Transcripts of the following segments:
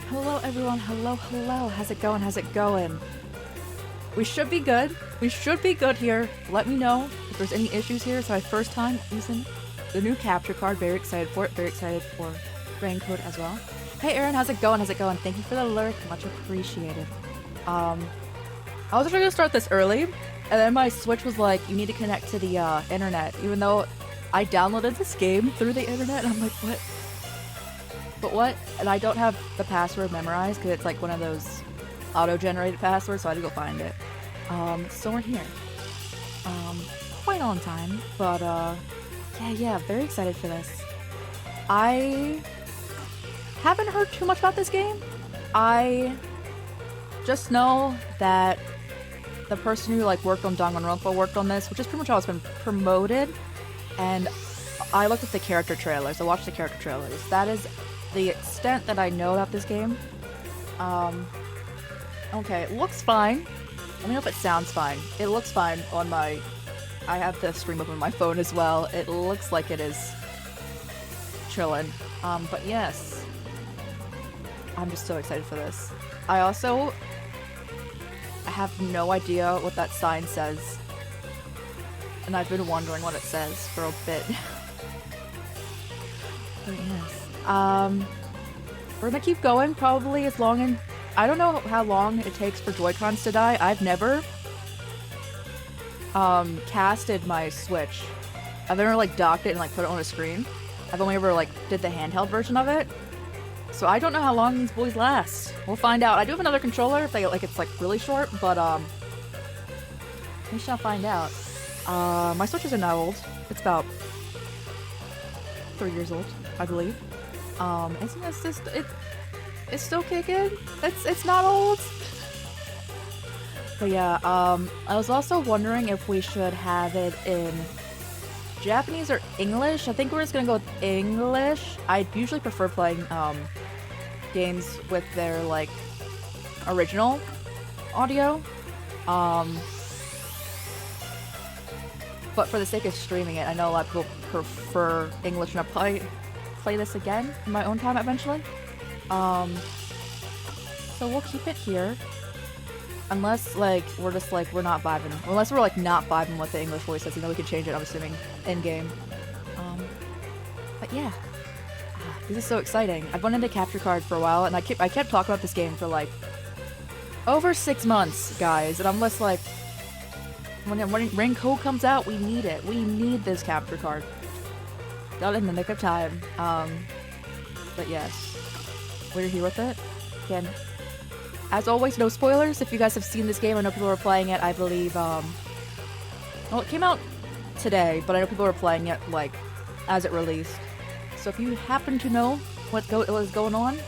Hello everyone, hello. How's it going? We should be good. We should be good here. Let me know if there's any issues here. It's my first time using the new capture card. Very excited for it. Very excited for Rain Code as well. Hey Aaron, how's it going? Thank you for the alert. Much appreciated. I was actually gonna start this early, and then my Switch was like, you need to connect to the internet, even though I downloaded this game through the internet, and I'm like, what? But what? And I don't have the password memorized, because it's like one of those auto-generated passwords, so I had to go find it. So we're here. Quite on time, but yeah, very excited for this. I haven't heard too much about this game. I just know that the person who like worked on Danganronpa worked on this, which is pretty much how it's been promoted, and I looked at the character trailers. I watched the character trailers. That is the extent that I know about this game. Okay, it looks fine. Let me know if it sounds fine. It looks fine on my... I have the stream up on my phone as well. It looks like it is chillin'. But yes. I'm just so excited for this. I also have no idea what that sign says. And I've been wondering what it says for a bit. But yes. We're gonna keep going probably as long as... I don't know how long it takes for Joy-Cons to die. I've never casted my Switch. I've never like docked it and like put it on a screen. I've only ever like did the handheld version of it. So I don't know how long these boys last. We'll find out. I do have another controller if they like it's like really short, but we shall find out. My Switch isn't that old. It's about 3 years old, I believe. It's still kicking. It's not old. But yeah, I was also wondering if we should have it in Japanese or English. I think we're just gonna go with English. I usually prefer playing games with their like original audio. But for the sake of streaming it, I know a lot of people prefer English, and I'll play this again in my own time eventually. So we'll keep it here. Unless, like, we're just, like, we're not vibing. Unless we're, like, not vibing with the English voices, and then we can change it, I'm assuming, in-game. But yeah. This is so exciting. I've wanted a capture card for a while, and I kept talking about this game for, like, over 6 months, guys. And I'm just like, when Rain Code comes out, we need it. We need this capture card. Got it in the nick of time. But yes. We're here with it. Again, as always, no spoilers. If you guys have seen this game, I know people were playing it, I believe, well, it came out today, but I know people were playing it, like, as it released. So if you happen to know what was going on,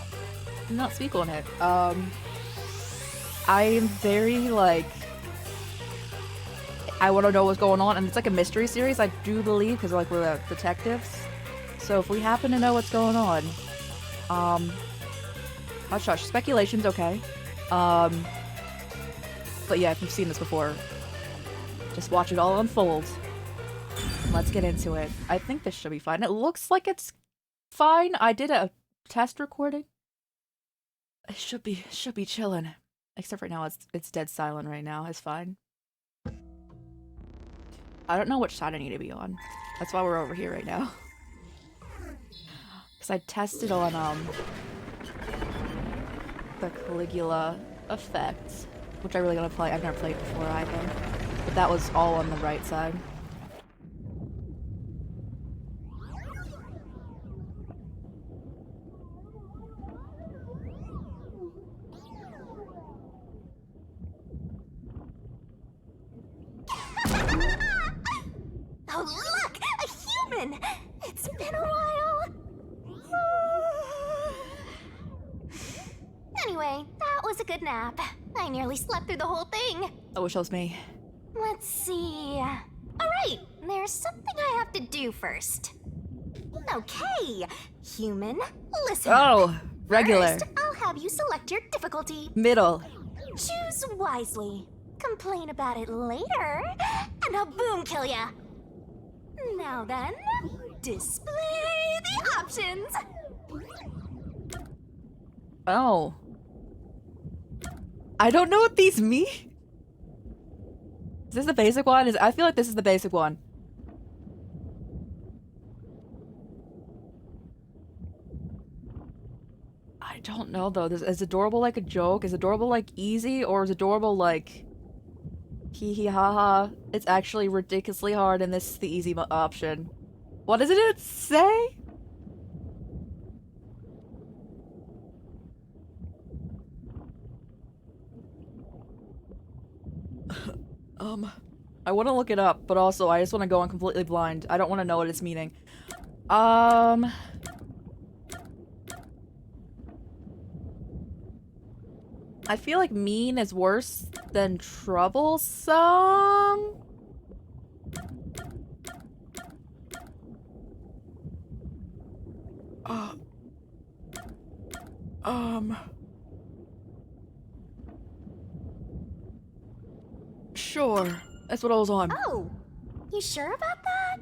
do not speak on it. I am very, like, I want to know what's going on, and it's like a mystery series, I do believe, because, like, we're the detectives. So if we happen to know what's going on, hush hush, speculation's okay. But yeah, if you've seen this before, just watch it all unfold. Let's get into it. I think this should be fine. It looks like it's fine. I did a test recording. It should be chillin'. Except right now, it's dead silent right now. It's fine. I don't know which side I need to be on. That's why we're over here right now. Because I tested on, the Caligula effect, which I really gotta play. I've never played before either, but that was all on the right side. Oh look! A human! It's been a while! Anyway, that was a good nap. I nearly slept through the whole thing. I wish that was me. Let's see... Alright, there's something I have to do first. Okay, human, listen Oh, up. regular. First, I'll have you select your difficulty. Middle. Choose wisely. Complain about it later, and I'll boom kill ya. Now then, display the options. Oh. I don't know what these mean. Is this the basic one? I feel like this is the basic one. I don't know though. Is adorable like a joke? Is adorable like easy? Or is adorable like hee hee ha ha? It's actually ridiculously hard and this is the easy option. What does it say? I want to look it up, but also I just want to go in completely blind. I don't want to know what it's meaning. I feel like mean is worse than troublesome. Sure. That's what I was on. Oh, you sure about that?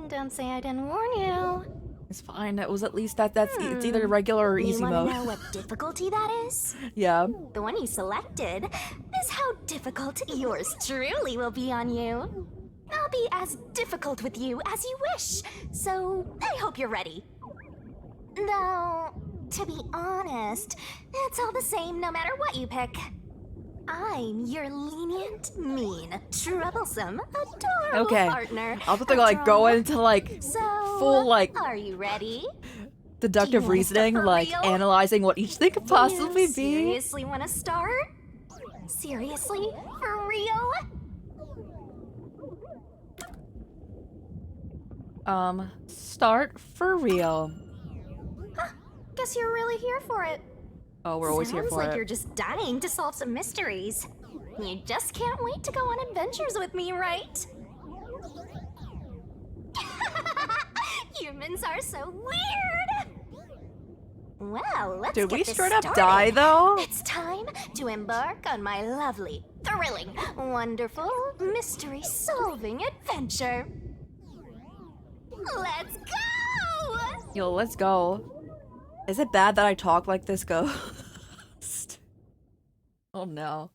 Don't say I didn't warn you. It's fine. It was at least it's either regular or easy You mode. wanna know what difficulty that is? Yeah. The one you selected is how difficult yours truly will be on you. I'll be as difficult with you as you wish, so I hope you're ready. Though, to be honest, it's all the same no matter what you pick. I'm your lenient, mean, troublesome, adorable partner. I'll have to like go into like So, full like are you ready? deductive Do you wanna start reasoning, for like real? analyzing what each thing could possibly You be. seriously want to start? Seriously? For real? Start for real. Huh, guess you're really here for it. Oh, we're always here Sounds for like it. you're just dying to solve some mysteries. You just can't wait to go on adventures with me, right? Humans are so weird! Well, let's Did get we this straight up started. die though? It's time to embark on my lovely, thrilling, wonderful, mystery-solving adventure. Let's go! Yo, let's go. Is it bad that I talk like this ghost? Oh no.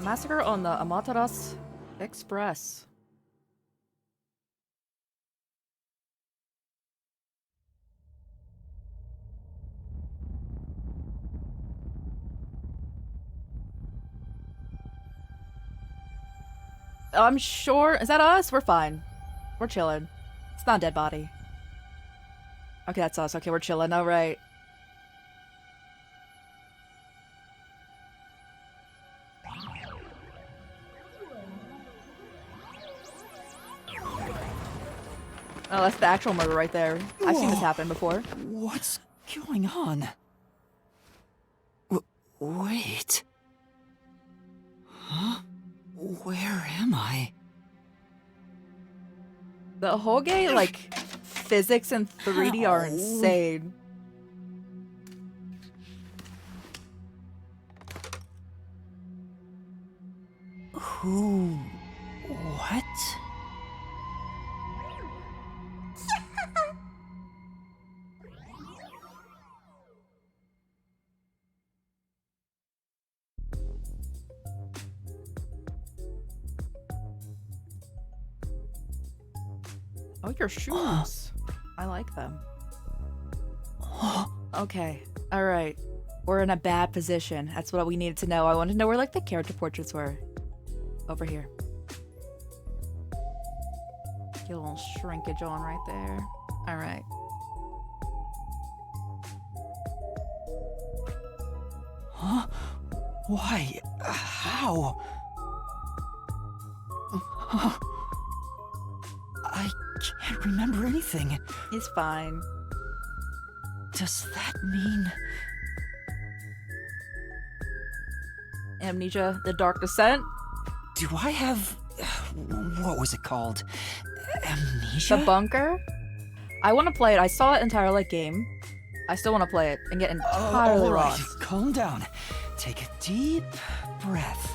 Massacre on the Amaterasu Express. I'm sure. Is that us? We're fine. We're chilling. It's not a dead body. Okay, that's us. Okay, we're chilling. All right. Oh, that's the actual murder right there. I've seen this happen before. What's going on? Wait. Huh? Where am I? The Hoge, like, physics and 3D are Ow. insane. Who? What? Oh, your shoes. I like them. Okay. All right. We're in a bad position. That's what we needed to know. I wanted to know where, like, the character portraits were. Over here. Get a little shrinkage on right there. All right. Huh? Why? How? I can't remember anything. He's fine. Does that mean... Amnesia, the Dark Descent. Do I have... what was it called? Amnesia? The Bunker. I want to play it. I saw it entire like game. I still want to play it and get entirely all right, lost. calm down. Take a deep breath.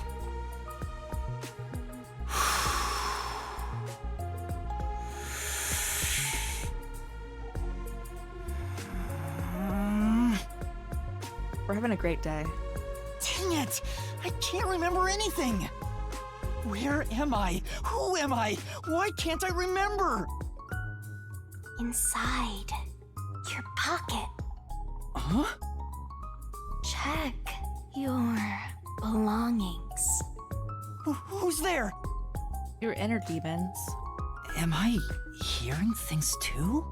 We're having a great day. Dang it! I can't remember anything! Where am I? Who am I? Why can't I remember? Inside your pocket. Huh? Check your belongings. Who's there? Your inner demons. Am I hearing things too?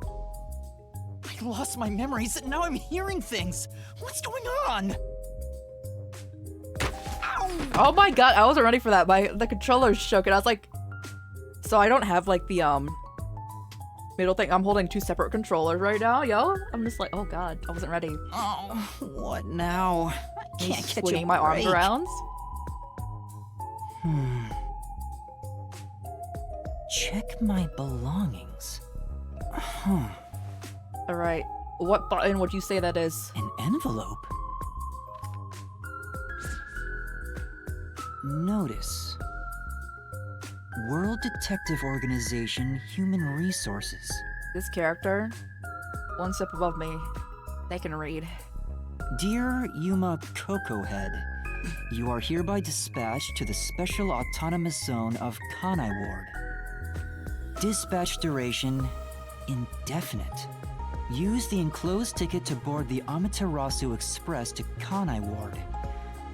I lost my memories and now I'm hearing things. What's going on? Ow! Oh my god, I wasn't ready for that. The controller shook and I was like, so I don't have like the middle thing. I'm holding two separate controllers right now, yo. I'm just like, oh god, I wasn't ready. Oh, what now? I can't catch swinging a my arms break. around. Check my belongings. Huh. All right, what button would you say that is? An envelope? Notice. World Detective Organization Human Resources. This character, one step above me. They can read. Dear Yuma Head, you are hereby dispatched to the Special Autonomous Zone of Kanai Ward. Dispatch duration, indefinite. Use the enclosed ticket to board the Amaterasu Express to Kanai Ward.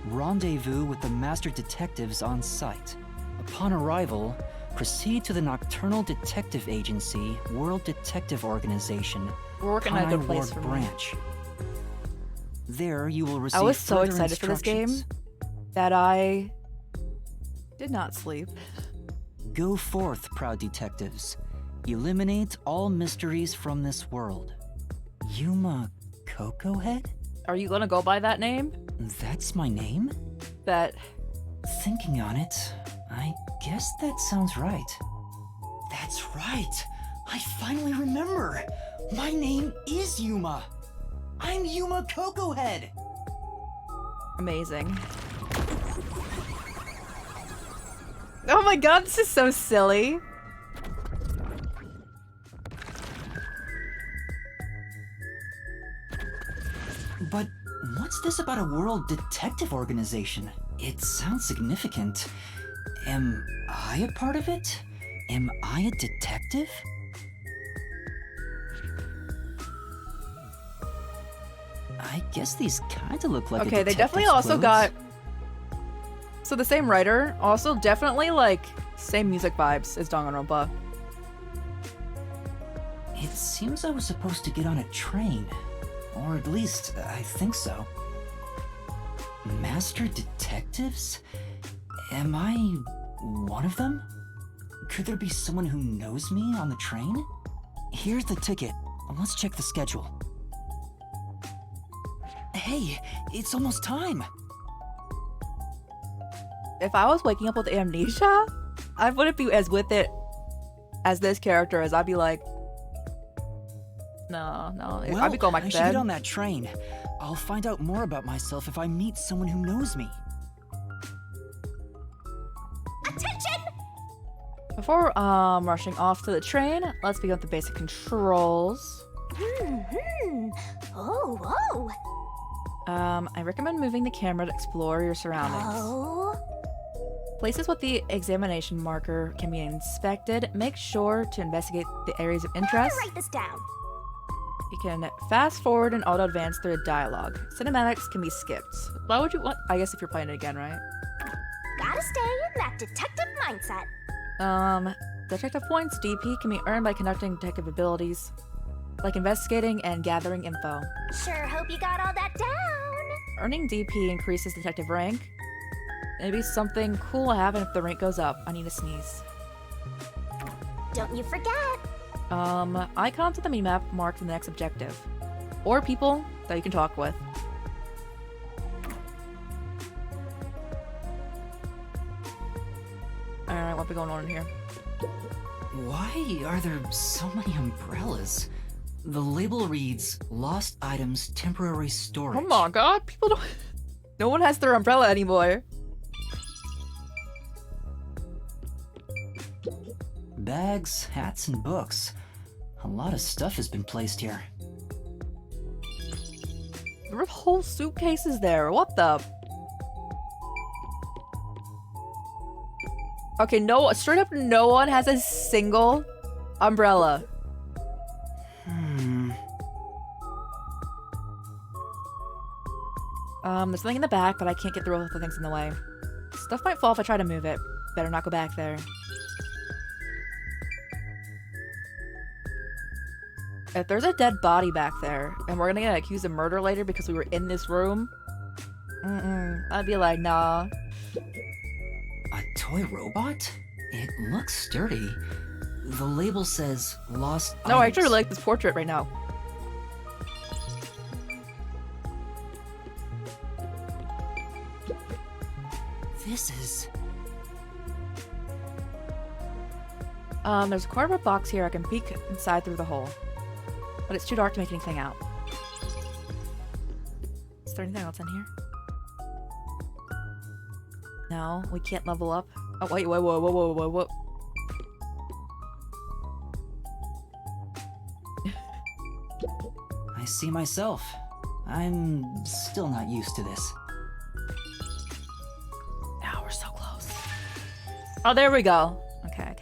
Rendezvous with the Master Detectives on site. Upon arrival, proceed to the Nocturnal Detective Agency, World Detective Organization, We're working at a good Kanai place Ward for me. branch. There you will receive I was so further excited for this game instructions. that I did not sleep. Go forth, proud detectives. Eliminate all mysteries from this world. Yuma Head? Are you gonna go by that name? That's my name? That Thinking on it, I guess that sounds right. That's right! I finally remember! My name is Yuma! I'm Yuma Head! amazing. Oh my god, this is so silly. But what's this about a World Detective Organization? It sounds significant. Am I a part of it? Am I a detective? I guess these kinda look like Okay, a they definitely detective's also clothes. got. So the same writer, also definitely like same music vibes as Danganronpa. It seems I was supposed to get on a train. Or at least, I think so. Master detectives? Am I one of them? Could there be someone who knows me on the train? Here's the ticket. Let's check the schedule. Hey, it's almost time! If I was waking up with amnesia, I wouldn't be as with it as this character as I'd be like, no. Well, I'd be going back I to should get bed. on that train. I'll find out more about myself if I meet someone who knows me. Attention! Before rushing off to the train, let's begin with the basic controls. Oh. I recommend moving the camera to explore your surroundings. Oh. Places with the examination marker can be inspected. Make sure to investigate the areas of interest. Write this down. You can fast forward and auto advance through a dialogue. Cinematics can be skipped. Why would you want? I guess if you're playing it again, right? Gotta stay in that detective mindset. Detective points, DP, can be earned by conducting detective abilities, like investigating and gathering info. Sure hope you got all that down. Earning DP increases detective rank. Maybe something cool will happen if the rank goes up. I need to sneeze. Don't you forget. Icons on the minimap mark the next objective. Or people that you can talk with. Alright, what be going on in here? Why are there so many umbrellas? The label reads, Lost Items Temporary Storage. Oh my god, people don't... No one has their umbrella anymore. Bags, hats, and books. A lot of stuff has been placed here. There were whole suitcases there. What the? Okay, no, straight up no one has a single umbrella. There's something in the back, but I can't get through all the things in the way. Stuff might fall if I try to move it. Better not go back there. If there's a dead body back there, and we're gonna get accused of murder later because we were in this room, I'd be like, nah. A toy robot? It looks sturdy. The label says lost No, I items. actually really like this portrait right now. This is... There's a cardboard box here. I can peek inside through the hole. But it's too dark to make anything out. Is there anything else in here? No, we can't level up. Oh, wait, whoa. I see myself. I'm still not used to this. Now we're so close. Oh, there we go. Okay.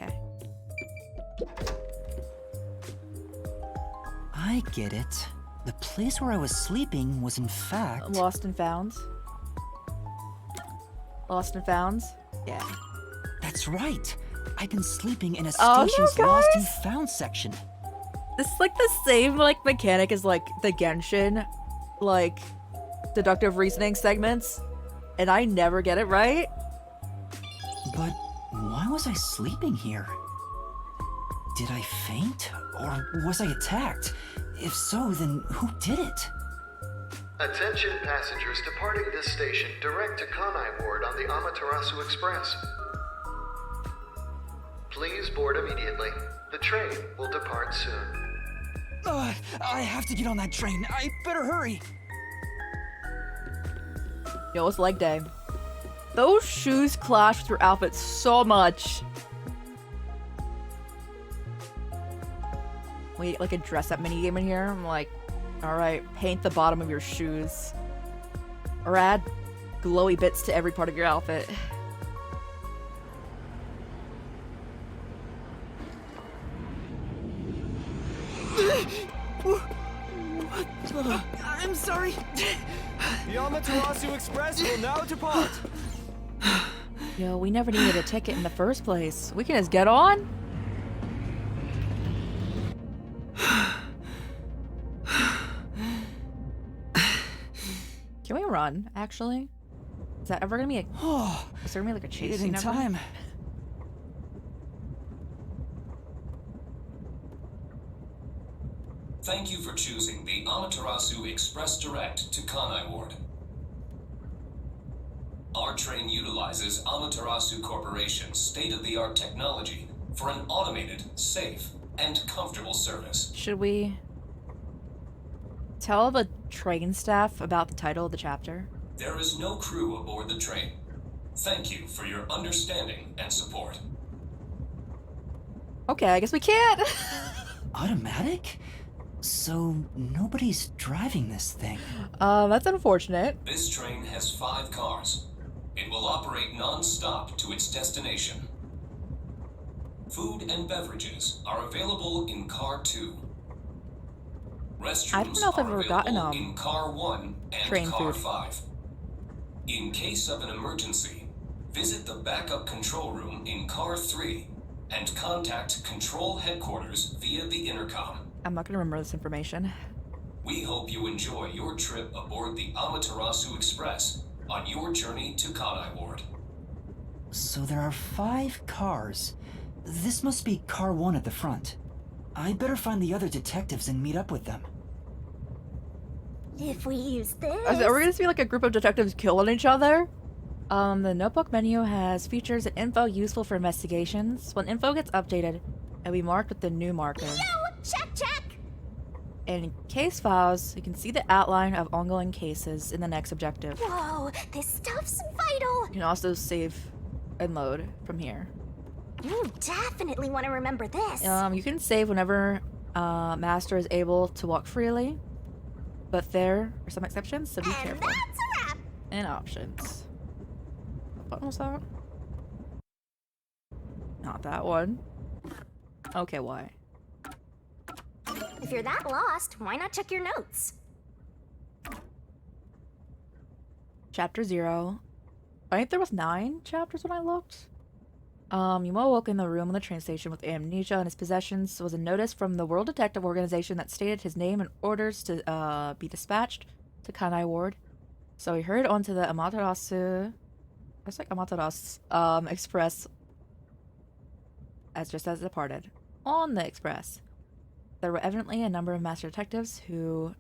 I get it. The place where I was sleeping was in fact... Lost and found. Lost and found? Yeah. That's right. I've been sleeping in a Oh, station's you lost and guys? found section. This is like the same like mechanic as like the Genshin, like deductive reasoning segments, and I never get it right. But why was I sleeping here? Did I faint? Or was I attacked? If so, then who did it? Attention passengers departing this station direct to Kanai Ward on the Amaterasu Express. Please board immediately. The train will depart soon. I have to get on that train. I better hurry. Yo, it's leg day. Those shoes clash with your outfit so much. Wait, like a dress-up minigame in here? I'm like, alright, paint the bottom of your shoes. Or add glowy bits to every part of your outfit. I'm sorry. The Amaterasu Express will now depart. Yo, we never needed a ticket in the first place. We can just get on? Can we run, actually? Is that ever gonna be a... Is there gonna be like a chase In scene ever? time. Thank you for choosing the Amaterasu Express Direct to Kanai Ward. Our train utilizes Amaterasu Corporation's state-of-the-art technology for an automated, safe, and comfortable service. Should we tell the train staff about the title of the chapter? There is no crew aboard the train. Thank you for your understanding and support. Okay, I guess we can't. Automatic? So nobody's driving this thing. That's unfortunate. This train has 5 cars. It will operate non-stop to its destination. Food and beverages are available in Car 2. Restrooms I don't know if I've are ever gotten, available in Car 1 and train Car food. 5. In case of an emergency, visit the backup control room in Car 3 and contact Control Headquarters via the intercom. I'm not gonna remember this information. We hope you enjoy your trip aboard the Amaterasu Express on your journey to Kanai Ward. So there are 5 cars. This must be car 1 at the front. I better find the other detectives and meet up with them. If we use this... Are we gonna see like a group of detectives killing each other? The notebook menu has features and info useful for investigations. When info gets updated, it'll be marked with the new marker. No! Check! In case files, you can see the outline of ongoing cases in the next objective. Whoa, this stuff's vital! You can also save and load from here. You definitely want to remember this. You can save whenever Master is able to walk freely. but there are some exceptions, so be And careful. that's a wrap. And options. What button was that? Not that one. Okay, why? If you're that lost, why not check your notes? Chapter 0. I think there was 9 chapters when I looked. Yuma awoke in the room on the train station with amnesia and his possessions. Was a notice from the World Detective Organization that stated his name and orders to be dispatched to Kanai Ward. So he hurried onto the Amaterasu... That's like Amaterasu Express as it departed. On the express, there were evidently a number of master detectives who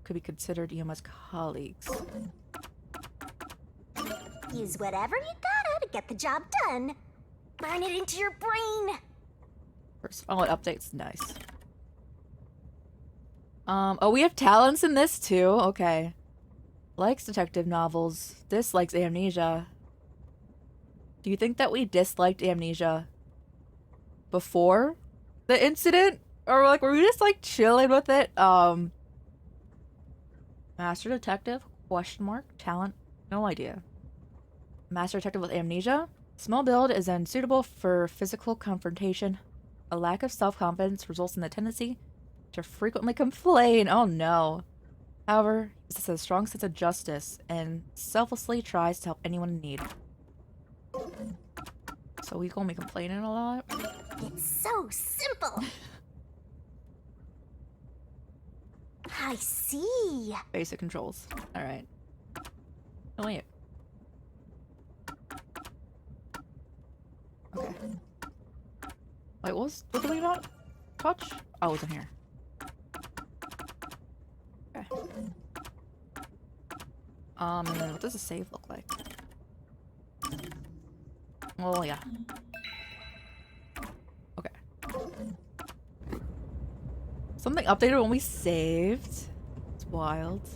could be considered Yuma's colleagues. Use whatever you gotta to get the job done. Burn it into your brain. First, oh, it updates. Nice. Oh, we have talents in this too. Okay. Likes detective novels. Dislikes amnesia. Do you think that we disliked amnesia before the incident? Or like, were we just like chilling with it? Master detective? Question mark. Talent? No idea. Master detective with amnesia? Small build is unsuitable for physical confrontation. A lack of self-confidence results in the tendency to frequently complain. Oh no. However, he possesses a strong sense of justice and selflessly tries to help anyone in need. So we gonna be complaining a lot? It's so simple. I see. Basic controls. Alright. Oh wait. Okay. Wait, what did we not touch? Oh, it was in here. Okay. And then what does a save look like? Oh, yeah. Okay. Something updated when we saved. It's wild.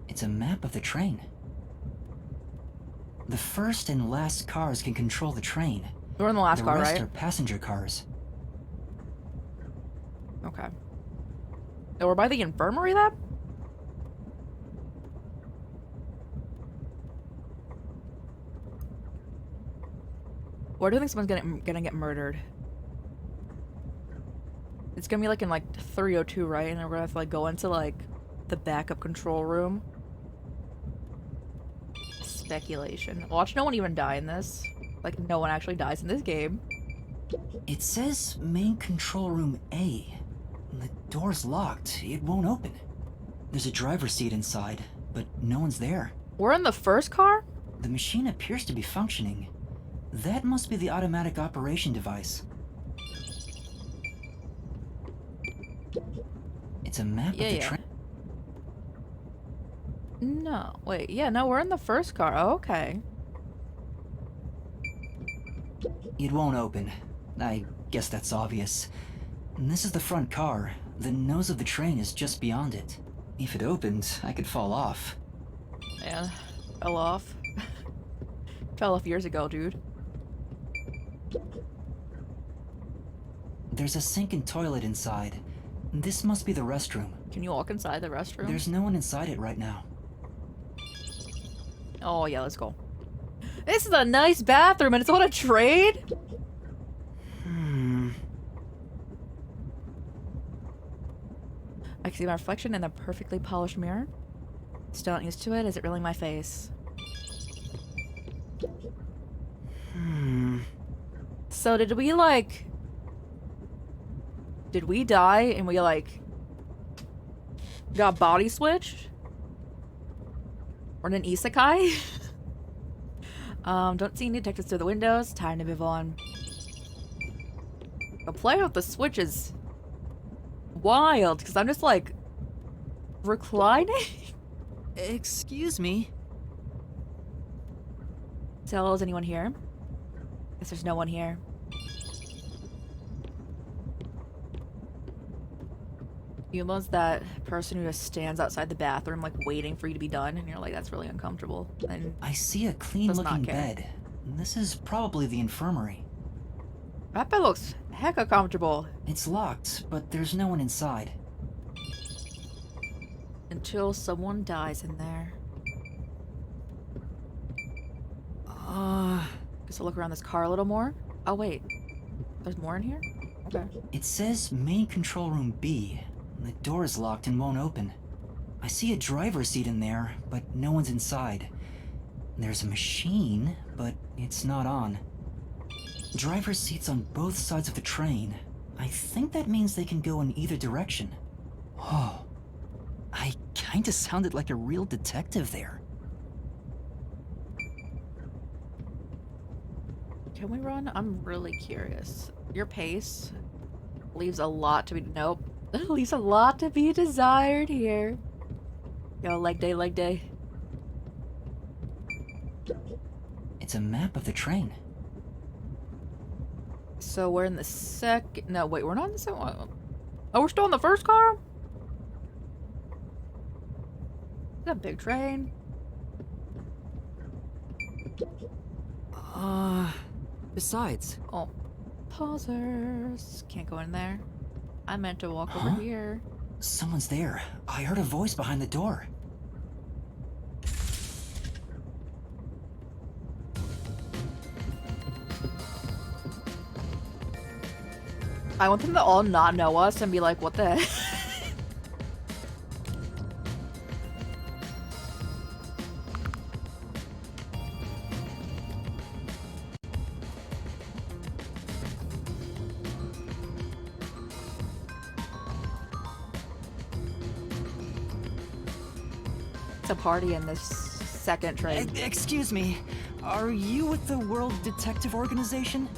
It's a map of the train. The first and last cars can control the train. We're in the last car, The rest right? are passenger cars. Okay. Oh, we're by the infirmary lab? Where do you think someone's gonna get murdered? It's gonna be like in like 302, right? And then we're gonna have to like go into like the backup control room. Speculation. Watch no one even die in this. Like no one actually dies in this game. It says main control room A. The door's locked. It won't open. There's a driver's seat inside, but no one's there. We're in the first car? The machine appears to be functioning. That must be the automatic operation device. It's a map of the train. No, wait, yeah, no, we're in the first car. Oh, okay. It won't open. I guess that's obvious. And this is the front car. The nose of the train is just beyond it. If it opened, I could fall off. Man, fell off. Fell off years ago, dude. There's a sink and toilet inside. This must be the restroom. Can you walk inside the restroom? There's no one inside it right now. Oh, yeah, let's go. This is a nice bathroom and it's on a train? I can see my reflection in the perfectly polished mirror. Still not used to it. Is it really my face? So did we like... Did we die and we like... got body switched? Or an isekai? Don't see any detectives through the windows. Time to move on. The play with the switch is wild, because I'm just like reclining. Excuse me. So, is anyone here? Guess there's no one here. Yuma's that person who just stands outside the bathroom, like waiting for you to be done, and you're like, that's really uncomfortable. And I see a clean-looking bed. This is probably the infirmary. that bed looks hecka comfortable. It's locked, but there's no one inside. Until someone dies in there. Guess I'll look around this car a little more. Oh wait, there's more in here? Okay. It says main control room B. The door is locked and won't open. I see a driver's seat in there, but no one's inside. There's a machine, but it's not on. Driver's seats on both sides of the train. I think that means they can go in either direction. Oh, I kinda sounded like a real detective there. Can we run? I'm really curious. Your pace leaves a lot to be... Nope. Leaves a lot to be desired here. Yo, leg day, leg day. It's a map of the train. So we're in the second... No, wait, we're not in the second one. Oh, we're still in the first car? Is that a big train? Besides... Oh. Pausers. Can't go in there. I meant to walk over here. Someone's there. I heard a voice behind the door. I want them to all not know us and be like, what the heck? It's a party in this second train. Excuse me. Are you with the World Detective Organization?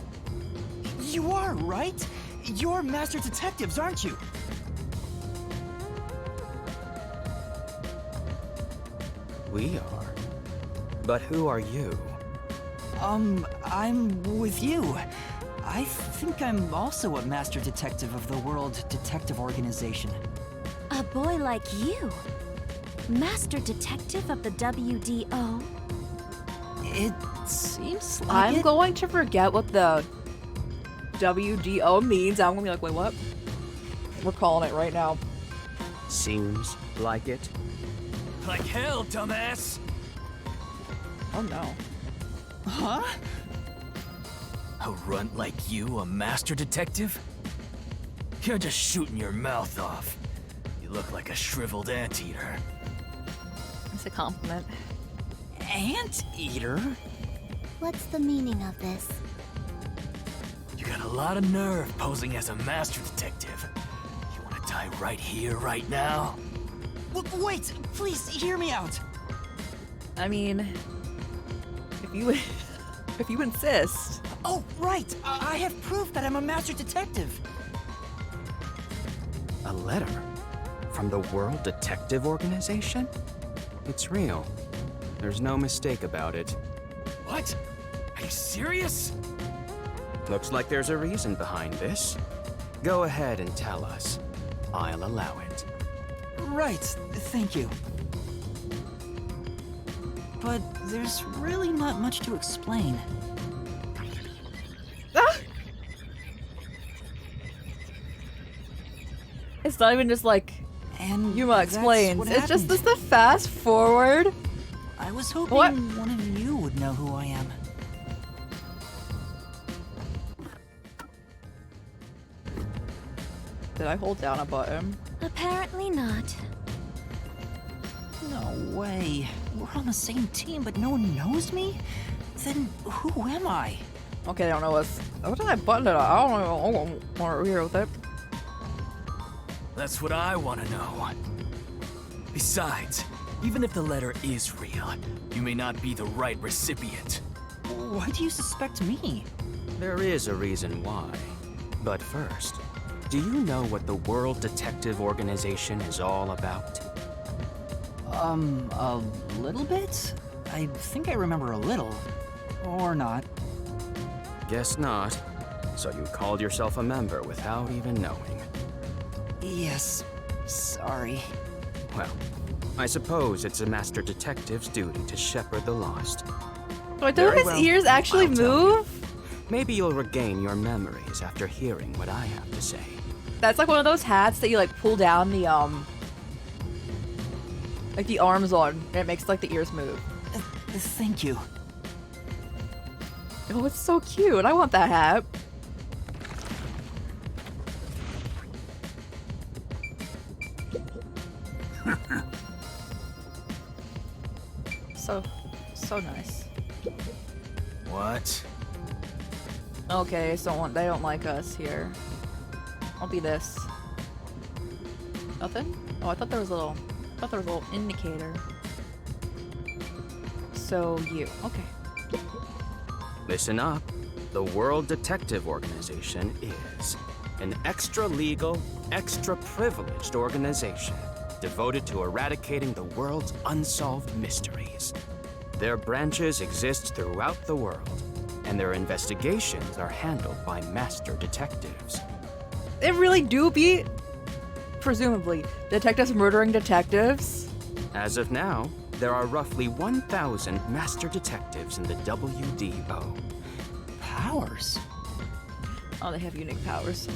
You are, right? You're master detectives, aren't you? We are. But who are you? I'm with you. I think I'm also a master detective of the World Detective Organization. A boy like you? Master detective of the WDO? It seems like I'm going to forget what the WDO means. I'm gonna be like, wait, what? We're calling it right now. Seems like it. Like hell, dumbass! Oh no. Huh? A runt like you, a master detective? You're just shooting your mouth off. You look like a shriveled anteater. It's a compliment. Anteater? What's the meaning of this? You got a lot of nerve posing as a master detective. You wanna die right here, right now? Wait, please hear me out. I mean, if you if you insist. Oh, right. I have proof that I'm a master detective. A letter? From the World Detective Organization? It's real. There's no mistake about it. What? Are you serious? Looks like there's a reason behind this. Go ahead and tell us. I'll allow it. Right, thank you. But there's really not much to explain. Ah! It's not even just like And Yuma that's explains. what It's just happened. this the fast forward. I was hoping What? one of you would know who I am. Did I hold down a button? Apparently not. No way. We're on the same team, but no one knows me? Then who am I? Okay, they don't know us. What did I button it on? I don't want to hear with it. That's what I want to know. Besides, even if the letter is real, you may not be the right recipient. Why do you suspect me? There is a reason why. But first, do you know what the World Detective Organization is all about? A little bit? I think I remember a little. Or not. Guess not. So you called yourself a member without even knowing. Yes. Sorry. Well, I suppose it's a master detective's duty to shepherd the lost. Wait, do Very his well. ears actually I'll tell you. move? Maybe you'll regain your memories after hearing what I have to say. That's like one of those hats that you like pull down the Like the arms on, and it makes like the ears move. Thank you. Oh, it's so cute. I want that hat. So nice. What? Okay, so they don't like us here. I'll be this. Nothing? Oh, I thought there was a little indicator. So you. Okay. Listen up. The World Detective Organization is an extra-legal, extra-privileged organization devoted to eradicating the world's unsolved mysteries. Their branches exist throughout the world, and their investigations are handled by master detectives. It really do be, presumably, detectives murdering detectives? As of now, there are roughly 1,000 master detectives in the WDO. Powers? Oh, they have unique powers.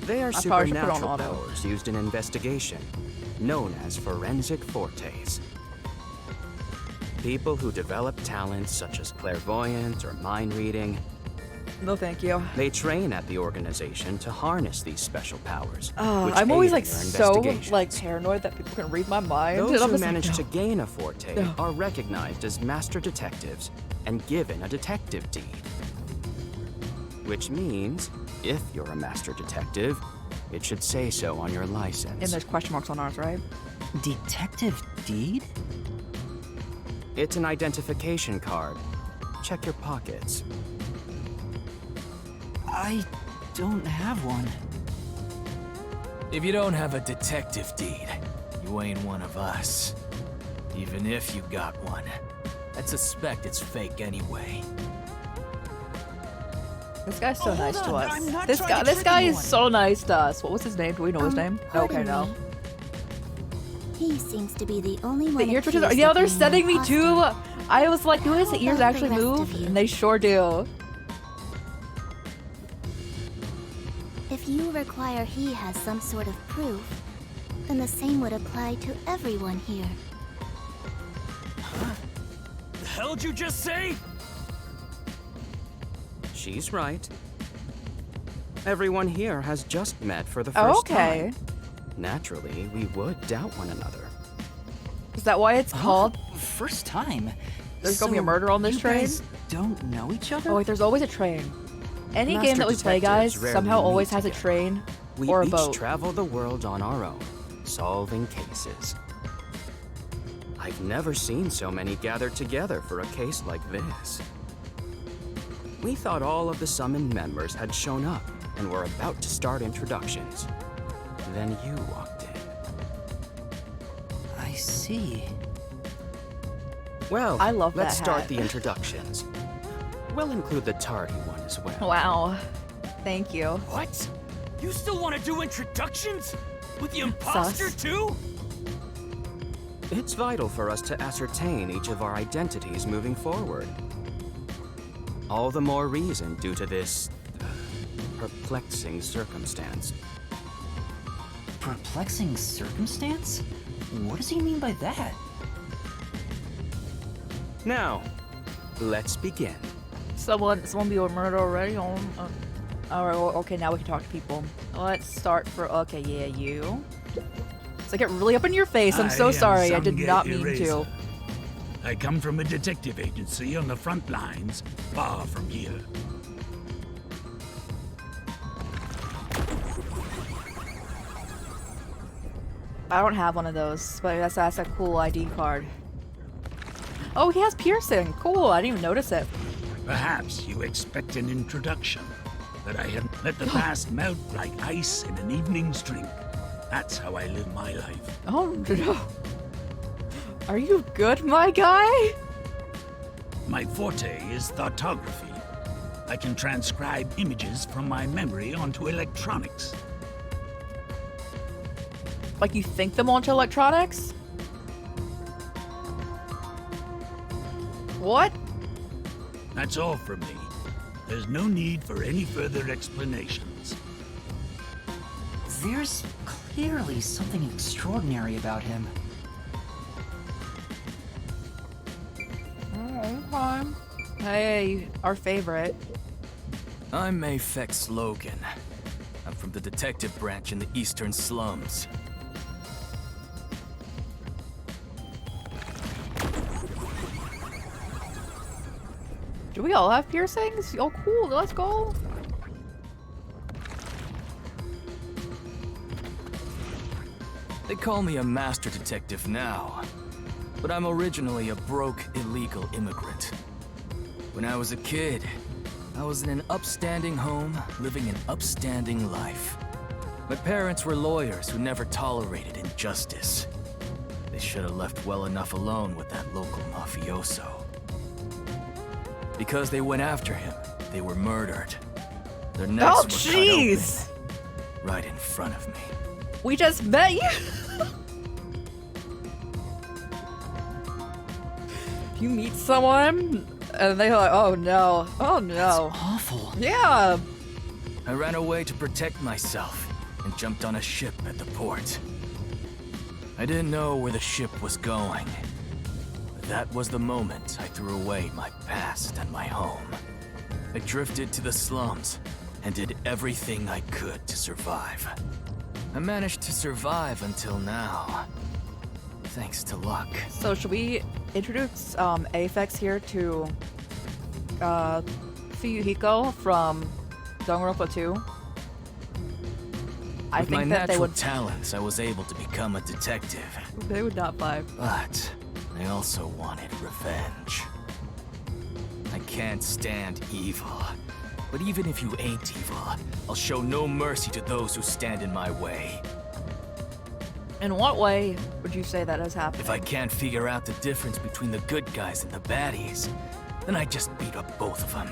They are I probably should put on supernatural auto. powers used in investigation, known as forensic fortes. People who develop talents such as clairvoyance or mind reading, No, thank you. they train at the organization to harness these special powers. which I'm always aid like in their so investigations. like paranoid that people can read my mind. and Those I'm who just like, manage no. to gain a forte No. are recognized as master detectives and given a detective deed. Which means, if you're a master detective, it should say so on your license. And there's question marks on ours, right? Detective Deed? It's an identification card. Check your pockets. I don't have one. If you don't have a detective deed, you ain't one of us. Even if you got one, I'd suspect it's fake anyway. This guy's so nice to on, us. I'm not This trying guy, to this trick guy is anyone. so nice to us. What was his name? Do we know his name? Okay, pardon no. me. He seems to be the only one. The ear twitches are. accused Yeah, of they're being sending me an to. imposter. I was like, do his How ears about actually the rest move? of you? And they sure do. If you require he has some sort of proof, then the same would apply to everyone here. The hell'd you just say? She's right. Everyone here has just met for the Oh, first okay. time. Naturally, we would doubt one another. Is that why it's called? First time. There's gonna be a murder on this you train? guys don't know each other? Oh wait, there's always a train. Any Master game that we play, guys, detectives rarely somehow meet always has a together. train We or a each boat. travel the world on our own, solving cases. I've never seen so many gathered together for a case like this. We thought all of the summoned members had shown up and were about to start introductions. Then you walked in. I see. Well, I love let's that start hat. the introductions. We'll include the tardy one as well. Wow. Thank you. What? You still want to do introductions? With the imposter Sus. too? It's vital for us to ascertain each of our identities moving forward. All the more reason due to this perplexing circumstance. Perplexing circumstance? What does he mean by that? Now, let's begin. Someone be a murder already? Alright, okay, now we can talk to people. Let's start for, okay, yeah, you. So I get really up in your face. I'm so I am sorry. I did Sange not mean Eraser. to. I come from a detective agency on the front lines, far from here. I don't have one of those, but that's a cool ID card. Oh, he has piercing. Cool. I didn't even notice it. Perhaps you expect an introduction, that I have let the past melt like ice in an evening's drink. That's how I live my life. Oh, no. Are you good, my guy? My forte is thoughtography. I can transcribe images from my memory onto electronics. Like you think them onto electronics? What? That's all from me. There's no need for any further explanations. There's clearly something extraordinary about him. Okay. Hey, our favorite. I'm Mayfex Logan. I'm from the detective branch in the eastern slums. Do we all have piercings? Oh, cool. Let's go. They call me a master detective now, but I'm originally a broke, illegal immigrant. When I was a kid, I was in an upstanding home, living an upstanding life. My parents were lawyers who never tolerated injustice. They should have left well enough alone with that local mafioso. Because they went after him, they were murdered. Their necks Oh, were cut jeez! open, right in front of me. We just met you. You meet someone, and they're like, oh no, oh no. That's awful. Yeah. I ran away to protect myself and jumped on a ship at the port. I didn't know where the ship was going. But that was the moment I threw away my past and my home. I drifted to the slums and did everything I could to survive. I managed to survive until now, thanks to luck. So should we introduce Aphex here to Fuyuhiko from Danganronpa 2? I With my think that they natural would. talents, I was able to become a detective. They would not vibe. But I also wanted revenge. I can't stand evil. But even if you ain't evil, I'll show no mercy to those who stand in my way. In what way would you say that has happened? If I can't figure out the difference between the good guys and the baddies, then I just beat up both of them.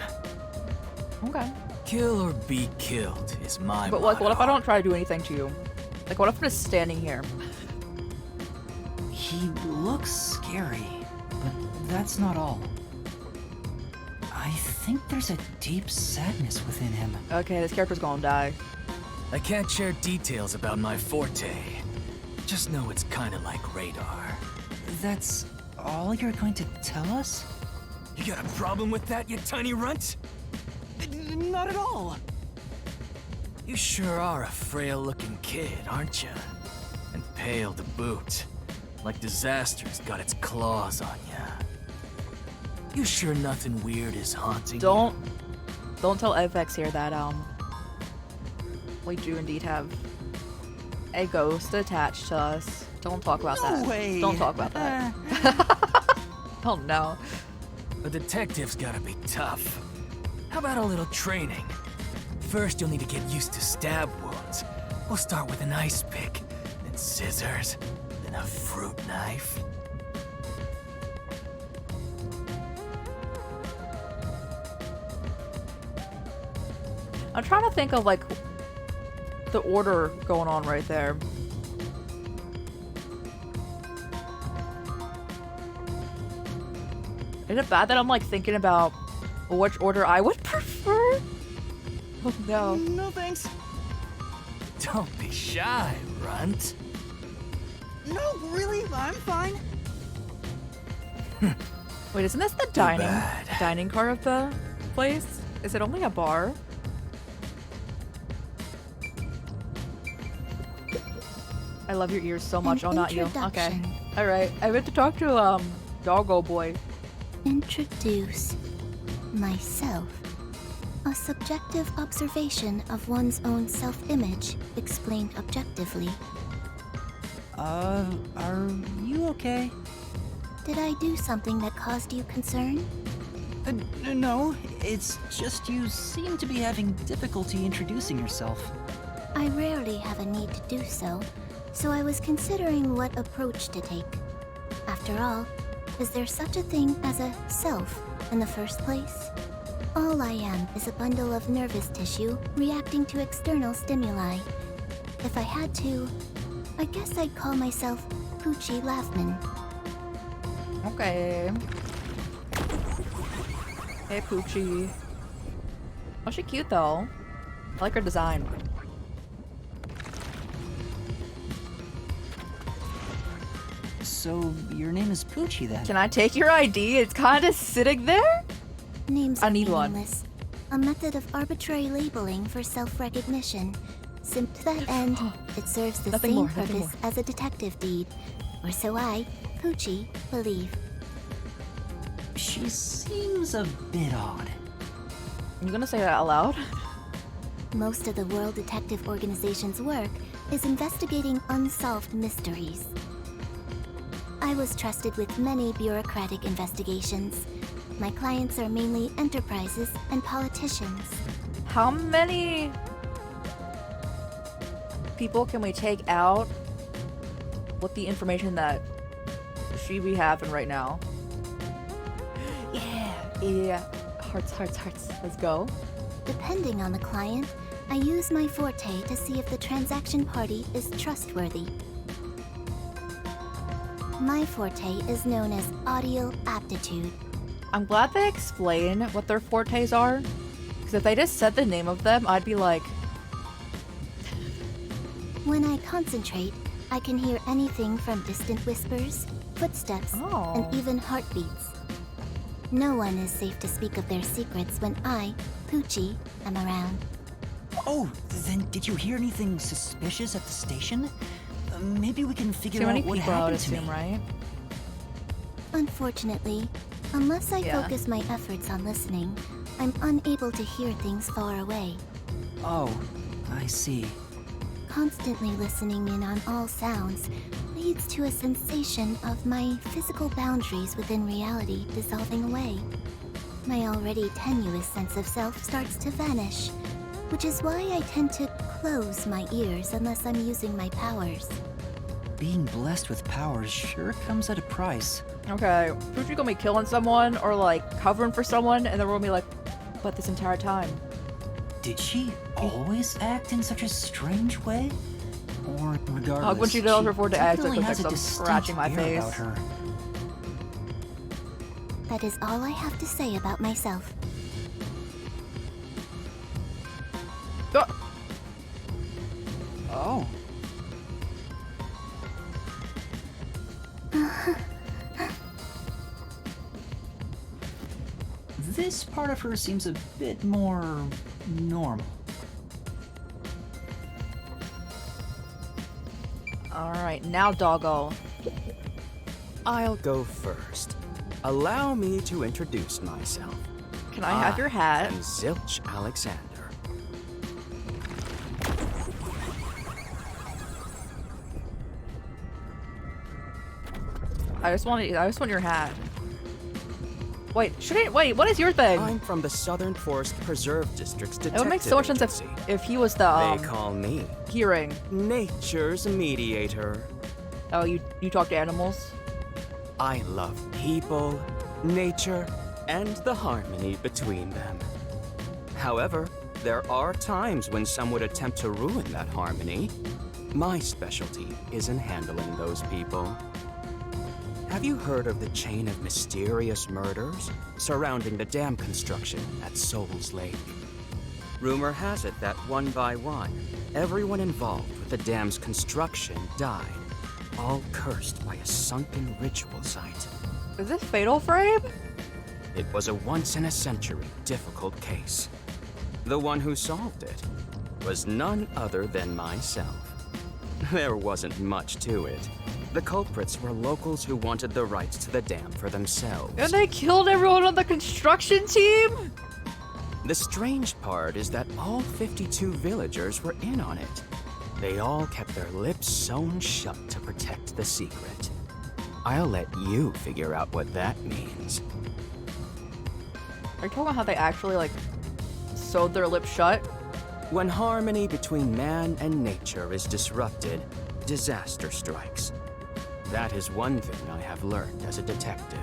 Okay. Kill or be killed is my But like, what if I motto. don't try to do anything to you? Like, what if I'm just standing here? He looks scary, but that's not all. I think there's a deep sadness within him. Okay, this character's gonna die. I can't share details about my forte. Just know it's kinda like radar. That's all you're going to tell us? You got a problem with that, you tiny runt? Not at all. You sure are a frail-looking kid, aren't you? And pale to boot. Like disaster's got its claws on ya. You sure nothing weird is haunting Don't tell Aphex here that we do indeed have a ghost attached to us. Don't talk about that. No way. Don't talk about that. Oh no. you? A detective's gotta be tough. How about a little training? First, you'll need to get used to stab wounds. We'll start with an ice pick, then scissors, then a fruit knife. I'm trying to think of like the order going on right there. Is it bad that I'm like thinking about which order I would prefer? Oh no. No thanks. Don't be shy, runt. No, really, I'm fine. Wait, isn't this the bad. dining car of the place? Is it only a bar? I love your ears so much. An Oh, not you. Okay. introduction. All right. I went to talk to Doggo Boy. Introduce myself. A subjective observation of one's own self-image, explained objectively. Are you okay? Did I do something that caused you concern? No, it's just you seem to be having difficulty introducing yourself. I rarely have a need to do so I was considering what approach to take. After all, is there such a thing as a self in the first place? All I am is a bundle of nervous tissue reacting to external stimuli. If I had to, I guess I'd call myself Poochie Laughman. Okay. Hey, Poochie. Oh, she's cute though. I like her design. So, your name is Poochie then? Can I take your ID? It's kind of sitting there. Names I are need one. meaningless. A method of arbitrary labeling for self-recognition. To that end, it serves the Nothing same more, nothing purpose as a detective deed. Or so I, Poochie, believe. She seems a bit odd. You gonna say that out loud? Most of the World Detective Organization's work is investigating unsolved mysteries. I was trusted with many bureaucratic investigations. My clients are mainly enterprises and politicians. How many people can we take out with the information that she be having right now? Yeah. Hearts. Let's go. Depending on the client, I use my forte to see if the transaction party is trustworthy. My forte is known as audio aptitude. I'm glad they explain what their fortes are, because if they just said the name of them, I'd be like... When I concentrate, I can hear anything from distant whispers, footsteps, and even heartbeats. No one is safe to speak of their secrets when I, Poochie, am around. Oh, then did you hear anything suspicious at the station? Maybe we can figure Too many out what people, I would happened to me. assume, right? Unfortunately, unless I Yeah. focus my efforts on listening, I'm unable to hear things far away. Oh, I see. Constantly listening in on all sounds leads to a sensation of my physical boundaries within reality dissolving away. My already tenuous sense of self starts to vanish, which is why I tend to close my ears unless I'm using my powers. Being blessed with powers sure comes at a price. Okay, Poochie gonna be killing someone or like covering for someone, and then we're gonna be like, what this entire time? Did she always act in such a strange way? Or regardless, when she knows her forte, I definitely actually has feel a like I'm distinct scratching my air face. about her. That is all I have to say about myself. Oh. This part of her seems a bit more normal. Alright, now doggo. I'll go first. Allow me to introduce myself. Can I have your hat? I'm Zilch Alexander. I just want your hat. Wait, what is your thing? I'm from the Southern Forest Preserve District's detective It would make so much sense agency. if he was the, They call me hearing. Nature's Mediator. Oh, you talk to animals? I love people, nature, and the harmony between them. However, there are times when some would attempt to ruin that harmony. My specialty is in handling those people. Have you heard of the chain of mysterious murders surrounding the dam construction at Souls Lake? Rumor has it that one by one, everyone involved with the dam's construction died, all cursed by a sunken ritual site. Is this Fatal Frame? It was a once-in-a-century difficult case. The one who solved it was none other than myself. There wasn't much to it. The culprits were locals who wanted the rights to the dam for themselves. And they killed everyone on the construction team? The strange part is that all 52 villagers were in on it. They all kept their lips sewn shut to protect the secret. I'll let you figure out what that means. Are you talking about how they actually, like, sewed their lips shut? When harmony between man and nature is disrupted, disaster strikes. That is one thing I have learned as a detective.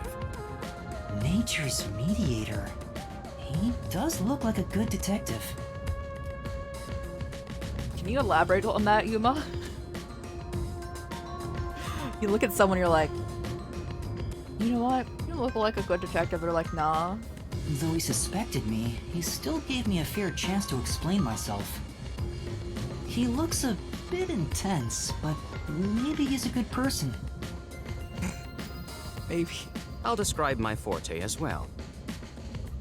Nature's mediator. He does look like a good detective. Can you elaborate on that, Yuma? You look at someone, you're like, you know what? You look like a good detective. They're like, nah. Though he suspected me, he still gave me a fair chance to explain myself. He looks a bit intense, but maybe he's a good person. Maybe. I'll describe my forte as well.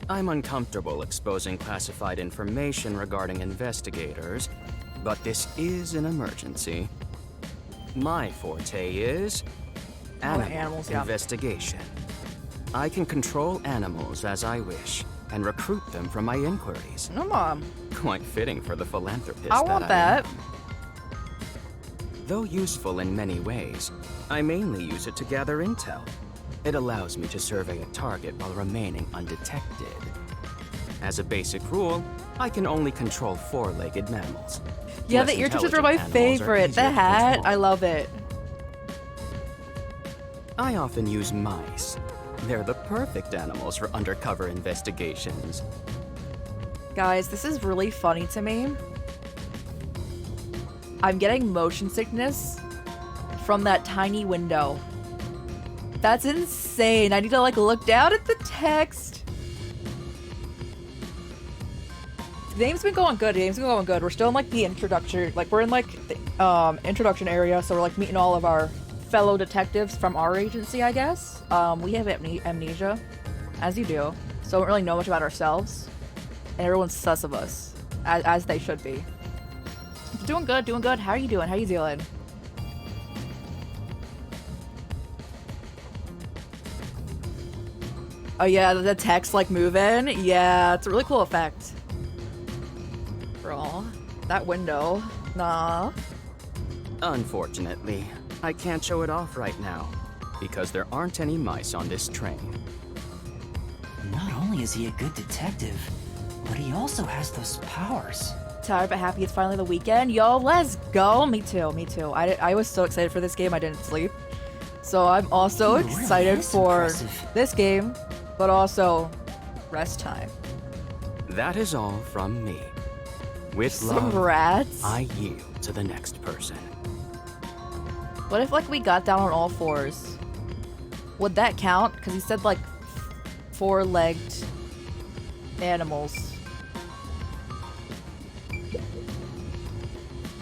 I'm uncomfortable exposing classified information regarding investigators, but this is an emergency. My forte is animals, yeah. investigation. I can control animals as I wish and recruit them from my inquiries. No, Mom. Quite fitting for the philanthropist I want I that. am. Though useful in many ways, I mainly use it to gather intel. It allows me to survey a target while remaining undetected. As a basic rule, I can only control four-legged mammals. Yeah, Less the ear touches are intelligent my animals are favorite. easier The to hat, control. I love it. I often use mice. They're the perfect animals for undercover investigations. Guys, this is really funny to me. I'm getting motion sickness from that tiny window. That's insane. I need to like look down at the text. The game's been going good. The game's been going good. We're still in like the introduction. Like we're in like the introduction area, so we're like meeting all of our fellow detectives from our agency, I guess. We have amnesia, as you do, so we don't really know much about ourselves, and everyone's sus of us, as they should be. Doing good, doing good. How are you doing? How you doing? Oh yeah, the text like moving. Yeah, it's a really cool effect. Bro, that window. Nah. Unfortunately, I can't show it off right now, because there aren't any mice on this train. Not only is he a good detective, but he also has those powers. Tired but happy it's finally the weekend. Yo, let's go. Me too, me too. I was so excited for this game, I didn't sleep. So I'm also He really excited is for impressive. this game, but also rest time. That is all from me. With Some love, rats. I yield to the next person. What if like we got down on all fours? Would that count? Because he said like four-legged animals.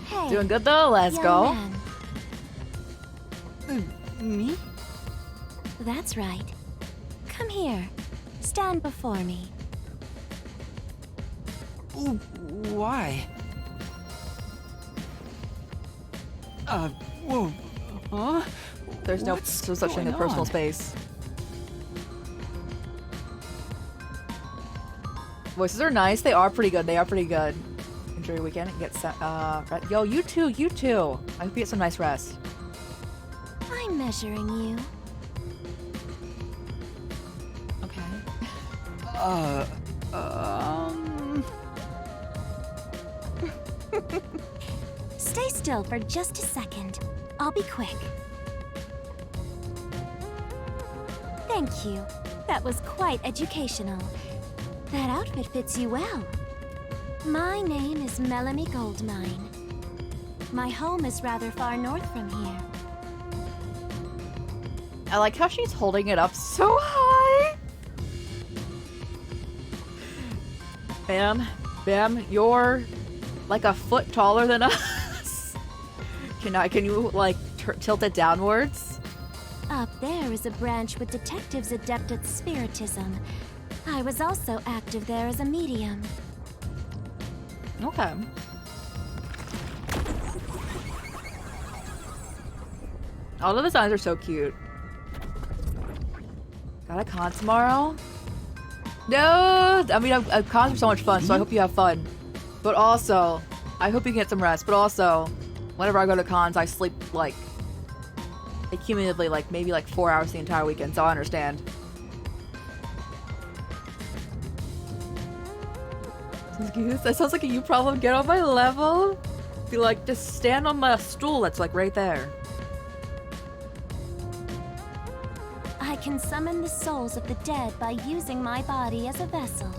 Hey, Doing good though? Let's young go. man. Me? That's right. Come here. Stand before me. Why? Whoa. Huh? There's no What's such thing as going personal on? space. Voices are nice. They are pretty good. They are pretty good. Enjoy your weekend and get yo, you too, you too. I hope you get some nice rest. I'm measuring you. Okay. Stay still for just a second. I'll be quick. Thank you. That was quite educational. That outfit fits you well. My name is Melanie Goldmine. My home is rather far north from here. I like how she's holding it up so high. Bam, you're like a foot taller than us. Can you like tilt it downwards? Up there is a branch with detectives adept at spiritism. I was also active there as a medium. Okay. All the designs are so cute. Got a con tomorrow? No! I mean, cons are so much fun, so I hope you have fun. But also, I hope you get some rest. But also, whenever I go to cons, I sleep, like, accumulatively, like, maybe, like, 4 hours the entire weekend, so I understand. That sounds like a you problem. Get on my level. Be like, just stand on the stool that's, like, right there. I can summon the souls of the dead by using my body as a vessel.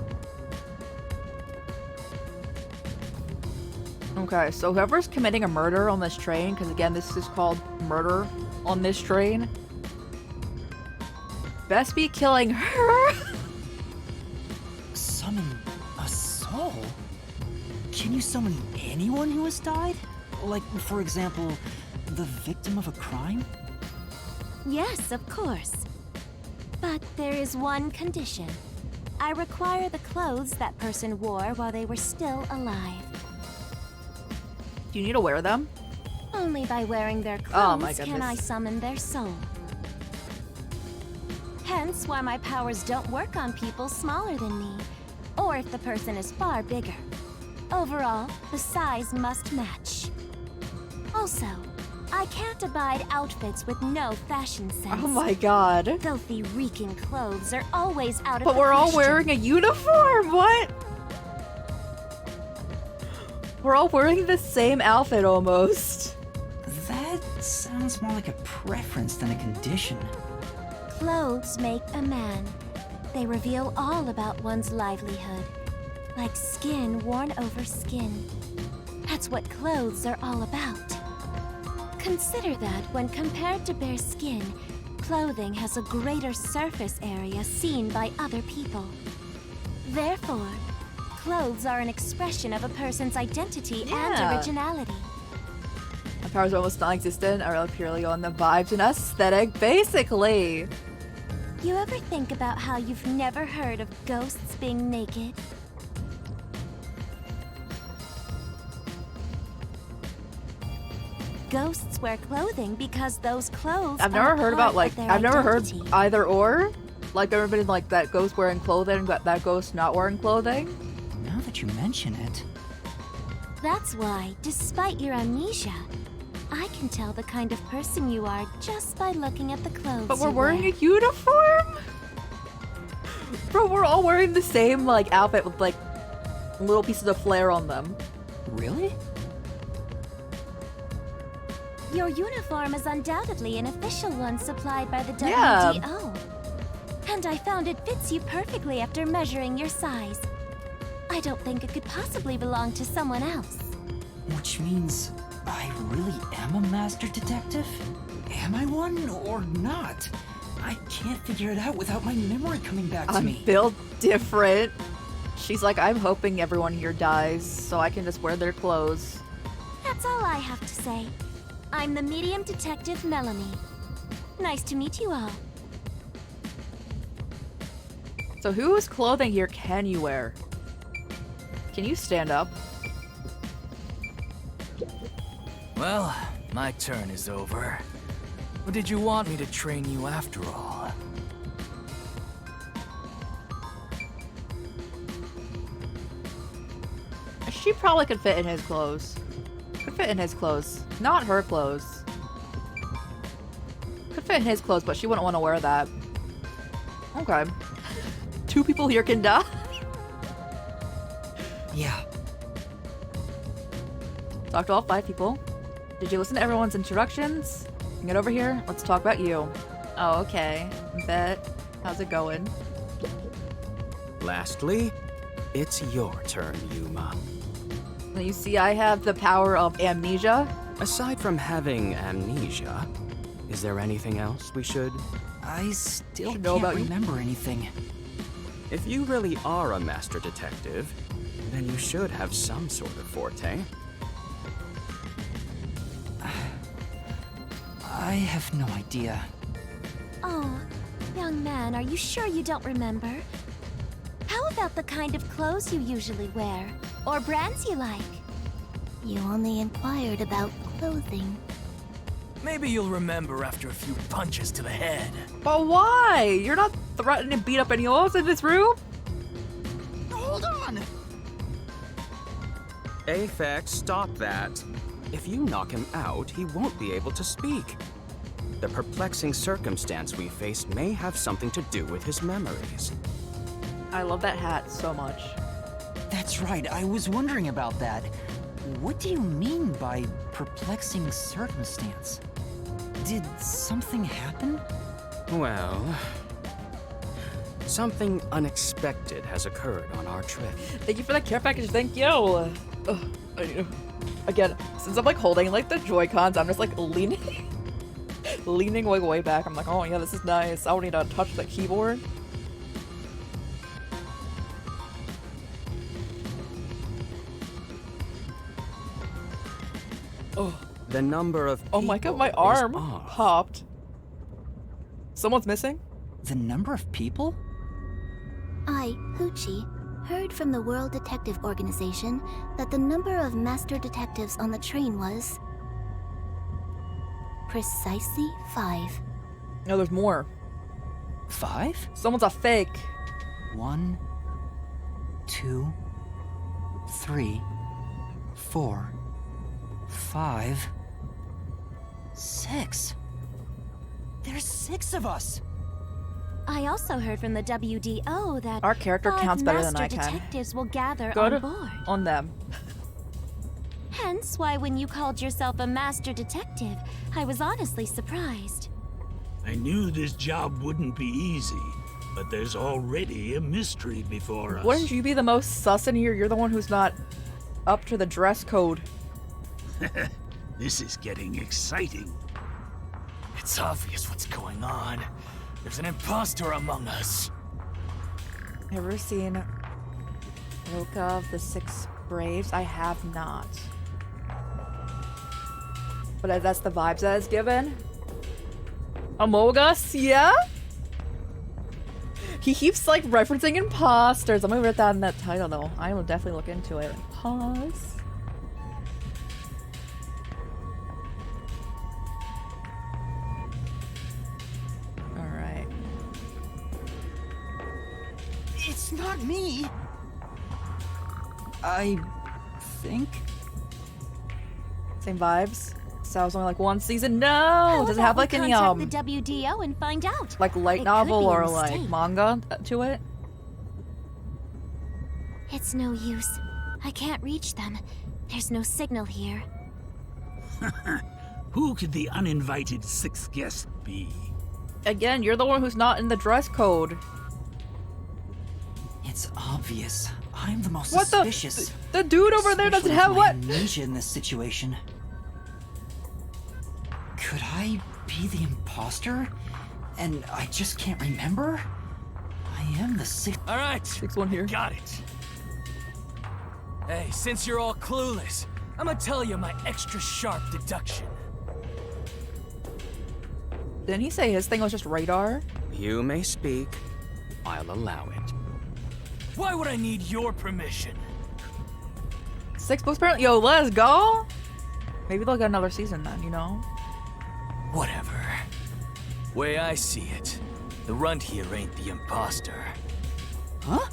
Okay, so whoever's committing a murder on this train, because again, this is called murder on this train, best be killing her. Summon a soul? Can you summon anyone who has died? Like, for example, the victim of a crime? Yes, of course. But there is one condition. I require the clothes that person wore while they were still alive. Do you need to wear them? Only by wearing their Oh my clothes can I goodness. summon their soul. Hence why my powers don't work on people smaller than me, or if the person is far bigger. Overall, the size must match. Also, I can't abide outfits with no fashion sense. Oh my god. Filthy, reeking clothes are always out of But the we're all question. wearing a uniform! What? We're all wearing the same outfit almost. That sounds more like a preference than a condition. Clothes make a man. They reveal all about one's livelihood. Like skin worn over skin. That's what clothes are all about. Consider that when compared to bare skin, clothing has a greater surface area seen by other people. Therefore, clothes are an expression of a person's identity Yeah. and originality. My powers are almost non-existent. I rely purely on the vibes and aesthetic, basically. You ever think about how you've never heard of ghosts being naked? Ghosts wear clothing because those clothes I've are never a heard part about, of like, their I've never heard identity. either or. Like, there ever been, like, that ghost wearing clothing, but that ghost not wearing clothing? Now that you mention it, That's why, despite your amnesia, I can tell the kind of person you are just by looking at the clothes But we're you wearing wear. a uniform? Bro, we're all wearing the same, like, outfit with, like, little pieces of flair on them. really? Your uniform is undoubtedly an official one supplied by the Yeah. WDO. And I found it fits you perfectly after measuring your size. I don't think it could possibly belong to someone else. Which means I really am a master detective? Am I one or not? I can't figure it out without my memory coming back to I'm me. built different. She's like, I'm hoping everyone here dies, so I can just wear their clothes. That's all I have to say. I'm the medium detective Melanie. Nice to meet you all. So whose clothing here can you wear? Can you stand up? Well, my turn is over. Or did you want me to train you after all? She probably could fit in his clothes. Could fit in his clothes. Not her clothes. Could fit in his clothes, but she wouldn't want to wear that. Okay. 2 people here can die. Yeah. Talk to all 5 people. Did you listen to everyone's introductions? Get over here. Let's talk about you. Oh, okay. Bet. How's it going? Lastly, it's your turn, Yuma. You see, I have the power of amnesia. Aside from having amnesia, is there anything else we should? I still Should know can't about you. remember anything. If you really are a master detective, then you should have some sort of forte. I have no idea. Oh, young man, are you sure you don't remember? How about the kind of clothes you usually wear? Or brands you like? You only inquired about clothing. Maybe you'll remember after a few punches to the head. But why? You're not threatening to beat up anyone else in this room? Hold on! Aphex, stop that. If you knock him out, he won't be able to speak. The perplexing circumstance we face may have something to do with his memories. I love that hat so much. That's right, I was wondering about that. What do you mean by perplexing circumstance? Did something happen? Well, something unexpected has occurred on our trip. Thank you for that care package. Thank you. Ugh, again, since I'm like holding like the Joy-Cons, I'm just like leaning, leaning way back. I'm like, oh yeah, this is nice. I don't need to touch the keyboard. Oh, The number of oh my god, my people is arm off. popped. Someone's missing? The number of people? I, Hoochie, heard from the World Detective Organization that the number of master detectives on the train was precisely 5. No, there's more. 5? Someone's a fake. 1, 2, 3, 4, 5, 6. There's 6 of us. I also heard from the WDO that Our character 5 counts better than master I can. detectives will gather Good on board. on them. Hence why when you called yourself a master detective, I was honestly surprised. I knew this job wouldn't be easy, but there's already a mystery before us. Wouldn't you be the most sus in here? You're the one who's not up to the dress code. This is getting exciting. It's obvious what's going on. There's an imposter among us. Ever seen Roka of the Six Braves? I have not. But that's the vibes that it's given. Among Us, yeah? He keeps like referencing imposters. I'm gonna write that in that title though. I will definitely look into it. Pause. Alright. It's not me. I think. Same vibes. So it was only like one season. No! How Does it about have we like any contact the WDO and find out? like light It could novel be a or like mistake. manga to it? It's no use. I can't reach them. There's no signal here. Who could the uninvited 6th guest be? Again, you're the one who's not in the dress code. It's obvious. I'm the most What suspicious. the dude over there doesn't Especially have with my what? amnesia in this situation. Could I be the imposter? And I just can't remember? I am the 6th. All right, 6-1 here. got it. Hey, since you're all clueless, I'm gonna tell you my extra sharp deduction. Didn't he say his thing was just radar? You may speak. I'll allow it. Why would I need your permission? 6 books apparently. Yo, let's go! Maybe they'll get another season then, you know? Whatever. Way I see it, the runt here ain't the imposter. Huh?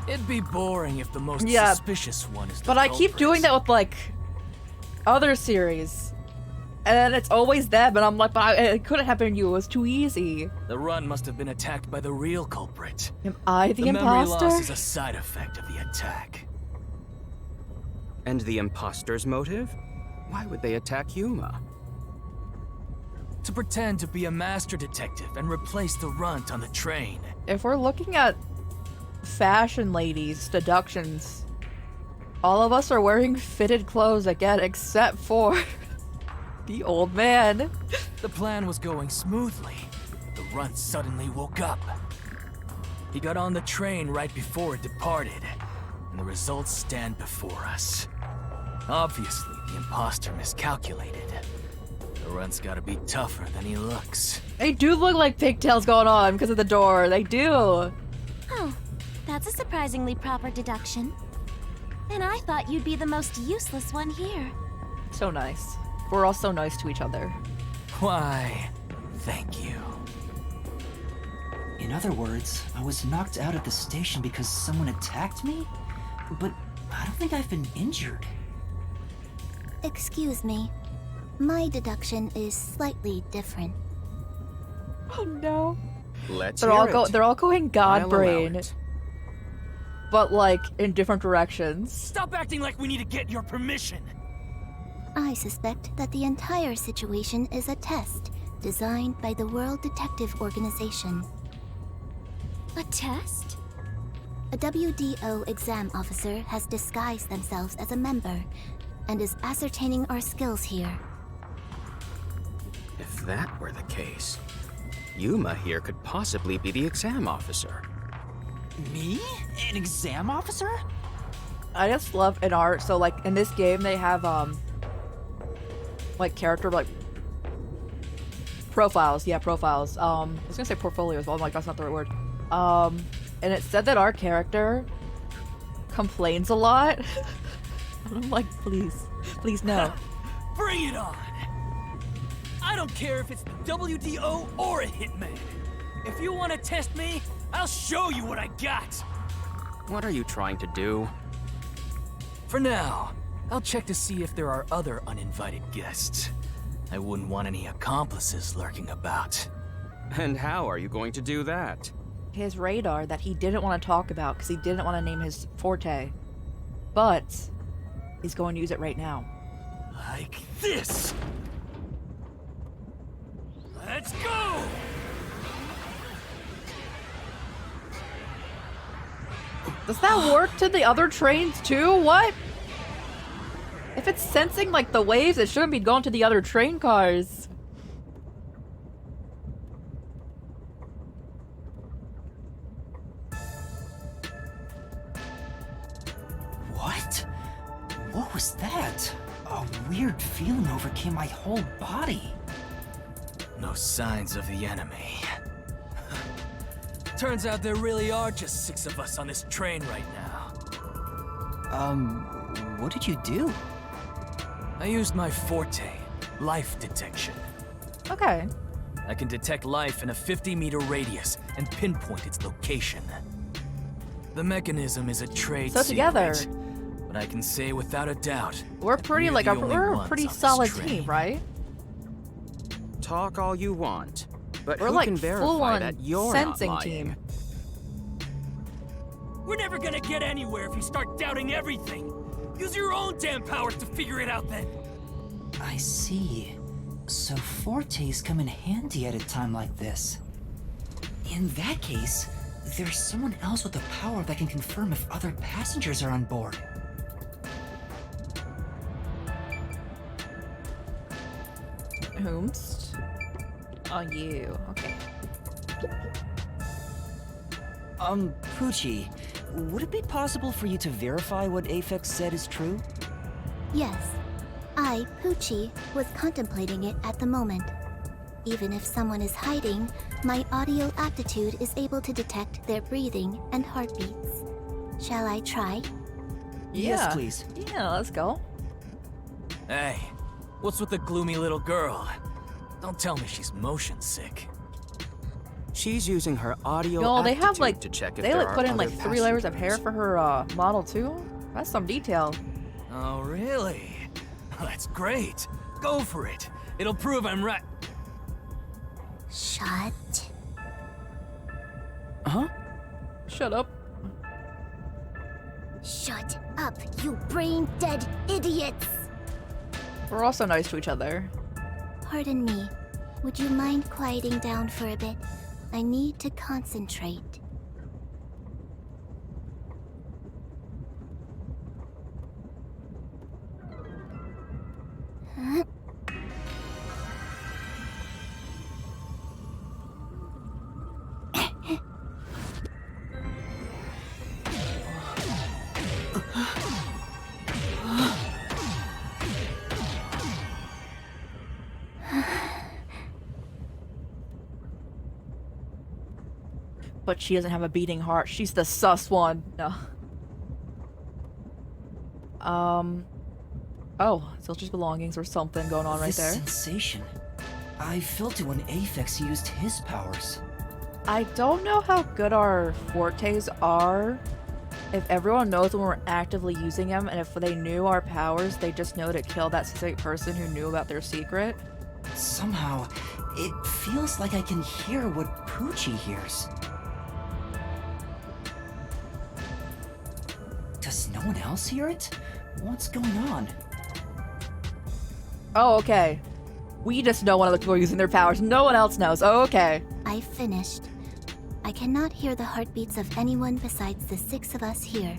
It'd be boring if the most Yeah, suspicious one is the But I keep doing that with like other series. And it's always them, and I'm like, but it couldn't have been you, it was too easy. The run must have been attacked by the real culprit. Am I the memory imposter? loss is a side effect of the attack. And the imposter's motive? Why would they attack Yuma? To pretend to be a master detective and replace the runt on the train. If we're looking at fashion ladies, deductions, all of us are wearing fitted clothes again, except for the old man. The plan was going smoothly. The runt suddenly woke up. He got on the train right before it departed, and the results stand before us. Obviously, the imposter miscalculated. The runt's gotta be tougher than he looks. They do look like pigtails going on because of the door. They do. Oh, that's a surprisingly proper deduction. And I thought you'd be the most useless one here. So nice. We're all so nice to each other. Why, thank you. In other words, I was knocked out at the station because someone attacked me? But I don't think I've been injured. Excuse me. My deduction is slightly different. Oh no. Let's They're hear all it. they're all going god I'll allow brain, it. but like in different directions. Stop acting like we need to get your permission. I suspect that the entire situation is a test designed by the World Detective Organization. A test? A WDO exam officer has disguised themselves as a member and is ascertaining our skills here. If that were the case, Yuma here could possibly be the exam officer. Me? An exam officer? I just love an art. So like in this game, they have like character like profiles. Yeah, profiles. I was gonna say portfolios, but I'm like, that's not the right word. And it said that our character complains a lot. And I'm like, please no. Bring it on! I don't care if it's the WDO or a hitman. If you want to test me, I'll show you what I got. What are you trying to do? For now, I'll check to see if there are other uninvited guests. I wouldn't want any accomplices lurking about. And how are you going to do that? His radar that he didn't want to talk about because he didn't want to name his forte. But he's going to use it right now. Like this! Let's go! Does that work to the other trains too? What? If it's sensing like the waves, it shouldn't be going to the other train cars. What? What was that? A weird feeling overcame my whole body. No signs of the enemy. Turns out there really are just 6 of us on this train right now. What did you do? I used my forte, life detection. Okay. I can detect life in a 50-meter radius and pinpoint its location. The mechanism is a trade So together, secret, but I can say without a doubt, we're that pretty we're like the a only we're a ones pretty on this solid train. team, right? Talk all you want, but We're who like can verify full-on that you're sensing not lying? team. We're never gonna get anywhere if you start doubting everything. Use your own damn powers to figure it out then. I see. So fortes come in handy at a time like this. In that case, there's someone else with the power that can confirm if other passengers are on board. Whomst? Oh, you. Okay. Poochie, would it be possible for you to verify what Aphex said is true? Yes. I, Poochie, was contemplating it at the moment. Even if someone is hiding, my audio aptitude is able to detect their breathing and heartbeats. Shall I try? Yes, please. Yeah, let's go. Hey, what's with the gloomy little girl? Don't tell me she's motion sick. She's using her audio Yo, they have aptitude like to check if they there like are put in other like 3 layers of hair passengers. for her model too. That's some detail. Oh, really? That's great. Go for it. It'll prove I'm right. Shut. Huh? Shut up. Shut up, you brain-dead idiots! We're also nice to each other. Pardon me. Would you mind quieting down for a bit? I need to concentrate. Huh? But she doesn't have a beating heart. She's the sus one. No. Oh, Zilch's belongings or something going on right This there. sensation. I felt it when Aphex used his powers. I don't know how good our fortes are. If everyone knows when we're actively using them, and if they knew our powers, they just know to kill that specific person who knew about their secret. Somehow, it feels like I can hear what Poochie hears. Does no one else hear it? What's going on? Oh, okay. We just know one of the people using their powers. No one else knows. Oh, okay. I finished. I cannot hear the heartbeats of anyone besides the 6 of us here.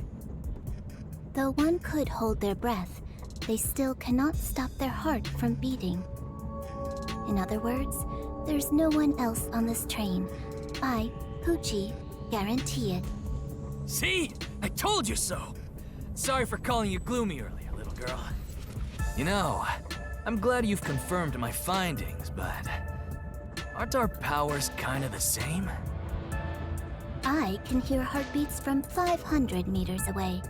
Though one could hold their breath, they still cannot stop their heart from beating. In other words, there's no one else on this train. I, Poochie, guarantee it. See? I told you so. Sorry for calling you gloomy earlier, little girl. You know, I'm glad you've confirmed my findings, but Aren't our powers kind of the same? I can hear heartbeats from 500 meters away.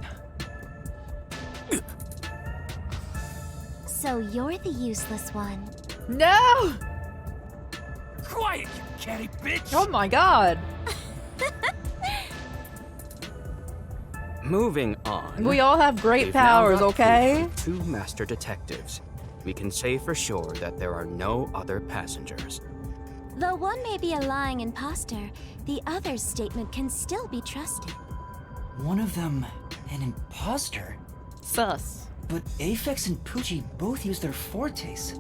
So you're the useless one. No! Quiet, you catty bitch! Oh my god. Moving on. We all have great We've now powers, got okay? proof from 2 master detectives. We can say for sure that there are no other passengers. Though one may be a lying imposter, the other's statement can still be trusted. One of them, an imposter. Sus. But Aphex and Poochie both use their fortes.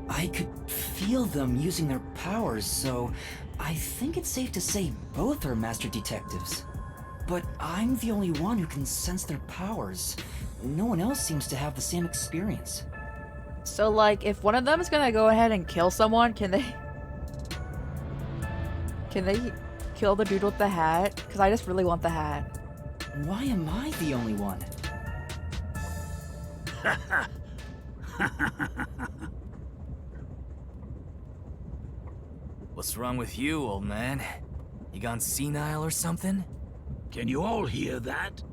I could feel them using their powers, so I think it's safe to say both are master detectives. But I'm the only one who can sense their powers. No one else seems to have the same experience. So, like, if one of them is gonna go ahead and kill someone, can they kill the dude with the hat? Because I just really want the hat. Why am I the only one? What's wrong with you, old man? You gone senile or something? Can you all hear that?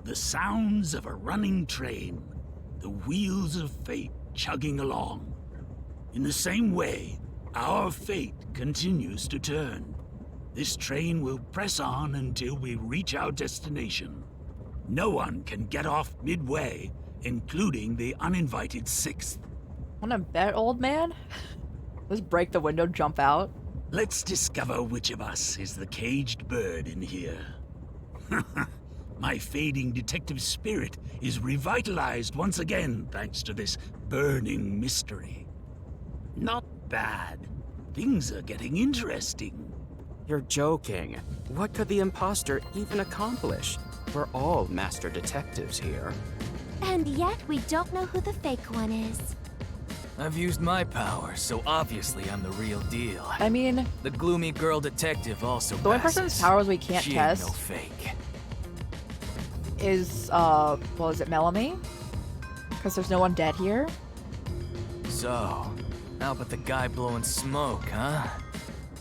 The sounds of a running train. The wheels of fate chugging along. In the same way, our fate continues to turn. This train will press on until we reach our destination. No one can get off midway, including the uninvited 6th. Wanna bet, old man? Just break the window, jump out. Let's discover which of us is the caged bird in here. My fading detective spirit is revitalized once again thanks to this burning mystery. Not bad. Things are getting interesting. You're joking. What could the imposter even accomplish? We're all master detectives here. And yet we don't know who the fake one is. I've used my powers, so obviously I'm the real deal. I mean, The gloomy girl detective also the one passes. person's powers we can't She ain't test no fake. is, well, is it Melanie? Because there's no one dead here. So, how about the guy blowing smoke, huh?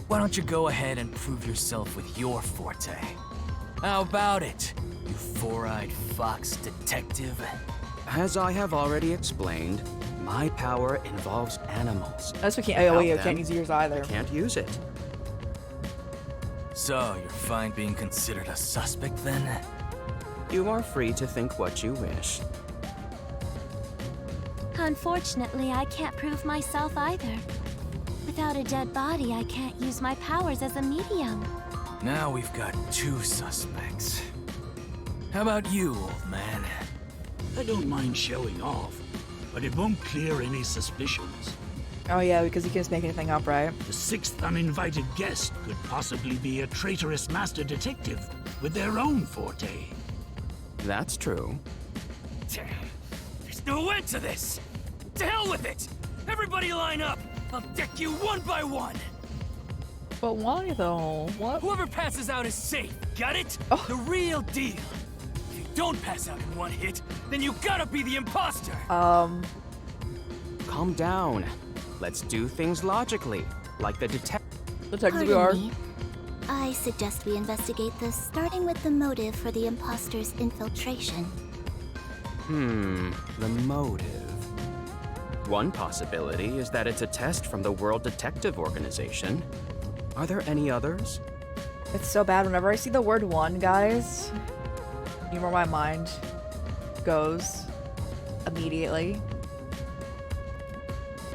Why don't you go ahead and prove yourself with your forte? How about it, you four-eyed fox detective? As I have already explained, my power involves animals. Unless we can't, Without oh, you them, can't use yours either. I can't use it. So, you're fine being considered a suspect then? You are free to think what you wish. Unfortunately, I can't prove myself either. Without a dead body, I can't use my powers as a medium. Now we've got 2 suspects. How about you, old man? I don't mind showing off, but it won't clear any suspicions. Oh yeah, because you can just make anything up, right? The 6th uninvited guest could possibly be a traitorous master detective with their own forte. That's true. Damn. There's no end to this! To hell with it! Everybody line up! I'll deck you one by one! But why though? What? Whoever passes out is safe, got it? Oh. The real deal. If you don't pass out in one hit, then you gotta be the imposter! Calm down. Let's do things logically, like the detective. Detective we are. Pardon me. I suggest we investigate this, starting with the motive for the imposter's infiltration. The motive. One possibility is that it's a test from the World Detective Organization. Are there any others? It's so bad whenever I see the word one, guys. You know where my mind goes immediately.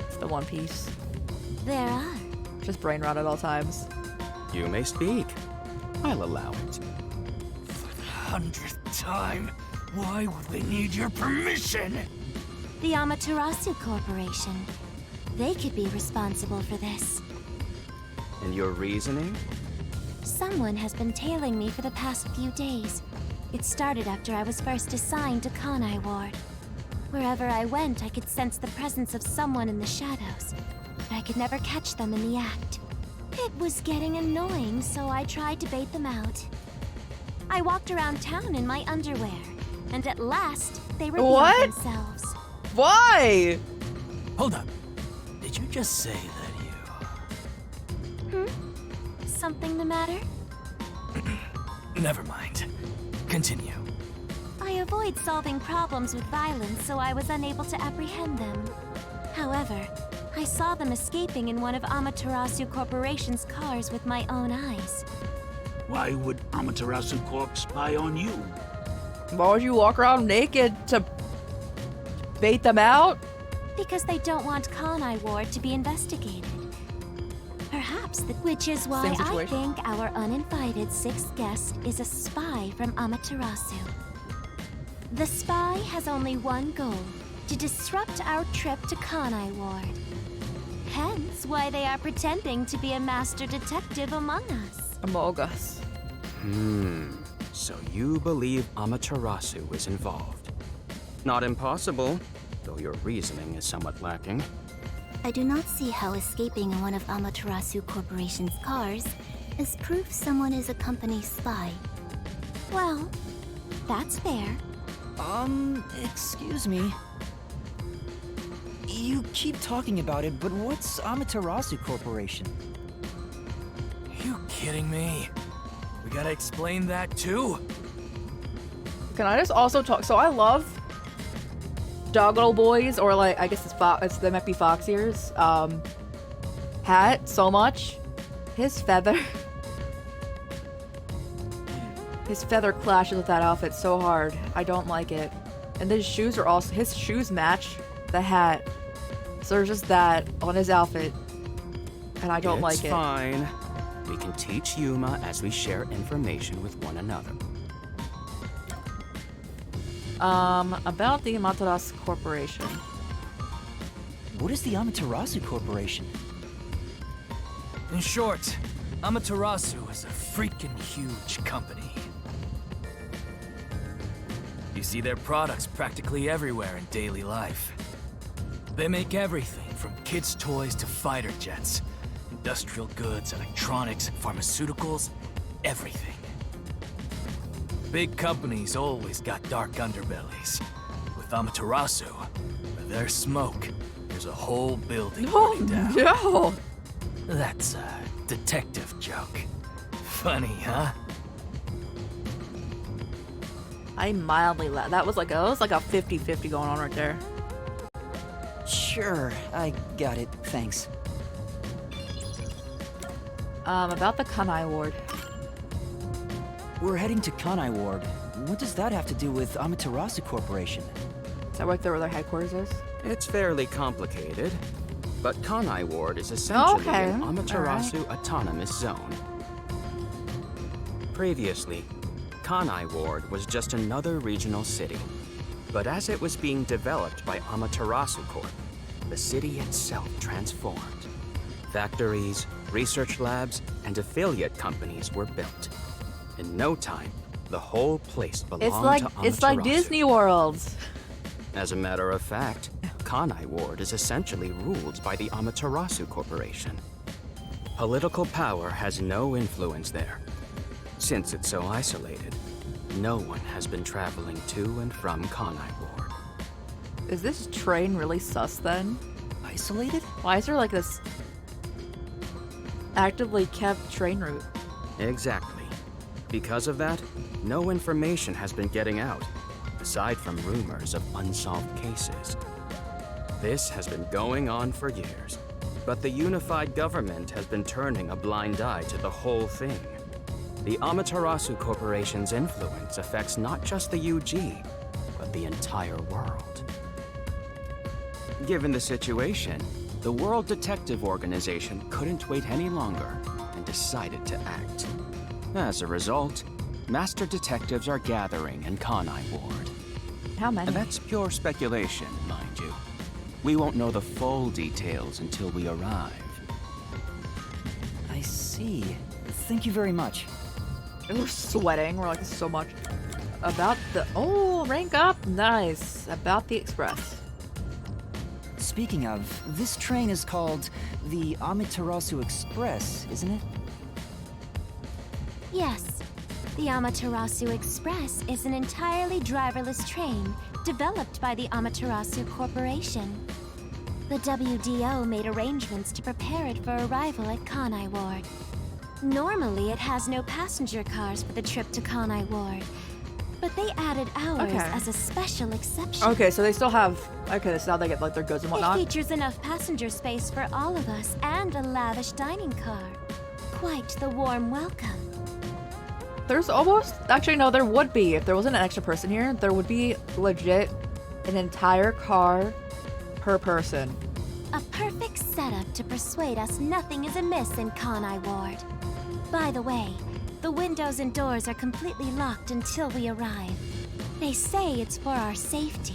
It's the One Piece. There are. Just brain rot at all times. You may speak. I'll allow it. For the 100th time, why would they need your permission? The Amaterasu Corporation. They could be responsible for this. And your reasoning? Someone has been tailing me for the past few days. It started after I was first assigned to Kanai Ward. Wherever I went, I could sense the presence of someone in the shadows, but I could never catch them in the act. It was getting annoying, so I tried to bait them out. I walked around town in my underwear, and at last, they revealed What? themselves. Why? Hold up. Did you just say that you something the matter? Never mind. Continue. I avoid solving problems with violence, so I was unable to apprehend them. However, I saw them escaping in one of Amaterasu Corporation's cars with my own eyes. Why would Amaterasu Corp spy on you? Why would you walk around naked to bait them out? Because they don't want Kanai Ward to be investigated. Perhaps, which is why Same I situation. think our uninvited sixth guest is a spy from Amaterasu. The spy has only one goal, to disrupt our trip to Kanai Ward. Hence why they are pretending to be a master detective among us. Among us. So you believe Amaterasu is involved. Not impossible, though your reasoning is somewhat lacking. I do not see how escaping in one of Amaterasu Corporation's cars is proof someone is a company spy. Well, that's fair. Excuse me. You keep talking about it, but what's Amaterasu Corporation? You kidding me? We gotta explain that too? Can I just also talk? So I love Doggo Boys, or like, I guess they might be Fox Ears, hat so much. His feather clashes with that outfit so hard. I don't like it. And his shoes match the hat. So there's just that on his outfit. And I don't like it. It's fine. We can teach Yuma as we share information with one another. About the Amaterasu Corporation. What is the Amaterasu Corporation? In short, Amaterasu is a freaking huge company. You see their products practically everywhere in daily life. They make everything from kids' toys to fighter jets, industrial goods, electronics, pharmaceuticals, everything. Big companies always got dark underbellies. With Amaterasu, with their smoke, there's a whole building burning down. No! That's a detective joke. Funny, huh? I mildly laughed. That was like a 50-50 going on right there. Sure, I got it. Thanks. About the Kanai Ward. We're heading to Kanai Ward. What does that have to do with Amaterasu Corporation? Is that right there where their headquarters is? It's fairly complicated, but Kanai Ward is essentially Okay, an Amaterasu autonomous zone. Previously, Kanai Ward was just another regional city, but as it was being developed by Amaterasu Corp, the city itself transformed. Factories, research labs, and affiliate companies were built. In no time, the whole place belonged to Amaterasu. It's like Disney World. As a matter of fact, Kanai Ward is essentially ruled by the Amaterasu Corporation. Political power has no influence there. Since it's so isolated, no one has been traveling to and from Kanai Ward. Is this train really sus then? Isolated? Why is there like this actively kept train route? Exactly. Because of that, no information has been getting out, aside from rumors of unsolved cases. This has been going on for years, but the unified government has been turning a blind eye to the whole thing. The Amaterasu Corporation's influence affects not just the UG, but the entire world. Given the situation, the World Detective Organization couldn't wait any longer and decided to act. As a result, master detectives are gathering in Kanai Ward. How many? And that's pure speculation, mind you. We won't know the full details until we arrive. I see. Thank you very much. We're sweating. We're like, this is so much. About the... Oh, rank up. Nice. About the Express. Speaking of, this train is called the Amaterasu Express, isn't it? Yes. The Amaterasu Express is an entirely driverless train developed by the Amaterasu Corporation. The WDO made arrangements to prepare it for arrival at Kanai Ward. Normally, it has no passenger cars for the trip to Kanai Ward, but they added ours Okay. as a special exception. Okay, so they still have. Okay, so now they get like their goods and It whatnot. features enough passenger space for all of us and a lavish dining car. Quite the warm welcome. There's almost. Actually, no, there would be. If there wasn't an extra person here, there would be legit an entire car per person. A perfect setup to persuade us nothing is amiss in Kanai Ward. By the way, the windows and doors are completely locked until we arrive. They say it's for our safety.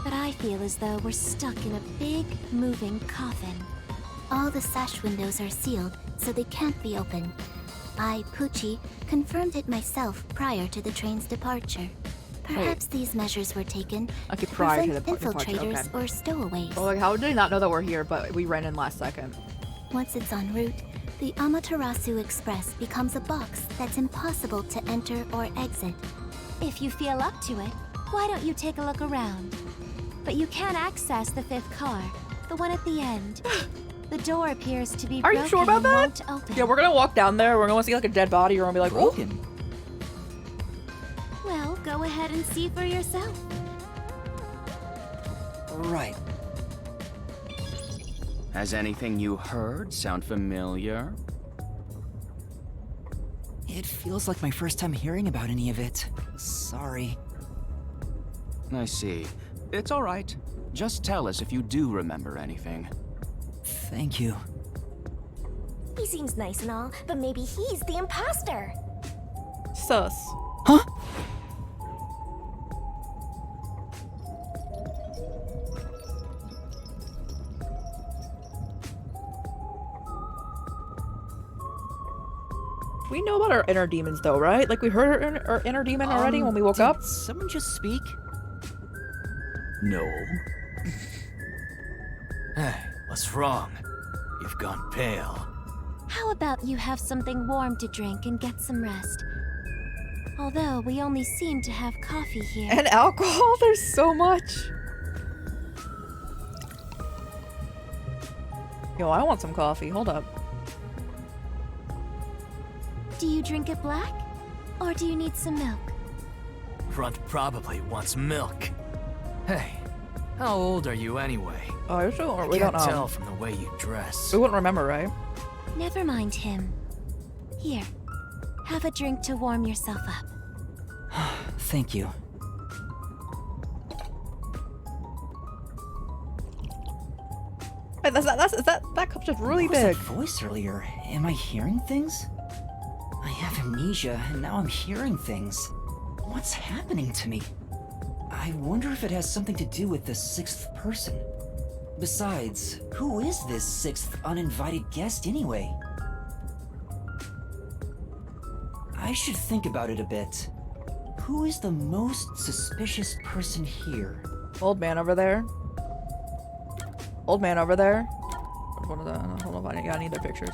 But I feel as though we're stuck in a big, moving coffin. All the sash windows are sealed, so they can't be opened. I, Poochie, confirmed it myself prior to the train's departure. Perhaps these measures were taken Okay, to prior to prevent the departure, infiltrators okay. or stowaways. Well, like, how did they not know that we're here, but we ran in last second? Once it's en route, the Amaterasu Express becomes a box that's impossible to enter or exit. If you feel up to it, why don't you take a look around? But you can access the 5th car, the one at the end. The door appears to be Are you sure about broken and that? won't open. Yeah, we're gonna walk down there. We're gonna see like a dead body. We're gonna be like, oh. Broken. Well, go ahead and see for yourself. Right. Has anything you heard sound familiar? It feels like my first time hearing about any of it. Sorry. I see. It's all right. Just tell us if you do remember anything. Thank you. He seems nice and all, but maybe he's the imposter. Sus. Huh? We know about our inner demons, though, right? Like we heard our inner demon already when we woke did up. Someone just speak? No. Hey, what's wrong? You've gone pale. How about you have something warm to drink and get some rest? Although we only seem to have coffee here. And alcohol. There's so much. Yo, I want some coffee. Hold up. Do you drink it black? Or do you need some milk? Front probably wants milk. Hey, how old are you anyway? Oh, you're sure? I We don't can't know. tell from the way you dress. We wouldn't remember, right? Never mind him. Here, have a drink to warm yourself up. Thank you. Wait, that cup's just really What was big. that voice earlier? Am I hearing things? I have amnesia, and now I'm hearing things. What's happening to me? I wonder if it has something to do with the 6th person. Besides, who is this 6th uninvited guest anyway? I should think about it a bit. Who is the most suspicious person here? Old man over there. Old man over there. What are the? Hold on, I need their pictures.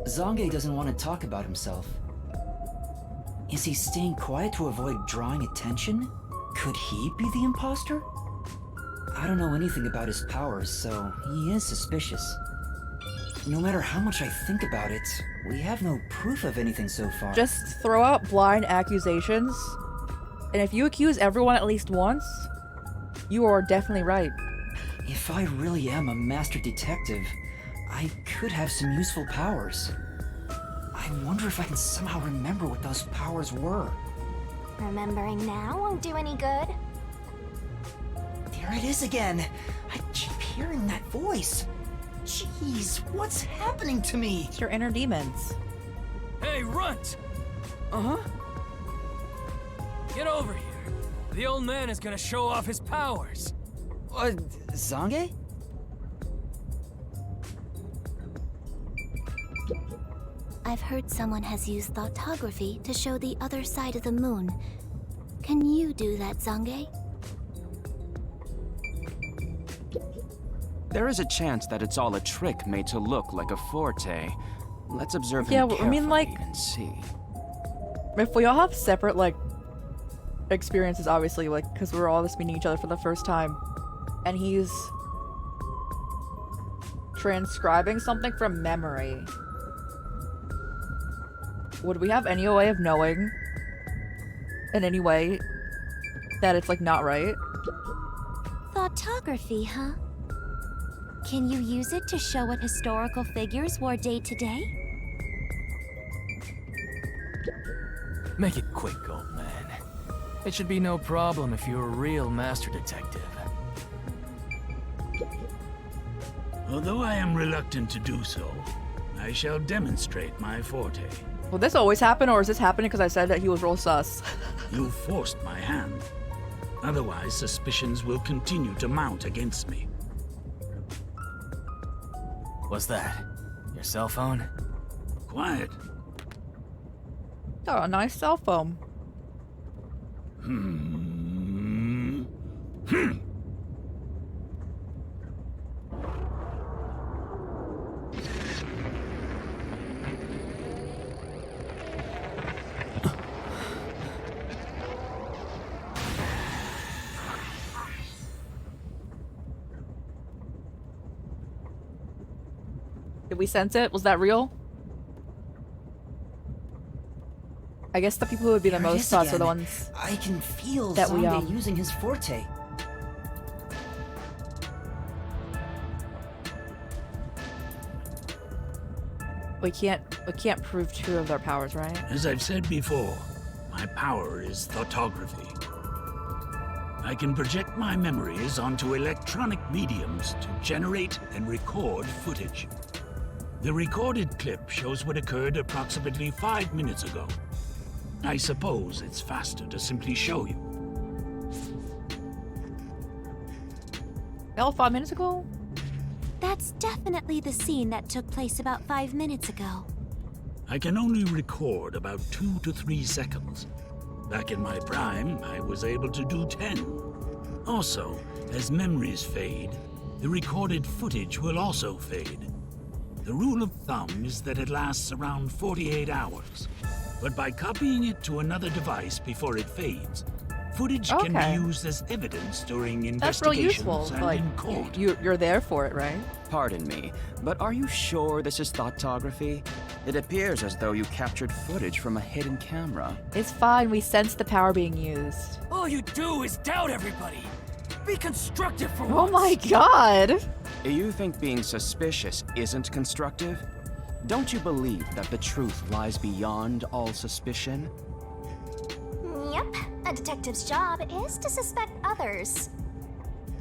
Zange doesn't want to talk about himself. Is he staying quiet to avoid drawing attention? Could he be the imposter? I don't know anything about his powers, so he is suspicious. No matter how much I think about it, we have no proof of anything so far. Just throw out blind accusations, and if you accuse everyone at least once, you are definitely right. If I really am a master detective, I could have some useful powers. I wonder if I can somehow remember what those powers were. Remembering now won't do any good. There it is again! I keep hearing that voice! Jeez, what's happening to me? It's your inner demons. Hey, Runt! Uh-huh? Get over here. The old man is gonna show off his powers. Zange? I've heard someone has used thoughtography to show the other side of the moon. Can you do that, Zange? There is a chance that it's all a trick made to look like a forte. Let's observe Yeah, him well, I mean, carefully like- and see. If we all have separate, like, experiences, obviously, like, because we're all just meeting each other for the first time, and he's Transcribing something from memory. Would we have any way of knowing in any way that it's like not right? Thoughtography, huh? Can you use it to show what historical figures wore day to day? Make it quick, old man. It should be no problem if you're a real master detective. Although I am reluctant to do so, I shall demonstrate my forte. Will this always happen, or is this happening because I said that he was real sus? You forced my hand. Otherwise, suspicions will continue to mount against me. What's that? Your cell phone? Quiet. Oh, a nice cell phone. Did we sense it? Was that real? I guess the people who would be the There it most is sus are the again. ones I can feel that we, Zombie using his forte. we can't prove two of their powers, right? As I've said before, my power is thoughtography. I can project my memories onto electronic mediums to generate and record footage. The recorded clip shows what occurred approximately 5 minutes ago. I suppose it's faster to simply show you. Hell, 5 minutes ago? That's definitely the scene that took place about 5 minutes ago. I can only record about 2 to 3 seconds. Back in my prime, I was able to do 10. Also, as memories fade, the recorded footage will also fade. The rule of thumb is that it lasts around 48 hours. But by copying it to another device before it fades, footage can be used as evidence during That's real investigations useful. and Like, in court. you're there for it, right? Pardon me, but are you sure this is thoughtography? It appears as though you captured footage from a hidden camera. It's fine. We sense the power being used. All you do is doubt everybody. Be constructive for Oh once. my god! You think being suspicious isn't constructive? Don't you believe that the truth lies beyond all suspicion? Yep, a detective's job is to suspect others.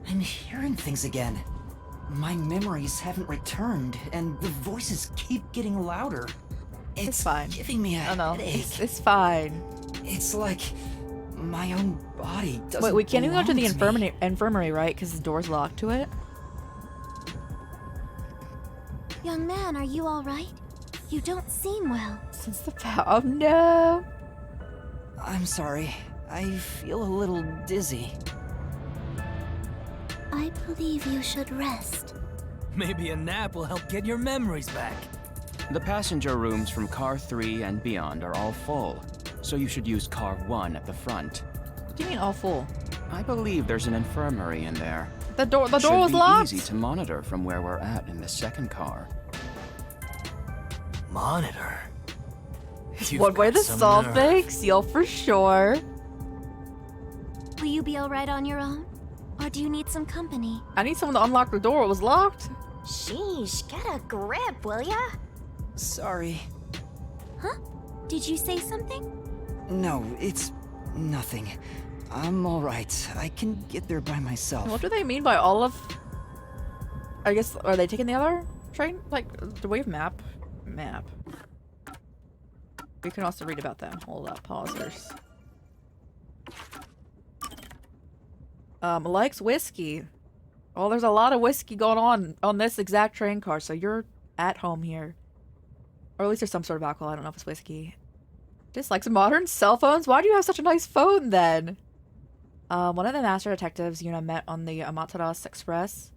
I'm hearing things again. My memories haven't returned, and the voices keep getting louder. It's fine. giving me a headache. It's fine. It's like my own body doesn't Wait, we can't even go to the belong me. infirmary, right? Because the door's locked to it. Young man, are you alright? You don't seem well. Since the power. Oh no! I'm sorry. I feel a little dizzy. I believe you should rest. Maybe a nap will help get your memories back. The passenger rooms from Car 3 and beyond are all full, so you should use Car 1 at the front. What do you mean all full? I believe there's an infirmary in there. The door was Should be locked. easy to monitor from where we're at in the second car. Monitor. You've One way got to some solve nerve. things, you'll for sure. Will you be alright on your own? Or do you need some company? I need someone to unlock the door. It was locked. Sheesh, get a grip, will ya? Sorry. Huh? Did you say something? No, it's nothing. I'm alright. I can get there by myself. What do they mean by all of? I guess are they taking the other train? Like, do we have map? Map. We can also read about them. Hold up, pausers. Likes whiskey. Oh, there's a lot of whiskey going on this exact train car, so you're at home here. Or at least there's some sort of alcohol. I don't know if it's whiskey. Dislikes modern cell phones? Why do you have such a nice phone then? One of the master detectives Yuna met on the Amaterasu Express.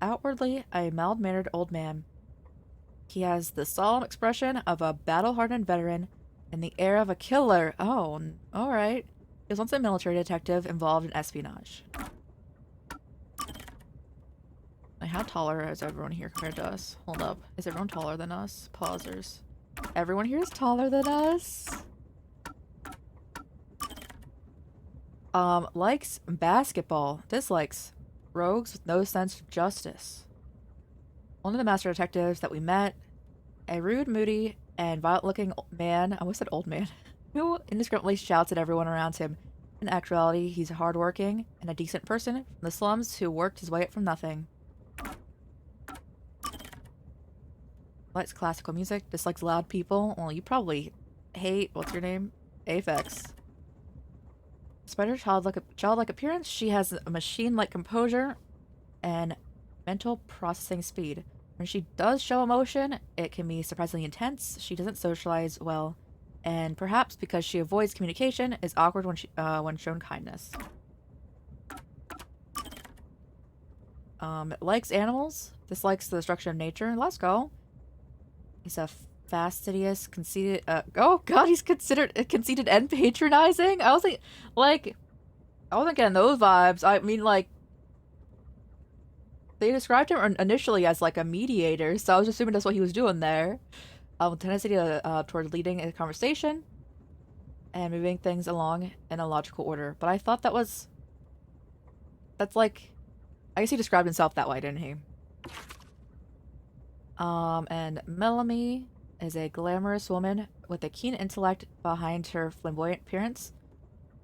Outwardly, a mild-mannered old man. He has the solemn expression of a battle-hardened veteran and the air of a killer. Oh, alright. He was once a military detective involved in espionage. I how taller is everyone here compared to us? Hold up. Is everyone taller than us? Pausers. Everyone here is taller than us. Likes basketball. Dislikes rogues with no sense of justice. One of the master detectives that we met, a rude, moody, and violent-looking man, I almost said old man, who indiscriminately shouts at everyone around him. In actuality, he's hardworking and a decent person from the slums who worked his way up from nothing. Likes classical music, dislikes loud people. Well, you probably hate, what's your name? Aphex. Despite her childlike appearance, she has a machine-like composure and mental processing speed. When she does show emotion, it can be surprisingly intense. She doesn't socialize well, and perhaps because she avoids communication, is awkward when shown kindness. Likes animals, dislikes the destruction of nature. Let's go. He's a fastidious, conceited. Oh god, he's conceited and patronizing. I wasn't getting those vibes. I mean, like, they described him initially as like a mediator, so I was assuming that's what he was doing there. Tendency toward leading a conversation and moving things along in a logical order. But I thought that's like, I guess he described himself that way, didn't he? And Melanie is a glamorous woman with a keen intellect behind her flamboyant appearance.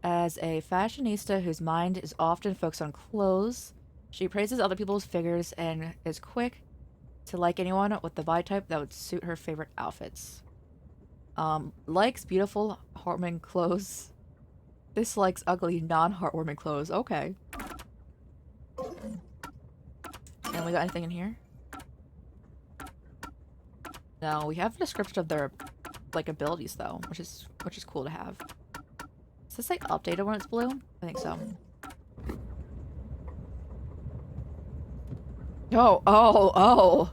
As a fashionista whose mind is often focused on clothes, she praises other people's figures and is quick to like anyone with the body type that would suit her favorite outfits. Likes beautiful, heartwarming clothes. Dislikes ugly, non-heartwarming clothes. Okay. And we got anything in here? No, we have a description of their, like, abilities though, which is cool to have. Is this like updated when it's blue? I think so. Oh.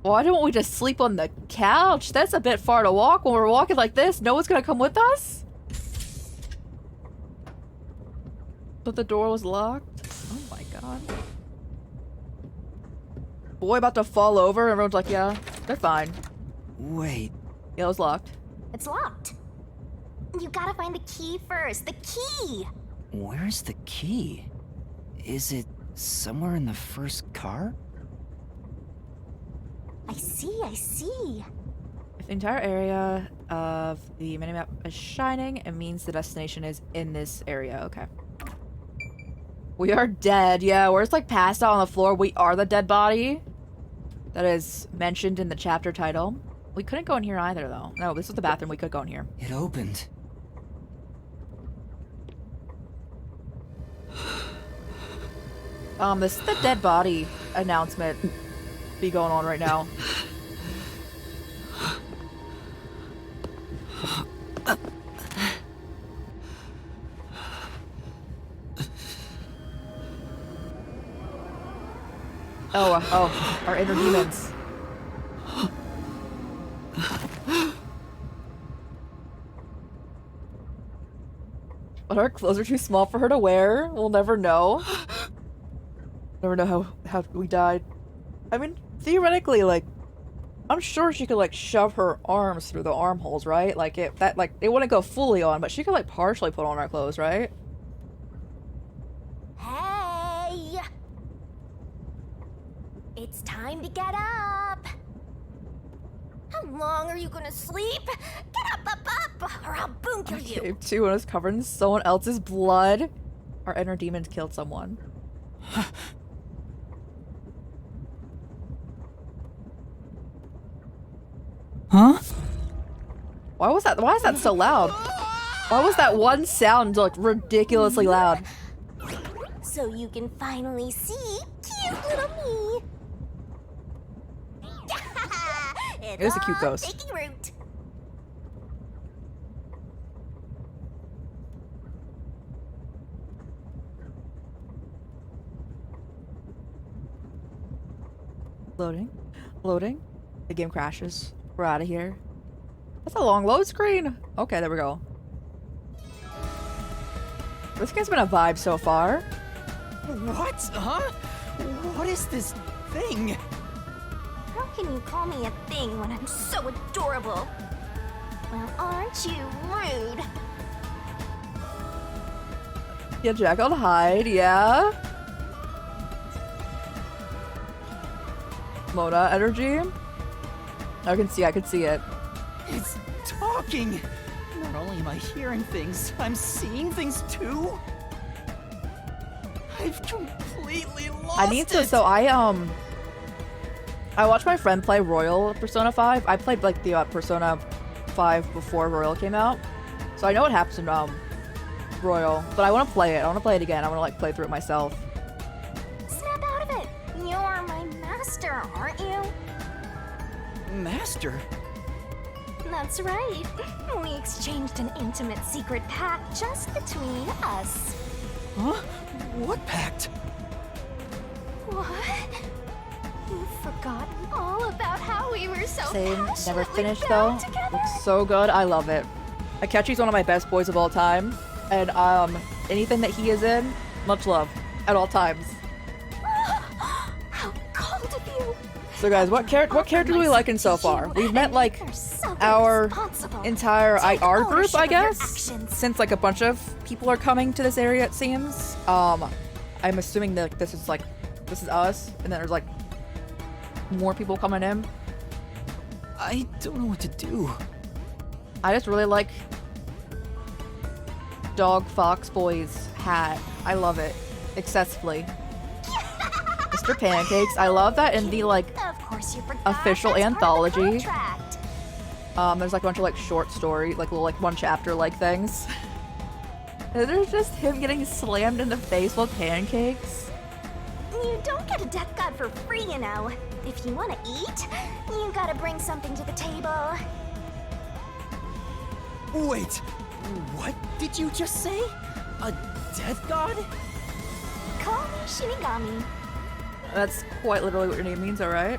Why don't we just sleep on the couch? That's a bit far to walk when we're walking like this. No one's gonna come with us? But the door was locked? Oh my god. Boy about to fall over, and everyone's like, yeah, they're fine. Wait. Yeah, it was locked. It's locked. You gotta find the key first. The key! Where's the key? Is it somewhere in the first car? I see. If the entire area of the minimap is shining, it means the destination is in this area. Okay. We are dead. Yeah, we're just like passed out on the floor. We are the dead body that is mentioned in the chapter title. We couldn't go in here either, though. No, this was the bathroom. We could go in here. It opened. This is the dead body announcement be going on right now. Oh, our inner demons. But our clothes are too small for her to wear. We'll never know. Never know how we died. I mean, theoretically, like, I'm sure she could, like, shove her arms through the armholes, right? Like, it wouldn't go fully on, but she could, like, partially put on our clothes, right? Hey! It's time to get up! How long are you gonna sleep? Get up, or I'll bunker you! Cave 2 and was covered in someone else's blood. Our inner demons killed someone. Huh? Why is that so loud? Why was that one sound, like, ridiculously loud? So you can finally see cute little me. It is a cute ghost. Taking root. Loading. The game crashes. We're out of here. That's a long load screen. Okay, there we go. This game's been a vibe so far. What? Huh? What is this thing? How can you call me a thing when I'm so adorable? Well, aren't you rude? Yeah, Jekyll and Hyde, yeah. Mona energy. I can see it. It's talking! Not only am I hearing things, I'm seeing things too? I've completely lost I need to, it! so I watched my friend play Royal Persona 5. I played like the Persona 5 before Royal came out. So I know what happens in Royal, but I want to play it. I want to play it again. I want to like play through it myself. Snap out of it! You're my master, aren't you? Master? That's right. We exchanged an intimate secret pact just between us. Huh? What pact? What? You've forgotten all about how we were so Same, never passionately finished though. bound together? Looks so good. I love it. Akechi's one of my best boys of all time, and anything that he is in, much love at all times. How cold of you! So guys, what character are we liking so far? We've met like our entire IR group, I guess, since like a bunch of people are coming to this area, it seems. I'm assuming that this is us, and then there's like more people coming in. I don't know what to do. I just really like Dog Fox Boy's hat. I love it excessively. Mr. Pancakes, I love that in the like Of course you forgot. official That's part of the anthology. contract. There's like a bunch of like short story, like little like one chapter like things. And there's just him getting slammed in the face with pancakes. You don't get a death god for free, you know. If you want to eat, you gotta bring something to the table. Wait, what did you just say? A death god? Call me Shinigami. That's quite literally what your name means, alright?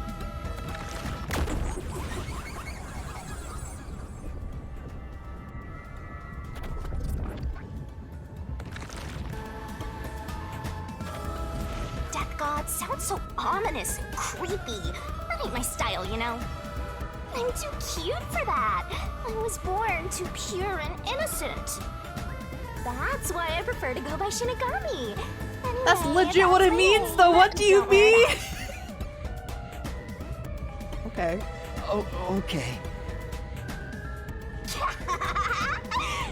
Death god sounds so ominous and creepy. That ain't my style, you know. I'm too cute for that. I was born too pure and innocent. That's why I prefer to go by Shinigami. Anyway, That's legit what it that's means, me. though. What do you Don't wear mean? that. Okay. Oh, okay.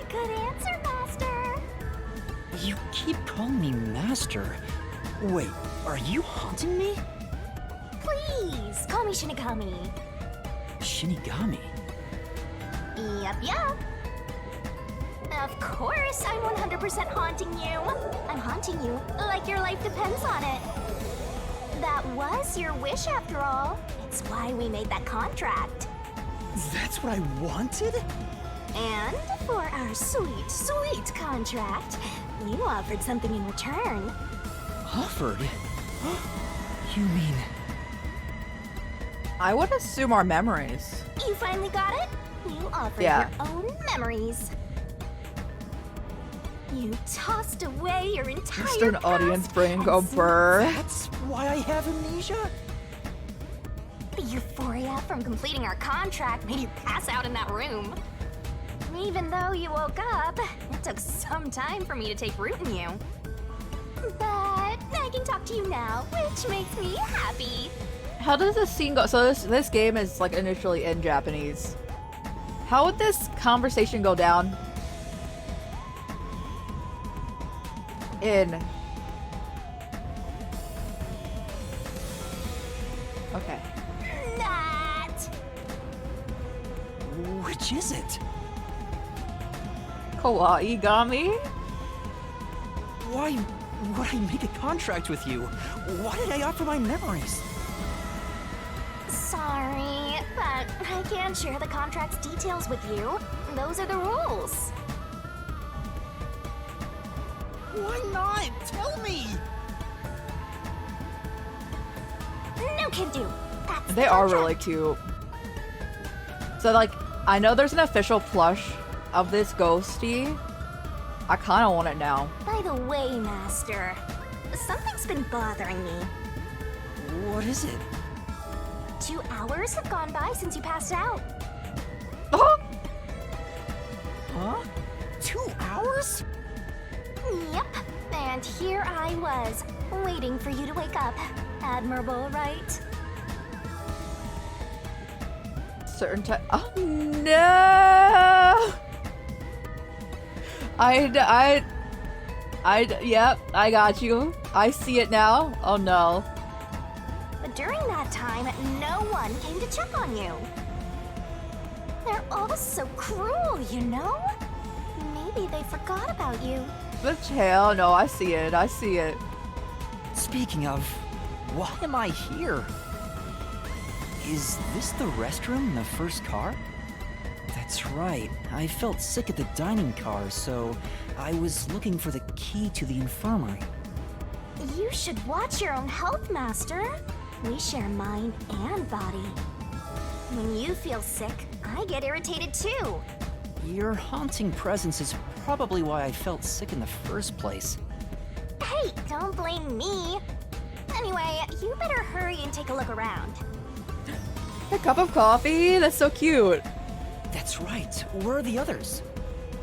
Good answer, Master. You keep calling me Master. Wait, are you haunting me? Please, call me Shinigami. Shinigami? Yup. Of course, I'm 100% haunting you. I'm haunting you like your life depends on it. That was your wish after all. It's why we made that contract. That's what I wanted? And for our sweet, sweet contract, you offered something in return. Offered? You mean... I would assume our memories. You finally got it? You offered Yeah. your own memories. You tossed away your entire Just an past audience brain and go since burr. That's why I have amnesia? The euphoria from completing our contract made you pass out in that room. Even though you woke up, it took some time for me to take root in you. But I can talk to you now, which makes me happy. How does this scene go? So this game is like initially in Japanese. How would this conversation go down? Okay. That. Which is it? Kawaii Gami? Why would I make a contract with you? Why did I offer my memories? Sorry, but I can't share the contract's details with you. Those are the rules. Why not? Tell me! No can do. That's They the are contract. really cute. So like, I know there's an official plush of this ghosty. I kind of want it now. By the way, Master, something's been bothering me. What is it? 2 hours have gone by since you passed out. Oh! Huh? 2 hours? Yep. And here I was, waiting for you to wake up. Admirable, right? Certain time. Oh no! Yep, I got you. I see it now. Oh no. But during that time, no one came to check on you. They're all so cruel, you know? Maybe they forgot about you. But hell no, I see it. I see it. Speaking of, why am I here? Is this the restroom in the first car? That's right. I felt sick at the dining car, so I was looking for the key to the infirmary. You should watch your own health, Master. We share mind and body. When you feel sick, I get irritated too. Your haunting presence is probably why I felt sick in the first place. Hey, don't blame me. Anyway, you better hurry and take a look around. A cup of coffee? That's so cute. That's right. Where are the others?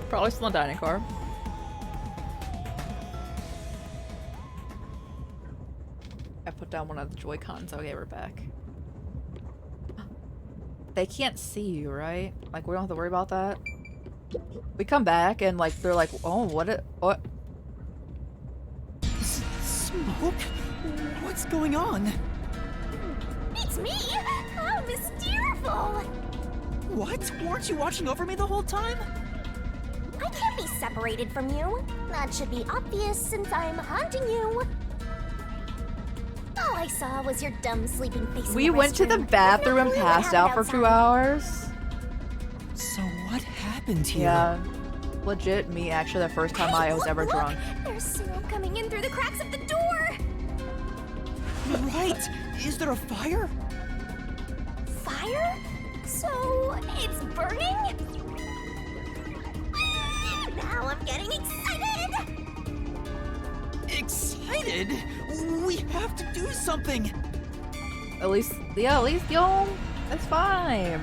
Probably still in the dining car. I put down one of the Joy-Cons. Okay, we're back. They can't see you, right? Like, we don't have to worry about that. We come back and, like, they're like, oh, what? Smoke? What's going on? It's me! How mysterious! What? Weren't you watching over me the whole time? I can't be separated from you. That should be obvious since I'm haunting you. All I saw was your dumb sleeping face. We in the went to the restroom. bathroom No and clue what passed out for happened 2 hours. So what happened here? Yeah. Legit me, actually, the first time I was ever Look, drunk. There's smoke coming in through the cracks of the door. Right! Is there a fire? Fire? So it's burning? Now I'm getting excited! Excited? We have to do something! At least, yo, it's fine.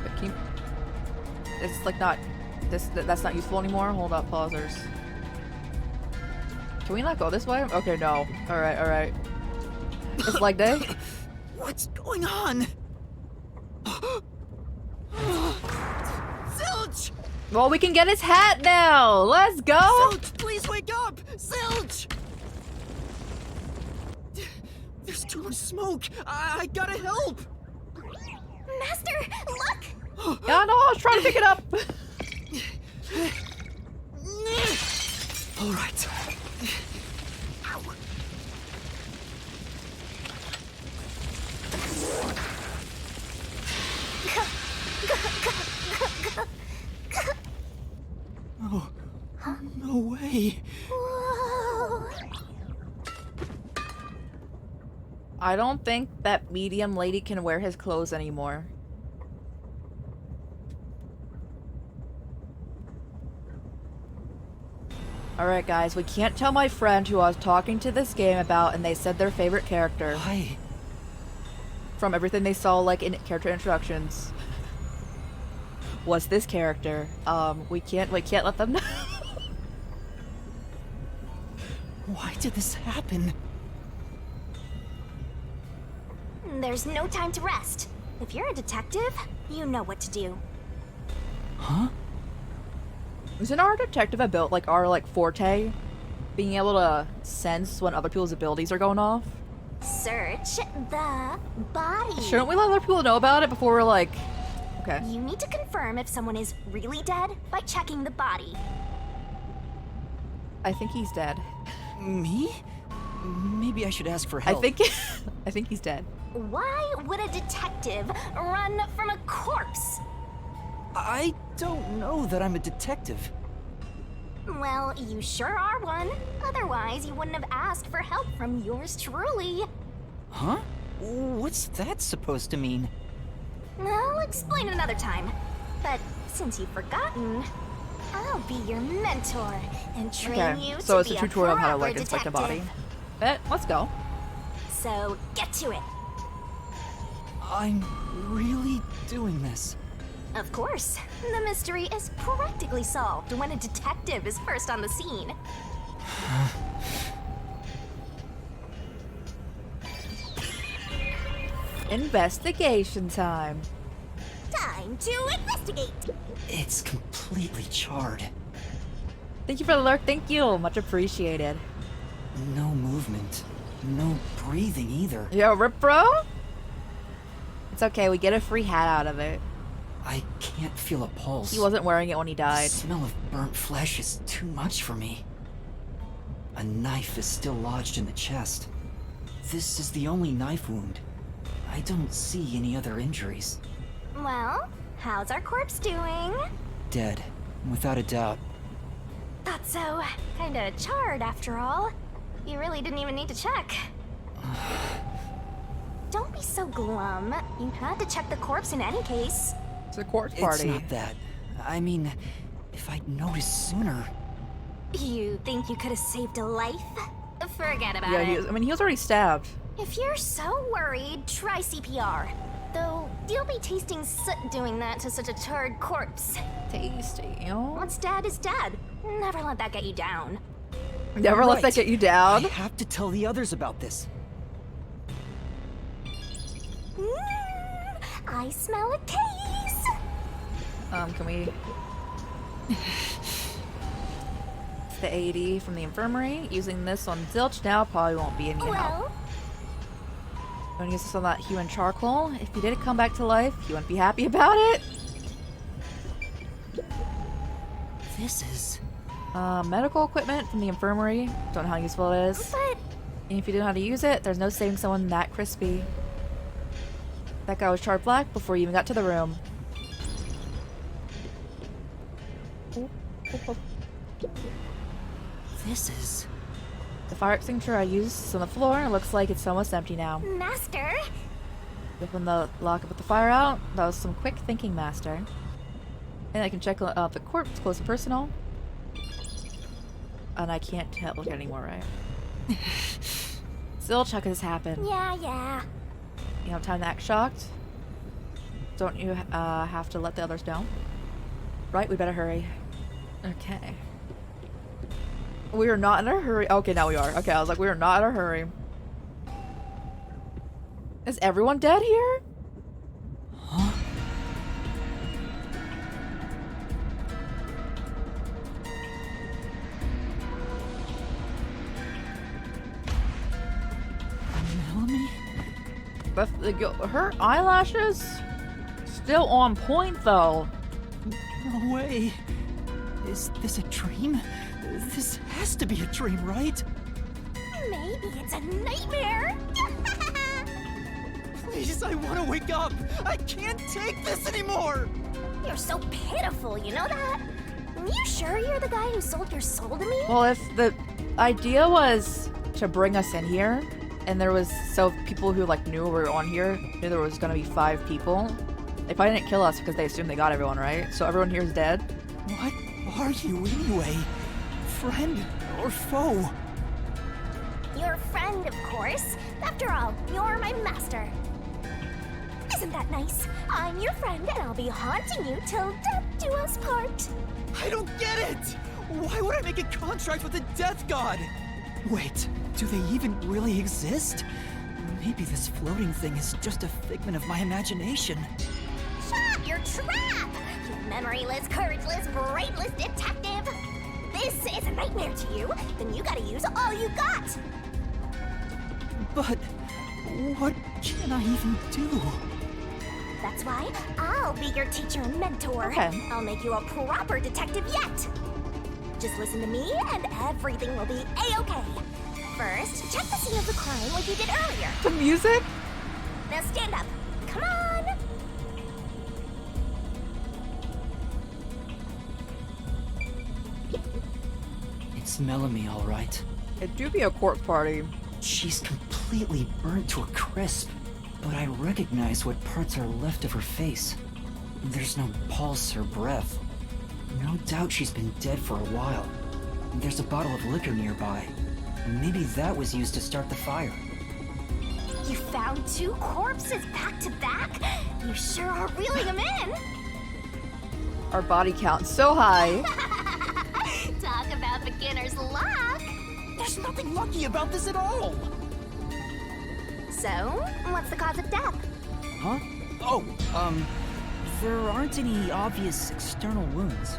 But it's like not, that's not useful anymore. Hold up, pausers. Can we not go this way? Okay, no. Alright. It's leg day. What's going on? Zilch! Well, we can get his hat now. Let's go. Zilch, please wake up! Zilch! There's too much smoke. I gotta help. Master, look! Yeah, no, I was trying to pick it up. All right. Oh, no way. Whoa. I don't think that medium lady can wear his clothes anymore. Alright guys, we can't tell my friend who I was talking to this game about and they said their favorite character. Why? From everything they saw like in character introductions was this character. We can't let them know. Why did this happen? There's no time to rest. If you're a detective, you know what to do. Huh? Isn't our detective ability like our forte? Being able to sense when other people's abilities are going off? Search the body. Shouldn't we let other people know about it before we're like... Okay. You need to confirm if someone is really dead by checking the body. I think he's dead. Me? Maybe I should ask for help. I think he's dead. Why would a detective run from a corpse? I don't know that I'm a detective. Well, you sure are one. Otherwise, you wouldn't have asked for help from yours truly. Huh? What's that supposed to mean? I'll explain another time. But since you've forgotten, I'll be your mentor and train you so to it's be a tutorial on how to proper inspect a body. detective. Bet, let's go. So get to it. I'm really doing this. Of course. The mystery is practically solved when a detective is first on the scene. Investigation time. Time to investigate. It's completely charred. Thank you for the lurk. Thank you. Much appreciated. No movement. No breathing either. Yo, rip bro? It's okay. We get a free hat out of it. I can't feel a pulse. He wasn't wearing it when he The died. smell of burnt flesh is too much for me. A knife is still lodged in the chest. This is the only knife wound. I don't see any other injuries. Well, how's our corpse doing? Dead, without a doubt. Thought so. Kinda charred after all. You really didn't even need to check. Don't be so glum. You had to check the corpse in any case. It's a corpse It's party. not that. I mean, if I'd noticed sooner. You think you could have saved a life? Forget about Yeah, it. he was already stabbed. If you're so worried, try CPR. Though, you'll be tasting soot doing that to such a charred corpse. Tasty, you know? What's dead is dead. Never let that get you down. Never let that Right. get you down. I have to tell the others about this. I smell a case. Can we... It's the AD from the infirmary. Using this on Zilch now probably won't be any help. Well, I'm gonna use this on that human charcoal. If he did come back to life, you wouldn't be happy about it. This is... Medical equipment from the infirmary. Don't know how useful it is. but And if you don't know how to use it, there's no saving someone that crispy. That guy was charred black before you even got to the room. This is... The fire extinguisher I used is on the floor. It looks like it's almost empty now. Master, Open the lock and put the fire out. That was some quick thinking, Master. And I can check the corpse close and personal. And I can't look anymore, right? Zilch, how could this happen? yeah. You have time to act shocked? Don't you have to let the others know? Right, we better hurry. Okay. We are not in a hurry. Okay, now we are. Okay, I was like, we are not in a hurry. Is everyone dead here? Huh? Melanie? Her eyelashes still on point though. No way. Is this a dream? This has to be a dream, right? Maybe it's a nightmare. Please, I want to wake up. I can't take this anymore. You're so pitiful, you know that? You sure you're the guy who sold your soul to me? Well, if the idea was to bring us in here, and there was people who like knew we were on here knew there was gonna be 5 people. They probably didn't kill us because they assumed they got everyone, right? So everyone here is dead. What are you anyway? Friend or foe? Your friend, of course. After all, you're my master. Isn't that nice? I'm your friend and I'll be haunting you till death do us part. I don't get it! Why would I make a contract with the death god? Wait, do they even really exist? Maybe this floating thing is just a figment of my imagination. Shut up your trap! You memoryless, courageless, brainless detective! This is a nightmare to you, then you gotta use all you got! But what can I even do? That's why I'll be your teacher and mentor. Okay. I'll make you a proper detective yet. Just listen to me and everything will be A-okay. First, check the scene of the crime like you did earlier. The music? Now stand up. Come on! It's Melanie, all right. It do be a corpse party. She's completely burnt to a crisp, but I recognize what parts are left of her face. There's no pulse or breath. No doubt she's been dead for a while. There's a bottle of liquor nearby. Maybe that was used to start the fire. You found 2 corpses back to back? You sure are reeling them in. Our body count's so high. Talk about beginner's luck. There's nothing lucky about this at all! So, what's the cause of death? Huh? Oh, there aren't any obvious external wounds.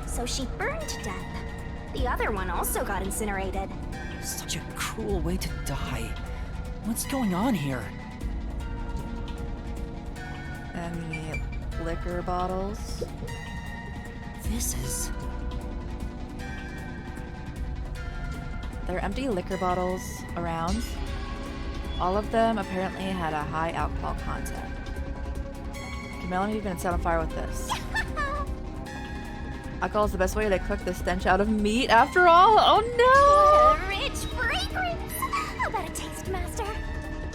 So she burned to death. The other one also got incinerated. Such a cruel way to die. What's going on here? Any liquor bottles? This is... There are empty liquor bottles around. All of them apparently had a high alcohol content. Can Melanie even set on fire with this? Alcohol is the best way to cook the stench out of meat after all? Oh A rich fragrance! How about a taste, Master?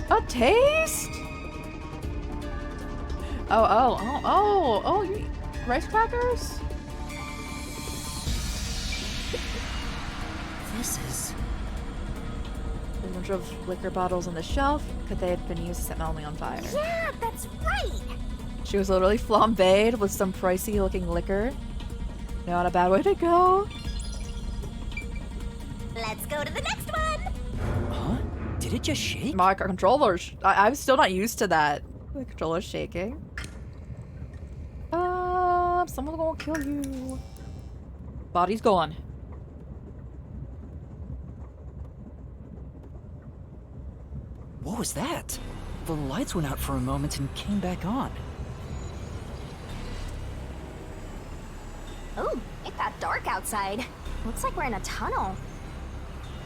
no! A taste? Oh, you eat rice crackers? This is... There's a bunch of liquor bottles on the shelf. Could they have been used to set Melanie on fire? Yeah, that's right! She was literally flambéed with some pricey looking liquor. Not a bad way to go. Let's go to the next one! Huh? Did it just shake? My controller, I'm still not used to that. The controller's shaking. Someone's gonna kill you. Body's gone. What was that? The lights went out for a moment and came back on. Oh, it got dark outside. Looks like we're in a tunnel.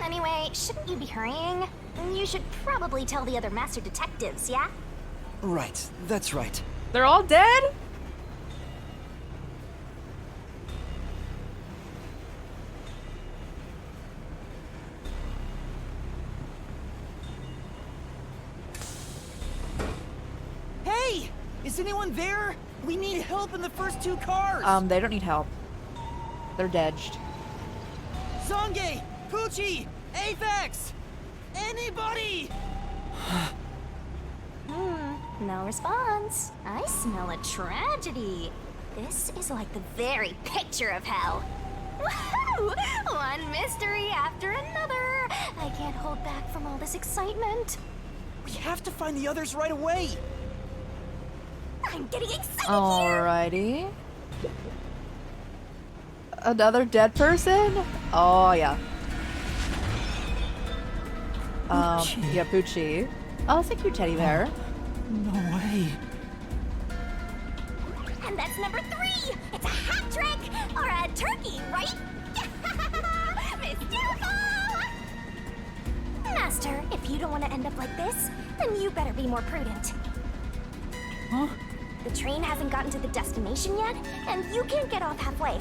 Anyway, shouldn't you be hurrying? You should probably tell the other master detectives, yeah? Right, that's right. They're all dead? Hey! Is anyone there? We need help in the first 2 cars! They don't need help. They're dead-ed. Zange! Poochie! Apex! Anybody! No response. I smell a tragedy. This is like the very picture of hell. Woohoo! One mystery after another. I can't hold back from all this excitement. We have to find the others right away! I'm getting excited here. Alrighty. Another dead person? Oh, yeah. Poochie. Yeah, Poochie. Oh, that's a cute teddy bear. No way. And that's number 3. It's a hat trick or a turkey, right? Mystical! Master, if you don't want to end up like this, then you better be more prudent. Huh? The train hasn't gotten to the destination yet, and you can't get off halfway.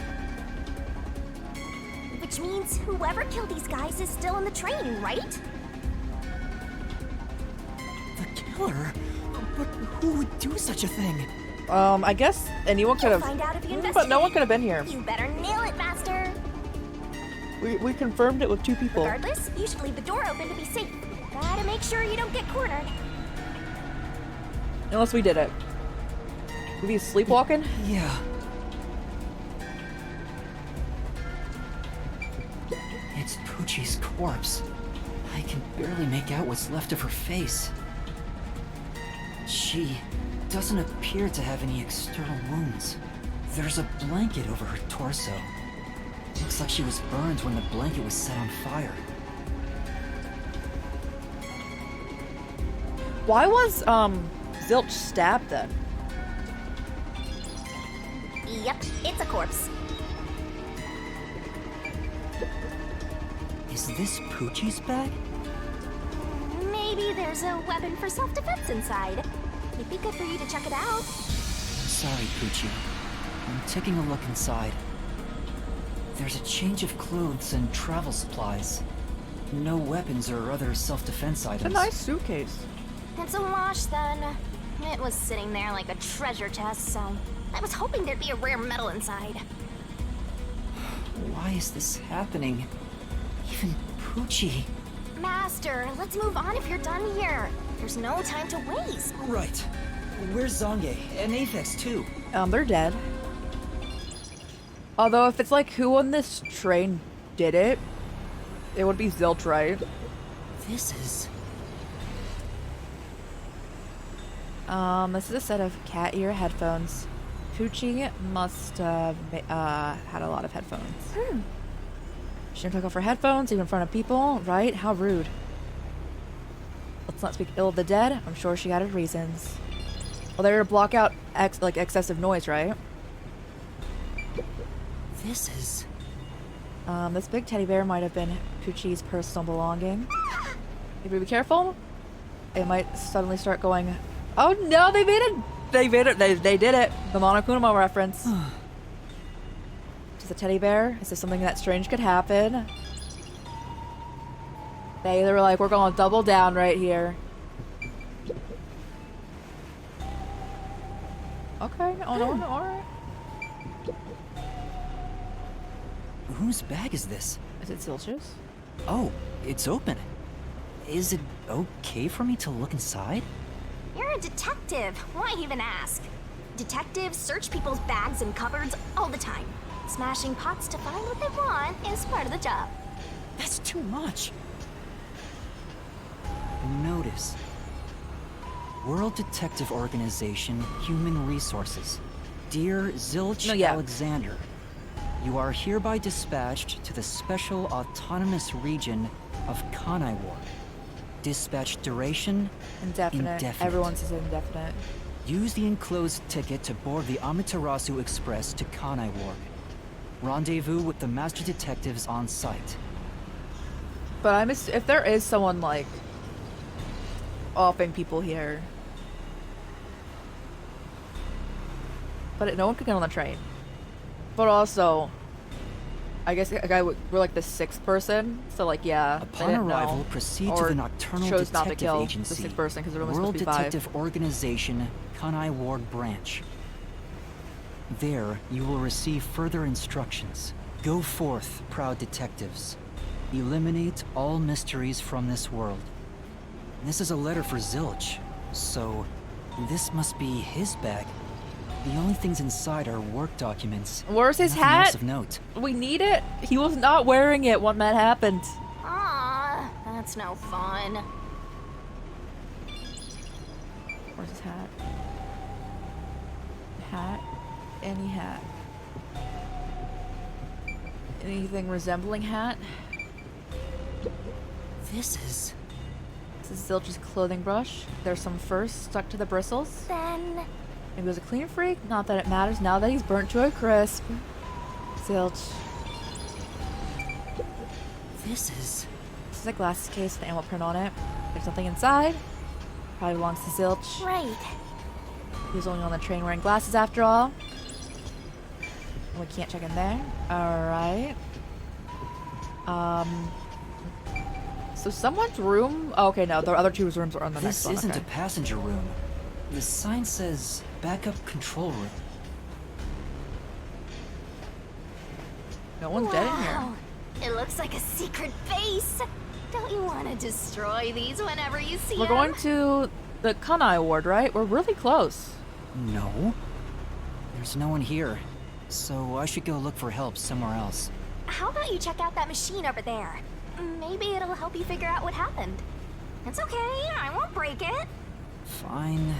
Which means whoever killed these guys is still in the train, right? The killer? But who would do such a thing? I guess anyone could have. Find out if you investigate. But no one could have been here. You better nail it, Master. We confirmed it with 2 people. Regardless, you should leave the door open to be safe. Gotta make sure you don't get cornered. Unless we did it. Were these sleepwalking? Yeah. It's Poochie's corpse. I can barely make out what's left of her face. She doesn't appear to have any external wounds. There's a blanket over her torso. Looks like she was burned when the blanket was set on fire. Why was, Zilch stabbed then? Yep, it's a corpse. Is this Poochie's bag? Maybe there's a weapon for self-defense inside. It'd be good for you to check it out. Sorry, Poochie. I'm taking a look inside. There's a change of clothes and travel supplies. No weapons or other self-defense items. It's a nice suitcase. It's a wash, then. It was sitting there like a treasure chest, so I was hoping there'd be a rare metal inside. Why is this happening? Even Poochie. Master, let's move on if you're done here. There's no time to waste. Right. Where's Zange? And Aphex, too. They're dead. Although if it's like who on this train did it, it would be Zilch, right? This is... This is a set of cat ear headphones. Poochie must have had a lot of headphones. She didn't take off her headphones, even in front of people, right? How rude. Let's not speak ill of the dead. I'm sure she had her reasons. Well, they're to block out excessive noise, right? This is... This big teddy bear might have been Poochie's personal belonging. If we be careful, it might suddenly start going... Oh no, they made it! They made it! They did it! The Monokuma reference. Just a teddy bear? Is this something that strange could happen? They were like, we're gonna double down right here. Okay, oh no, alright. Whose bag is this? Is it Zilch's? Oh, it's open. Is it okay for me to look inside? You're a detective. Why even ask? Detectives search people's bags and cupboards all the time. Smashing pots to find what they want is part of the job. That's too much. Notice. World Detective Organization, Human Resources. Dear Zilch Alexander, you are hereby dispatched to the Special Autonomous Region of Kanai Ward. Dispatch duration? Indefinite. Everyone says indefinite. Use the enclosed ticket to board the Amaterasu Express to Kanai Ward. Rendezvous with the Master Detectives on site. But if there is someone like offing people here, but no one could get on the train. But also, I guess we're like the sixth person, so like yeah. Upon arrival, proceed to the Nocturnal chose not to Detective kill Agency, the sixth person because there was World supposed to be five. Detective Organization, Kanai Ward Branch. There, you will receive further instructions. Go forth, proud detectives. Eliminate all mysteries from this world. This is a letter for Zilch, so this must be his bag. The only things inside are work documents. Where's his Nothing hat? else of note. We need it. He was not wearing it when that happened. Ah, that's no fun. Where's his hat? Hat? Any hat? Anything resembling hat? This is Zilch's clothing brush. There's some fur stuck to the bristles. Then... Maybe he was a clean freak? Not that it matters now that he's burnt to a crisp. Zilch. This is a glasses case with an animal print on it. There's nothing inside. Probably belongs to Zilch. Right. He was only on the train wearing glasses after all. We can't check in there. Alright. So someone's room... Oh, okay, no, the other two rooms are on the next one. This isn't okay. a passenger room. The sign says backup control room. No one's dead in here. It looks like a secret base. Don't you want to destroy these whenever you see them? We're going to the Kanai Ward, right? We're really close. No. There's no one here. So I should go look for help somewhere else. How about you check out that machine over there? Maybe it'll help you figure out what happened. It's okay, I won't break it. Fine.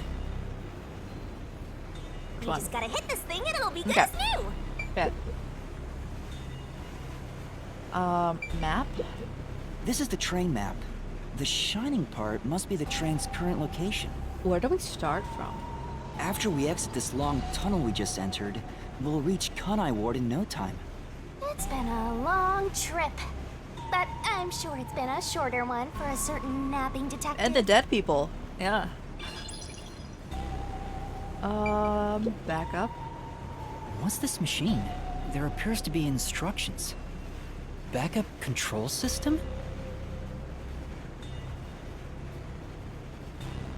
You just gotta hit this thing and it'll be good Okay. as new. Bet. Map? This is the train map. The shining part must be the train's current location. Where do we start from? After we exit this long tunnel we just entered, we'll reach Kanai Ward in no time. It's been a long trip. But I'm sure it's been a shorter one for a certain napping detective. And the dead people. Yeah. Back up. What's this machine? There appears to be instructions. Backup control system?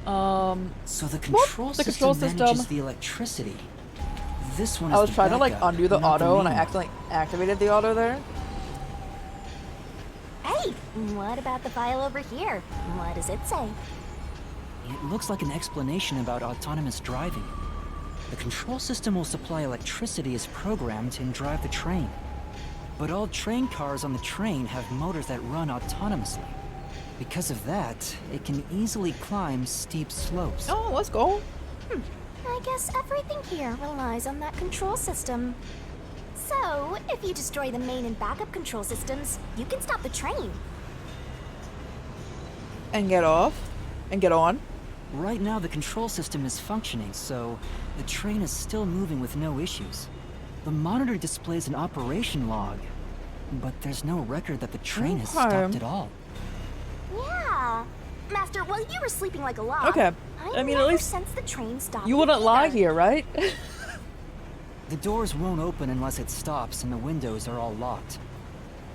So the control system manages the electricity. This one is I was the trying to like backup, undo the not auto and I main one. accidentally activated the auto there. Hey, what about the file over here? What does it say? It looks like an explanation about autonomous driving. The control system will supply electricity as programmed and drive the train. But all train cars on the train have motors that run autonomously. Because of that, it can easily climb steep slopes. Oh, let's go. I guess everything here relies on that control system. So, if you destroy the main and backup control systems, you can stop the train. And get off. And get on. Right now, the control system is functioning, so the train is still moving with no issues. The monitor displays an operation log, but there's no record that the train has stopped at all. Yeah. Master, while you were sleeping like a log, Okay. I mean, at least since the train stopped, you wouldn't lie either. here, right? The doors won't open unless it stops, and the windows are all locked.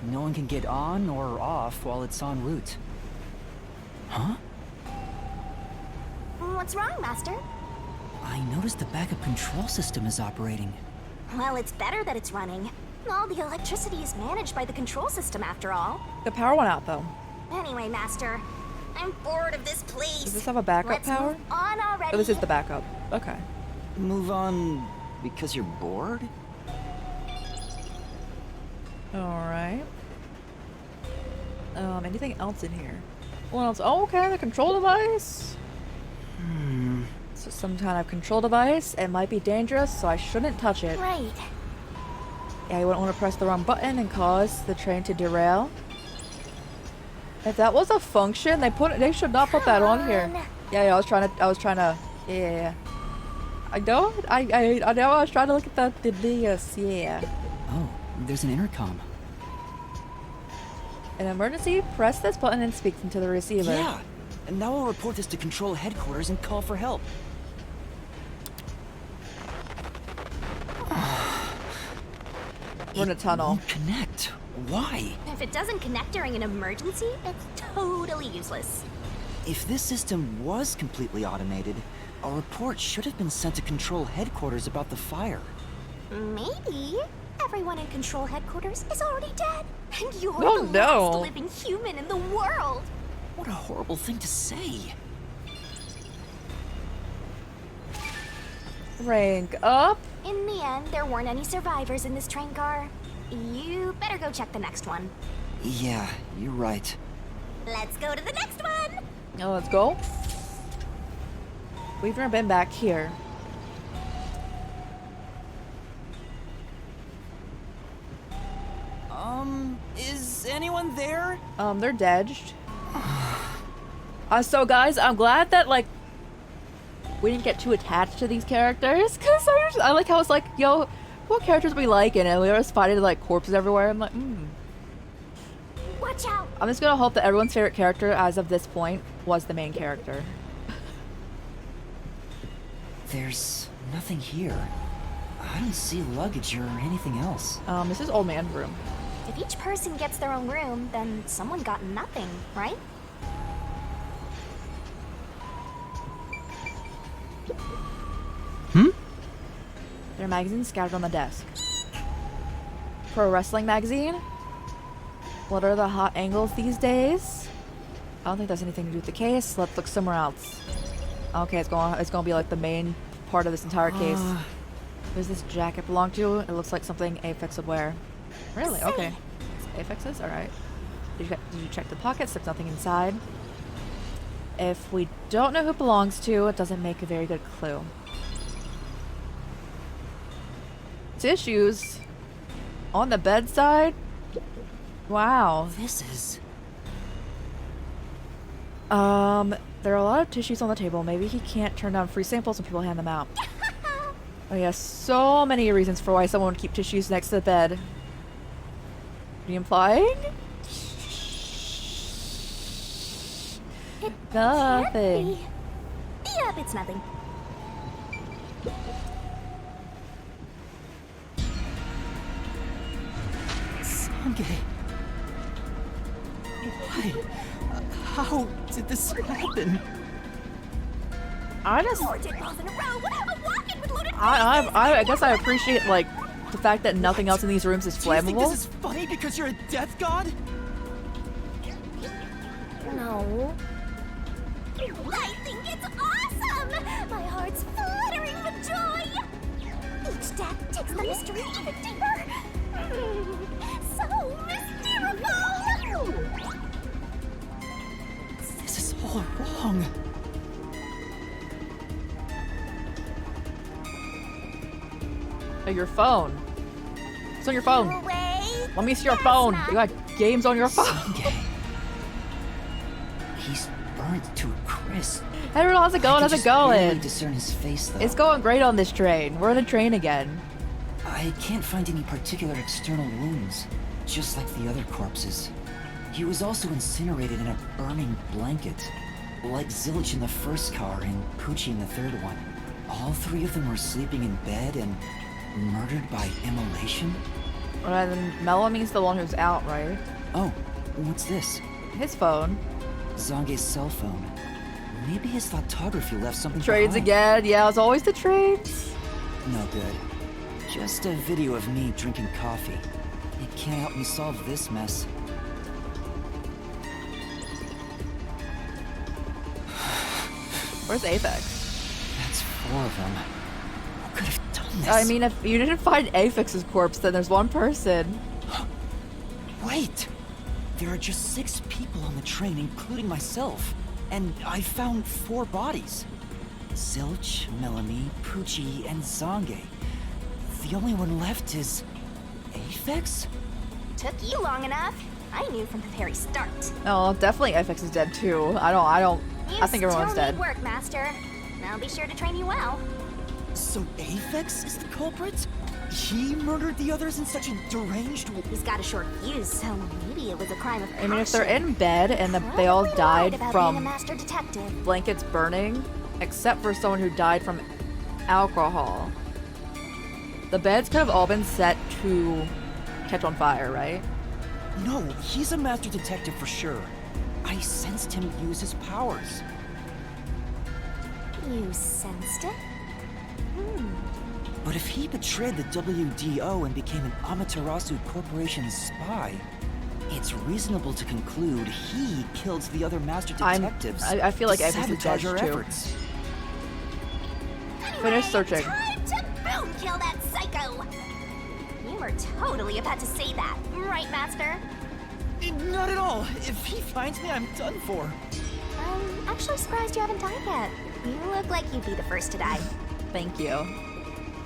No one can get on or off while it's en route. Huh? What's wrong, Master? I noticed the backup control system is operating. Well, it's better that it's running. All the electricity is managed by the control system, after all. The power went out, though. Anyway, Master, I'm bored of this place. Does this have a backup Let's power? move on already. Oh, this is the backup. Okay. Move on because you're bored? Alright. Anything else in here? What else? Oh, okay, the control device. So some kind of control device. It might be dangerous, so I shouldn't touch it. Right. Yeah, you wouldn't want to press the wrong button and cause the train to derail. If that was a function, they should not put that on here. Yeah, I was trying to, yeah. I know, I know, I was trying to look at the DS, yeah. Oh, there's an intercom. An emergency, press this button and speak into the receiver. Yeah, and now I'll report this to control headquarters and call for help. We're in a tunnel. Won't connect. Why? If it doesn't connect during an emergency, it's totally useless. If this system was completely automated, a report should have been sent to control headquarters about the fire. Maybe everyone in control headquarters is already dead, and you're Oh, the no. last living human in the world. What a horrible thing to say. Rank up. In the end, there weren't any survivors in this train car. You better go check the next one. Yeah, you're right. Let's go to the next one. Now let's go. We've never been back here. Is anyone there? They're dead. So guys, I'm glad that like we didn't get too attached to these characters, cause I like how it's like, yo, what characters we like, and we were spotted like corpses everywhere. I'm like, Watch out. I'm just gonna hope that everyone's favorite character as of this point was the main character. There's nothing here. I don't see luggage or anything else. This is old man's room. If each person gets their own room, then someone got nothing, right? There are magazines scattered on the desk. Pro wrestling magazine? What are the hot angles these days? I don't think there's anything to do with the case. Let's look somewhere else. Okay, it's gonna be like the main part of this entire case. Where's this jacket belong to? It looks like something Aphex would wear. Really? Okay. It's Aphex's? Alright. Did you check the pockets? There's nothing inside. If we don't know who it belongs to, it doesn't make a very good clue. Tissues on the bedside? Wow. This is... There are a lot of tissues on the table. Maybe he can't turn down free samples when people hand them out. Oh yeah, so many reasons for why someone would keep tissues next to the bed. Are you implying? It Nothing. can't be. Yep, it's nothing. Sange. Why? How did this happen? I just, More dead balls in a row. A walk-in with loaded I guess I appreciate like the fact that nothing else in these rooms is Do you think this flammable. is funny because you're a death god? No. I think it's makes the mystery even deeper. So mystical! This is all wrong. Oh, your phone. It's on your phone. Away. Let me see your Yes, phone. Matt. You got games on your phone. Sange. He's burnt to a crisp. Hey, everyone, how's it going? How's it Barely going? discern his face, though. It's going great on this train. We're on a train again. I can't find any particular external wounds, just like the other corpses. He was also incinerated in a burning blanket, like Zilch in the first car and Poochie in the third one. All three of them were sleeping in bed and murdered by immolation? And then Melamie's the one who's out, right? Oh, what's this? His phone. Zange's cell phone. Maybe his photography left something Trades behind. again. Yeah, it's always the trades. No good. Just a video of me drinking coffee. It can't help me solve this mess. Where's Aphex? That's 4 of them. Who could have done this? I mean, if you didn't find Aphex's corpse, then there's one person. Wait! There are just 6 people on the train, including myself. And I found 4 bodies. Zilch, Melanie, Poochie, and Zange. The only one left is... Aphex? Took you long enough. I knew from the very start. Oh, definitely Aphex is dead too. I think everyone's still dead. need work, Master. I'll be sure to train you well. So Aphex is the culprit? He murdered the others in such a deranged way? He's got a short fuse, so maybe it was a crime of passion. I mean, if they're in bed and they all Probably died lied about being a from master detective. blankets burning, except for someone who died from alcohol, the beds could have all been set to catch on fire, right? No, he's a master detective for sure. I sensed him use his powers. You sensed it? But if he betrayed the WDO and became an Amaterasu Corporation spy, it's reasonable to conclude he killed the other master detectives. I feel like to Aphex is dead sabotage our too. efforts. Finish searching. Time to boom kill that psycho! You were totally about to say that, right, Master? Not at all. If he finds me, I'm done for. I'm actually surprised you haven't died yet. You look like you'd be the first to die. Thank you.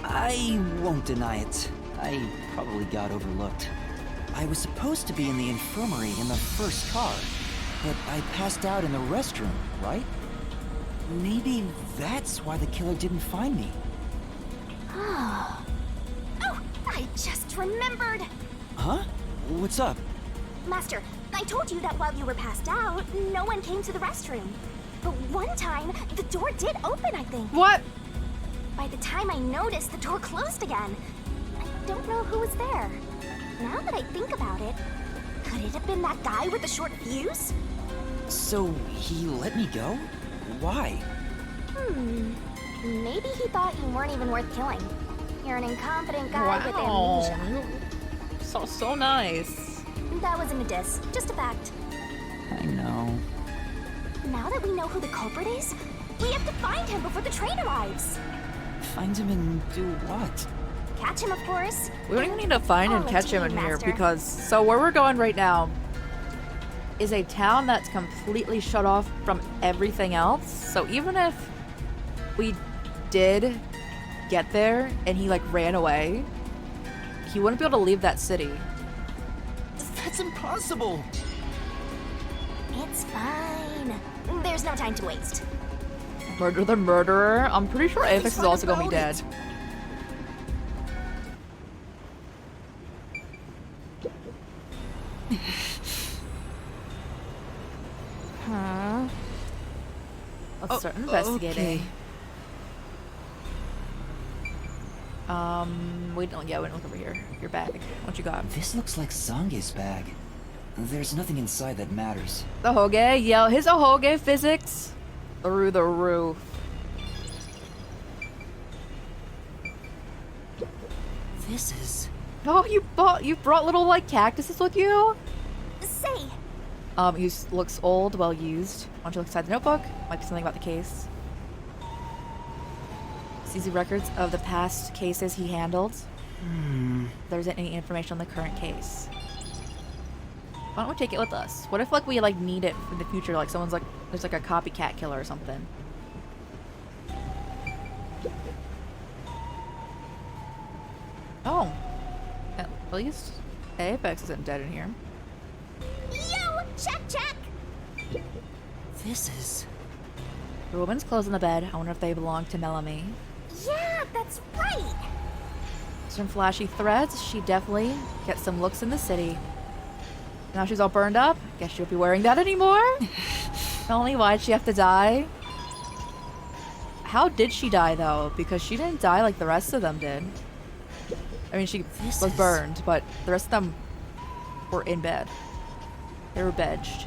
I won't deny it. I probably got overlooked. I was supposed to be in the infirmary in the first car, but I passed out in the restroom, right? Maybe that's why the killer didn't find me. Oh, I just remembered! Huh? What's up? Master, I told you that while you were passed out, no one came to the restroom. But one time, the door did open, I think. What? By the time I noticed, the door closed again. I don't know who was there. Now that I think about it, could it have been that guy with the short fuse? So he let me go? Why? Maybe he thought you weren't even worth killing. You're an incompetent guy with amnesia. So nice. That wasn't a diss, just a fact. I know. Now that we know who the culprit is, we have to find him before the train arrives. Find him and do what? Catch him, of course. We don't even need to find and I'll catch him let in you, here Master. because so where we're going right now is a town that's completely shut off from everything else. So even if we did get there and he like ran away, he wouldn't be able to leave that city. That's impossible! It's fine. There's no time to waste. Murder the murderer. I'm pretty sure Aphex is also gonna be dead. Huh? Let's start investigating. We don't look over here. Your bag. What you got? This looks like Zange's bag. There's nothing inside that matters. The Hoge? Yeah, his Hoge physics through the roof. This is... Oh, you brought little like cactuses with you? Say, Looks old, well used. Why don't you look inside the notebook? Might be something about the case. Sees the records of the past cases he handled. If there's any information on the current case. Why don't we take it with us? What if, like, we, like, need it in the future? Like, someone's, like, there's, like, a copycat killer or something. Oh. At least Apex isn't dead in here. Yo! Check! This is... The woman's clothes in the bed. I wonder if they belong to Melanie. Yeah, that's right! Some flashy threads. She definitely gets some looks in the city. Now she's all burned up. Guess she won't be wearing that anymore. Melanie, why'd she have to die? How did she die, though? Because she didn't die like the rest of them did. I mean, she was burned, but the rest of them were in bed. They were bedged.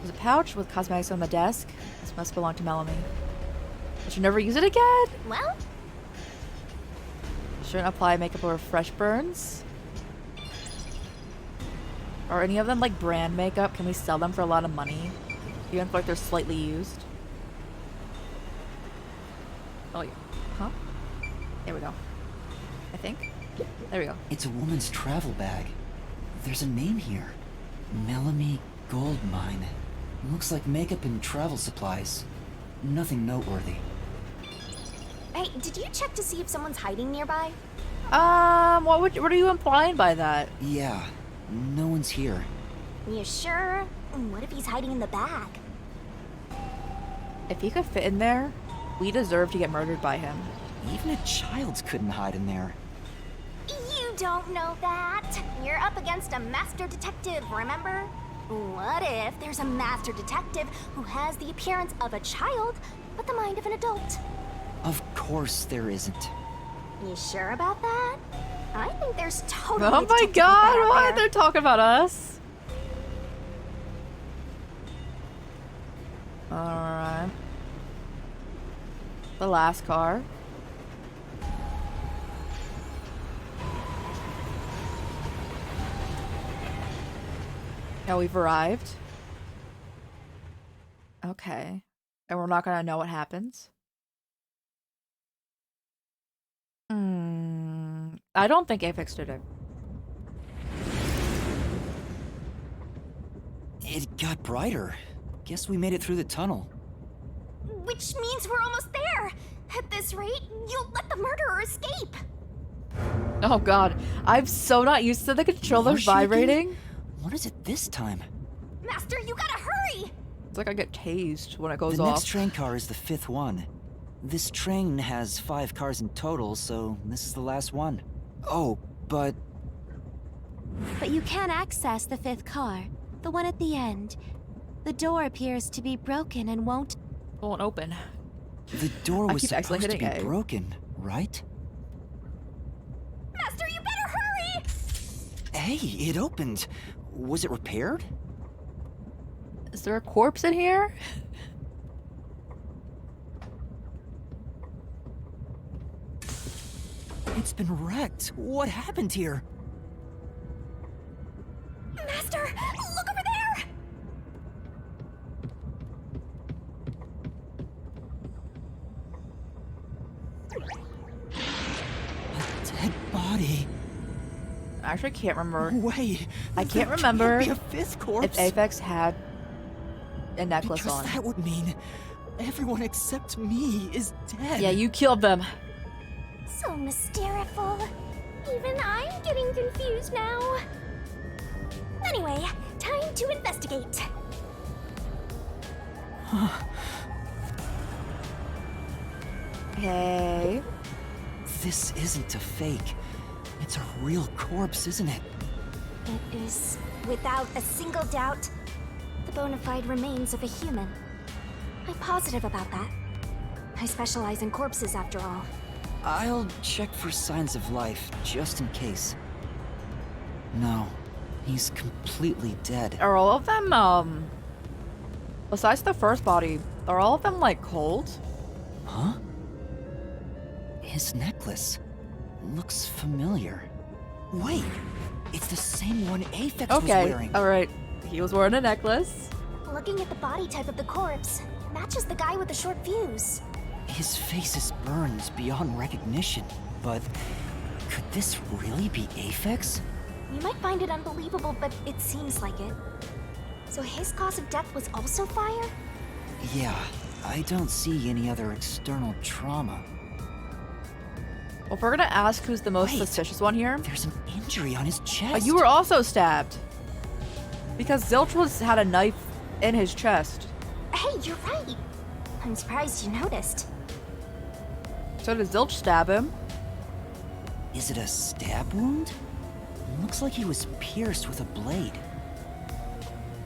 There's a pouch with cosmetics on the desk. This must belong to Melanie. I should never use it again. Well, Shouldn't apply makeup or fresh burns. Are any of them like brand makeup? Can we sell them for a lot of money? Even if like they're slightly used? Oh yeah. Huh? There we go. I think. There we go. It's a woman's travel bag. There's a name here. Melanie Goldmine. Looks like makeup and travel supplies. Nothing noteworthy. hey, did you check to see if someone's hiding nearby? What are you implying by that? Yeah, no one's here. You sure? What if he's hiding in the bag? If he could fit in there, we deserve to get murdered by him. Even a child couldn't hide in there. You don't know that. You're up against a master detective, remember? What if there's a master detective who has the appearance of a child, but the mind of an adult? Of course there isn't. You sure about that? I think there's totally Oh a my detective god, out why? there. They're talking about us. Alright. The last car. Now we've arrived. Okay. And we're not gonna know what happens. I don't think Apex did it. It got brighter. Guess we made it through the tunnel. Which means we're almost there. At this rate, you'll let the murderer escape. Oh god. I'm so not used to the controller More shaking? vibrating. What is it this time? Master, you gotta hurry! It's like I get tased when it goes The off. next train car is the 5th one. This train has 5 cars in total, so this is the last one. Oh, but But you can access the 5th car, the one at the end. The door appears to be broken and won't... open. the door I was keep supposed to accidentally be hitting A. broken, right? Master, you better hurry! Hey, it opened. Was it repaired? Is there a corpse in here? It's been wrecked. What happened here? Master, look over there! A dead body. I actually can't remember. Wait. I can't there remember Can't be a 5th corpse. if Apex had a necklace because on. that would mean everyone except me is dead. Yeah, you killed them. So mysteriful. Even I'm getting confused now. Anyway, time to investigate. Hey. This isn't a fake. It's a real corpse, isn't it? It is, without a single doubt, the bona fide remains of a human. I'm positive about that. I specialize in corpses, after all. I'll check for signs of life, just in case. No, he's completely dead. Are all of them, besides the first body, are all of them, like, cold? Huh? His necklace looks familiar. Wait, it's the same one Apex was Okay, wearing. alright. He was wearing a necklace. Looking at the body type of the corpse, it matches the guy with the short fuse. His face is burned beyond recognition, but Could this really be Aphex? You might find it unbelievable, but it seems like it. So his cause of death was also fire? Yeah, I don't see any other external trauma. Well, if we're gonna ask who's the most Wait. suspicious one here, There's an injury on his chest. you were also stabbed. Because Zilch had a knife in his chest. Hey, you're right. I'm surprised you noticed. So did Zilch stab him? Is it a stab wound? Looks like he was pierced with a blade.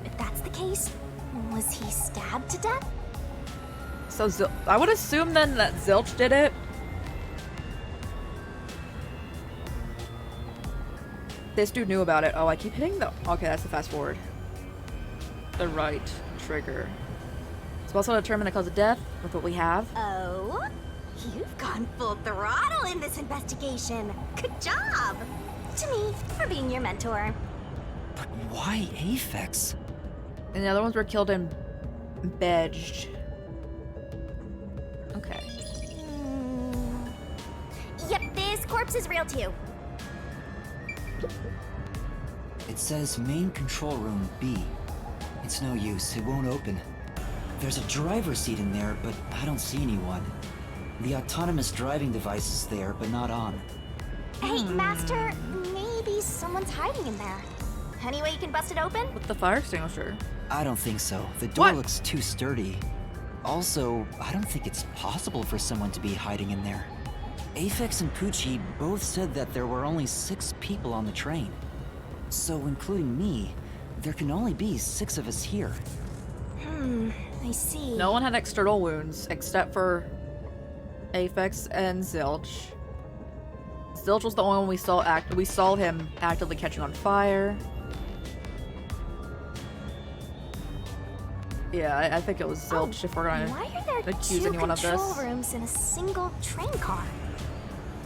If that's the case, was he stabbed to death? So I would assume then that Zilch did it. This dude knew about it. Oh, I keep hitting the... Okay, that's the fast forward. The right trigger. So also determine the cause of death with what we have. Oh? You've gone full throttle in this investigation. Good job! To me, for being your mentor. But why Aphex? And the other ones were killed in Bedged. Okay. Yep, this corpse is real too. It says main control room B. It's no use, it won't open. There's a driver's seat in there, but I don't see anyone. The autonomous driving device is there, but not on. Hey, Master, maybe someone's hiding in there. Any way you can bust it open? With the fire extinguisher. I don't think so. The door What? looks too sturdy. Also, I don't think it's possible for someone to be hiding in there. Aphex and Poochie both said that there were only 6 people on the train. So, including me, there can only be 6 of us here. I see. No one had external wounds except for Aphex and Zilch. Zilch was the only one we saw him actively catching on fire. Yeah, I think it was Zilch if we're gonna Why are there accuse 2 anyone of control this. rooms in a single train car?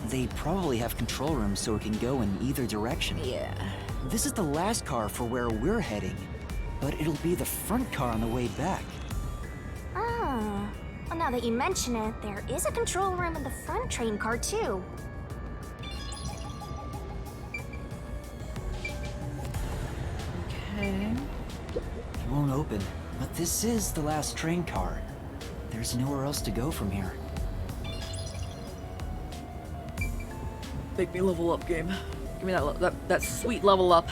They probably have control rooms so it can go in either direction. Yeah. This is the last car for where we're heading, but it'll be the front car on the way back. Oh. Well, now that you mention it, there is a control room in the front train car, too. Okay. It won't open, but this is the last train car. There's nowhere else to go from here. Make me level up, game. Give me that sweet level up.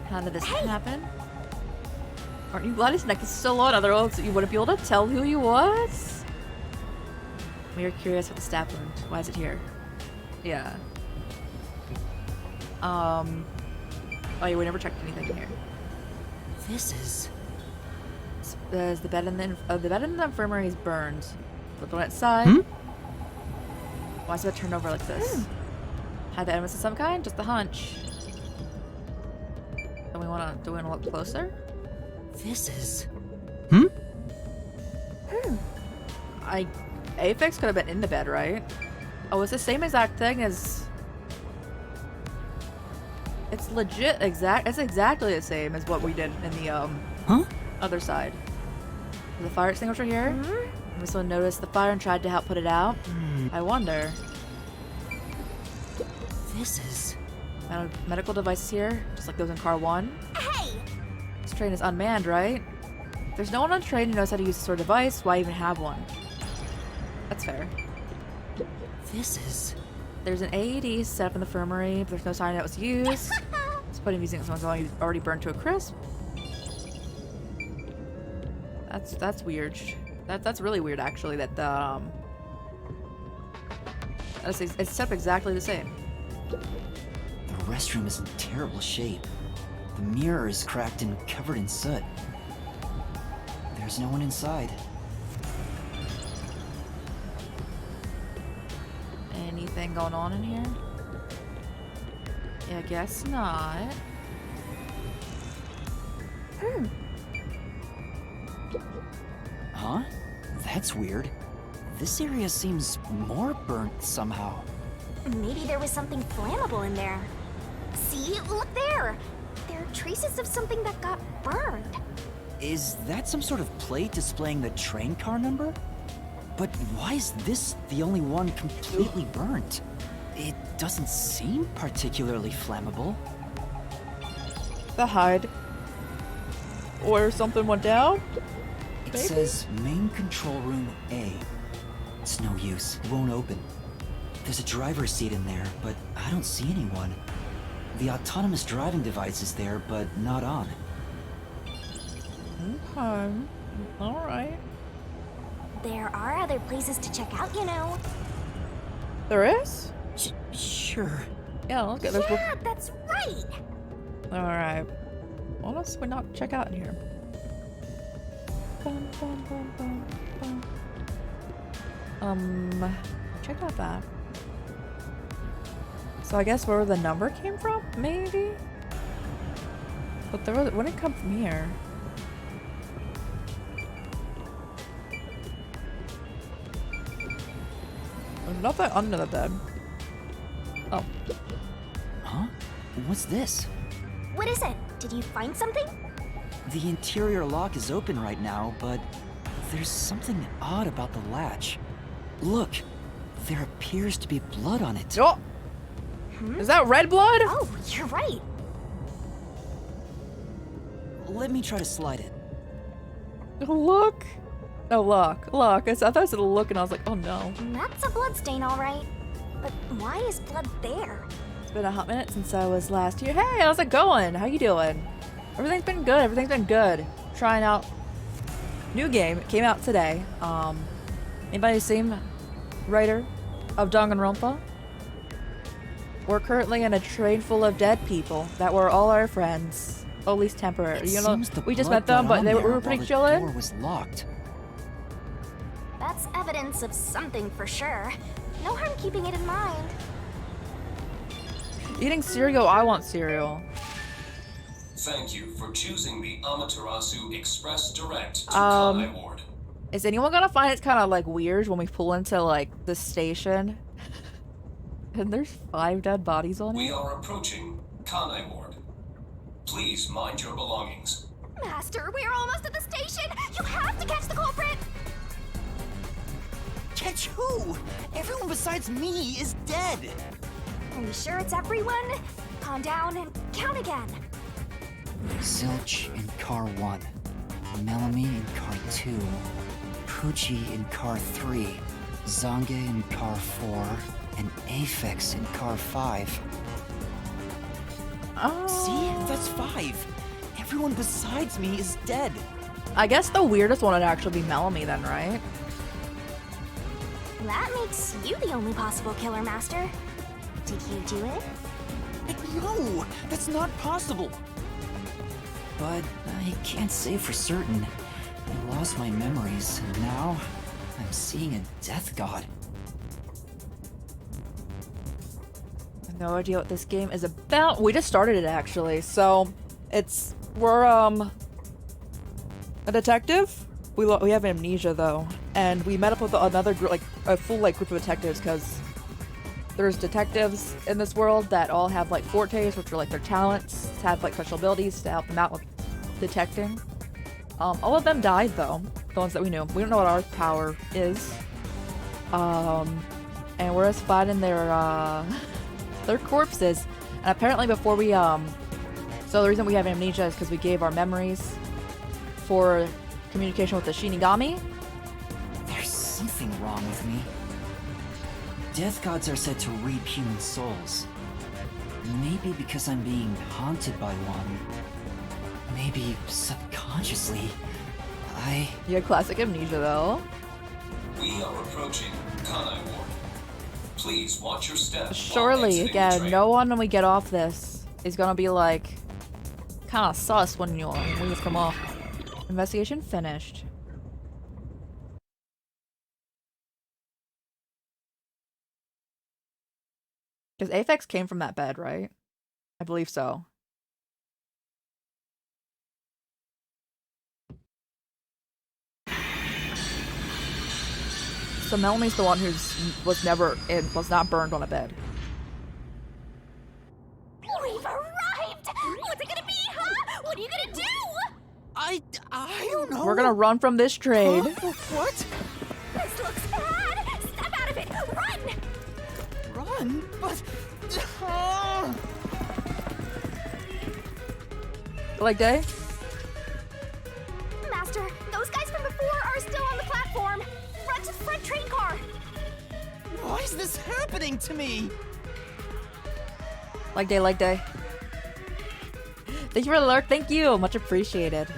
How did this happen? Aren't you glad his neck is still on? Otherwise, you wouldn't be able to tell who he was? We are curious about the stab wound. Why is it here? Yeah. Oh, yeah, we never checked anything in here. This is... Is the bed in the infirmary is burned. But the one outside. Why is it turned over like this? Had the evidence of some kind? Just a hunch. Do we wanna look closer? This is... Aphex could have been in the bed, right? Oh, it's the same exact thing as... It's legit it's exactly the same as what we did in the, other side. There's a fire extinguisher here. This one noticed the fire and tried to help put it out. I wonder. This is... Medical devices here, just like those in car 1. Hey! This train is unmanned, right? If there's no one on the train who knows how to use this sort of device, why even have one? That's fair. This is... There's an AED set up in the infirmary, but there's no sign that was used. It's putting using someone's already burned to a crisp. That's weird. That's really weird, actually. That it's set up exactly the same. The restroom is in terrible shape. The mirror is cracked and covered in soot. There's no one inside. Anything going on in here? Yeah, I guess not. Huh? That's weird. This area seems more burnt somehow. Maybe there was something flammable in there. See? Look there! There are traces of something that got burned. Is that some sort of plate displaying the train car number? But why is this the only one completely burnt? It doesn't seem particularly flammable. The hide. Or something went down? It Maybe? says main control room A. It's no use. It won't open. There's a driver's seat in there, but I don't see anyone. The autonomous driving device is there, but not on. Okay. Alright. There are other places to check out, you know. There is? Sure. Yeah, let's get this. Yeah, that's right. Alright. What else we not check out in here? Bum, bum, bum, bum, bum. Check out that. So I guess where the number came from, maybe? But there was, wouldn't it come from here? There's nothing under the bed. Oh. Huh? What's this? What is it? Did you find something? The interior lock is open right now, but there's something odd about the latch. Look, there appears to be blood on it. Oh! Is that red blood? Oh, you're right. Let me try to slide it. Look. Oh, look. Look. I thought I said look and I was like, oh no. That's a blood stain, all right. But why is blood there? It's been a hot minute since I was last here. Hey, how's it going? How you doing? Everything's been good. Everything's been good. Trying out new game. It came out today. Anybody seen writer of Danganronpa? We're currently in a train full of dead people that were all our friends. At least temporary. You know, we just met them, but we were pretty chillin'. The door was locked. That's evidence of something for sure. No harm keeping it in mind. Eating cereal. I want cereal. Thank you for choosing the Amaterasu Express Direct to Kanai Ward. Is anyone gonna find it's kind of like weird when we pull into like the station and there's 5 dead bodies on We it? are approaching Kanai Ward. Please mind your belongings. Master, we're almost at the station. You have to catch the culprit. Catch who? Everyone besides me is dead. Are you sure it's everyone? Calm down and count again. Zilch in car 1, Melanie in car 2, Poochie in car 3, Zange in car 4, and Aphex in car 5. Oh. See? That's 5. Everyone besides me is dead. I guess the weirdest one would actually be Melanie then, right? That makes you the only possible killer, Master. Did you do it? No, that's not possible. But I can't say for certain. I lost my memories, and now I'm seeing a death god. I have no idea what this game is about. We just started it actually, so we're a detective. We have amnesia though, and we met up with another group, like a full group of detectives, because there's detectives in this world that all have like fortes, which are like their talents, to have like special abilities to help them out with detecting. All of them died though, the ones that we knew. We don't know what our power is. And we're just finding their corpses. And apparently before we so the reason we have amnesia is because we gave our memories for communication with the Shinigami. There's something wrong with me. Death gods are said to reap human souls. Maybe because I'm being haunted by one. Maybe subconsciously, You had classic amnesia though. We are approaching Kanai Ward. Please watch your step. Surely, again, no one when we get off this is gonna be like kind of sus when we just come off. Investigation finished. Because Aphex came from that bed, right? I believe so. So Melanie's the one was not burned on a bed. We've arrived! What's it gonna be, huh? What are you gonna do? I don't know. We're gonna run from this trade. Huh? What? This looks Leg day? Master, those guys from before are still on the platform. Run to the front train car. Why is this happening to me? Leg day, leg day. Thank you for the alert. Thank you. Much appreciated.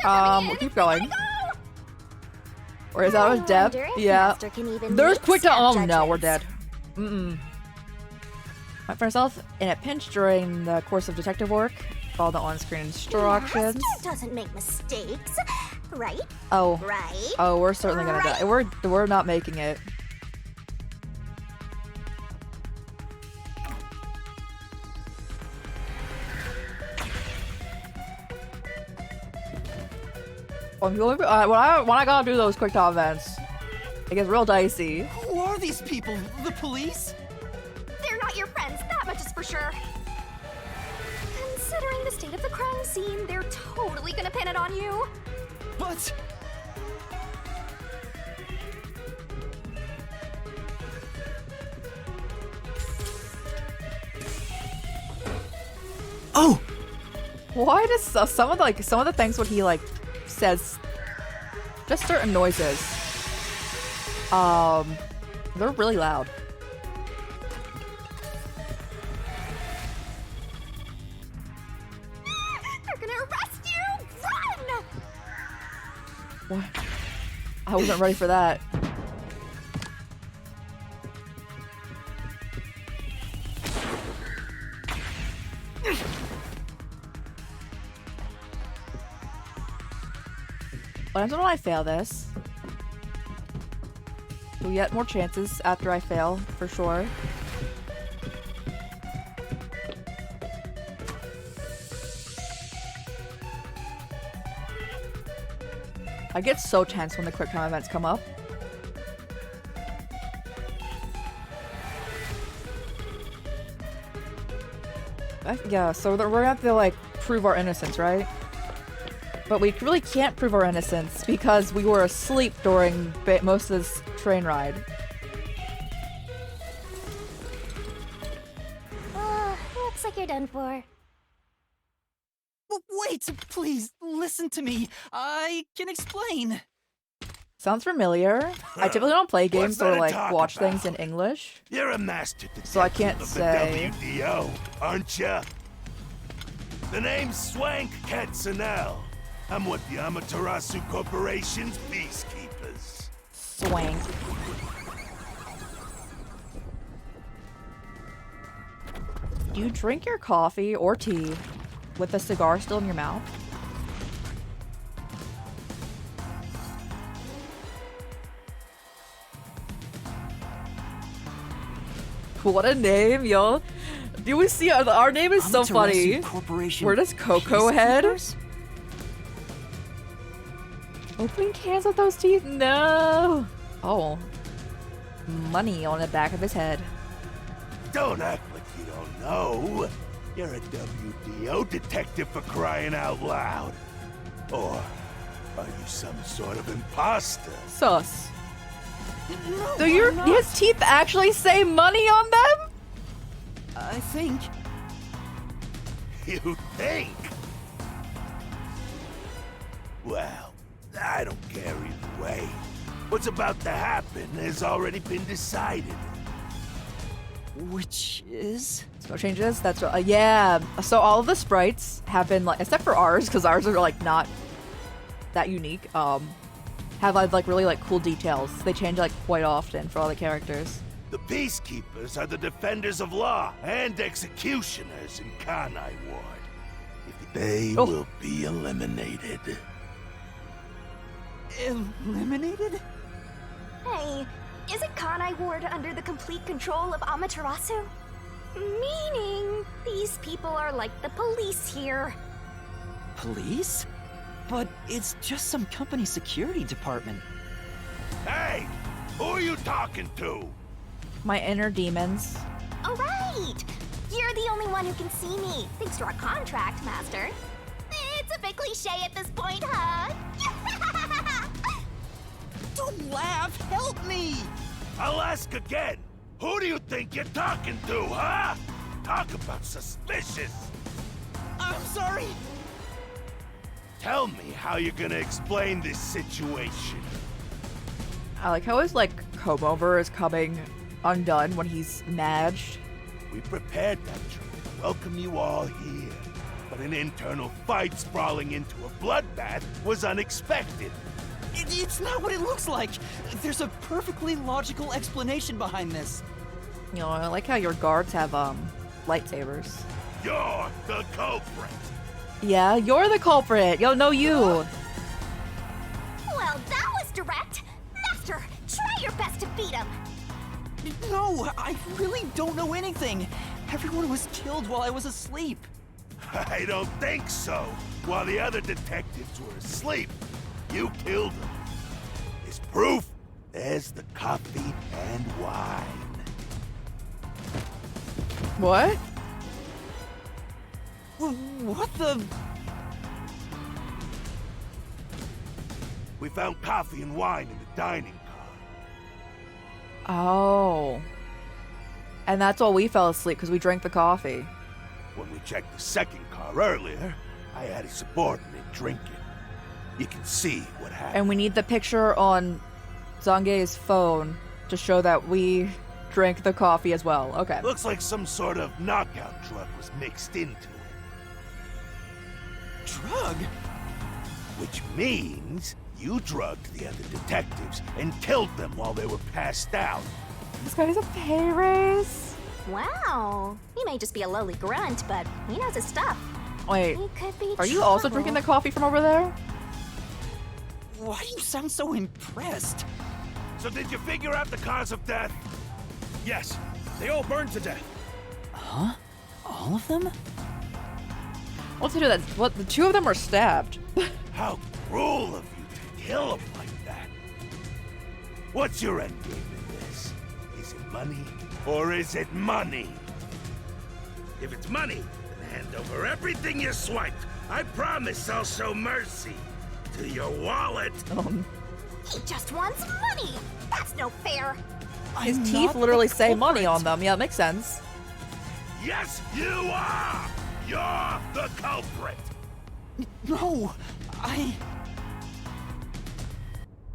We'll keep going. Or is that with Deb? Yeah. There's quick to. Oh no, we're dead. Find myself in a pinch during the course of detective work. Follow the on-screen instructions. Master doesn't make mistakes, right? Oh. Right? Oh, we're certainly gonna die. We're not making it. When I gotta do those quick time events, it gets real dicey. Who are these people? The police? They're not your friends, that much is for sure. Considering the state of the crime scene, they're totally gonna pin it on you. But... Oh! Why does some of the things when he like says just certain noises, they're really loud. They're gonna arrest you! Run! What? I wasn't ready for that. What happens when I fail this? You'll get more chances after I fail, for sure. I get so tense when the quick time events come up. Yeah, so we're gonna have to like prove our innocence, right? But we really can't prove our innocence because we were asleep during most of this train ride. Looks like you're done for. Wait, please, listen to me. I can explain. Sounds familiar. I typically don't play games or like watch things in English. You're a master detective so I can't of say. the WDO, aren't ya? The name's Swank Katzenel. I'm with the Amaterasu Corporation's peacekeepers. Swank. Do you drink your coffee or tea with a cigar still in your mouth? What a name, yo. Do we see our name is so funny. Where does Coco head? Opening cans with those teeth? No. Oh. Money on the back of his head. Don't act like you don't know. You're a WDO detective for crying out loud. Or are you some sort of imposter? Sus. No, Do his teeth actually say money on them? I think. You think? Well, I don't care either way. What's about to happen has already been decided. Which is? No changes? That's yeah. So all of the sprites have been like, except for ours, because ours are like not that unique. Have like really like cool details. They change like quite often for all the characters. The peacekeepers are the defenders of law and executioners in Kanai Ward. They will be eliminated. Eliminated? Hey, isn't Kanai Ward under the complete control of Amaterasu? Meaning, these people are like the police here. Police? But it's just some company security department. Hey! Who are you talking to? My inner demons. Oh, right! You're the only one who can see me, thanks to our contract, Master. It's a bit cliche at this point, huh? Don't laugh! Help me! I'll ask again. Who do you think you're talking to, huh? Talk about suspicious! I'm sorry! Tell me how you're gonna explain this situation. I like how his, like, comb-over is coming undone when he's madged. We prepared that trip to welcome you all here, but an internal fight sprawling into a bloodbath was unexpected. It's not what it looks like! There's a perfectly logical explanation behind this. You know, I like how your guards have, lightsabers. You're the culprit! Yeah, you're the culprit! Yo, no, you! Well, that was direct. Master, try your best to beat him. No, I really don't know anything. Everyone was killed while I was asleep. I don't think so. While the other detectives were asleep, you killed them. As proof, there's the coffee and wine. What? What the? We found coffee and wine in the dining car. Oh. And that's why we fell asleep, because we drank the coffee. When we checked the second car earlier, I had a subordinate drink it. You can see what happened. And we need the picture on Zange's phone to show that we drank the coffee as well. Okay. Looks like some sort of knockout drug was mixed into it. Drug? Which means you drugged the other detectives and killed them while they were passed out. This guy's a pay raise. Wow. He may just be a lowly grunt, but he knows his stuff. Wait, He could be are you also trouble. drinking the coffee from over there? Why do you sound so impressed? So did you figure out the cause of death? Yes, they all burned to death. Huh? All of them? What's to do that? What? The two of them are stabbed. How cruel of you to kill them like that. What's your end game in this? Is it money or is it money? If it's money, then hand over everything you swiped. I promise I'll show mercy. To your wallet. He just wants money. That's no fair. His teeth literally say money on them. Yeah, it makes sense. Yes, you are! You're the culprit! No,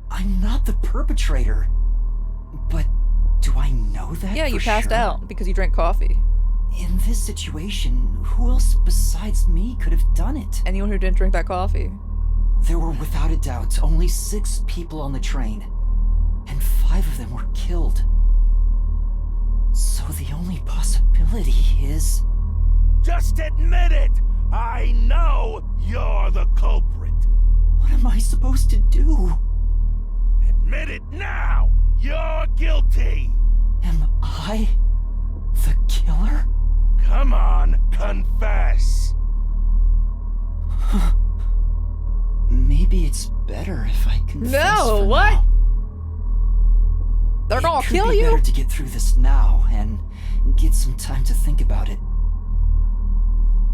I'm not the perpetrator. But do I know that? Yeah, you for passed sure? out because you drank coffee. In this situation, who else besides me could have done it? Anyone who didn't drink that coffee. There were without a doubt only 6 people on the train, and 5 of them were killed. So the only possibility is... Just admit it! I know you're the culprit! What am I supposed to do? Admit it now! You're guilty! Am I the killer? Come on, confess! Maybe it's better if I confess. No, for what? now. They're gonna kill It could be you? better to get through this now and get some time to think about it.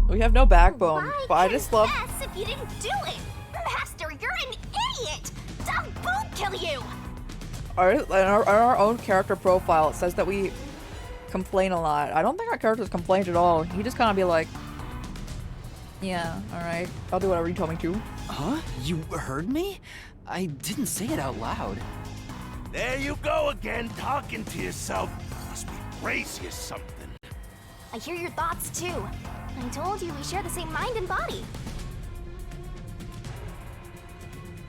We have no backbone, Why but I just love... confess if you didn't do it? Master, you're an idiot! They'll both kill you! In our own character profile, it says that we complain a lot. I don't think our characters complained at all. He just kind of be like, yeah, alright, I'll do whatever you told me to. Huh? You heard me? I didn't say it out loud. There you go again, talking to yourself. Must be crazy or something. I hear your thoughts too. I told you we share the same mind and body.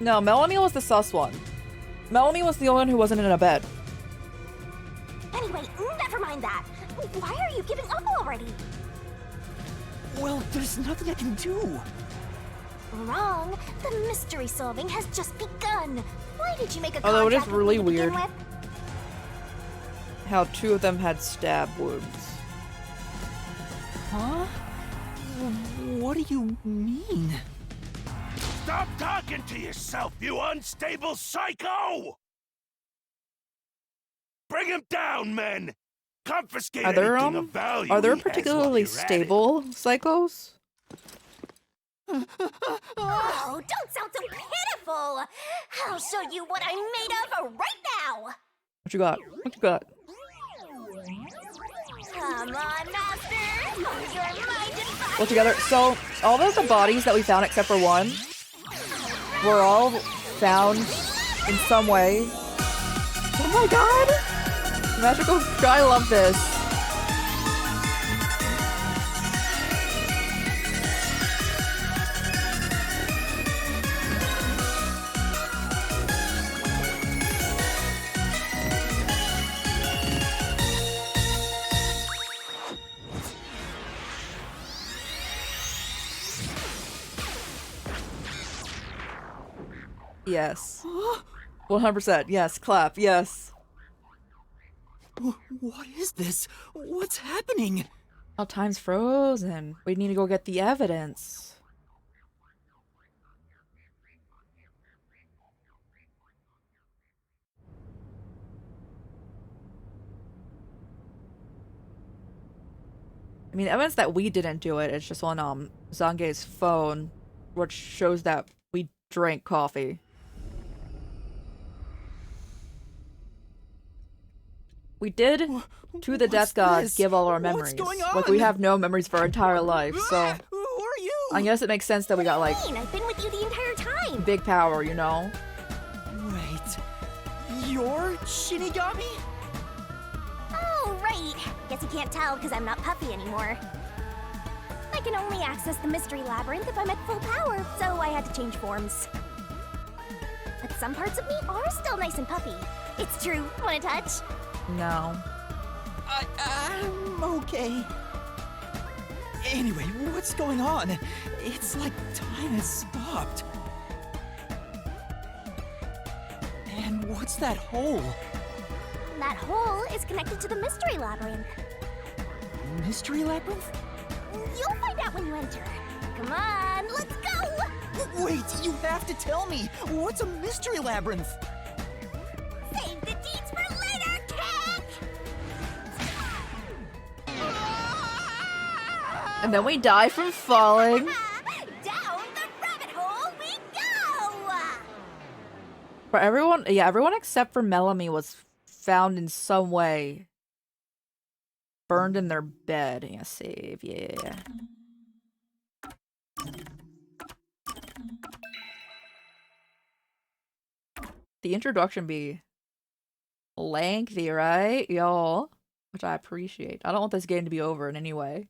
No, Melanie was the sus one. Melanie was the only one who wasn't in a bed. Anyway, never mind that. Why are you giving up already? Well, there's nothing I can do. Wrong. The mystery solving has just begun. Why did you make a Although it is contract with really me to begin weird with? how 2 of them had stab wounds. Huh? What do you mean? Stop talking to yourself, you unstable psycho! Bring him down, men! Confiscate Are there anything of value are there he has while particularly you're at it. stable psychos? Oh, don't sound so pitiful! I'll show you what I'm made of right now! What you got? What you got? Come on, Master! Well, together. So all of the bodies that we found, except for one, were all found in some way. Oh my god! Magical. I love this. Yes. 100%. Yes. Clap. Yes. What is this? What's happening? Oh, time's frozen. We need to go get the evidence. I mean, evidence that we didn't do it. It's just on Zange's phone, which shows that we drank coffee. We did, to the Death God, give all our memories. Like, we have no memories for our entire life, so... Who are you? I guess it makes sense that we got, like... I've been with you the entire time! Big power, you know? Wait... You're Shinigami? Oh, right! Guess you can't tell because I'm not Puffy anymore. I can only access the Mystery Labyrinth if I'm at full power, so I had to change forms. But some parts of me are still nice and puffy. It's true. Want a touch? No. I'm okay. Anyway, what's going on? It's like time has stopped. And what's that hole? That hole is connected to the Mystery Labyrinth. Mystery Labyrinth? You'll find out when you enter. Come on, let's go! Wait, you have to tell me! What's a Mystery Labyrinth? Save the deeds for later, kid! And then we die from falling. Down the rabbit hole we go! For everyone, yeah, everyone except for Melanie was found in some way. Burned in their bed. Yeah, save, yeah. The introduction be lengthy, right, y'all? Which I appreciate. I don't want this game to be over in any way.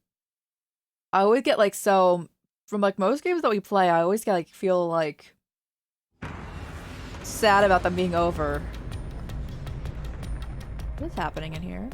I always get like, so from like most games that we play, I always get like feel like sad about them being over. What is happening in here?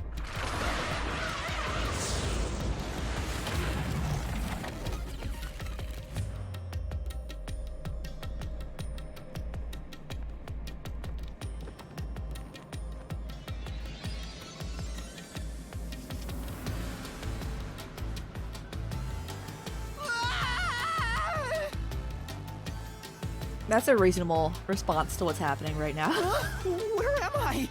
That's a reasonable response to what's happening right now. Where am I?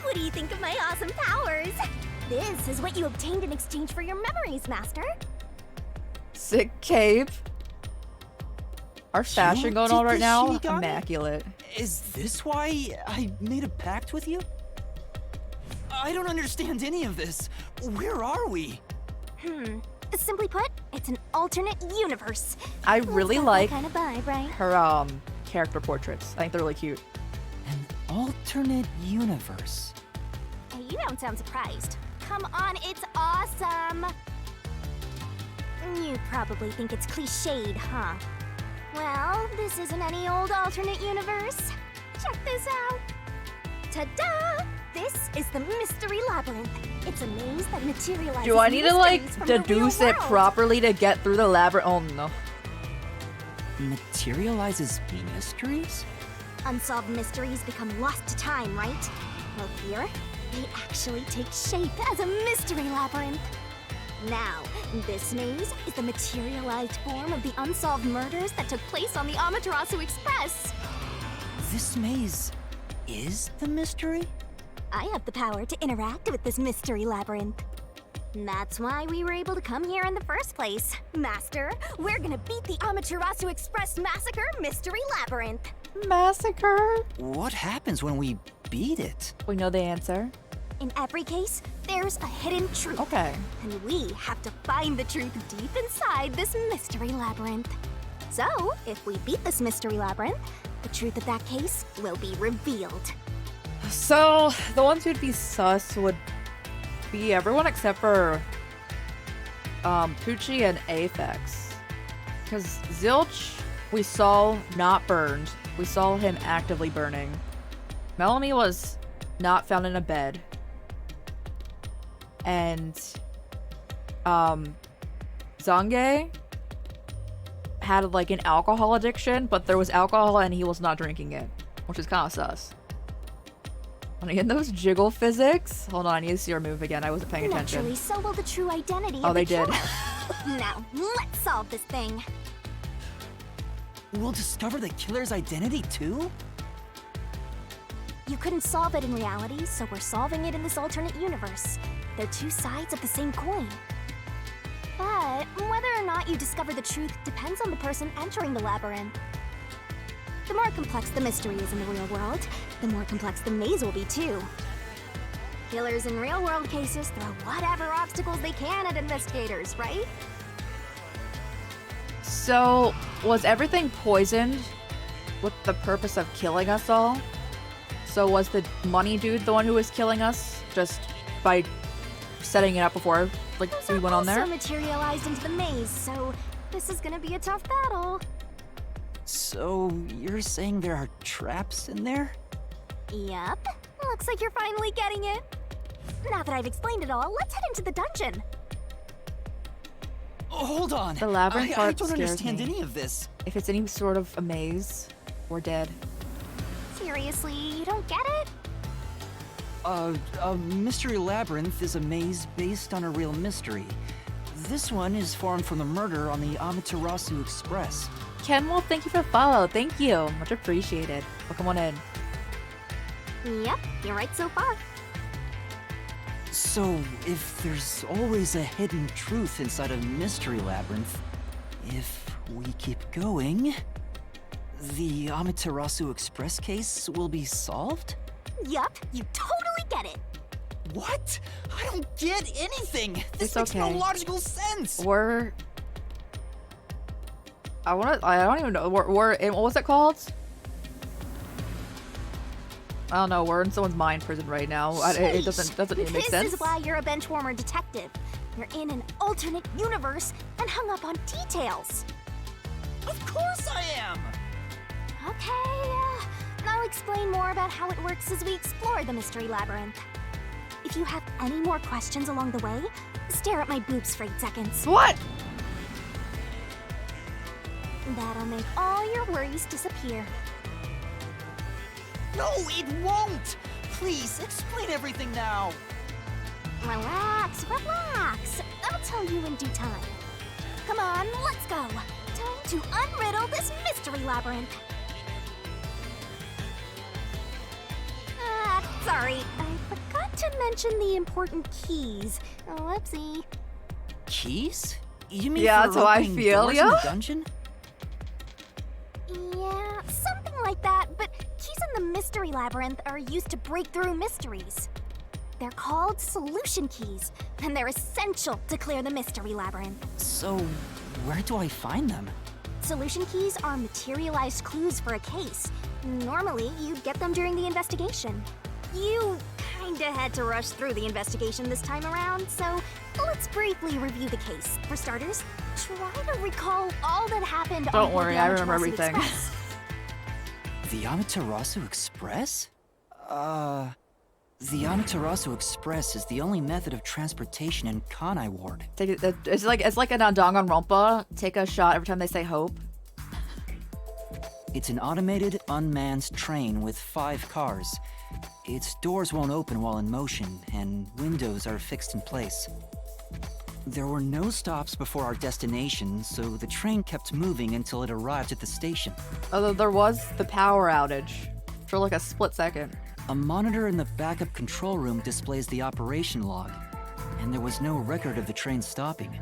What do you think of my awesome powers? This is what you obtained in exchange for your memories, Master. Sick cape. Our fashion going on right now? Shinigami? Immaculate. Is this why I made a pact with you? I don't understand any of this. Where are we? Simply put, it's an alternate universe. I really like kind of vibe, right? her character portraits. I think they're really cute. An alternate universe. Hey, you don't sound surprised. Come on, it's awesome. You probably think it's cliched, huh? Well, this isn't any old alternate universe. Check this out. Ta-da! This is the Mystery Labyrinth. It's a maze that materializes. Do I need to like mysteries from the real deduce it world. properly to get through the labyrinth? Oh no. Materializes mysteries? Unsolved mysteries become lost to time, right? Well, here, they actually take shape as a mystery labyrinth. Now, this maze is the materialized form of the unsolved murders that took place on the Amaterasu Express. This maze is the mystery? I have the power to interact with this mystery labyrinth. That's why we were able to come here in the first place. Master, we're gonna beat the Amaterasu Express Massacre Mystery Labyrinth. Massacre? What happens when we beat it? We know the answer. In every case, there's a hidden truth. Okay. And we have to find the truth deep inside this mystery labyrinth. So, if we beat this mystery labyrinth, the truth of that case will be revealed. So, the ones who'd be sus would be everyone except for Poochie and Aphex. Because Zilch, we saw not burned. We saw him actively burning. Melanie was not found in a bed. And Zange had like an alcohol addiction, but there was alcohol and he was not drinking it, which is kind of sus. Wanna get those jiggle physics? Hold on, I need to see her move again. I wasn't paying attention. Naturally, so will the true identity Oh, of they the did. killer. Now, let's solve this thing. We'll discover the killer's identity too? You couldn't solve it in reality, so we're solving it in this alternate universe. They're two sides of the same coin. But whether or not you discover the truth depends on the person entering the labyrinth. The more complex the mystery is in the real world, the more complex the maze will be too. Killers in real-world cases throw whatever obstacles they can at investigators, right? So, was everything poisoned with the purpose of killing us all? So was the money dude the one who was killing us just by setting it up before, like, we went on there? Also materialized into the maze, so this is gonna be a tough battle. So, you're saying there are traps in there? Yup. Looks like you're finally getting it. Now that I've explained it all, let's head into the dungeon. Oh, hold on. The labyrinth I part don't scares understand me. any of this. If it's any sort of a maze, we're dead. Seriously, you don't get it? A mystery labyrinth is a maze based on a real mystery. This one is formed from the murder on the Amaterasu Express. Kenwell, thank you for the follow. Thank you. Much appreciated. Welcome on in. Yep, you're right so far. So, if there's always a hidden truth inside a mystery labyrinth, if we keep going, the Amaterasu Express case will be solved? Yup, you totally get it. What? I don't get anything! This It's makes no okay. logical sense! We're... I don't even know. We're in, what was it called? I don't know. We're in someone's mind prison right now. It doesn't even make sense. This is why you're a benchwarmer detective. You're in an alternate universe and hung up on details. Of course I am! Okay, I'll explain more about how it works as we explore the mystery labyrinth. If you have any more questions along the way, stare at my boobs for 8 seconds. What? That'll make all your worries disappear. No, it won't! Please, explain everything now! Relax, relax. I'll tell you in due time. Come on, let's go. Time to unriddle this mystery labyrinth. Sorry, I forgot to mention the important keys. Whoopsie. Keys? You mean Yeah, for that's how I opening feel, doors in yeah? the dungeon? Yeah, something like that, but keys in the mystery labyrinth are used to break through mysteries. They're called solution keys, and they're essential to clear the mystery labyrinth. So, where do I find them? Solution keys are materialized clues for a case. Normally, you'd get them during the investigation. You kinda had to rush through the investigation this time around, so let's briefly review the case. For starters, try to recall all that happened Don't on board worry, the I remember Amaterasu everything. Express. The Amaterasu Express? The Amaterasu Express is the only method of transportation in Kanai Ward. It's like an Danganronpa. Take a shot every time they say hope. It's an automated, unmanned train with 5 cars. Its doors won't open while in motion, and windows are fixed in place. There were no stops before our destination, so the train kept moving until it arrived at the station. Although there was the power outage for like a split second. A monitor in the backup control room displays the operation log. and there was no record of the train stopping.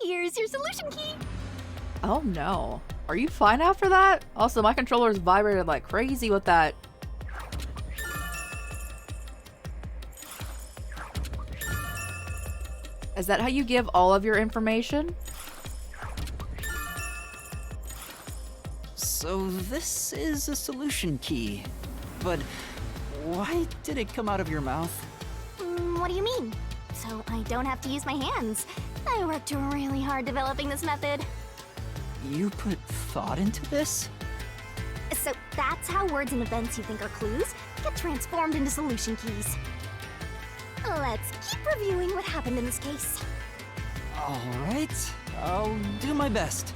Here's your solution key. Oh no. Are you fine after that? Also, my controller's vibrated like crazy with that. Is that how you give all of your information? So this is a solution key, but why did it come out of your mouth? What do you mean? So I don't have to use my hands. I worked really hard developing this method. You put thought into this? So that's how words and events you think are clues get transformed into solution keys. Let's keep reviewing what happened in this case. Alright, I'll do my best.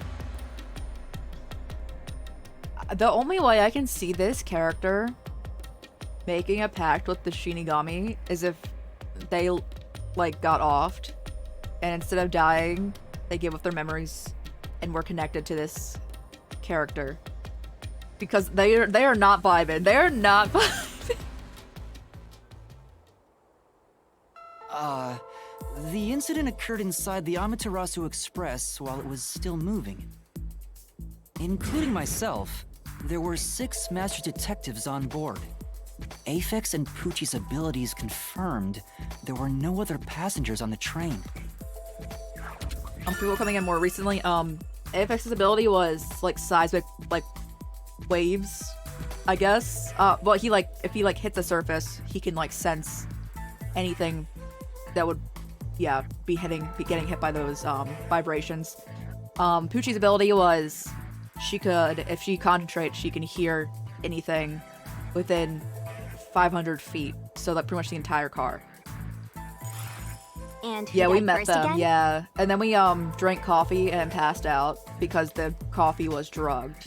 The only way I can see this character making a pact with the Shinigami is if they, like, got offed, and instead of dying, they gave up their memories and were connected to this character. Because they are not vibing. They are not vibing. The incident occurred inside the Amaterasu Express while it was still moving. Including myself, there were 6 master detectives on board. Aphex and Poochie's abilities confirmed there were no other passengers on the train. People coming in more recently, Aphex's ability was, like, seismic, like, waves, I guess. Well, he, like, if he, like, hits the surface, he can, like, sense anything that would, yeah, be getting hit by those, vibrations. Poochie's ability was, she could, if she concentrates, she can hear anything within 500 feet. So, like, pretty much the entire car. And who yeah, we died met first them, again? yeah. And then we, drank coffee and passed out because the coffee was drugged.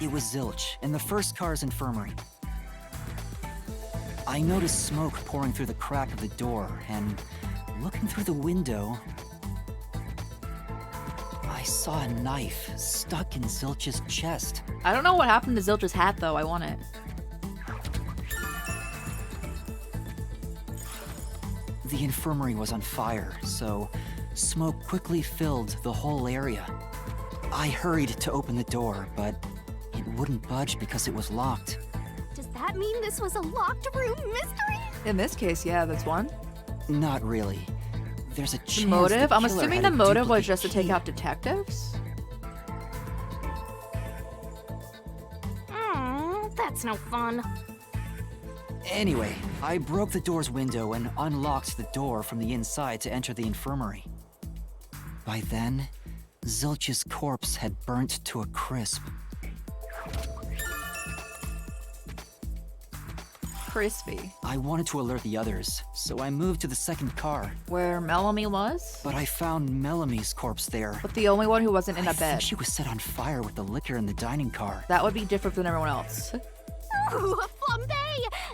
It was Zilch, in the first car's infirmary. I noticed smoke pouring through the crack of the door, and looking through the window, I saw a knife stuck in Zilch's chest. I don't know what happened to Zilch's hat, though. I want it. The infirmary was on fire, so smoke quickly filled the whole area. I hurried to open the door, but it wouldn't budge because it was locked. Does that mean this was a locked room mystery? In this case, yeah, that's one. Not really. There's a chance The motive? the I'm killer assuming had the a motive was duplicate just to take key. out detectives? That's no fun. Anyway, I broke the door's window and unlocked the door from the inside to enter the infirmary. By then, Zilch's corpse had burnt to a crisp. Crispy. I wanted to alert the others, so I moved to the second car. Where Melanie was? But I found Melamie's corpse there. But the only one who wasn't in a I think bed. she was set on fire with the liquor in the dining car. That would be different than everyone else. Ooh, a flambe!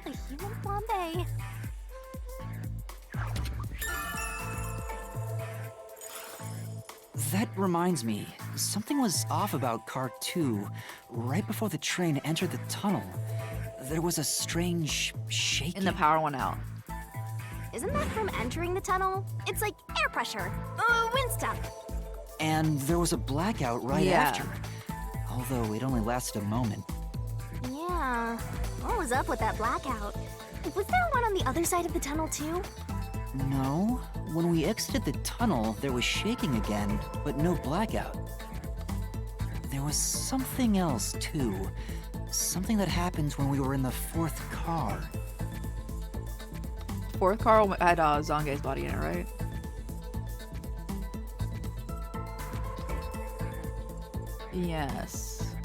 A human flambe. That reminds me, something was off about Car 2. Right before the train entered the tunnel, there was a strange shaking. And the power went out. Isn't that from entering the tunnel? It's like air pressure. Wind stuff. And there was a blackout right Yeah. after. Although it only lasted a moment. Yeah. What was up with that blackout? Was there one on the other side of the tunnel too? No, when we exited the tunnel, there was shaking again, but no blackout. There was something else too. Something that happened when we were in the fourth car. Fourth car had Zange's body in it, right? Yes.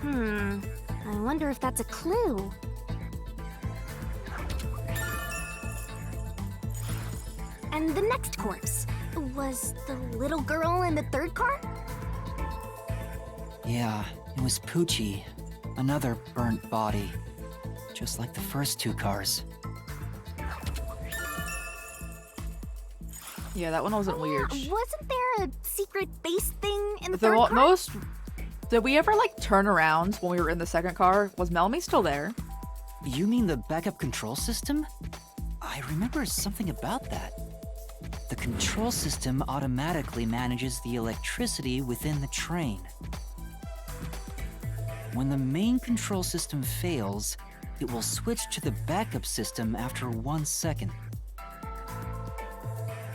I wonder if that's a clue. And the next corpse was the little girl in the third car? Yeah, it was Poochie. Another burnt body. Just like the first 2 cars. Yeah, that one wasn't weird. Wasn't there a secret base thing in the The third car? most Did we ever, like, turn around when we were in the second car? Was Melmy still there? You mean the backup control system? I remember something about that. The control system automatically manages the electricity within the train. When the main control system fails, it will switch to the backup system after 1 second.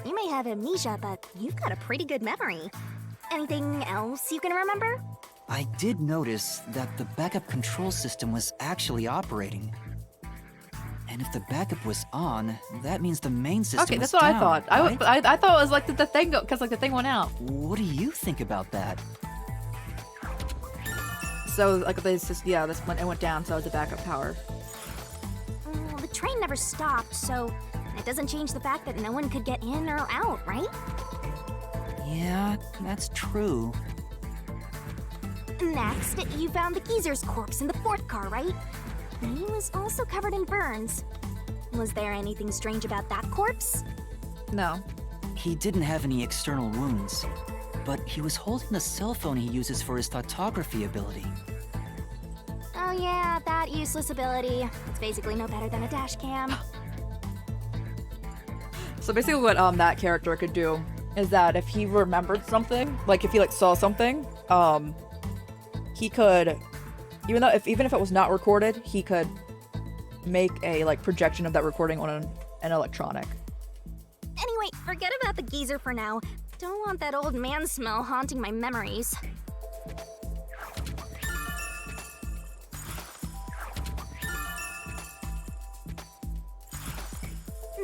You may have amnesia, but you've got a pretty good memory. Anything else you can remember? I did notice that the backup control system was actually operating. And if the backup was on, that means the main system Okay, was that's what down, I thought. right? I thought it was like the thing, because like the thing went out. What do you think about that? So like this just it went down, so the backup power. Well, the train never stopped, so it doesn't change the fact that no one could get in or out, right? Yeah, that's true. Next, you found the geezer's corpse in the fourth car, right? He was also covered in burns. Was there anything strange about that corpse? No. He didn't have any external wounds, but he was holding a cell phone he uses for his photography ability. Oh yeah, that useless ability. It's basically no better than a dash cam. So basically what that character could do is that if he remembered something, like if he like saw something, he could, even if it was not recorded, he could make a like projection of that recording on an electronic. Anyway, forget about the geezer for now. Don't want that old man smell haunting my memories.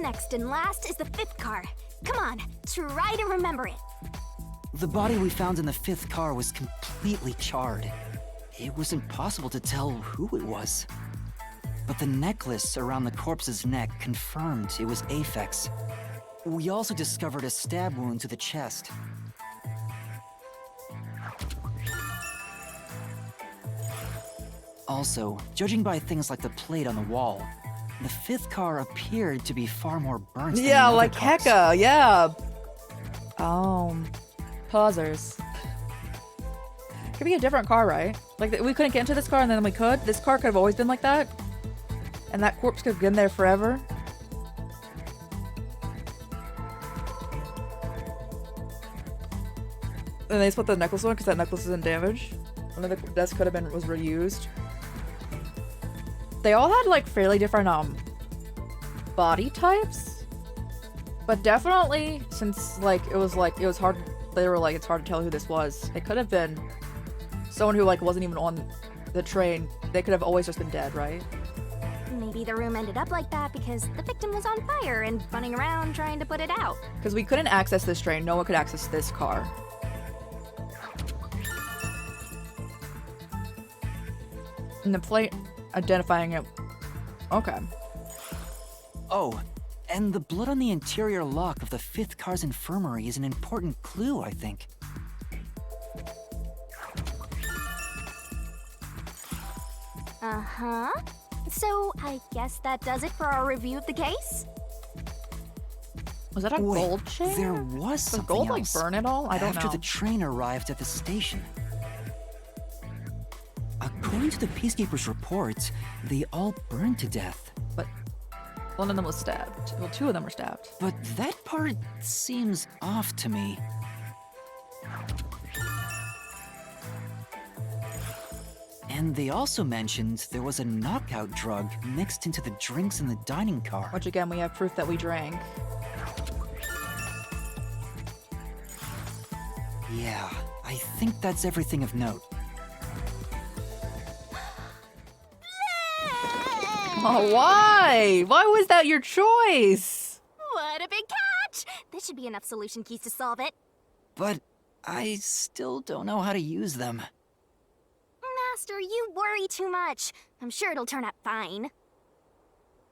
Next and last is the fifth car. Come on, try to remember it. The body we found in the fifth car was completely charred. It was impossible to tell who it was. But the necklace around the corpse's neck confirmed it was Aphex. We also discovered a stab wound to the chest. Also, judging by things like the plate on the wall, the fifth car appeared to be far more burnt than the other like cars. Heka, yeah. Pausers. Could be a different car, right? Like, we couldn't get into this car and then we could? This car could have always been like that? And that corpse could have been there forever? And they just put the necklace on because that necklace isn't damaged? And then this could have been, was reused. They all had, like, fairly different, body types? But definitely, since, like, it was hard, they were like, it's hard to tell who this was. It could have been someone who, like, wasn't even on the train. They could have always just been dead, right? Maybe the room ended up like that because the victim was on fire and running around trying to put it out. Because we couldn't access this train, no one could access this car. And the plate identifying it. Okay. Oh, and the blood on the interior lock of the fifth car's infirmary is an important clue, I think. Uh-huh. So, I guess that does it for our review of the case? Was that a gold chain? There was something gold, else. like, burn it all? I don't know. After the train arrived at the station. According to the Peacekeepers' reports, they all burned to death. But one of them was stabbed. Well, two of them were stabbed. But that part seems off to me. And they also mentioned there was a knockout drug mixed into the drinks in the dining car. Which again, we have proof that we drank. Yeah, I think that's everything of note. Oh, why? Why was that your choice? What a big catch! This should be enough solution keys to solve it. But I still don't know how to use them. Master, you worry too much. I'm sure it'll turn out fine.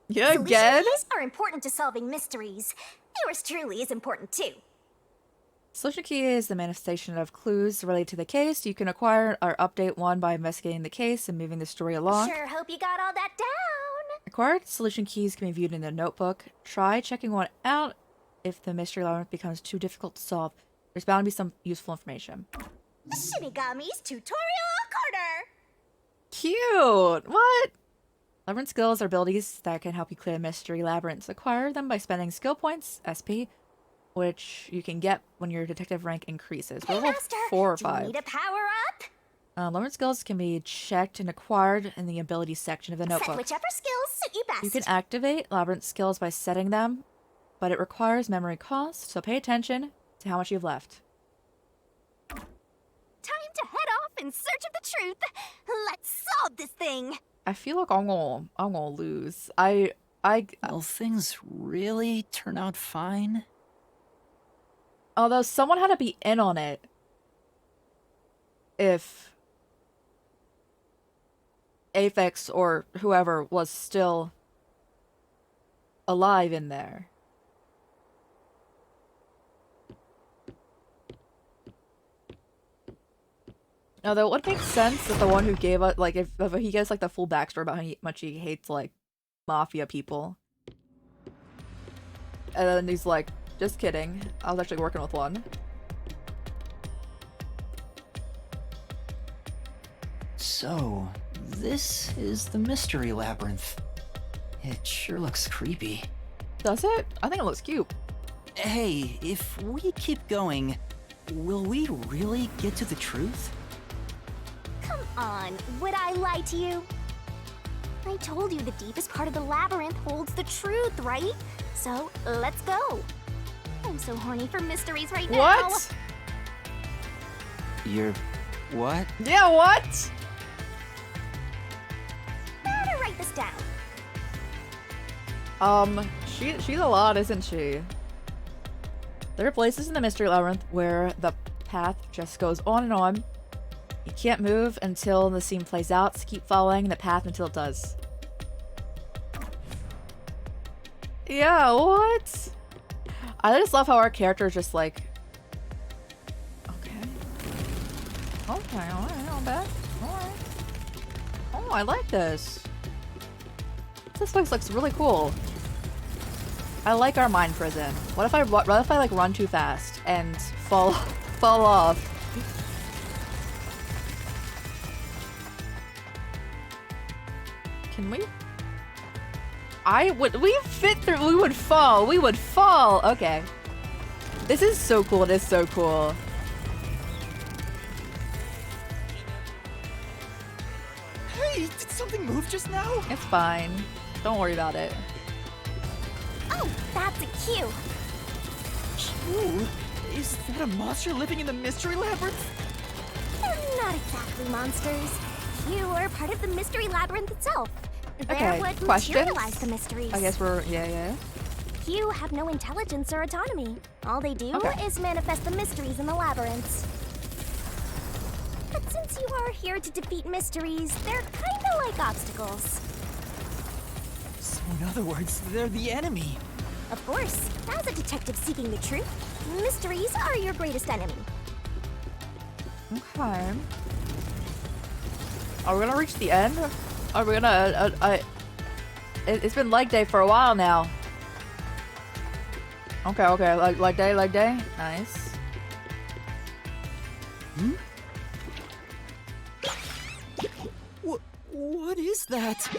Yeah, again? Solution keys are important to solving mysteries. Yours truly is important too. Solution key is the manifestation of clues related to the case. You can acquire or update one by investigating the case and moving the story along. Sure hope you got all that down. Acquired solution keys can be viewed in the notebook. Try checking one out if the mystery labyrinth becomes too difficult to solve. There's bound to be some useful information. Shinigami's tutorial What? Labyrinth skills are abilities that can help you clear mystery labyrinths. Acquire them by spending skill points, SP, which you can get when your detective rank increases. We're level 4 or Do you 5. need a power up? Labyrinth skills can be checked and acquired in the abilities section of the Set notebook. whichever skills suit you best. You can activate labyrinth skills by setting them, but it requires memory cost, so pay attention to how much you've left. Time to head off in search of the truth. Let's solve this thing. I feel like I'm gonna lose. Will things really turn out fine? Although someone had to be in on it. If Aphex or whoever was still alive in there. Although it would make sense that the one who gave us, like, if he gets, like, the full backstory about how much he hates, like, mafia people. And then he's like, just kidding. I was actually working with one. So, this is the mystery labyrinth. It sure looks creepy. Does it? I think it looks cute. Hey, if we keep going, will we really get to the truth? Come on, would I lie to you? I told you the deepest part of the labyrinth holds the truth, right? So, let's go. I'm so horny for mysteries right now. What? You're... what? Yeah, what? Better write this down. She's a lot, isn't she? There are places in the mystery labyrinth where the path just goes on and on. You can't move until the scene plays out, so keep following the path until it does. Yeah, what? I just love how our character is just like... Okay. Okay, alright, not bad. Alright. Oh, I like this. This place looks really cool. I like our mine prison. What if I like run too fast and fall off? Can we? We fit through. We would fall. We would fall. Okay. This is so cool. It is so cool. Hey, did something move just now? It's fine. Don't worry about it. Oh, that's a cue. Ooh, is that a monster living in the mystery labyrinth? They're not exactly monsters. You are part of the mystery labyrinth itself. They're Okay, what questions? materialize the mysteries. I guess we're yeah. You have no intelligence or autonomy. All they do is manifest the mysteries in the labyrinths. But since you are here to defeat mysteries, they're kinda like obstacles. So in other words, they're the enemy. Of course, as a detective seeking the truth, mysteries are your greatest enemy. Okay. Are we gonna reach the end? Are we gonna? It's been leg day for a while now. Okay, leg day. Nice. Hmm? What is that?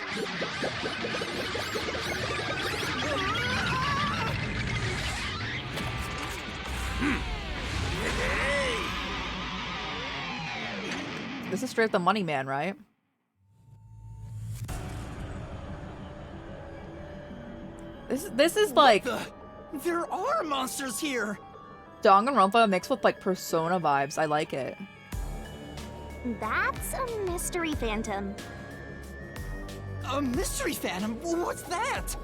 This is straight up the Money Man, right? This is like There are monsters here. Danganronpa mixed with like Persona vibes. I like it. That's a mystery phantom. A mystery phantom? What's that?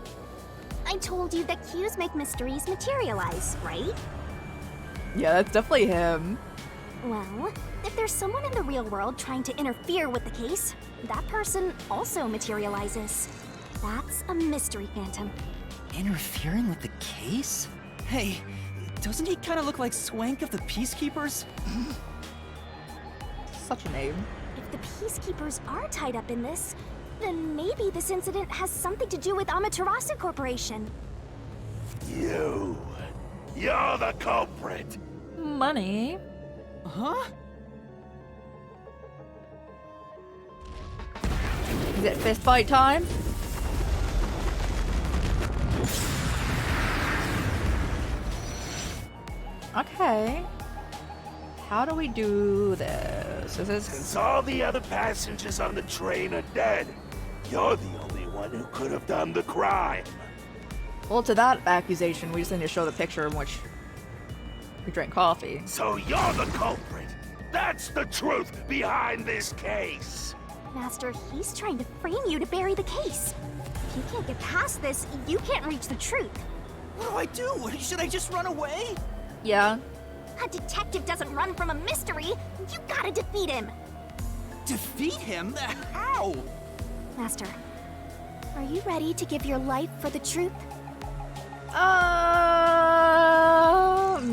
I told you that cues make mysteries materialize, right? Yeah, that's definitely him. Well, if there's someone in the real world trying to interfere with the case, that person also materializes. That's a mystery phantom. Interfering with the case? Hey, doesn't he kind of look like Swank of the Peacekeepers? Such a name. If the Peacekeepers are tied up in this, then maybe this incident has something to do with Amaterasu Corporation. You're the culprit. Money. Huh? Is it fist fight time? Okay. How do we do this? Is this... Since all the other passengers on the train are dead, you're the only one who could have done the crime. Well, to that accusation, we just need to show the picture in which we drank coffee. So you're the culprit. That's the truth behind this case. Master, he's trying to frame you to bury the case. If you can't get past this, you can't reach the truth. What do I do? Should I just run away? Yeah. A detective doesn't run from a mystery. You gotta defeat him. Defeat him? How? Master, are you ready to give your life for the truth?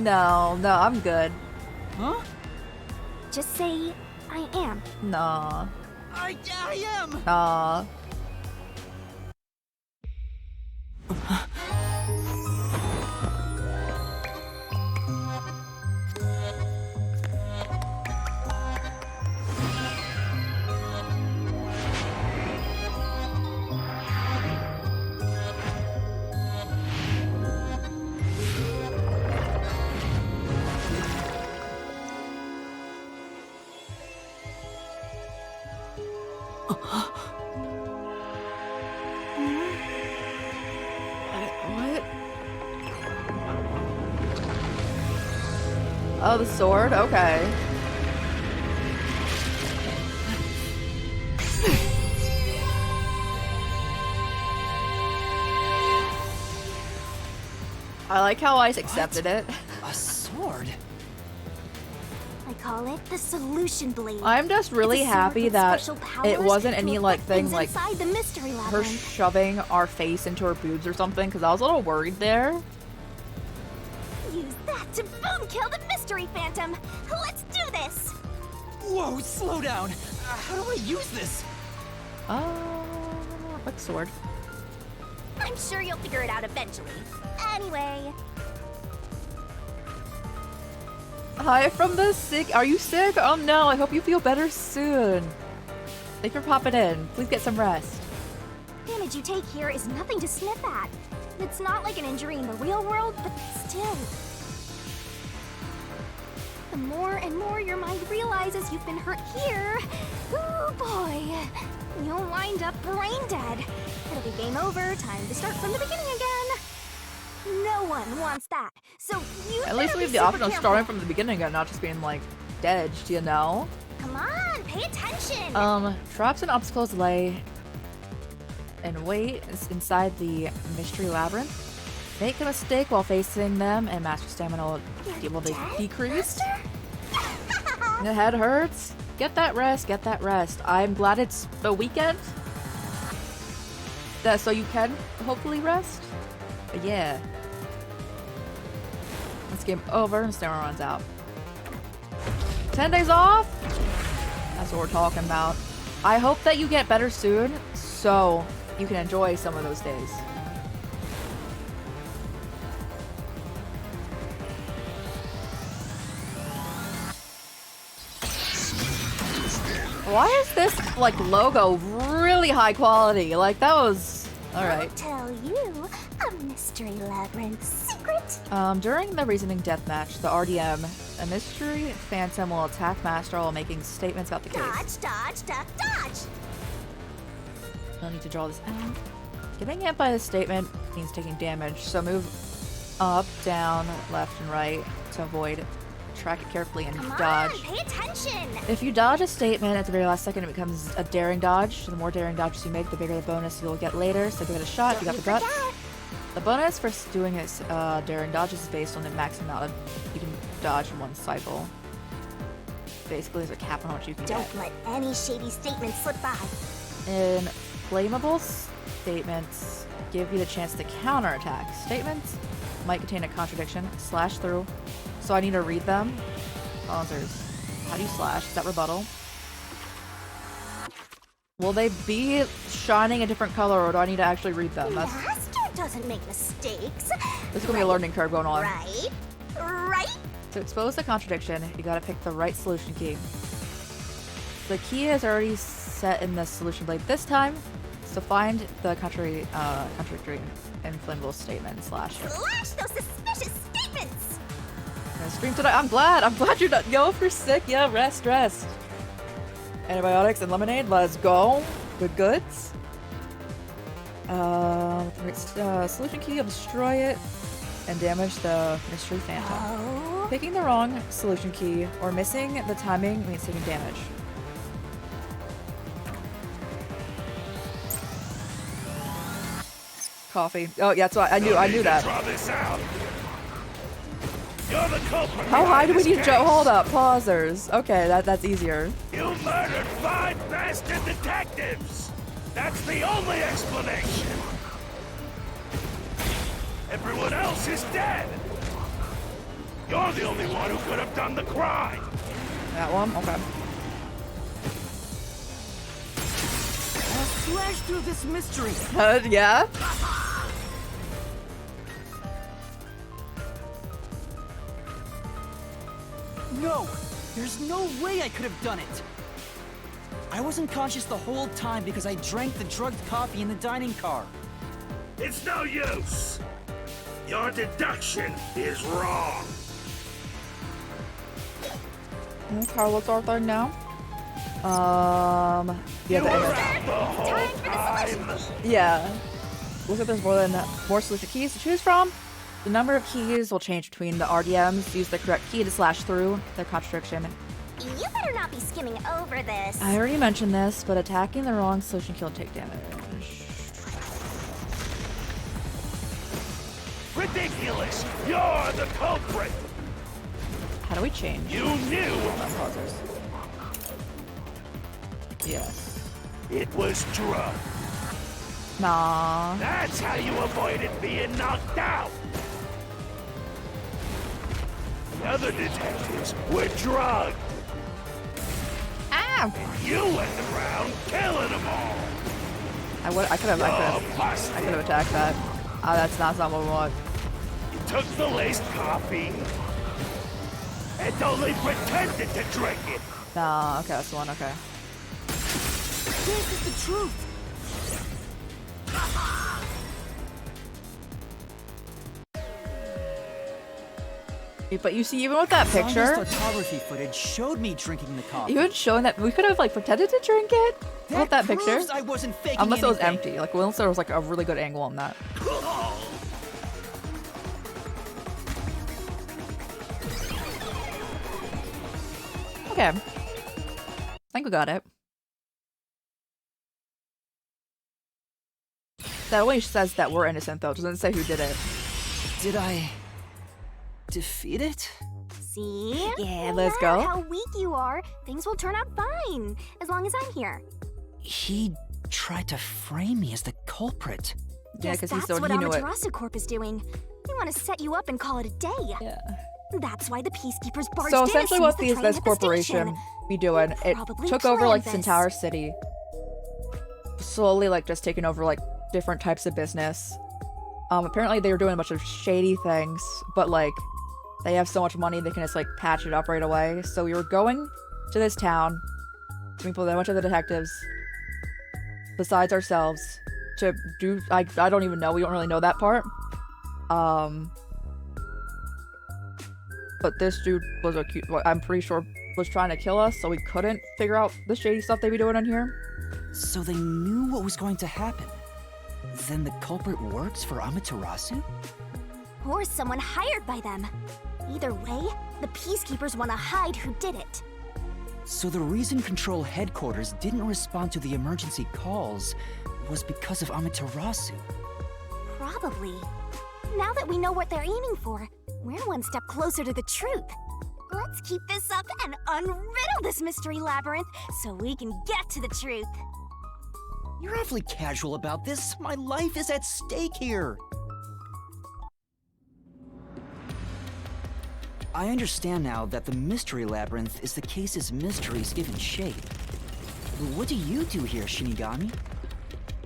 No, I'm good. Huh? Just say, I am. Nah. I am. Nah. What? Oh, the sword? Okay. I like how Ice accepted it. A sword? I call it the Solution Blade. I'm just really It's a sword happy with that special it powers wasn't to any affect like thing things like inside the mystery her labyrinth. shoving our face into her boobs or something, because I was a little worried there. Use that to boom kill the mystery phantom. Let's do this. Whoa, slow down. How do I use this? What sword? I'm sure you'll figure it out eventually. Anyway, Hi from the sick. Are you sick? Oh no, I hope you feel better soon. Thank you for popping in. Please get some rest. damage you take here is nothing to sniff at. It's not like an injury in the real world, but still. The more and more your mind realizes you've been hurt here, oh boy, you'll wind up brain dead. It'll be game over, time to start from the beginning again. No one wants that, so you At least we have the option of starting from the beginning and not just being like dead, you know? Come on, pay attention! Traps and obstacles lay in wait inside the mystery labyrinth. Make a mistake while facing them and master stamina will decrease. The head hurts. Get that rest, get that rest. I'm glad it's the weekend. So you can hopefully rest. But yeah. This game over and stamina runs out. 10 days off? That's what we're talking about. I hope that you get better soon so you can enjoy some of those days. Why is this, like, logo really high quality? Like, that was... Alright. I'll tell you a mystery labyrinth secret. During the reasoning deathmatch, the RDM, a mystery phantom will attack Master while making statements about the case. Dodge, duck, dodge! I'll need to draw this out. Getting hit by this statement means taking damage, so move up, down, left, and right to avoid. Track it carefully and dodge. Pay attention! If you dodge a statement at the very last second, it becomes a daring dodge. The more daring dodges you make, the bigger the bonus you'll get later, so give it a shot. You got the guts. The bonus for doing this daring dodges is based on the max amount of you can dodge in one cycle. Basically, there's a cap on how much you can get. Don't let any shady statements slip by. In flammable statements, give you the chance to counterattack. Statements might contain a contradiction, slash through. So I need to read them. Pausers. How do you slash? Is that rebuttal? Will they be shining a different color, or do I need to actually read them? Master doesn't make mistakes. This is gonna be a learning curve going on. Right? To expose the contradiction, you gotta pick the right solution key. the key is already set in the solution blade this time. So find the contradictory inflammable statement slash it. Slash those suspicious statements! I'm gonna stream tonight. I'm glad you're not. Yo, if you're sick, yeah, rest. Antibiotics and lemonade, let's go. Good goods. Solution key will destroy it and damage the mystery phantom. Oh. Picking the wrong solution key or missing the timing means taking damage. Coffee. Oh, yeah, that's why I knew that. Draw this out. You're the culprit. How high do we need to jump? Hold up, pausers. Okay, that's easier. You murdered 5 bastard detectives. That's the only explanation. Everyone else is dead. You're the only one who could have done the crime. That one? Okay. I'll slash through this mystery. Yeah? No! There's no way I could have done it! I wasn't conscious the whole time because I drank the drugged coffee in the dining car. It's no use. Your deduction is wrong. Carlos Arthur now. Yeah, You were out the whole time. yeah. Looks like there's more solution keys to choose from. The number of keys will change between the RDMs. Use the correct key to slash through the contradiction. You better not be skimming over this. I already mentioned this, but attacking the wrong solution key will take damage. Ridiculous! You're the culprit! How do we change? You knew! Pausers. Yes. It was drugged. Nah. That's how you avoided being knocked out! The other detectives were drugged. Ah! You went around killing them all! I could have attacked that. That's not what we want. You took the laced coffee and only pretended to drink it. Nah, okay, that's the one, okay. This is the truth! But you see, even with that picture, Sandra's photography footage showed me drinking the coffee. even showing that, we could have like pretended to drink it with that picture. proves I wasn't faking Unless it was anything. empty. Like, unless there was like a really good angle on that. Okay. I think we got it. That only says that we're innocent, though. It doesn't say who did it. Did I defeat it? See? Yeah, No let's matter go. how weak you are, things will turn out fine, as long as I'm here. He tried to frame me as the culprit. Yeah, Guess because that's he what knew it. Amaterasu Corp is doing. They want to set you up and call it a day. Yeah. That's why the peacekeepers barged So in as essentially soon as what the this train hit the corporation station. be doing, it Probably took over like planned this entire city. Slowly like just taking over like different types of business. Apparently they were doing a bunch of shady things, but like they have so much money they can just like patch it up right away. So we were going to this town to meet with a bunch of the detectives besides ourselves to do I don't even know, we don't really know that part. But this dude was I'm pretty sure was trying to kill us, so we couldn't figure out the shady stuff they be doing in here. So they knew what was going to happen. Then the culprit works for Amaterasu? Or someone hired by them. Either way, the peacekeepers want to hide who did it. So the reason Control Headquarters didn't respond to the emergency calls was because of Amaterasu. Probably. Now that we know what they're aiming for, we're one step closer to the truth. Let's keep this up and unriddle this mystery labyrinth so we can get to the truth. You're awfully casual about this. My life is at stake here. I understand now that the mystery labyrinth is the case's mysteries given shape. What do you do here, Shinigami?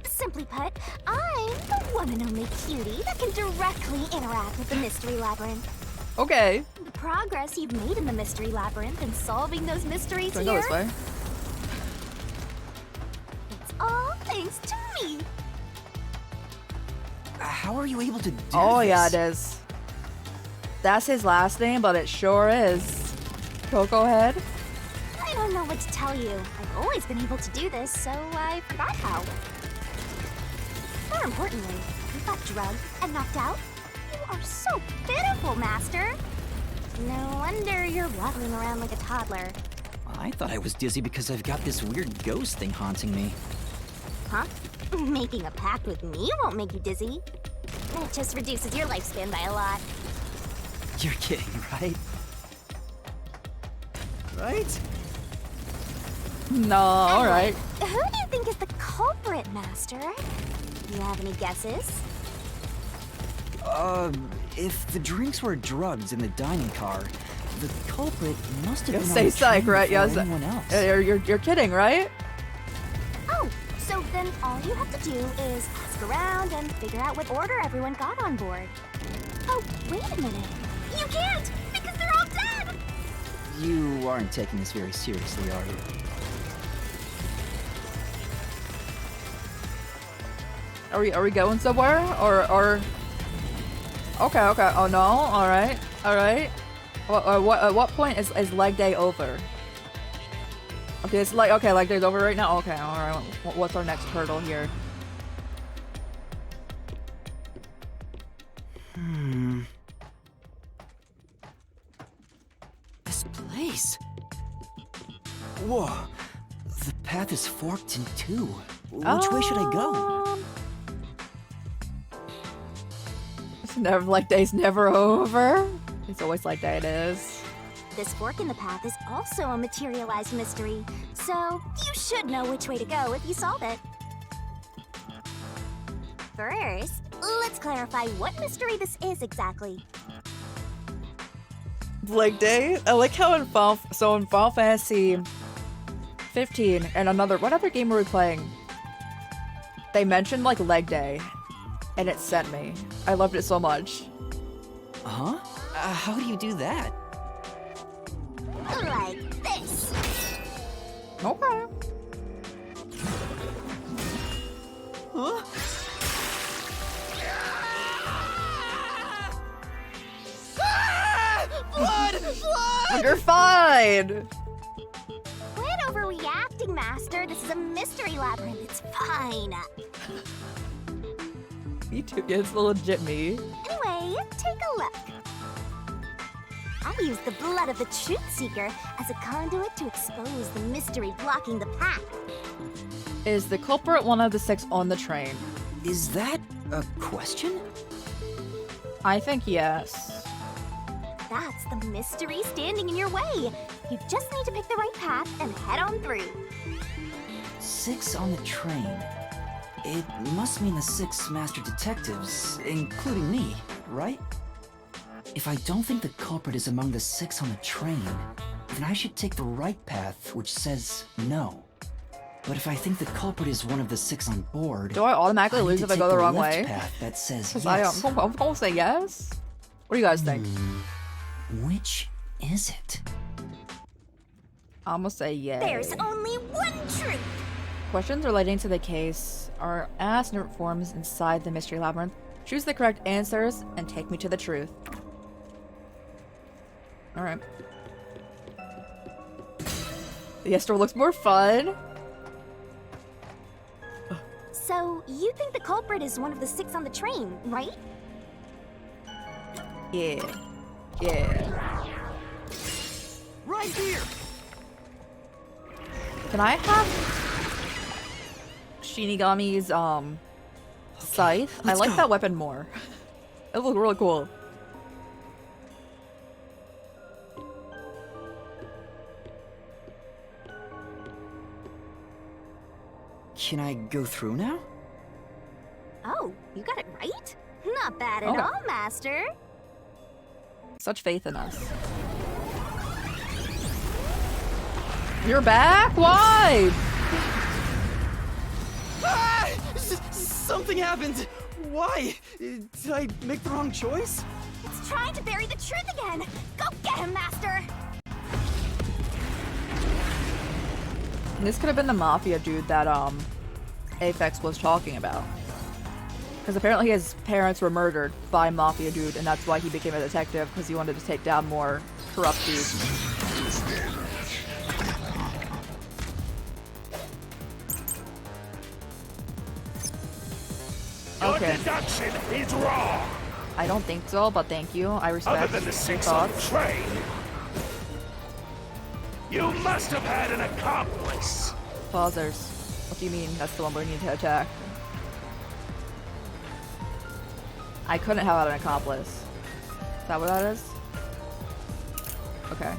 Simply put, I'm the one and only cutie that can directly interact with the mystery labyrinth. Okay. The progress you've made in the mystery labyrinth and solving those mysteries Should I go here, this way? belongs to me. How are you able to do this? Oh yeah, it is. That's his last name, but it sure is. Coco Head? I don't know what to tell you. I've always been able to do this, so I forgot how. More importantly, you got drugged and knocked out. You are so pitiful, Master. No wonder you're waddling around like a toddler. I thought I was dizzy because I've got this weird ghost thing haunting me. Huh? Making a pact with me won't make you dizzy. It just reduces your lifespan by a lot. You're kidding, right? Right? No, alright. Who do you think is the culprit, Master? You have any guesses? If the drinks were drugs in the dining car, the culprit must have You been say on the psych, train right? before Yes. anyone else. You're kidding, right? Oh, so then all you have to do is ask around and figure out what order everyone got on board. Oh, wait a minute. You can't, because they're all dead! You aren't taking this very seriously, are you? Are we going somewhere? Or Okay, okay. Oh no, alright. Alright. At what point is leg day over? Okay, it's like leg day's over right now? Okay, alright. What's our next hurdle here? This place. Whoa. The path is forked in two. Which way should I go? It's never leg day's never over. It's always like day it is. This fork in the path is also a materialized mystery, so you should know which way to go if you solve it. First, let's clarify what mystery this is exactly. Leg day? I like how in Final Fantasy 15 and what other game were we playing? They mentioned like leg day and it sent me. I loved it so much. Huh? How do you do that? Like this. Okay. Huh? Blood! Blood! You're fine! Quit overreacting, Master. This is a mystery labyrinth. It's fine. Me too. Yeah, it's legit me. Anyway, take a look. I use the blood of the Truth Seeker as a conduit to expose the mystery blocking the path. Is the culprit one of the 6 on the train? Is that a question? I think yes. That's the mystery standing in your way. You just need to pick the right path and head on through. 6 on the train. It must mean the 6 master detectives, including me, right? If I don't think the culprit is among the 6 on the train, then I should take the right path, which says no. But if I think the culprit is one of the 6 on board, do I automatically lose if I go the wrong way? Path that says yes. I'm gonna say yes. What do you guys think? Which is it? I'm gonna say yes. There's only one truth. Questions relating to the case are asked in forms inside the mystery labyrinth. Choose the correct answers and take me to the truth. Alright. The Esther looks more fun. So, you think the culprit is one of the 6 on the train, right? Yeah. Yeah. Right here! Can I have Shinigami's, scythe? I like that weapon more. It looks really cool. Can I go through now? Oh, you got it right? Not bad at Okay. all, Master. Such faith in us. You're back? Why? Ah! Something happened! Why? Did I make the wrong choice? It's trying to bury the truth again. Go get him, Master. This could have been the mafia dude that Aphex was talking about. Because apparently his parents were murdered by Mafia Dude, and that's why he became a detective, because he wanted to take down more corrupt dudes. Your Okay. deduction is wrong. I don't think so, but thank you. I respect Other than the your 6 on the thoughts. train, you must have had an accomplice. Pausers. What do you mean? That's the one we need to attack. I couldn't have had an accomplice. Is that what that is? Okay.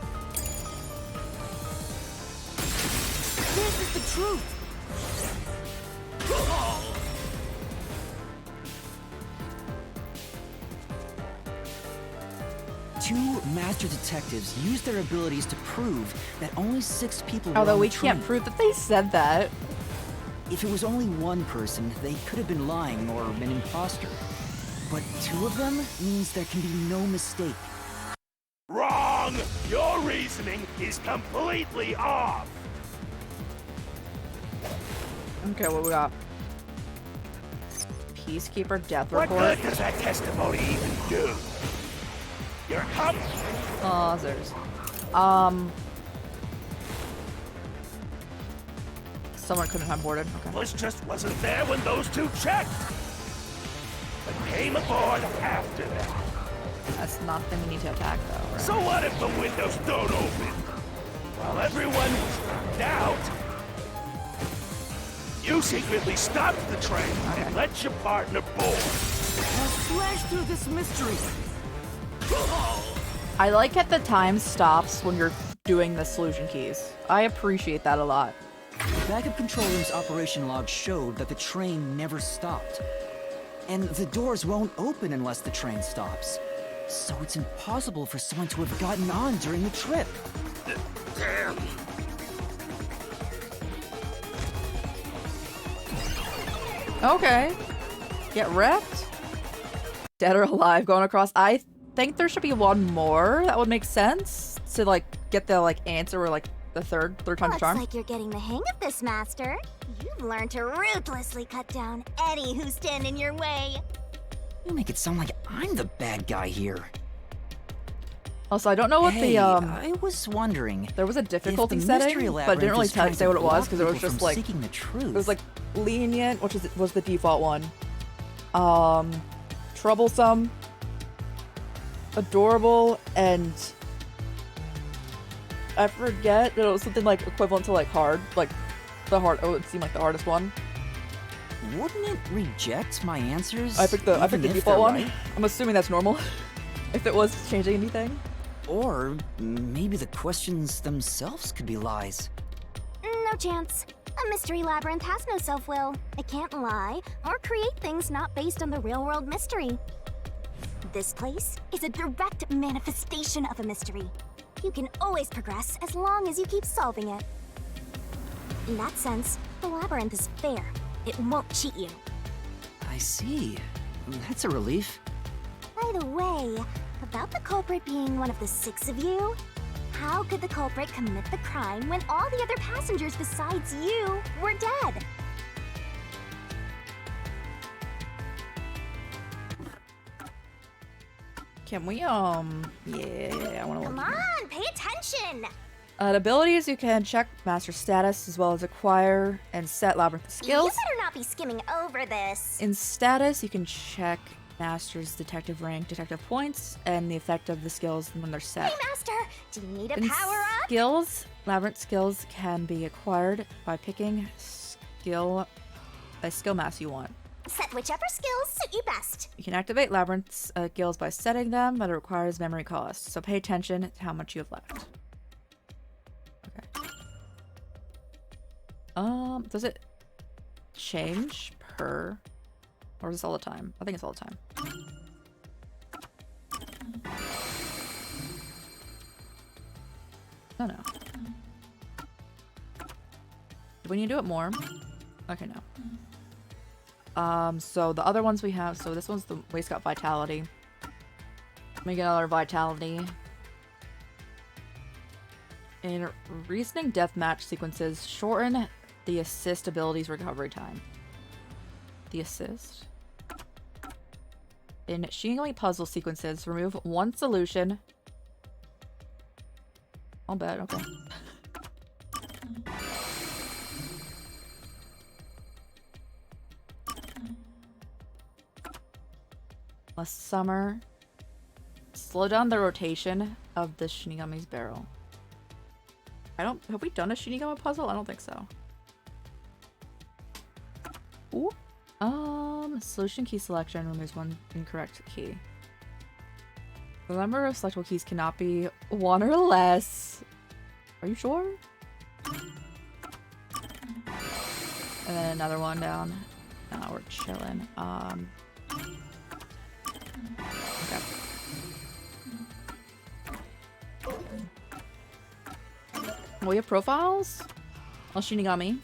This is the truth! Two master detectives used their abilities to prove that only 6 people were Although on we the train. can't prove that they said that. If it was only one person, they could have been lying or an imposter. But 2 of them means there can be no mistake. Wrong! Your reasoning is completely off. Okay, what we got? Peacekeeper death What report. good does that testimony even do? You're up. Pausers. Someone couldn't have boarded. Okay. Bush just wasn't there when those 2 checked. But came aboard after that. That's not the thing we need to attack, though, right? So what if the windows don't open? While everyone was freaked out, you secretly stopped the train and let your partner board. Now slash through this mystery! I like that the time stops when you're doing the solution keys. I appreciate that a lot. Backup control room's operation log showed that the train never stopped. And the doors won't open unless the train stops. So it's impossible for someone to have gotten on during the trip. Damn. Okay. Get wrecked? Dead or alive going across. I think there should be one more. That would make sense. To, like, get the, like, answer or, like, the third time's Looks charm. like you're getting the hang of this, Master. You've learned to ruthlessly cut down any who stand in your way. You make it sound like I'm the bad guy here. Also, I don't know what Hey, the, I was wondering. there was a difficulty if the setting, mystery but it labyrinth didn't really is trying say to what it was, block because it was people just, from like, seeking the truth. it was, like, lenient, which was the default one. Troublesome, adorable, and I forget, it was something, like, equivalent to, like, hard, like, the hard, oh, it seemed like the hardest one. Wouldn't it reject my answers? I picked the even if default they're one. right? I'm assuming that's normal. If it was changing anything. Or maybe the questions themselves could be lies. No chance. A mystery labyrinth has no self-will. It can't lie or create things not based on the real-world mystery. This place is a direct manifestation of a mystery. You can always progress as long as you keep solving it. In that sense, the labyrinth is fair. It won't cheat you. I see. That's a relief. By the way, about the culprit being one of the 6 of you, how could the culprit commit the crime when all the other passengers besides you were dead? Can we, yeah, I wanna Come look. on, pay attention! Abilities, you can check master status as well as acquire and set labyrinth skills. You better not be skimming over this. In status, you can check master's detective rank, detective points, and the effect of the skills when they're set. Hey, Master, do you need a In power-up? skills, labyrinth skills can be acquired by picking a skill mass you want. Set whichever skills suit you best. You can activate labyrinth skills by setting them, but it requires memory cost. So pay attention to how much you have left. Okay. Does it change per, or is this all the time? I think it's all the time. Oh no. Do we need to do it more? Okay, no. So the other ones we have, so this one's the waste got vitality. Let me get another vitality. In reasoning deathmatch sequences, shorten the assist ability's recovery time. the assist. In Shinigami puzzle sequences, remove one solution. I'll bet, okay. Last summer. Slow down the rotation of the Shinigami's barrel. Have we done a Shinigami puzzle? I don't think so. Ooh. Solution key selection removes one incorrect key. The number of selectable keys cannot be one or less. Are you sure? And then another one down. Now we're chilling. Okay. We have profiles. Well, Shinigami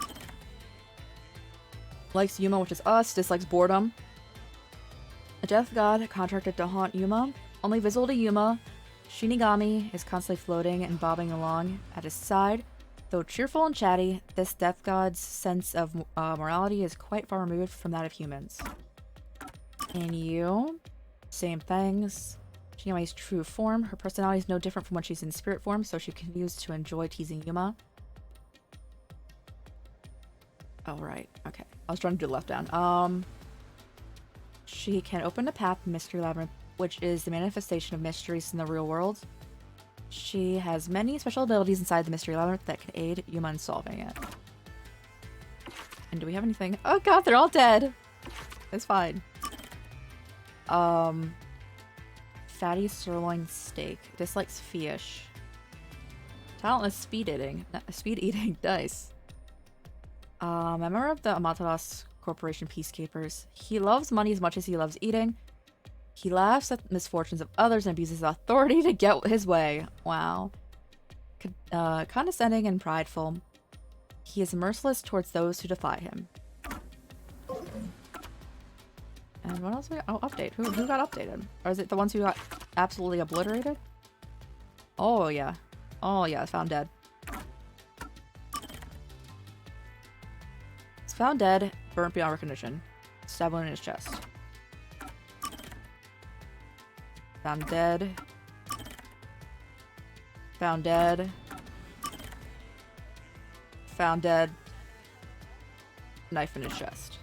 likes Yuma, which is us. Dislikes boredom. A death god contracted to haunt Yuma. Only visible to Yuma. Shinigami is constantly floating and bobbing along at his side. Though cheerful and chatty, this death god's sense of morality is quite far removed from that of humans. And you, same things. Shinigami's true form. Her personality is no different from when she's in spirit form, so she continues to enjoy teasing Yuma. Oh, right. Okay. I was trying to do the left down. She can open a path in Mystery Labyrinth, which is the manifestation of mysteries in the real world. She has many special abilities inside the Mystery Labyrinth that can aid Yuma in solving it. And do we have anything? Oh god, they're all dead! It's fine. Fatty sirloin steak. Dislikes fish. Talentless speed eating. Nice. Member of the Amaterasu Corporation Peacekeepers. He loves money as much as he loves eating. He laughs at the misfortunes of others and abuses authority to get his way. Wow. Condescending and prideful. He is merciless towards those who defy him. And what else we got? Oh, update. Who got updated? Or is it the ones who got absolutely obliterated? Oh, yeah. Oh, yeah. It's found dead. It's found dead. Burnt beyond recognition. Stab wound in his chest. Found dead. Found dead. Found dead. Knife in his chest.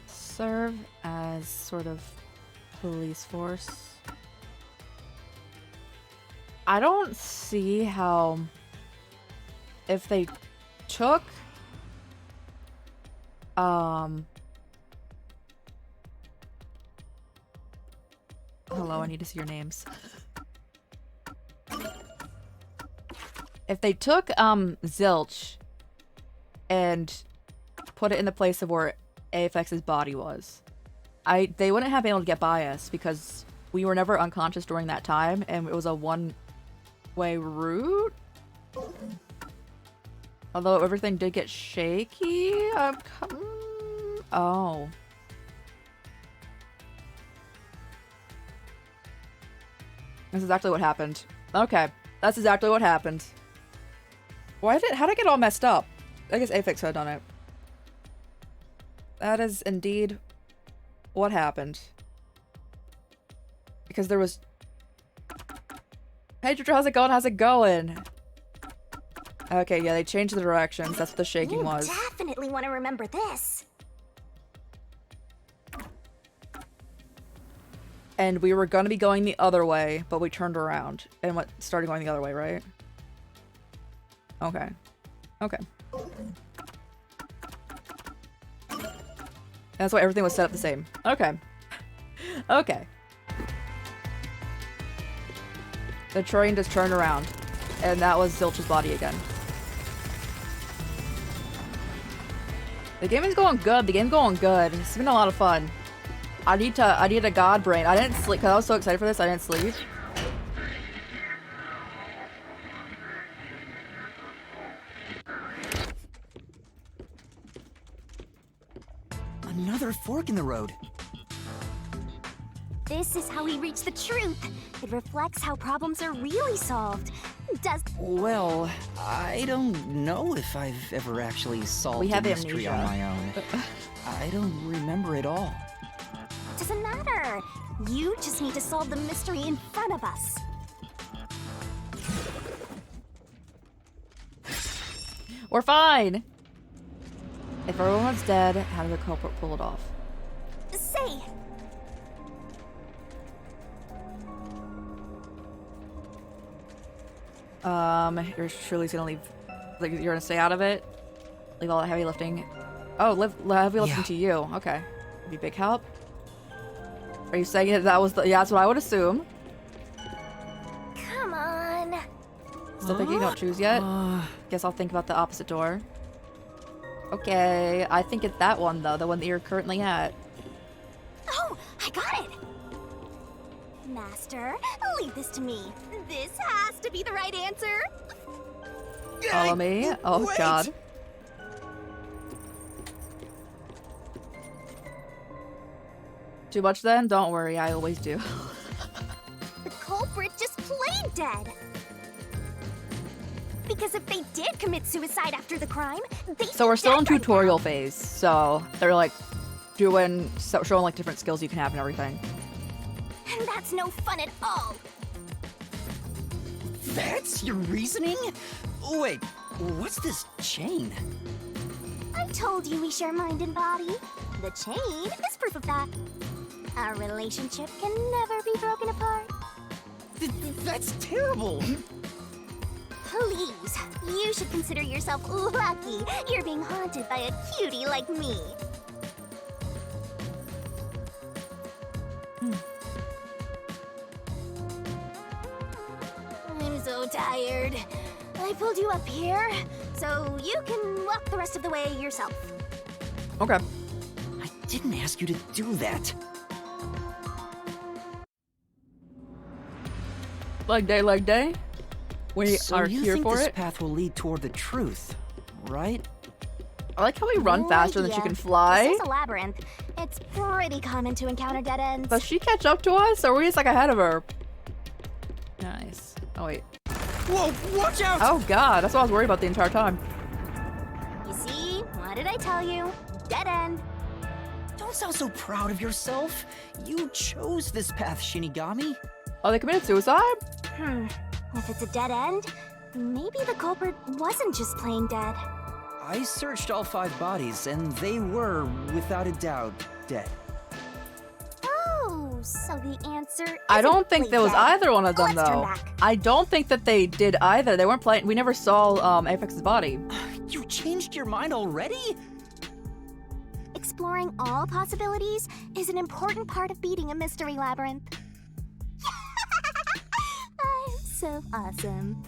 Serve as sort of police force. I don't see how if they took hello, I need to see your names. If they took Zilch and put it in the place of where AFX's body was, they wouldn't have been able to get by us because we were never unconscious during that time and it was a one-way route. Although everything did get shaky. Oh. That's exactly what happened. Okay. That's exactly what happened. How'd I get all messed up? I guess Aphex had done it. That is indeed what happened. Because there was... Hey, Jojo, how's it going? How's it going? Okay, yeah, they changed the directions. That's what the shaking was. Definitely want to remember this. And we were going to be going the other way, but we turned around and started going the other way, right? Okay. Okay. That's why everything was set up the same. Okay. Okay. The train just turned around. And that was Zilch's body again. The game is going good. The game's going good. It's been a lot of fun. I need a god brain. I didn't sleep because I was so excited for this. I didn't sleep. Another fork in the road. This is how we reach the truth. It reflects how problems are really solved. Does... Well, I don't know if I've ever actually solved We have a mystery amnesia. on my own. I don't remember it all. Doesn't matter. You just need to solve the mystery in front of us. We're fine. If everyone's dead, how did the culprit pull it off? Say, You're surely gonna leave. Like, you're gonna stay out of it? Leave all that heavy lifting. Oh, heavy lifting Yeah. to you. Okay. Be big help? Are you saying that was the... Yeah, that's what I would assume. come on. Still thinking you don't choose yet? Guess I'll think about the opposite door. Okay, I think it's that one, though. The one that you're currently at. Oh, I got it. Master, leave this to me. This has to be the right answer. Follow me. Oh, wait. God. Too much then? Don't worry, I always do. The culprit just played dead. Because if they did commit suicide after the crime, they So we're still in dead right tutorial phase, so they're like showing like different skills you can have and everything. now. And that's no fun at all. That's your reasoning? Wait, what's this chain? I told you we share mind and body. The chain is proof of that. Our relationship can never be broken apart. That's terrible. Please, you should consider yourself lucky you're being haunted by a cutie like me. I'm so tired. I pulled you up here, so you can walk the rest of the way yourself. Okay. I didn't ask you to do that. Leg day. We So are you here think for this it. path will lead toward the truth, right? I like how we run No faster than she idea. can fly. This is a labyrinth. It's pretty common to encounter dead ends. Does she catch up to us, or are we just like ahead of her? Nice. Oh wait. Whoa, watch out! Oh God, that's what I was worried about the entire time. You see? What did I tell you? Dead end. Don't sound so proud of yourself. You chose this path, Shinigami. Oh, they committed suicide? If it's a dead end, maybe the culprit wasn't just plain dead. I searched all 5 bodies, and they were, without a doubt, dead. Oh, so the answer I don't isn't think there was dead. either one of them Let's turn though. back. I don't think that they did either. They weren't playing. We never saw Apex's body. You changed your mind already? Exploring all possibilities is an important part of beating a mystery labyrinth. I'm so awesome.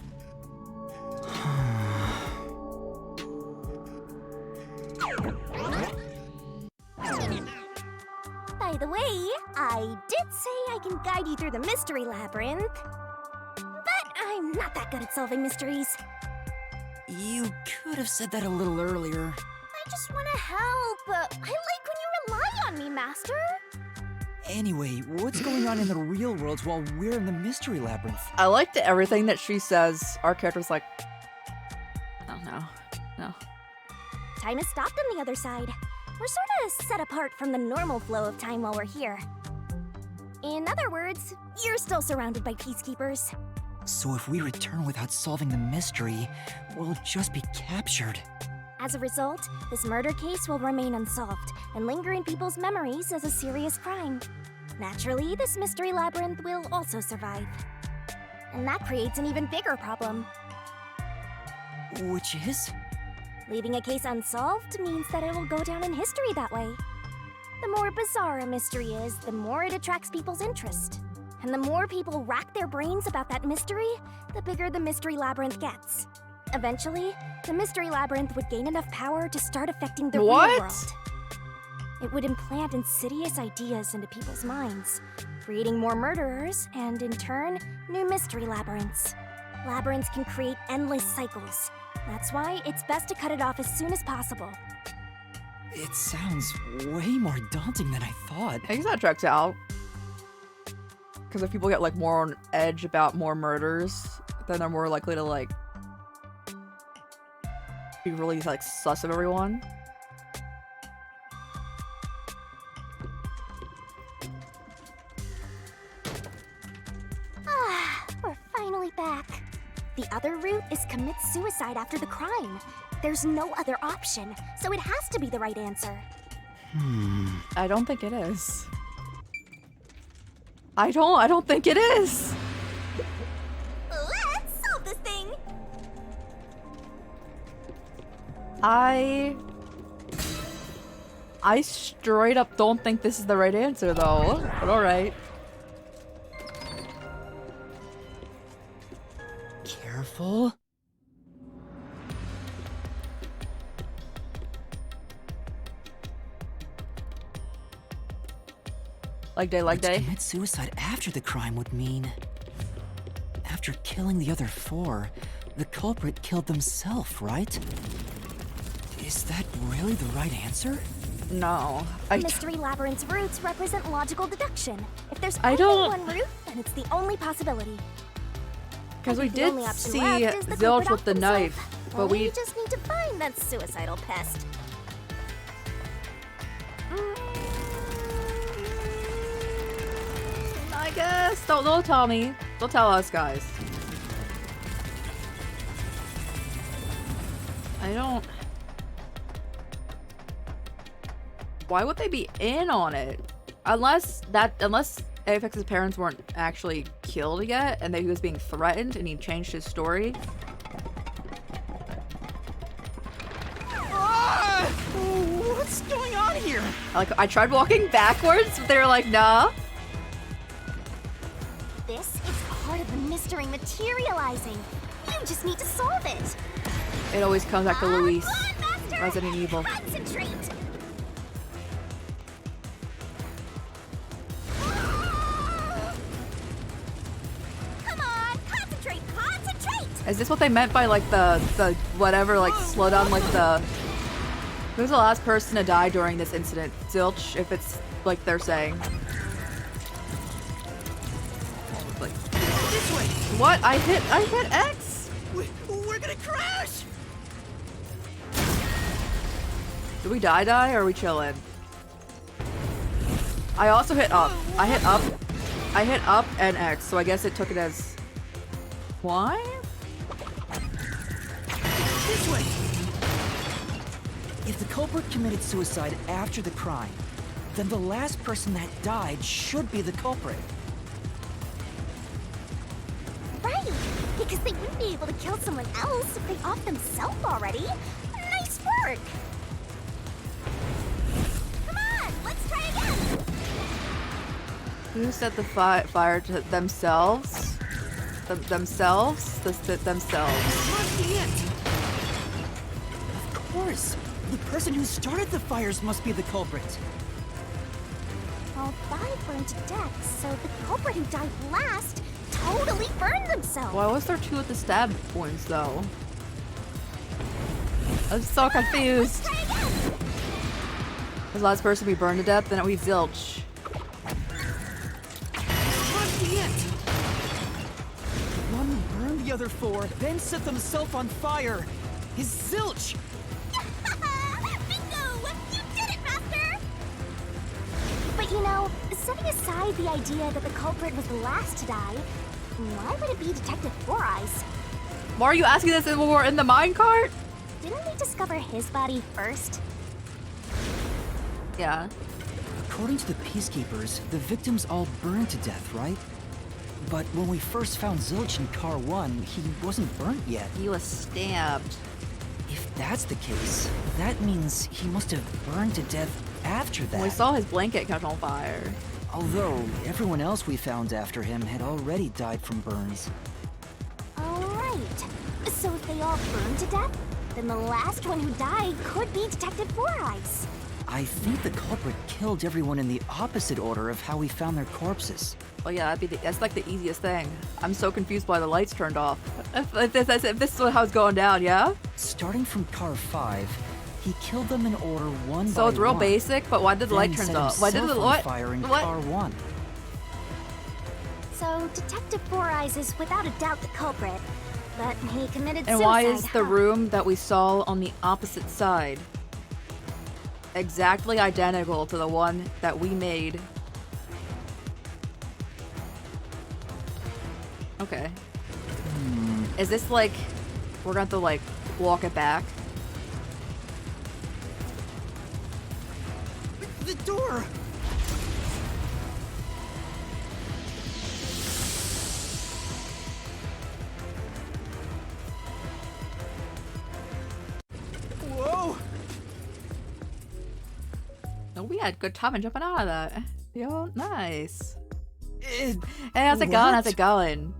By the way, I did say I can guide you through the mystery labyrinth. But I'm not that good at solving mysteries. You could have said that a little earlier. I just want to help. I like when you rely on me, Master. Anyway, what's going on in the real world while we're in the mystery labyrinth? I liked everything that she says. Our character's like, oh no. Time has stopped on the other side. We're sort of set apart from the normal flow of time while we're here. In other words, you're still surrounded by peacekeepers. So if we return without solving the mystery, we'll just be captured. As a result, this murder case will remain unsolved and linger in people's memories as a serious crime. Naturally, this mystery labyrinth will also survive. And that creates an even bigger problem. Which is? Leaving a case unsolved means that it will go down in history that way. The more bizarre a mystery is, the more it attracts people's interest. And the more people rack their brains about that mystery, the bigger the mystery labyrinth gets. Eventually, the mystery labyrinth would gain enough power to start affecting the real world. It would implant insidious ideas into people's minds, creating more murderers and, in turn, new mystery labyrinths. Labyrinths can create endless cycles. That's why it's best to cut it off as soon as possible. It sounds way more daunting than I thought. I guess that tracks out. Because if people get like more on edge about more murders, then they're more likely to, like, be really, like, sus of everyone. Ah, we're finally back. The other route is commit suicide after the crime. There's no other option, so it has to be the right answer. I don't think it is. I don't think it is! Let's solve this thing! I straight up don't think this is the right answer, though. But alright. Careful. Leg day, leg day. To commit suicide after the crime would mean... After killing the other 4, the culprit killed themselves, right? Is that really the right answer? No. Mystery Labyrinth's roots represent logical deduction. If there's I only don't- one route, then it's the only possibility. Because we The did only option see left is the Zilch culprit with off the himself. knife, but we just need to find that suicidal pest. I guess don't tell me. Don't tell us, guys. I don't. Why would they be in on it? Unless AFX's parents weren't actually killed yet, and that he was being threatened, and he changed his story. What's going on here? Like, I tried walking backwards, but they were like, nah. This is part of the mystery materializing. You just need to solve it. It always comes back to Luis, Come on, Master! Resident Evil. Concentrate! Come on, concentrate, concentrate! Is this what they meant by like the whatever, like slow down, like the... Who's the last person to die during this incident? Zilch, if it's like they're saying. Like, This way! what? I hit X? We're gonna crash! Did we die, or are we chilling? I also hit up. I hit up and X, so I guess it took it as... Why? This way! If the culprit committed suicide after the crime, then the last person that died should be the culprit. Right, because they wouldn't be able to kill someone else if they off themselves already. Nice work! Come on, let's try again! Who set the fire to themselves? Themselves? Themselves. Of course! The person who started the fires must be the culprit. All 5 burned to death, so the culprit who died last totally burned themselves. Why was there 2 at the stab points, though? I'm so confused. Try again! Was the last person to be burned to death? Then it would be Zilch. One burned the other 4, then set themselves on fire. Is Zilch! Bingo! You did it, Master! But you know, setting aside the idea that the culprit was the last to die, why would it be Detective Four Eyes? Why are you asking this when we're in the minecart? Didn't we discover his body first? Yeah. According to the Peacekeepers, the victims all burned to death, right? But when we first found Zilch in Car 1, he wasn't burnt yet. He was stabbed. If that's the case, that means he must have burned to death after that. We saw his blanket catch on fire. Although, everyone else we found after him had already died from burns. Alright. So if they all burned to death, then the last one who died could be Detective Four Eyes. I think the culprit killed everyone in the opposite order of how we found their corpses. Oh yeah, that's like the easiest thing. I'm so confused why the lights turned off. If this is how it's going down, yeah? Starting from Car 5, he killed them in order one by So it's real one, basic, but why did the light turn off? Why did the on light? fire in What? Car 1? So Detective Four Eyes is without a doubt the culprit, but he committed And suicide. why is the huh? room that we saw on the opposite side exactly identical to the one that we made? Okay. Is this like we're going to like walk it back? The door! Whoa! Oh, we had good time jumping out of that. Yo, nice. It Hey, how's it going? How's worked? it going?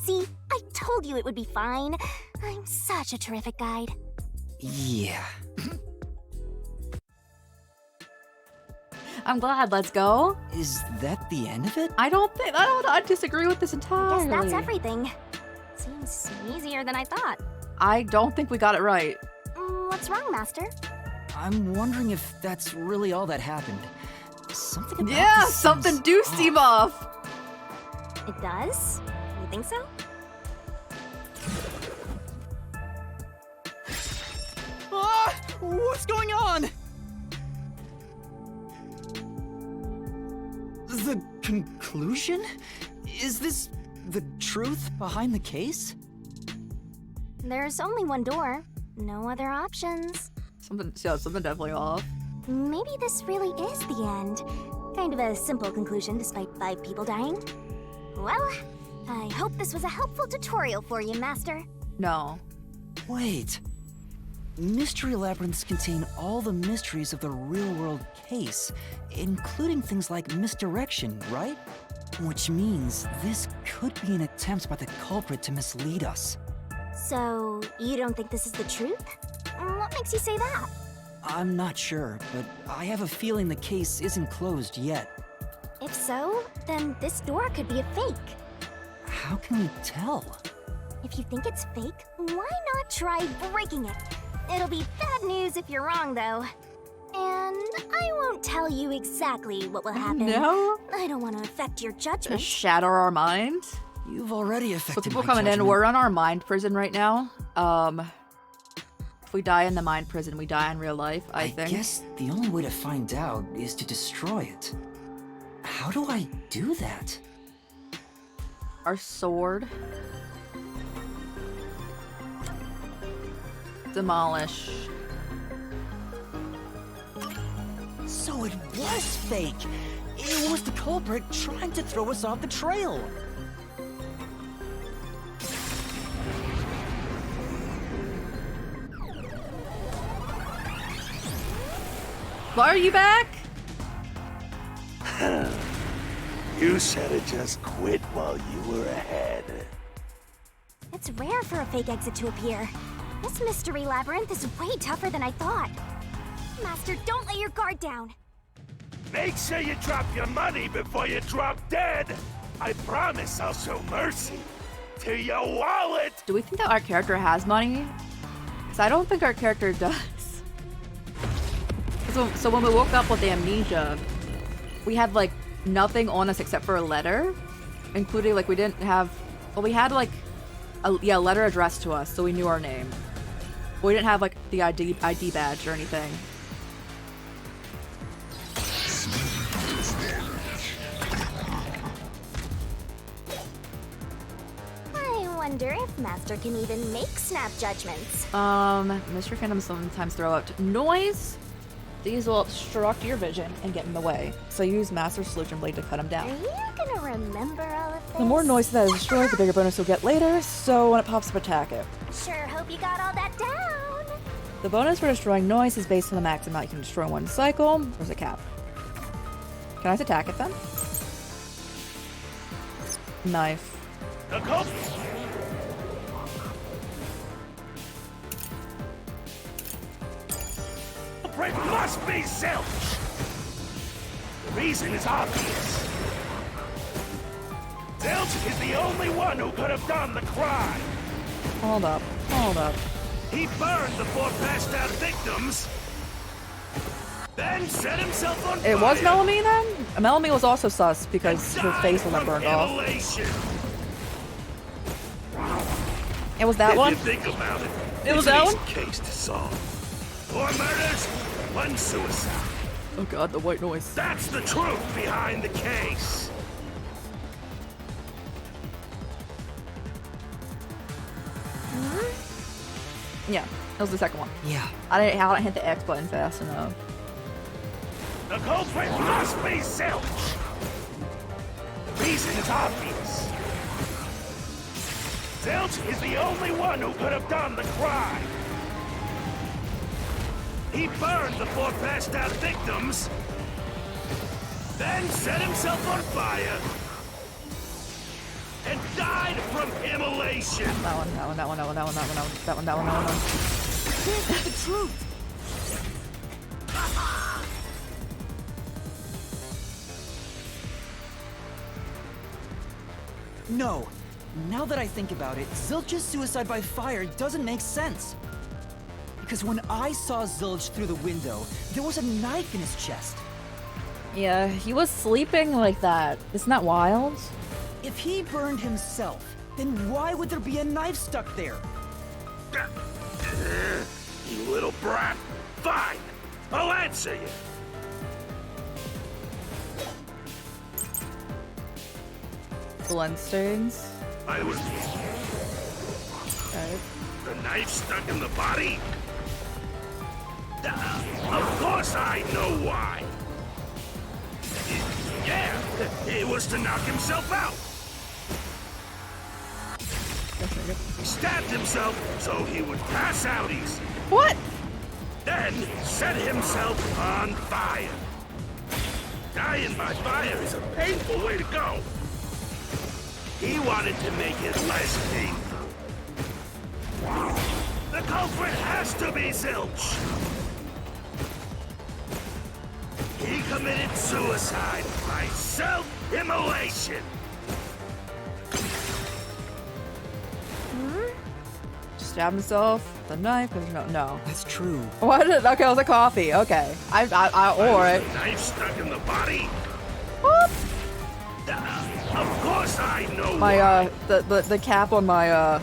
See, I told you it would be fine. I'm such a terrific guide. Yeah. I'm glad. Let's go. Is that the end of it? I disagree with this entirely. Guess that's everything. Seems easier than I thought. I don't think we got it right. What's wrong, Master? I'm wondering if that's really all that happened. Something about Yeah, this something seems do seem off. It does? You think so? Ah! What's going on? The conclusion? Is this the truth behind the case? There's only one door. No other options. Something definitely off. Maybe this really is the end. Kind of a simple conclusion despite 5 people dying. Well, I hope this was a helpful tutorial for you, Master. No. Wait. Mystery labyrinths contain all the mysteries of the real-world case, including things like misdirection, right? Which means this could be an attempt by the culprit to mislead us. So, you don't think this is the truth? What makes you say that? I'm not sure, but I have a feeling the case isn't closed yet. If so, then this door could be a fake. How can we tell? If you think it's fake, why not try breaking it? It'll be bad news if you're wrong, though. And I won't tell you exactly what will happen. No? I don't want to affect your To judgment. shatter our mind? You've already So affected people my coming in, judgment. we're on our mind prison right now. If we die in the mind prison, we die in real life, I think. guess the only way to find out is to destroy it. How do I do that? Our sword. Demolish. So it was fake! It was the culprit trying to throw us off the trail! Why are you back? You said it just quit while you were ahead. It's rare for a fake exit to appear. This mystery labyrinth is way tougher than I thought. Master, don't let your guard down. Make sure you drop your money before you drop dead. I promise I'll show mercy to your wallet. Do we think that our character has money? Because I don't think our character does. So when we woke up with the amnesia, we had like nothing on us except for a letter, including like we didn't have, well, we had like a letter addressed to us, so we knew our name. But we didn't have like the ID badge or anything. I wonder if Master can even make snap judgments. Mystery Phantoms sometimes throw out noise. These will obstruct your vision and get in the way. So use Master Solution Blade to cut them Are down. you gonna remember all of this? The more noise that is destroyed, the bigger bonus you'll get later, so when it pops up, attack it. Sure hope you got all that down. The bonus for destroying noise is based on the max amount you can destroy in one cycle. There's a cap. Can I just attack it then? Knife. The culprit. Culprit must be Zilch. The reason is obvious. Zilch is the only one who could have done the crime. Hold up. Hold up. He burned the 4 passed out victims. Then set himself on It was fire. Melanie then? Melanie was also sus because her face wasn't burned off. Immolation. It was that If one? you think about it, It was it's that an one? easy case to solve. 4 murders, 1 suicide. Oh god, the white noise. That's the truth behind the case. Yeah, that was the second one. Yeah. I didn't hit the X button fast enough. The culprit must be Zilch. The reason's obvious. Zilch is the only one who could have done the crime. He burned the 4 passed out victims, then set himself on fire, and died from immolation. That one. This is the truth! No. Now that I think about it, Zilch's suicide by fire doesn't make sense. Because when I saw Zilch through the window, there was a knife in his chest. Yeah, he was sleeping like that. Isn't that wild? If he burned himself, then why would there be a knife stuck there? You little brat. Fine. I'll answer you. Blood stains. I was... Okay. The knife stuck in the body? Of course I know why. Yeah, it was to knock himself out. He stabbed himself so he would pass out easy. What? Then set himself on fire. Dying by fire is a painful way to go. He wanted to make it less painful. The culprit has to be Zilch. He committed suicide by self-immolation. Stabbed himself. The knife. No. That's true. What? Okay, it was a coffee. Okay. I or it. The knife stuck in the body? What? Of course I know My why. the cap on my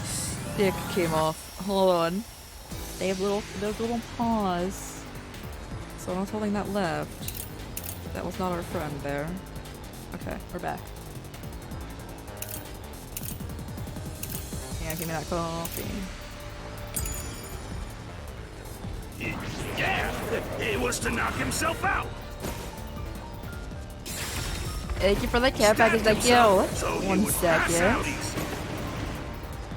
stick came off. Hold on. They have those little paws. So I was holding that left. That was not our friend there. Okay, we're back. Yeah, give me that coffee. Yeah, it was to knock himself out. Thank you for the care package, thank you. So he One would pass out second. easy.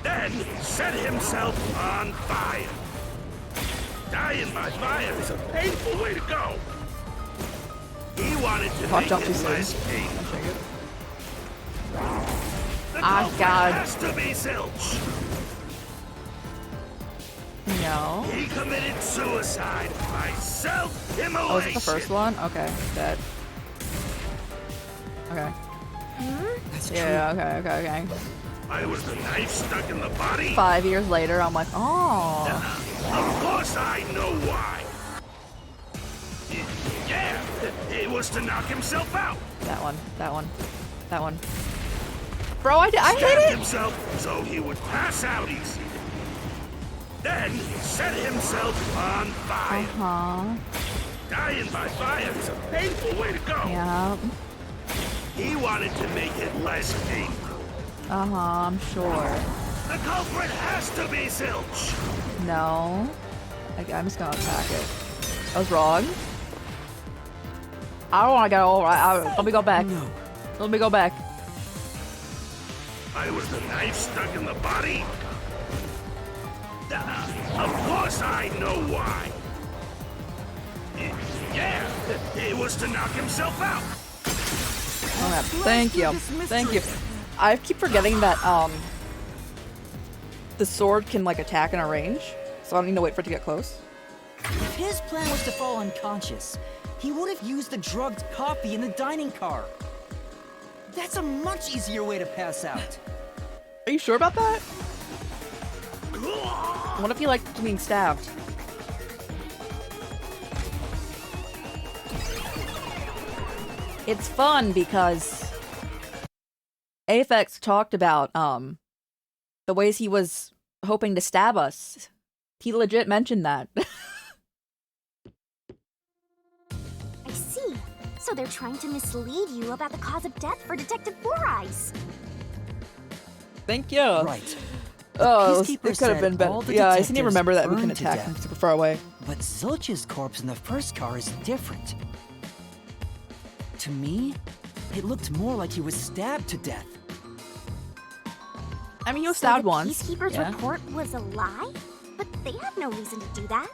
Then set himself on fire. Dying by fire is a painful way to go. He wanted to Watch make out, it too soon. less painful. The Ah, culprit God. has to be Zilch. No. He committed suicide by self-immolation. Oh, is it the first one? Okay, dead. Okay. That's Yeah, okay. I was the knife stuck in the body? 5 years later, I'm like, oh. Of course I know why. Yeah, it was to knock himself out. That one. Bro, I hit Stabbed it! himself so he would pass out easy. Then set himself on fire. Uh-huh. Dying by fire is a painful way to go. Yeah. He wanted to make it less painful. Uh-huh, I'm sure. The culprit has to be Zilch. No. I'm just gonna attack it. I was wrong. I don't wanna go all right. Let me go back. No. Let me go back. I was the knife stuck in the body? Of course I know why. Yeah, it was to knock himself out. Okay, thank you. Thank you. I keep forgetting that, the sword can, like, attack in a range, so I don't need to wait for it to get close. If his plan was to fall unconscious, he would have used the drugged coffee in the dining car. That's a much easier way to pass out. Are you sure about that? What if you like being stabbed? It's fun because Aphex talked about the ways he was hoping to stab us. He legit mentioned that. I see. So they're trying to mislead you about the cause of death for Detective Four Eyes. Thank you. Right. Oh, Peacekeeper it could have said been better. all the Yeah, I didn't even detectives remember that we can burned to attack from death. super far away. But Zilch's corpse in the first car is different. To me, it looked more like he was stabbed to death. I mean, he was So stabbed the once. Peacekeeper's Yeah. report was a lie? But they have no reason to do that.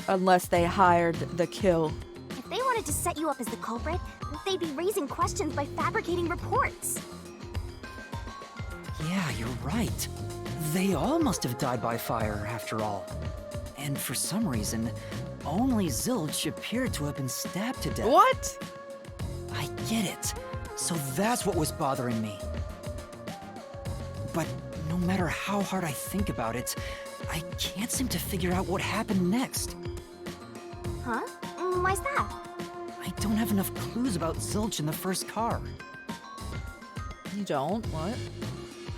Unless they hired the kill. If they wanted to set you up as the culprit, they'd be raising questions by fabricating reports. Yeah, you're right. They all must have died by fire, after all. And for some reason, only Zilch appeared to have been stabbed to death. What? I get it. So that's what was bothering me. But no matter how hard I think about it, I can't seem to figure out what happened next. Huh? Why's that? I don't have enough clues about Zilch in the first car. You don't? What?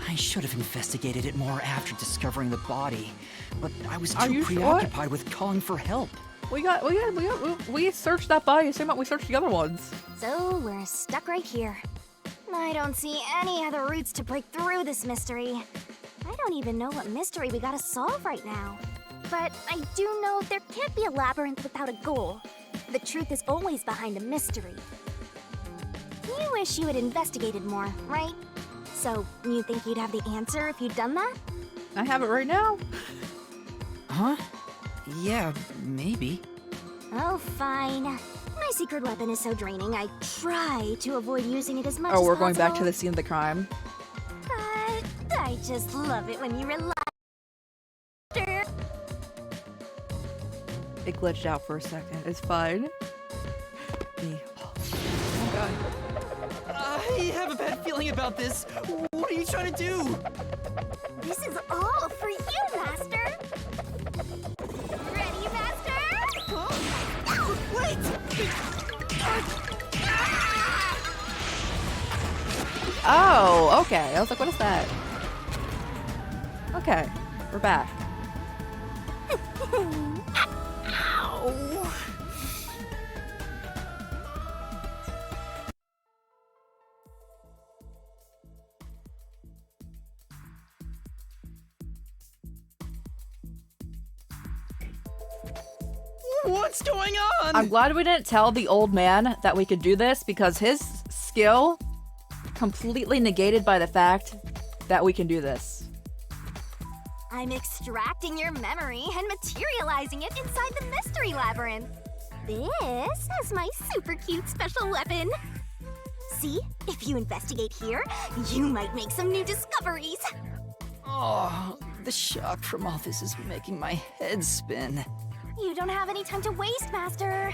I should have investigated it more after discovering the body, but I was Are too you sure? preoccupied with calling for help. We searched that body. Same amount we searched the other ones. So we're stuck right here. I don't see any other routes to break through this mystery. I don't even know what mystery we gotta solve right now. But I do know there can't be a labyrinth without a goal. The truth is always behind a mystery. You wish you had investigated more, right? So, you think you'd have the answer if you'd done that? I have it right now. Huh? Yeah, maybe. Oh, fine. My secret weapon is so draining, I try to avoid using it as much as Oh, we're going back to possible. the scene of the crime. But I just love it when you rely. It glitched out for a second. It's fine. Me. Oh god. I have a bad feeling about this. What are you trying to do? This is all for you, Master! Ready, Master? Wait! Oh, okay. I was like, what is that? Okay, we're back. Ow! What's going on? I'm glad we didn't tell the old man that we could do this because his skill completely negated by the fact that we can do this. I'm extracting your memory and materializing it inside the mystery labyrinth. This is my super cute special weapon. See, if you investigate here, you might make some new discoveries. Oh, the shock from all this is making my head spin. You don't have any time to waste, Master.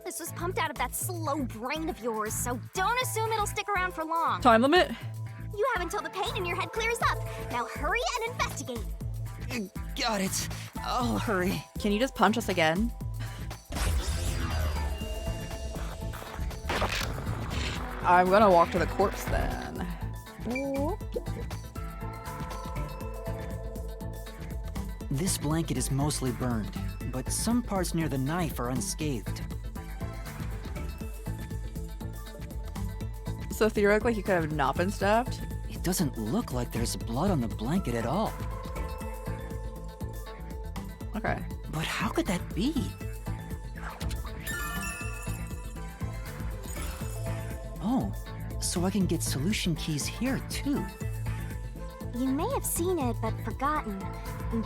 This was pumped out of that slow brain of yours, so don't assume it'll stick around for long. Time limit? You have until the pain in your head clears up. Now hurry and investigate. Got it. I'll hurry. Can you just punch us again? I'm gonna walk to the corpse then. This blanket is mostly burned, but some parts near the knife are unscathed. So theoretically, he could have not been stabbed? It doesn't look like there's blood on the blanket at all. Okay. But how could that be? Oh, so I can get solution keys here too. You may have seen it, but forgotten.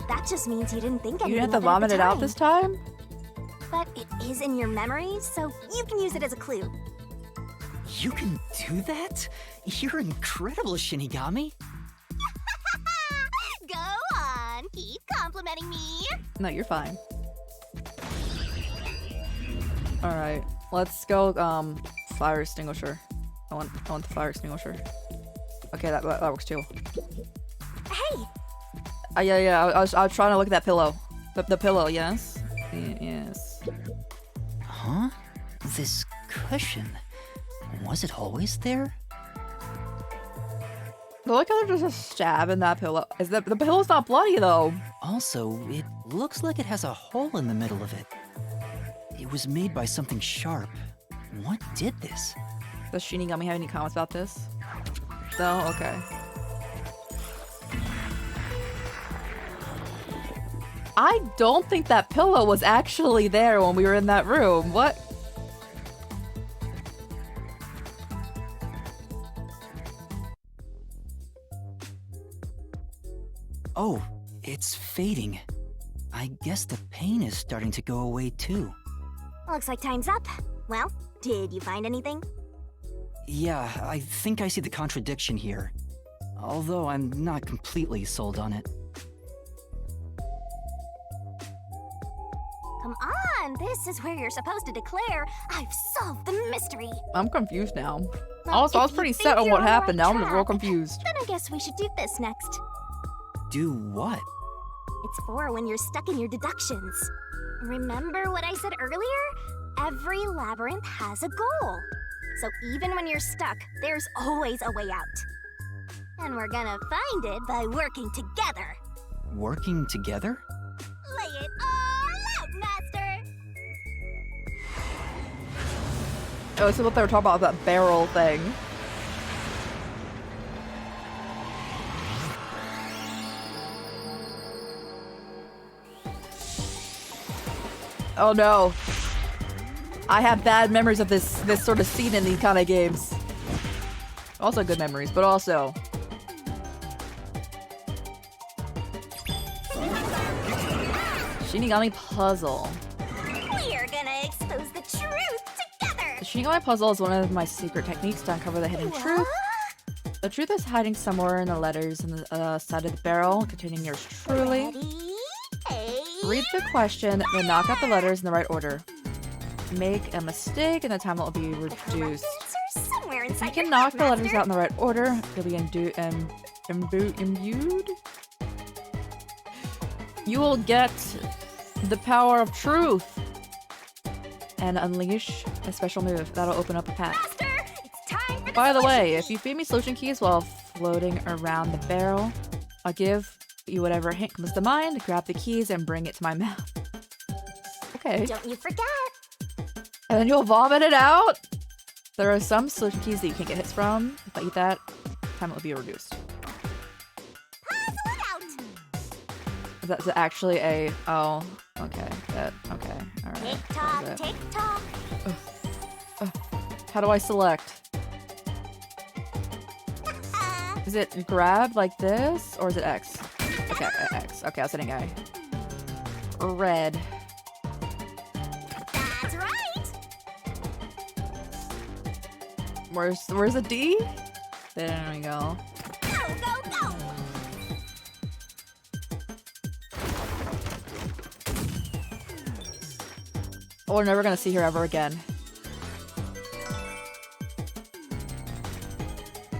That just means you didn't think anything You didn't have to of it at vomit the it out time. this time? But it is in your memory, so you can use it as a clue. You can do that? You're incredible, Shinigami. Go on, keep complimenting me. No, you're fine. Alright, let's go, fire extinguisher. I want the fire extinguisher. Okay, that works too. Hey, Yeah, I was trying to look at that pillow. The pillow, yes? Yes. Huh? This cushion. Was it always there? I like how there's just a stab in that pillow. Is the pillow's not bloody though? Also, it looks like it has a hole in the middle of it. It was made by something sharp. What did this? Does Shinigami have any comments about this? No? Okay. I don't think that pillow was actually there when we were in that room. What? Oh, it's fading. I guess the pain is starting to go away too. Looks like time's up. Well, did you find anything? Yeah, I think I see the contradiction here. Although I'm not completely sold on it. Come on, this is where you're supposed to declare, I've solved the mystery. I'm confused now. Well, Also, I was if you pretty think set on you're what on the happened. right Now I'm track, real confused. Then I guess we should do this next. Do what? It's for when you're stuck in your deductions. Remember what I said earlier? Every labyrinth has a goal. So even when you're stuck, there's always a way out. And we're gonna find it by working together. Working together? Lay it all out, Master! Oh, this is what they were talking about, that barrel thing. Oh no. I have bad memories of this sort of scene in these kind of games. Also good memories, but also... Shinigami puzzle. We're gonna expose the truth together! The Shinigami puzzle is one of my secret techniques to uncover the hidden truth. The truth is hiding somewhere in the letters on the side of the barrel containing yours truly. Read the question, then knock out the letters in the right order. Make a mistake and the time will be reduced. If you can knock the letters out in the right order, you'll be imbued. You will get the power of truth and unleash a special move that'll open up a path. By the way, if you feed me solution keys while floating around the barrel, I'll give you whatever hint comes to mind, grab the keys and bring it to my mouth. Okay. Don't you forget! And then you'll vomit it out? There are some solution keys that you can't get hits from. If I eat that, time will be reduced. That's actually a... Oh, okay. Okay, alright. Tick-tock, tick-tock. How do I select? Is it grab like this, or is it X? Okay, X. Okay, I was hitting A. Red. That's right! Where's the D? There we go. Go, go, go! Oh, we're never gonna see her ever again.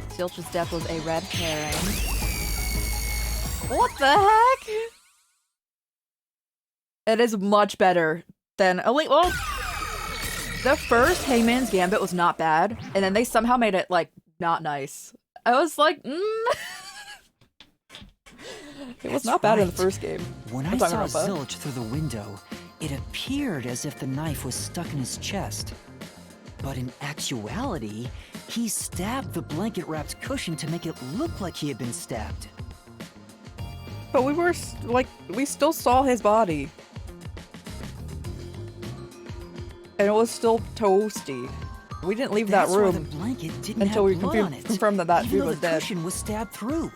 Zilch's death was a red herring. What the heck? It is much better than... Oh, wait, well... The first Hangman's Gambit was not bad, and then they somehow made it, like, not nice. I was like, It was not bad in the first game. When I saw Zilch through the window, it appeared as if the knife was stuck in his chest. But in actuality, he stabbed the blanket-wrapped cushion to make it look like he had been stabbed. But we were, like, we still saw his body. And it was still toasty. We didn't leave that room the blanket didn't until we have blood on it, confirmed that even dude though was the dead. cushion was stabbed through.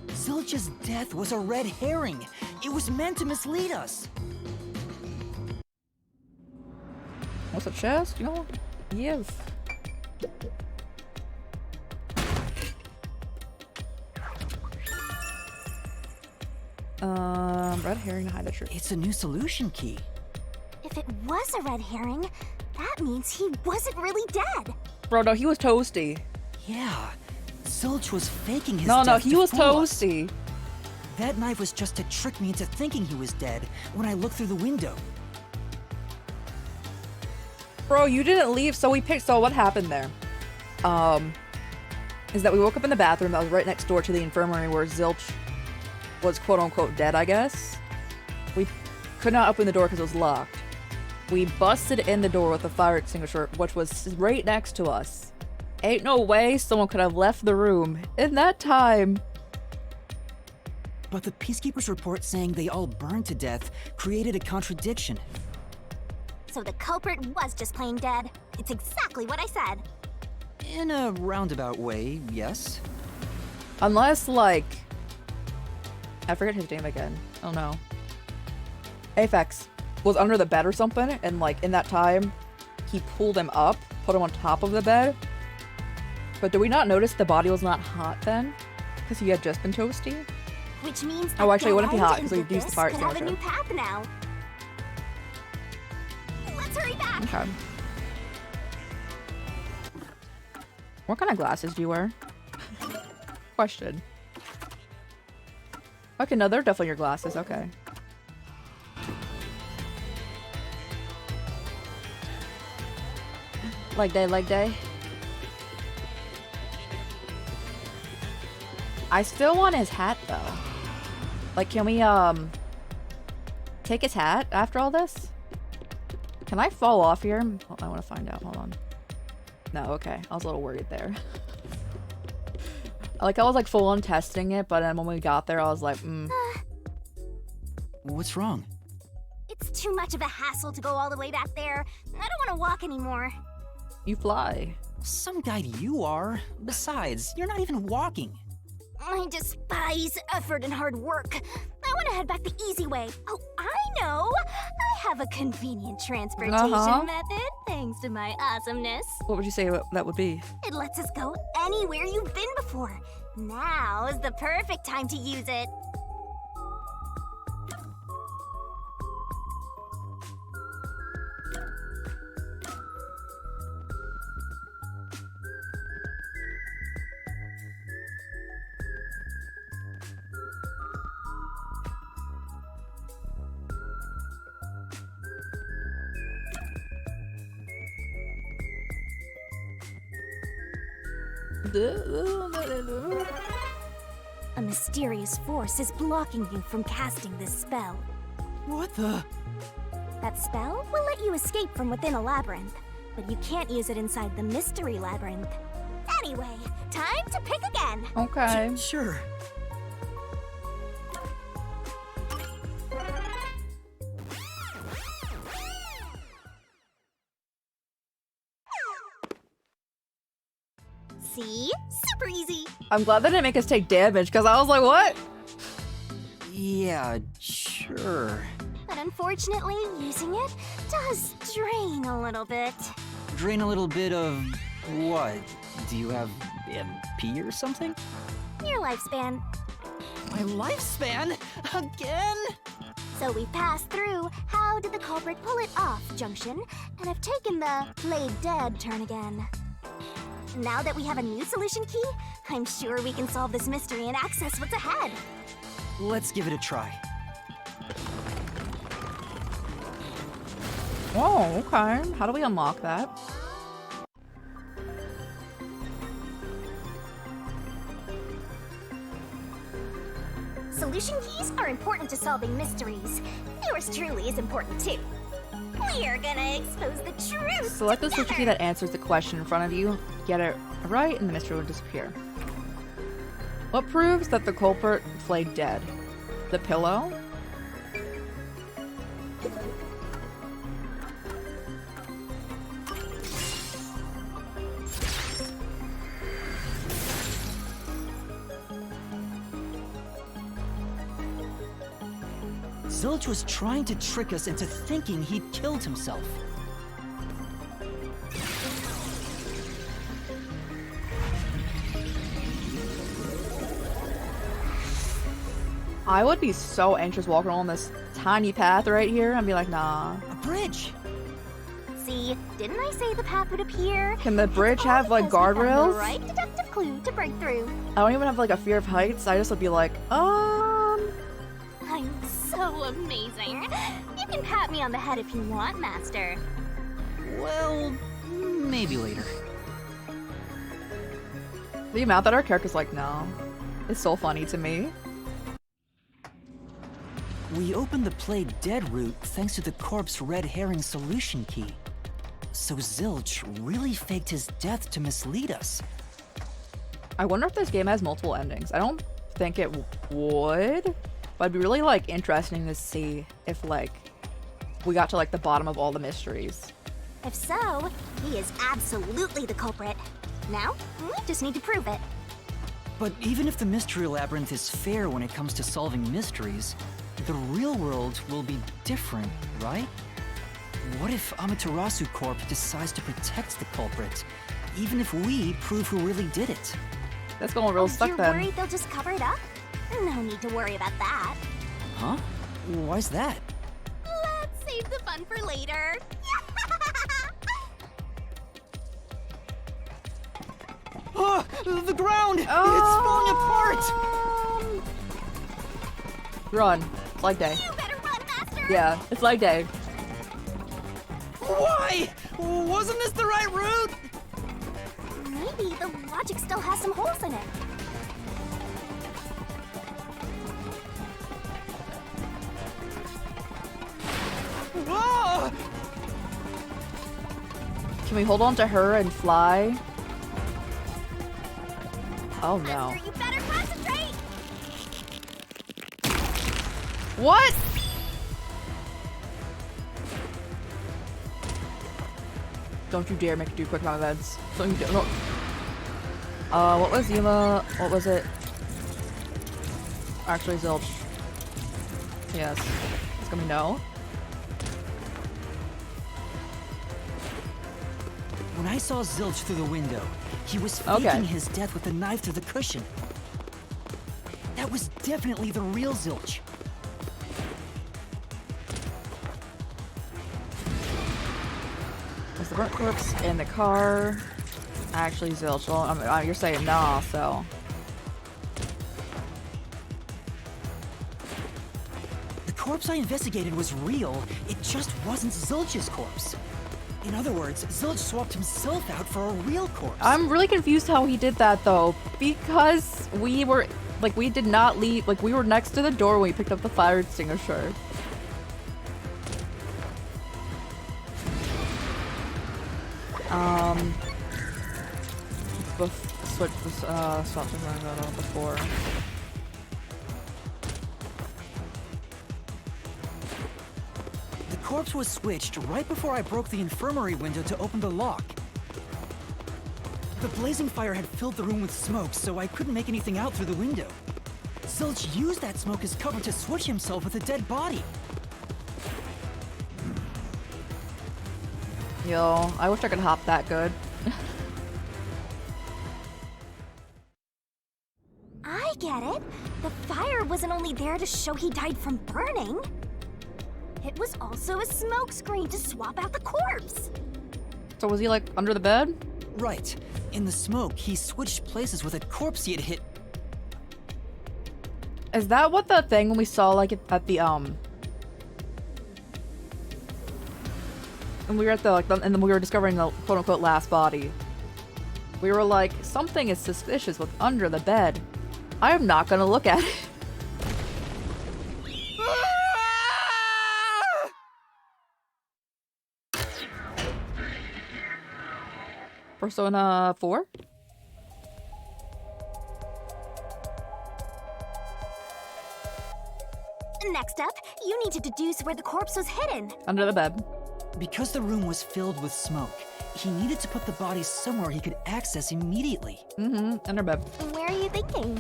Zilch's death was a red herring. It was meant to mislead us. What's a chest? You know? Yes. Red herring to hide the truth. It's a new solution key. If it was a red herring, that means he wasn't really dead. Bro, no, he was toasty. Yeah. Zilch was faking his No, death he to was fool us. toasty. That knife was just to trick me into thinking he was dead when I looked through the window. Bro, you didn't leave, so what happened there? Is that we woke up in the bathroom that was right next door to the infirmary where Zilch was quote-unquote dead, I guess. We could not open the door because it was locked. We busted in the door with a fire extinguisher, which was right next to us. Ain't no way someone could have left the room in that time. But the Peacekeepers' report saying they all burned to death created a contradiction. So the culprit was just plain dead. It's exactly what I said. In a roundabout way, yes. Unless, like... I forget his name again. Oh no. Aphex was under the bed or something, and like in that time, he pulled him up, put him on top of the bed. But did we not notice the body was not hot then? Because he had just been toasty? Which means Oh, actually, it wouldn't be hot because because we used the fire have a new extinguisher. path now. Let's hurry back. Okay. What kind of glasses do you wear? Question. Okay, no, they're definitely your glasses. Okay. Leg day, leg day. I still want his hat, though. Like, can we, take his hat after all this? Can I fall off here? Oh, I want to find out. Hold on. No, okay. I was a little worried there. Like, I was, like, full on testing it, but then when we got there, I was like, What's wrong? It's too much of a hassle to go all the way back there. I don't want to walk anymore. You fly. Some guide you are. Besides, you're not even walking. I despise effort and hard work. I want to head back the easy way. Oh, I know. I have a convenient transportation method, thanks to my awesomeness. What would you say that would be? It lets us go anywhere you've been before. Now is the perfect time to use it. A mysterious force is blocking you from casting this spell. What the? That spell will let you escape from within a labyrinth, but you can't use it inside the mystery labyrinth. Anyway, time to pick again. Okay. Sure. See? Super easy. I'm glad they didn't make us take damage, because I was like, what? Yeah, sure. But unfortunately, using it does drain a little bit. Drain a little bit of what? Do you have MP or something? Your lifespan. My lifespan? Again? So we passed through how did the culprit pull it off junction, and have taken the played dead turn again. Now that we have a new solution key, I'm sure we can solve this mystery and access what's ahead. Let's give it a try. Oh, okay. How do we unlock that? Solution keys are important to solving mysteries. Yours truly is important too. We're gonna expose the truth. Select the solution key that answers the question in front of you. Get it right, and the mystery will disappear. What proves that the culprit played dead? The pillow? Zilch was trying to trick us into thinking he'd killed himself. I would be so anxious walking along this tiny path right here and be like, nah. A bridge! See, didn't I say the path would appear? Can the bridge have, like, Because we found the guardrails? right deductive clue to break through. I don't even have, like, a fear of heights. I just would be like, I'm so amazing. You can pat me on the head if you want, Master. Well, maybe later. The amount that our character's like, no. It's so funny to me. We opened the play dead route thanks to the corpse red herring solution key. So Zilch really faked his death to mislead us. I wonder if this game has multiple endings. I don't think it would, but it'd be really like interesting to see if like we got to like the bottom of all the mysteries. If so, he is absolutely the culprit. Now, we just need to prove it. But even if the Mystery Labyrinth is fair when it comes to solving mysteries, the real world will be different, right? What if Amaterasu Corp decides to protect the culprit, even if we prove who really did it? That's going real stuck You're then. worried they'll just cover it up? No need to worry about that. Huh? Why's that? Let's save the fun for later. Oh, the ground! It's falling apart! Run. It's like day. You better run, Master! Yeah, it's like day. Why? Wasn't this the right route? Maybe the logic still has some holes in it. Whoa! Can we hold on to her and fly? Oh no. Master, you better concentrate! What? Don't you dare make it do quick amount of events. Don't you dare. No. What was Yuma? What was it? Actually, Zilch. Yes. It's gonna be no. When I saw Zilch through the window, he was faking his death with a knife through the cushion. That was definitely the real Zilch. Was the burnt corpse in the car? Actually, Zilch. Well, you're saying nah, so. The corpse I investigated was real, it just wasn't Zilch's corpse. In other words, Zilch swapped himself out for a real corpse. I'm really confused how he did that though, because we were, like, we did not leave, like, we were next to the door when we picked up the fire extinguisher. Switch this, swap the run before. The corpse was switched right before I broke the infirmary window to open the lock. The blazing fire had filled the room with smoke, so I couldn't make anything out through the window. Zilch used that smoke as cover to switch himself with a dead body. Yo, I wish I could hop that good. I get it. The fire wasn't only there to show he died from burning. It was also a smokescreen to swap out the corpse. So was he like under the bed? Right. In the smoke, he switched places with a corpse he had hit. Is that what the thing when we saw like at the and we were at the and then we were discovering the quote unquote last body. We were like, something is suspicious with under the bed. I am not gonna look at it. Persona 4? Next up, you need to deduce where the corpse was hidden. Under the bed. Because the room was filled with smoke, he needed to put the body somewhere he could access immediately. Under bed. Where are you thinking?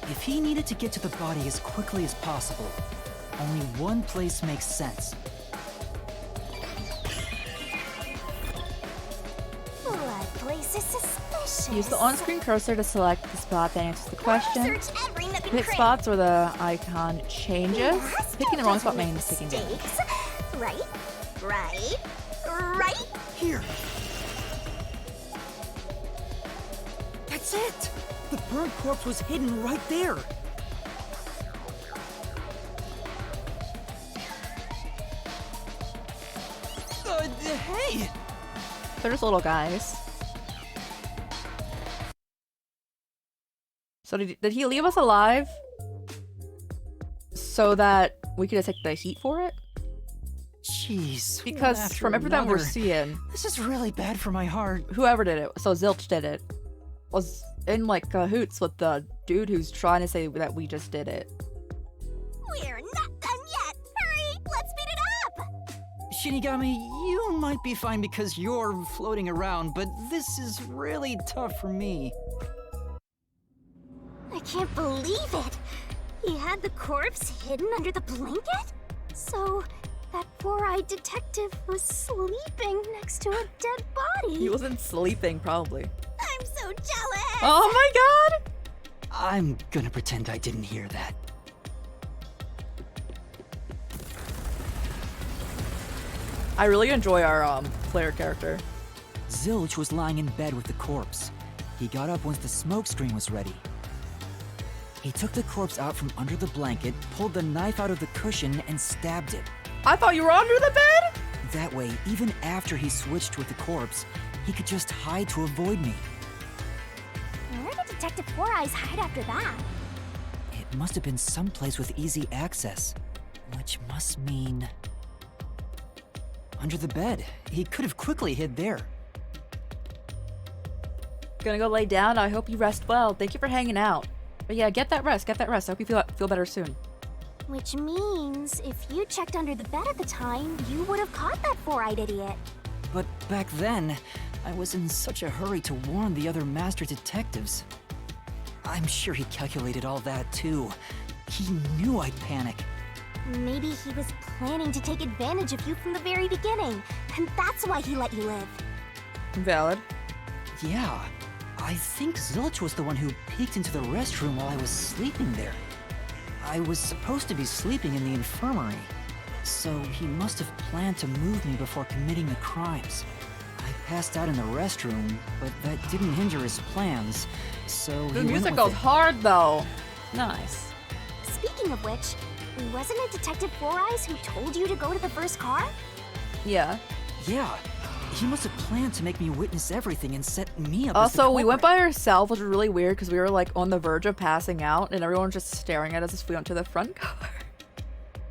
If he needed to get to the body as quickly as possible, only one place makes sense. What place is suspicious? Use the on-screen cursor to select the spot that answers the question. Search every nook and Hit cranny. spots where the icon changes. Yes, Picking the don't wrong spot make means taking damage. mistakes. Right, right, right. Here! That's it! The burnt corpse was hidden right there! Hey! They're just little guys. So did he leave us alive? So that we could take the heat for it? Jeez. Because one after from everything we're another. seeing, This is really bad for my heart. whoever did it, so Zilch did it, was in like cahoots with the dude who's trying to say that we just did it. We're not done yet. Hurry, let's speed it up. Shinigami, you might be fine because you're floating around, but this is really tough for me. I can't believe it. He had the corpse hidden under the blanket? So, that four-eyed detective was sleeping next to a dead body. He wasn't sleeping, probably. I'm so jealous! Oh my god! I'm gonna pretend I didn't hear that. I really enjoy our player character. Zilch was lying in bed with the corpse. He got up once the smoke screen was ready. He took the corpse out from under the blanket, pulled the knife out of the cushion, and stabbed it. I thought you were under the bed? That way, even after he switched with the corpse, he could just hide to avoid me. Where did Detective Four Eyes hide after that? It must have been someplace with easy access, which must mean... under the bed. He could have quickly hid there. Gonna go lay down. I hope you rest well. Thank you for hanging out. But yeah, get that rest. Get that rest. I hope you feel better soon. Which means, if you checked under the bed at the time, you would have caught that four-eyed idiot. But back then, I was in such a hurry to warn the other master detectives. I'm sure he calculated all that too. He knew I'd panic. Maybe he was planning to take advantage of you from the very beginning, and that's why he let you live. Valid. Yeah, I think Zilch was the one who peeked into the restroom while I was sleeping there. I was supposed to be sleeping in the infirmary, so he must have planned to move me before committing the crimes. I passed out in the restroom, but that didn't hinder his plans, so The he music went goes with it. hard though. Nice. Speaking of which, wasn't it Detective Four Eyes who told you to go to the first car? Yeah. Yeah, he must have planned to make me witness everything and set me up as the Also, we went culprit. by ourselves, which was really weird because we were like on the verge of passing out, and everyone was just staring at us as we went to the front car.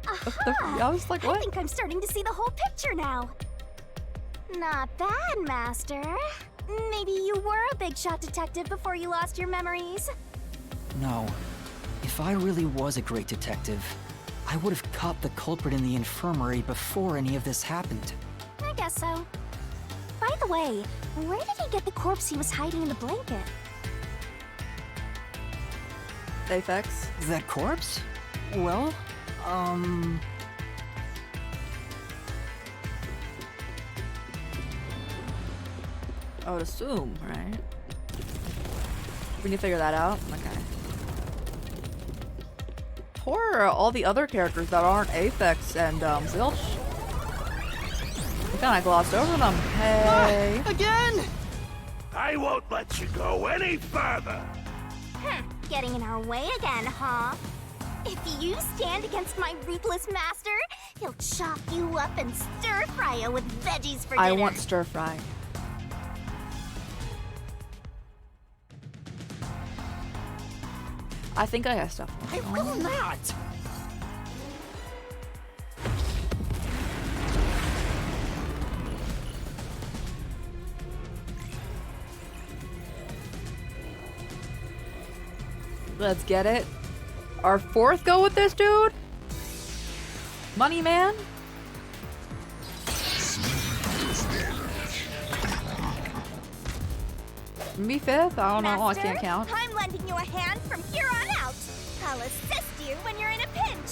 Aha! I was like, I what? think I'm starting to see the whole picture now. Not bad, Master. Maybe you were a big shot detective before you lost your memories. No. If I really was a great detective, I would have caught the culprit in the infirmary before any of this happened. I guess so. By the way, where did he get the corpse he was hiding in the blanket? Apex. That corpse? Well, I would assume, right? We need to figure that out. Okay. Poor all the other characters that aren't Apex and Zilch. We kind of glossed over them. Hey. Again! I won't let you go any further! Getting in our way again, huh? If you stand against my ruthless master, he'll chop you up and stir-fry you with veggies for dinner. I want stir fry. I think I have stuff. I will not! Let's get it. Our fourth go with this dude? Money man? Maybe fifth? I don't know. I can't count. I'm lending you a hand from here on out. I'll assist you when you're in a pinch.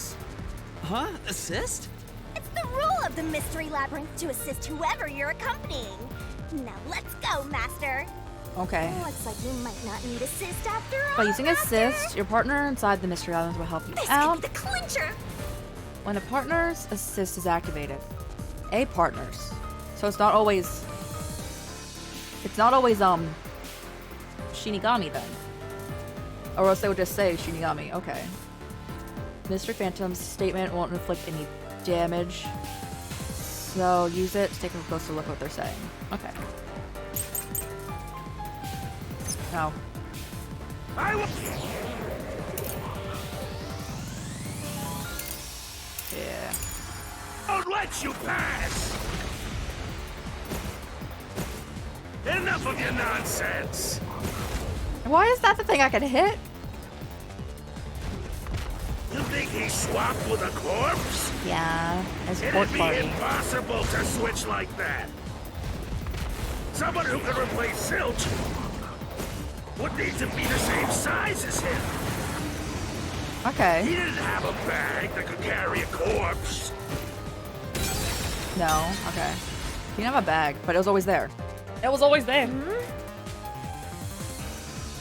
Huh? Assist? It's the rule of the Mystery Labyrinth to assist whoever you're accompanying. Now let's go, Master. Okay. Looks like you might not need assist after all. By using Master. assist, your partner inside the Mystery Islands will help you This out. could be the clincher. When a partner's assist is activated. A partner's. So it's not always... Shinigami then. Or else they would just say Shinigami. Okay. Mr. Phantom's statement won't inflict any damage. So use it to take a closer look what they're saying. Okay. No. Yeah. I'll let you pass! Enough of your nonsense! Why is that the thing I can hit? You think he swapped with a corpse? Yeah, as a It'd court be party. impossible to switch like that. Someone who could replace Silch would need to be the same size as him. Okay. He didn't have a bag that could carry a corpse. No, okay. He didn't have a bag, but it was always there. It was always there.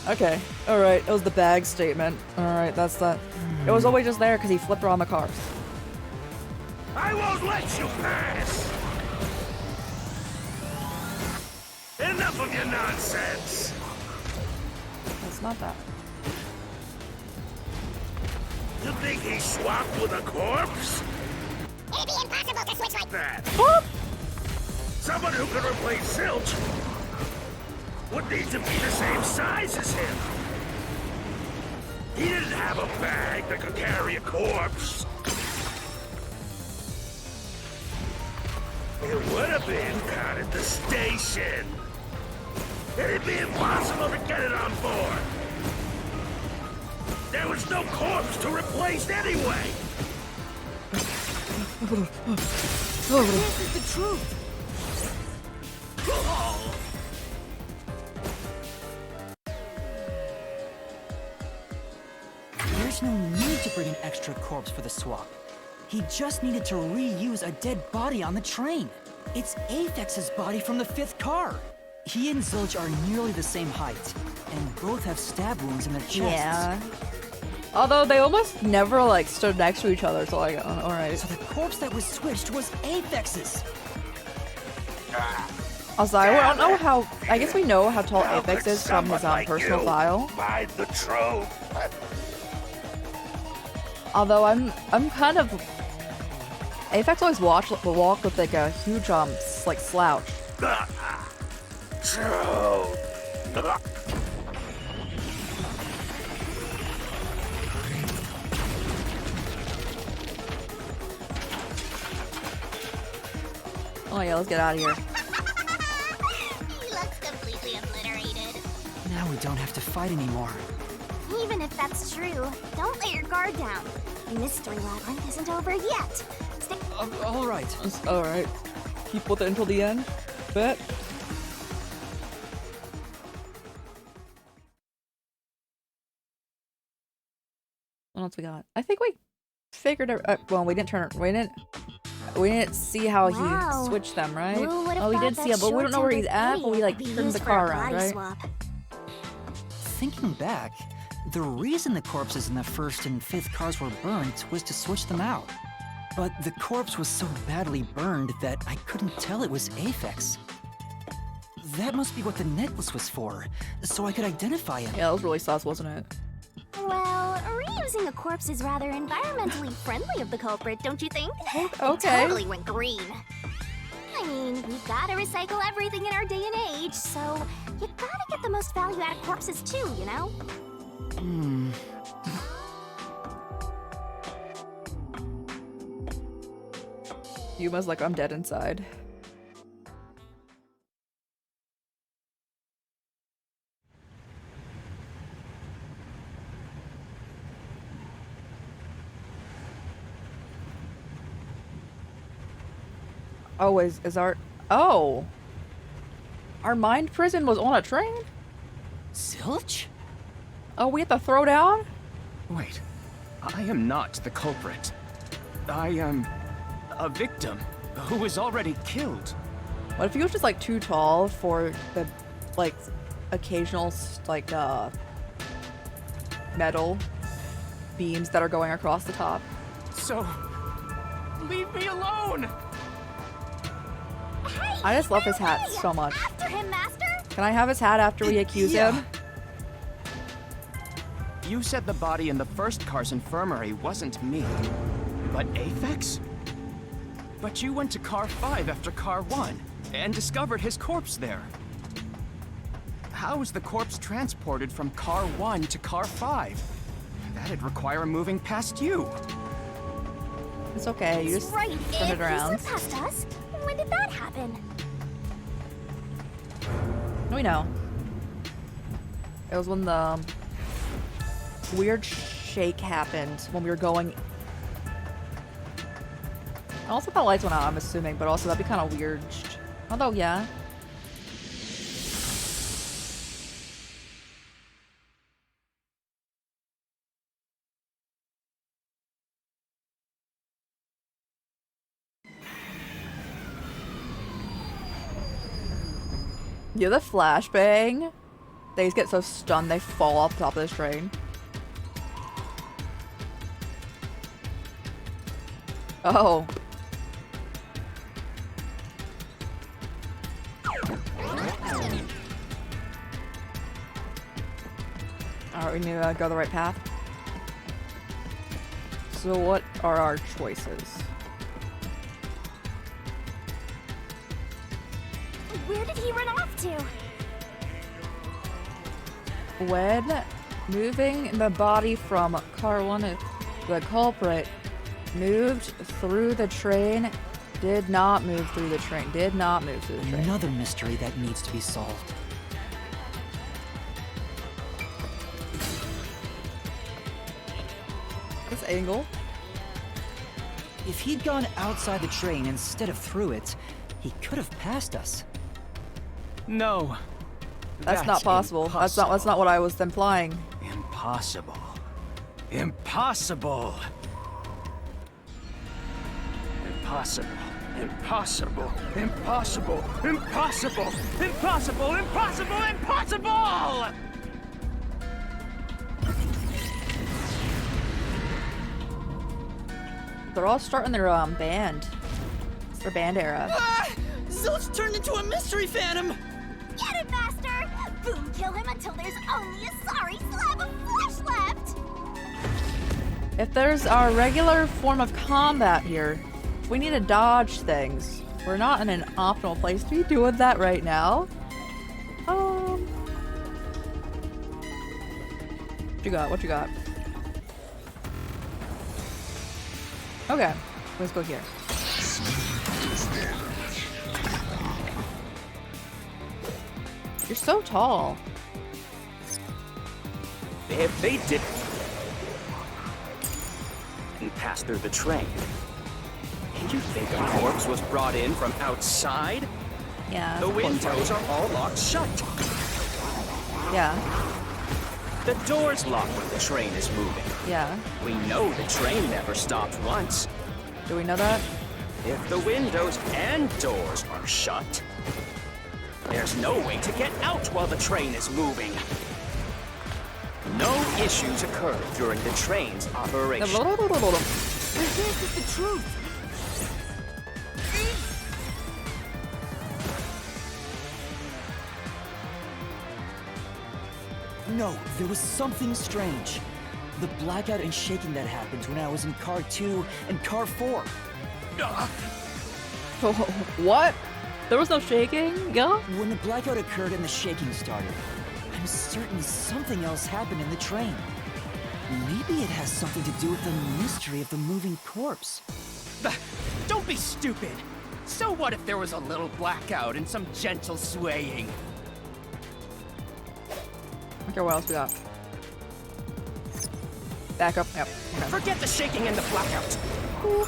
Okay, alright, it was the bag statement. Alright, that's that. It was always just there because he flipped around the cars. I won't let you pass! Enough of your nonsense! It's not that. You think he swapped with a corpse? It'd be impossible to switch like That. Whoop! Someone who could replace Silch would need to be the same size as him. He didn't have a bag that could carry a corpse. It would have been caught at the station. It'd be impossible to get it on board. There was no corpse to replace anyway. This is the truth! There's no need to bring an extra corpse for the swap. He just needed to reuse a dead body on the train. It's Aphex's body from the 5th car. He and Zilch are nearly the same height, and both have stab wounds in their chests. Yeah. Although they almost never like stood next to each other, so like, alright. So the corpse that was switched was Aphex's. Also, I don't know how. I guess we know how tall Aphex is from his personal file. Find the truth. Although I'm kind of. Aphex always walked with like a huge like slouch. Truth. Oh yeah, let's get out of here. He looks completely obliterated. Now we don't have to fight anymore. Even if that's true, don't let your guard down. The mystery labyrinth isn't over yet. Stay All right. Alright. Keep with it until the end. Bet. What else we got? I think we figured it. Well, we didn't turn. We didn't see how Wow. he switched them, right? Who would've Oh, we thought did that see him, but we don't know where he's at. short-tempered But we like thing turned used the for car a around, body right? swap? Thinking back, the reason the corpses in the 1st and 5th cars were burnt was to switch them out. But the corpse was so badly burned that I couldn't tell it was Aphex. That must be what the necklace was for, so I could identify him. Yeah, that was really sus, wasn't it? Well, reusing a corpse is rather environmentally friendly of the culprit, don't you think? It Okay. totally went green. I mean, we gotta recycle everything in our day and age, so you gotta get the most value out of corpses too, you know? Yuma's like, I'm dead inside. Oh, is our... Oh! Our mind prison was on a train? Zilch? Oh, we have to throw down? Wait, I am not the culprit. I am a victim who was already killed. What if he was just like too tall for the like occasional like metal beams that are going across the top? So, leave me alone! Hey, I just love his hat hey, so much. After him, Master! Can I have his hat after we accuse him? You said the body in the 1st car's infirmary wasn't me, but Aphex? But you went to Car 5 after Car 1 and discovered his corpse there. How was the corpse transported from Car 1 to Car 5? That'd require moving past you. It's okay, you just turn it around. You slipped past us. When did that happen? We know. It was when the weird shake happened when we were going. Also, the lights went out, I'm assuming, but also that'd be kind of weird. Although, yeah. Yeah, the flashbang. They just get so stunned they fall off the top of this train. Oh. Alright, we need to go the right path. So what are our choices? Where did he run off to? When moving the body from car 1, the culprit moved through the train, did not move through the train, did not move through the train. Another mystery that needs to be solved. This angle. If he'd gone outside the train instead of through it, he could have passed us. No. That's not possible. That's not what I was implying. Impossible. Impossible. Impossible. Impossible. Impossible. Impossible. Impossible. Impossible. Impossible! They're all starting their band. It's their band era. Ah! Zilch turned into a mystery phantom! Get it, Master! Boom, kill him until there's only a sorry slab of flesh left! If there's our regular form of combat here, we need to dodge things. We're not in an optimal place to be doing that right now. What you got? What you got? Okay, let's go here. You're so tall. If they didn't and pass through the train, you think a corpse was brought in from outside? Yeah. The windows are all locked shut. Yeah. The door's locked when the train is moving. Yeah. We know the train never stopped once. Do we know that? If the windows and doors are shut, there's no way to get out while the train is moving. No issues occurred during the train's operation. This is the truth! No, there was something strange. The blackout and shaking that happened when I was in Car 2 and Car 4. What? There was no shaking? Yeah? When the blackout occurred and the shaking started, I'm certain something else happened in the train. Maybe it has something to do with the mystery of the moving corpse. Don't be stupid! So what if there was a little blackout and some gentle swaying? Okay, what else we got? Back up. Yep. Okay. Forget the shaking and the blackout. Ooh.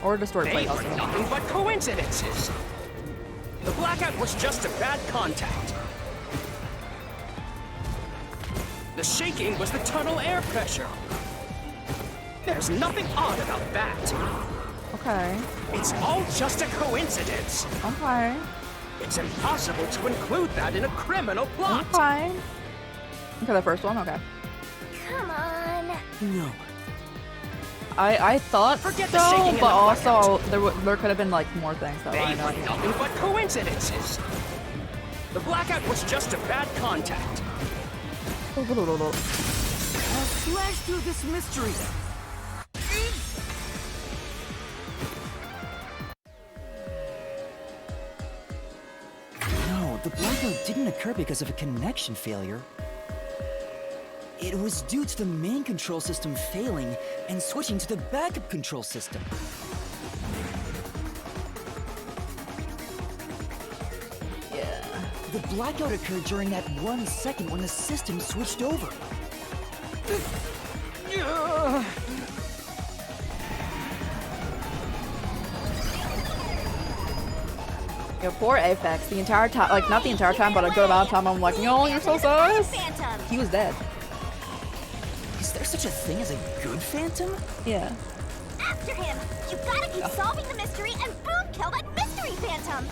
Or distort They plate were also. nothing but coincidences. The blackout was just a bad contact. The shaking was the tunnel air pressure. There's nothing odd about that. Okay. It's all just a coincidence. Okay. It's impossible to include that in a criminal plot. Okay. Okay, the first one? Okay. Come on. No. I thought Forget so, the shaking and but the also there could have been like more things that They I were know. nothing but coincidences. The blackout was just a bad contact. I'll slash through this mystery. blackout didn't occur because of a connection failure. It was due to the main control system failing and switching to the backup control system. Yeah. The blackout occurred during that 1 second when the system switched over. Yeah, poor Apex. The entire time, like, not the entire time, but a good amount of time, I'm like, no, you're so sus. He was dead. Is there such a thing as a good phantom? Yeah. After him! You gotta keep solving the mystery and boom, kill that mystery phantom!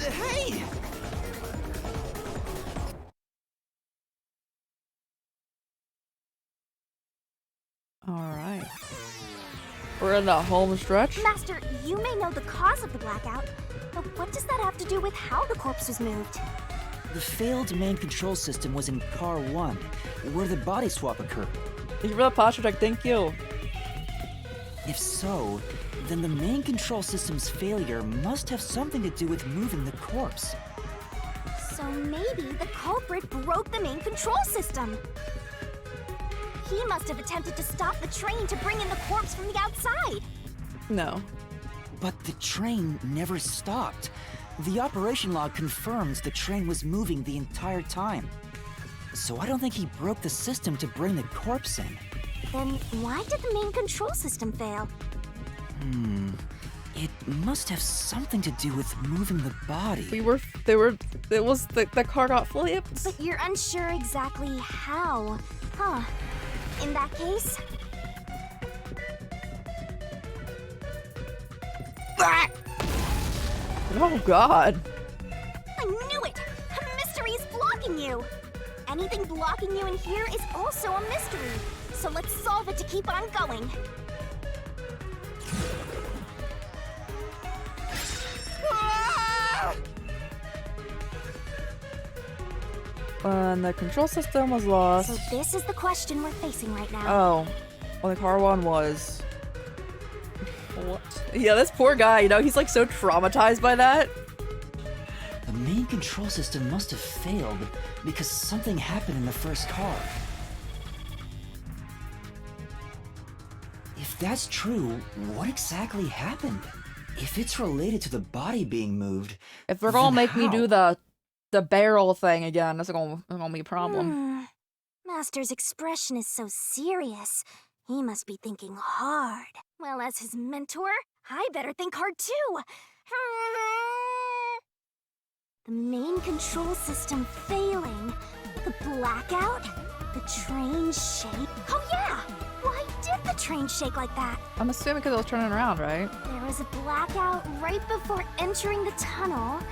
Hey! Alright. We're in the home stretch. Master, you may know the cause of the blackout, but what does that have to do with how the corpse was moved? The failed main control system was in Car 1, where the body swap occurred. Thank you for the posture check, thank you. If so, then the main control system's failure must have something to do with moving the corpse. So maybe the culprit broke the main control system. He must have attempted to stop the train to bring in the corpse from the outside. No. But the train never stopped. The operation log confirms the train was moving the entire time. So I don't think he broke the system to bring the corpse in. Then why did the main control system fail? It must have something to do with moving the body. The car got flipped. But you're unsure exactly how. Huh. In that case... Oh god. I knew it! A mystery is blocking you! Anything blocking you in here is also a mystery. So let's solve it to keep on going. And the control system was lost. So this is the question we're facing right now. Oh. Well, the car one was... What? Yeah, this poor guy, you know, he's like so traumatized by that. The main control system must have failed because something happened in the first car. If that's true, what exactly happened? If it's related to the body being moved, if they're gonna make me how? do the barrel thing again, that's gonna be a problem. Master's expression is so serious. He must be thinking hard. Well, as his mentor, I better think hard too. The main control system failing, the blackout, the train shake. Oh yeah! Why did the train shake like that? I'm assuming because it was turning around, right? There was a blackout right before entering the tunnel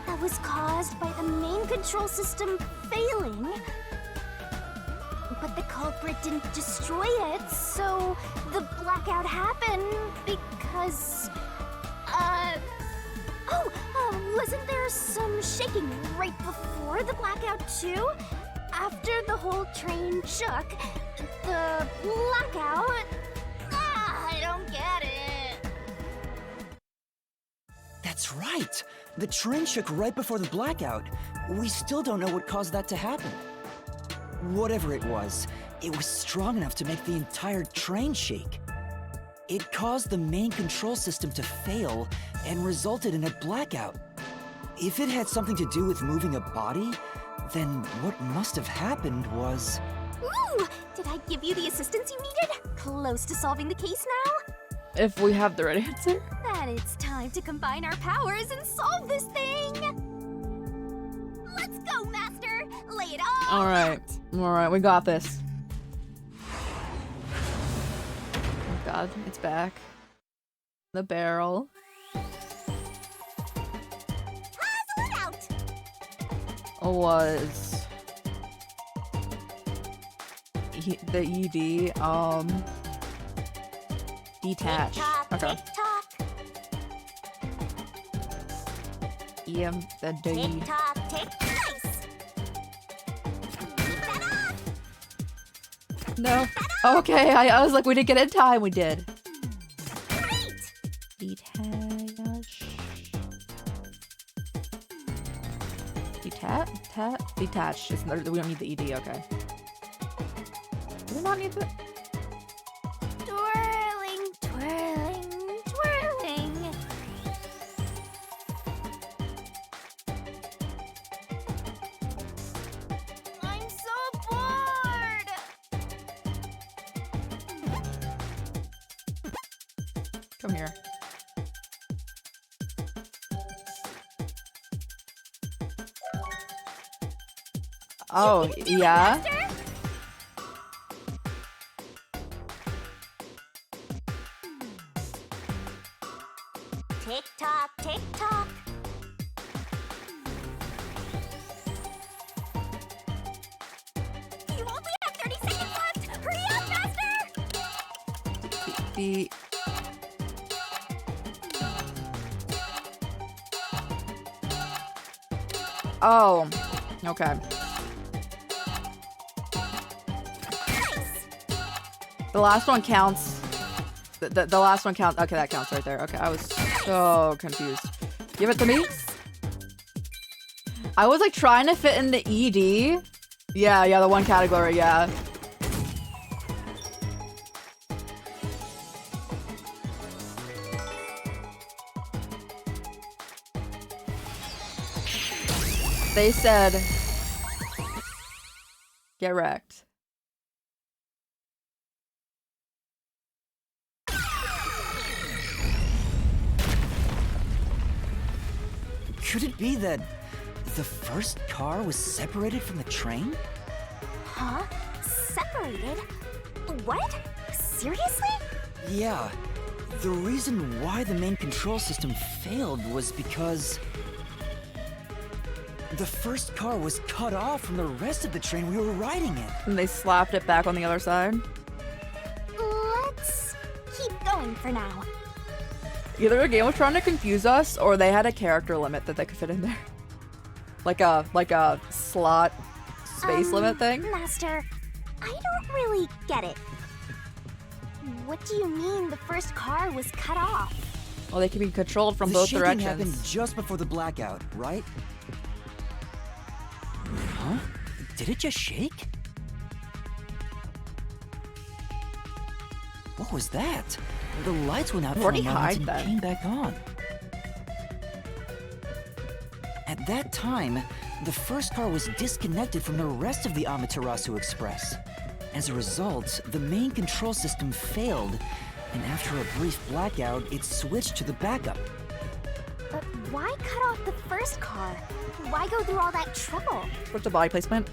that was caused by the main control system failing. But the culprit didn't destroy it, so the blackout happened because... wasn't there some shaking right before the blackout too? After the whole train shook, the blackout... I don't get it. That's right! The train shook right before the blackout. We still don't know what caused that to happen. Whatever it was strong enough to make the entire train shake. It caused the main control system to fail and resulted in a blackout. If it had something to do with moving a body, then what must have happened was... Ooh! Did I give you the assistance you needed? Close to solving the case now? If we have the right answer. Then it's time to combine our powers and solve this thing! Let's go, Master! Lay it all Alright. Alright, we got this. Oh god, it's back. The barrel. Was the ED detach. Okay. The D. No. Okay, I was like, we didn't get it in time. We did. Detach. detached. We don't need the ED, okay. Do we not need the... Twirling, twirling, twirling. I'm so bored. Come here. Oh, yeah? Tick tock, tick tock. You only have 30 seconds left. Hurry up, Master! The... Oh, okay. The last one counts. The last one counts. Okay, that counts right there. Okay, I was so confused. Give it to me. I was like trying to fit in the ED. Yeah, the one category, yeah. They said, get wrecked. Could it be that the first car was separated from the train? Huh? Separated? What? Seriously? Yeah. The reason why the main control system failed was because the first car was cut off from the rest of the train we were riding in. And they slapped it back on the other side. Let's keep going for now. Either the game was trying to confuse us, or they had a character limit that they could fit in there. Like a slot space limit thing. Master, I don't really get it. What do you mean the first car was cut off? Well, they can be controlled from the both shaking directions. happened just before the blackout, right? Huh? Did it just shake? What was that? The lights went out for a moment and came back on. At that time, the first car was disconnected from the rest of the Amaterasu Express. As a result, the main control system failed, and after a brief blackout, it switched to the backup. But why cut off the first car? Why go through all that trouble? What's the body placement?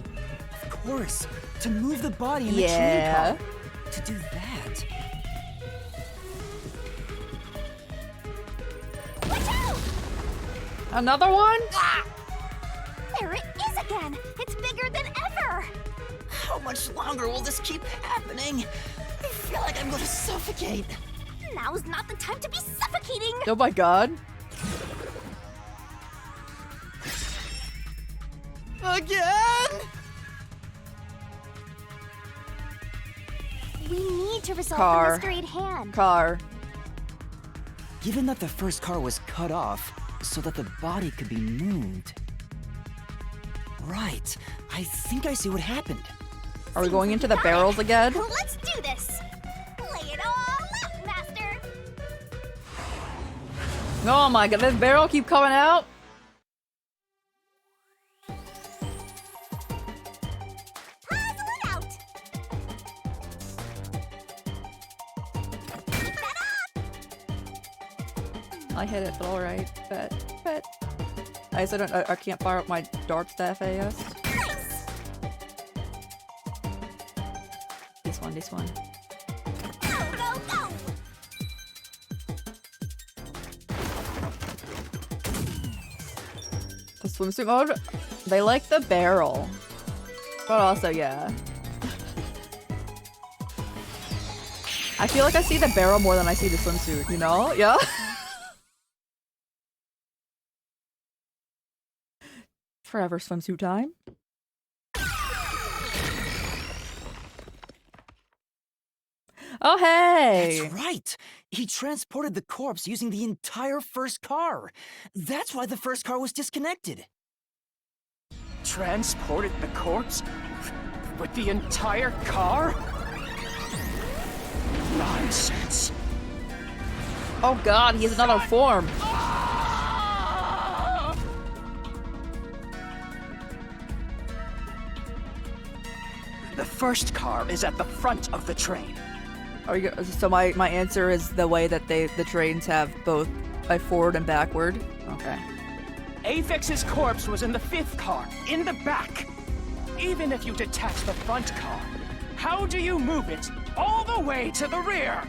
Of course, to move the body in the Yeah. train car. To do that. Watch out! Another one? Ah! There it is again! It's bigger than ever! How much longer will this keep happening? I feel like I'm gonna suffocate. Now's not the time to be suffocating! Oh my god. Again? We need to resolve Car. the mystery at hand. Car. Given that the first car was cut off so that the body could be moved. Right. I think I see what happened. Are we going into the barrels again? Let's do this! Lay it all out, Master! Oh my god, this barrel keep coming out? Puzzle it out! Keep that up! I hit it, but alright. Bet. I can't fire up my darts to FAS. Nice! This one. Go, go, go! The swimsuit mode, they like the barrel. But also, yeah. I feel like I see the barrel more than I see the swimsuit, you know? Yeah? Forever swimsuit time. Oh, hey! That's right! He transported the corpse using the entire first car. That's why the first car was disconnected. transported the corpse with the entire car? Nonsense. Oh god, he has another form. The first car is at the front of the train. Are you, so my answer is the way that the trains have both a forward and backward. Okay. Aphex's corpse was in the 5th car, in the back. Even if you detach the front car, how do you move it all the way to the rear?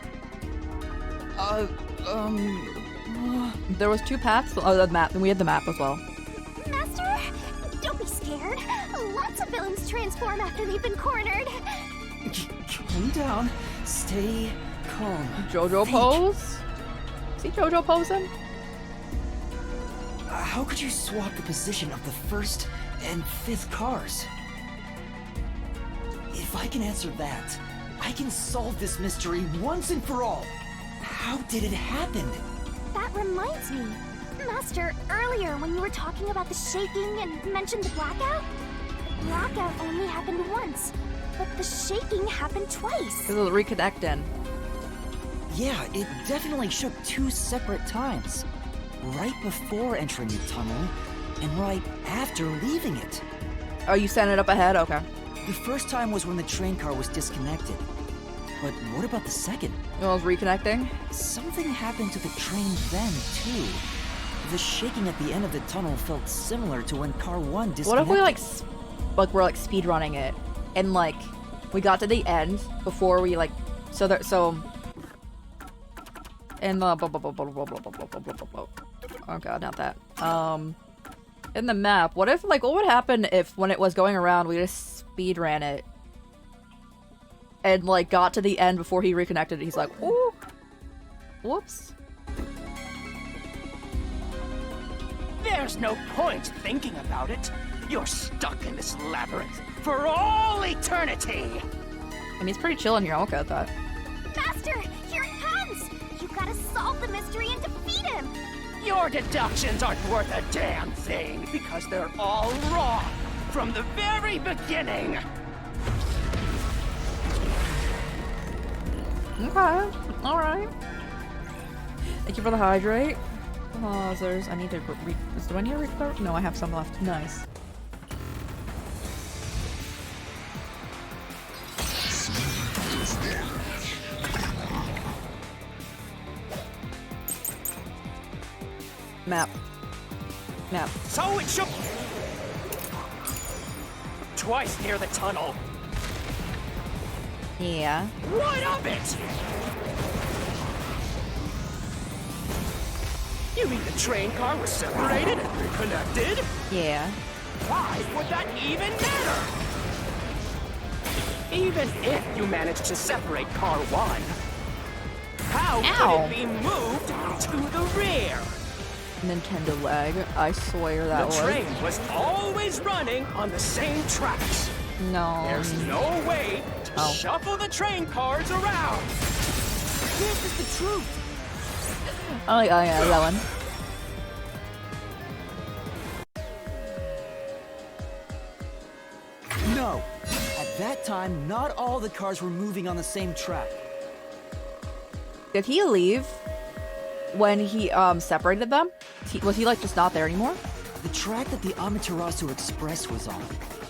There was 2 paths. Oh, the map, and we had the map as well. Master, don't be scared. Lots of villains transform after they've been cornered. Calm down. Stay calm. JoJo pose? See JoJo posing? How could you swap the position of the 1st and 5th cars? If I can answer that, I can solve this mystery once and for all. How did it happen? That reminds me. Master, earlier when you were talking about the shaking and mentioned the blackout, the blackout only happened once, but the shaking happened twice. Because of the reconnecting. Yeah, it definitely shook 2 separate times. Right before entering the tunnel, and right after leaving it. Oh, you sent it up ahead? Okay. The first time was when the train car was disconnected. But what about the second? It was reconnecting? Something happened to the train then, too. The shaking at the end of the tunnel felt similar to when car 1 disconnected. What if we we're like speed running it, and like we got to the end before we like and the oh god, not that. In the map, what if what would happen if when it was going around we just speed ran it and like got to the end before he reconnected it? He's like, ooh, whoops. There's no point thinking about it. You're stuck in this labyrinth for all eternity. I mean, it's pretty chill in here. I'll get that. Master, here it comes! You gotta solve the mystery and defeat him! Your deductions aren't worth a damn thing because they're all wrong from the very beginning. Okay, alright. Thank you for the hydrate. Pausers. I need to do I need to recover? No, I have some left. Nice. Map. So it shook twice near the tunnel. Yeah. What of it? You mean the train car was separated and reconnected? Yeah. Why would that even matter? Even if you managed to separate car 1, how could it be moved to the rear? Nintendo lag. I swear that was. The train was always running on the same tracks. No. There's no way to shuffle the train cars around. This is the truth. Oh yeah, that one. No. At that time, not all the cars were moving on the same track. Did he leave when he separated them? Was he like just not there anymore? The track that the Amaterasu Express was on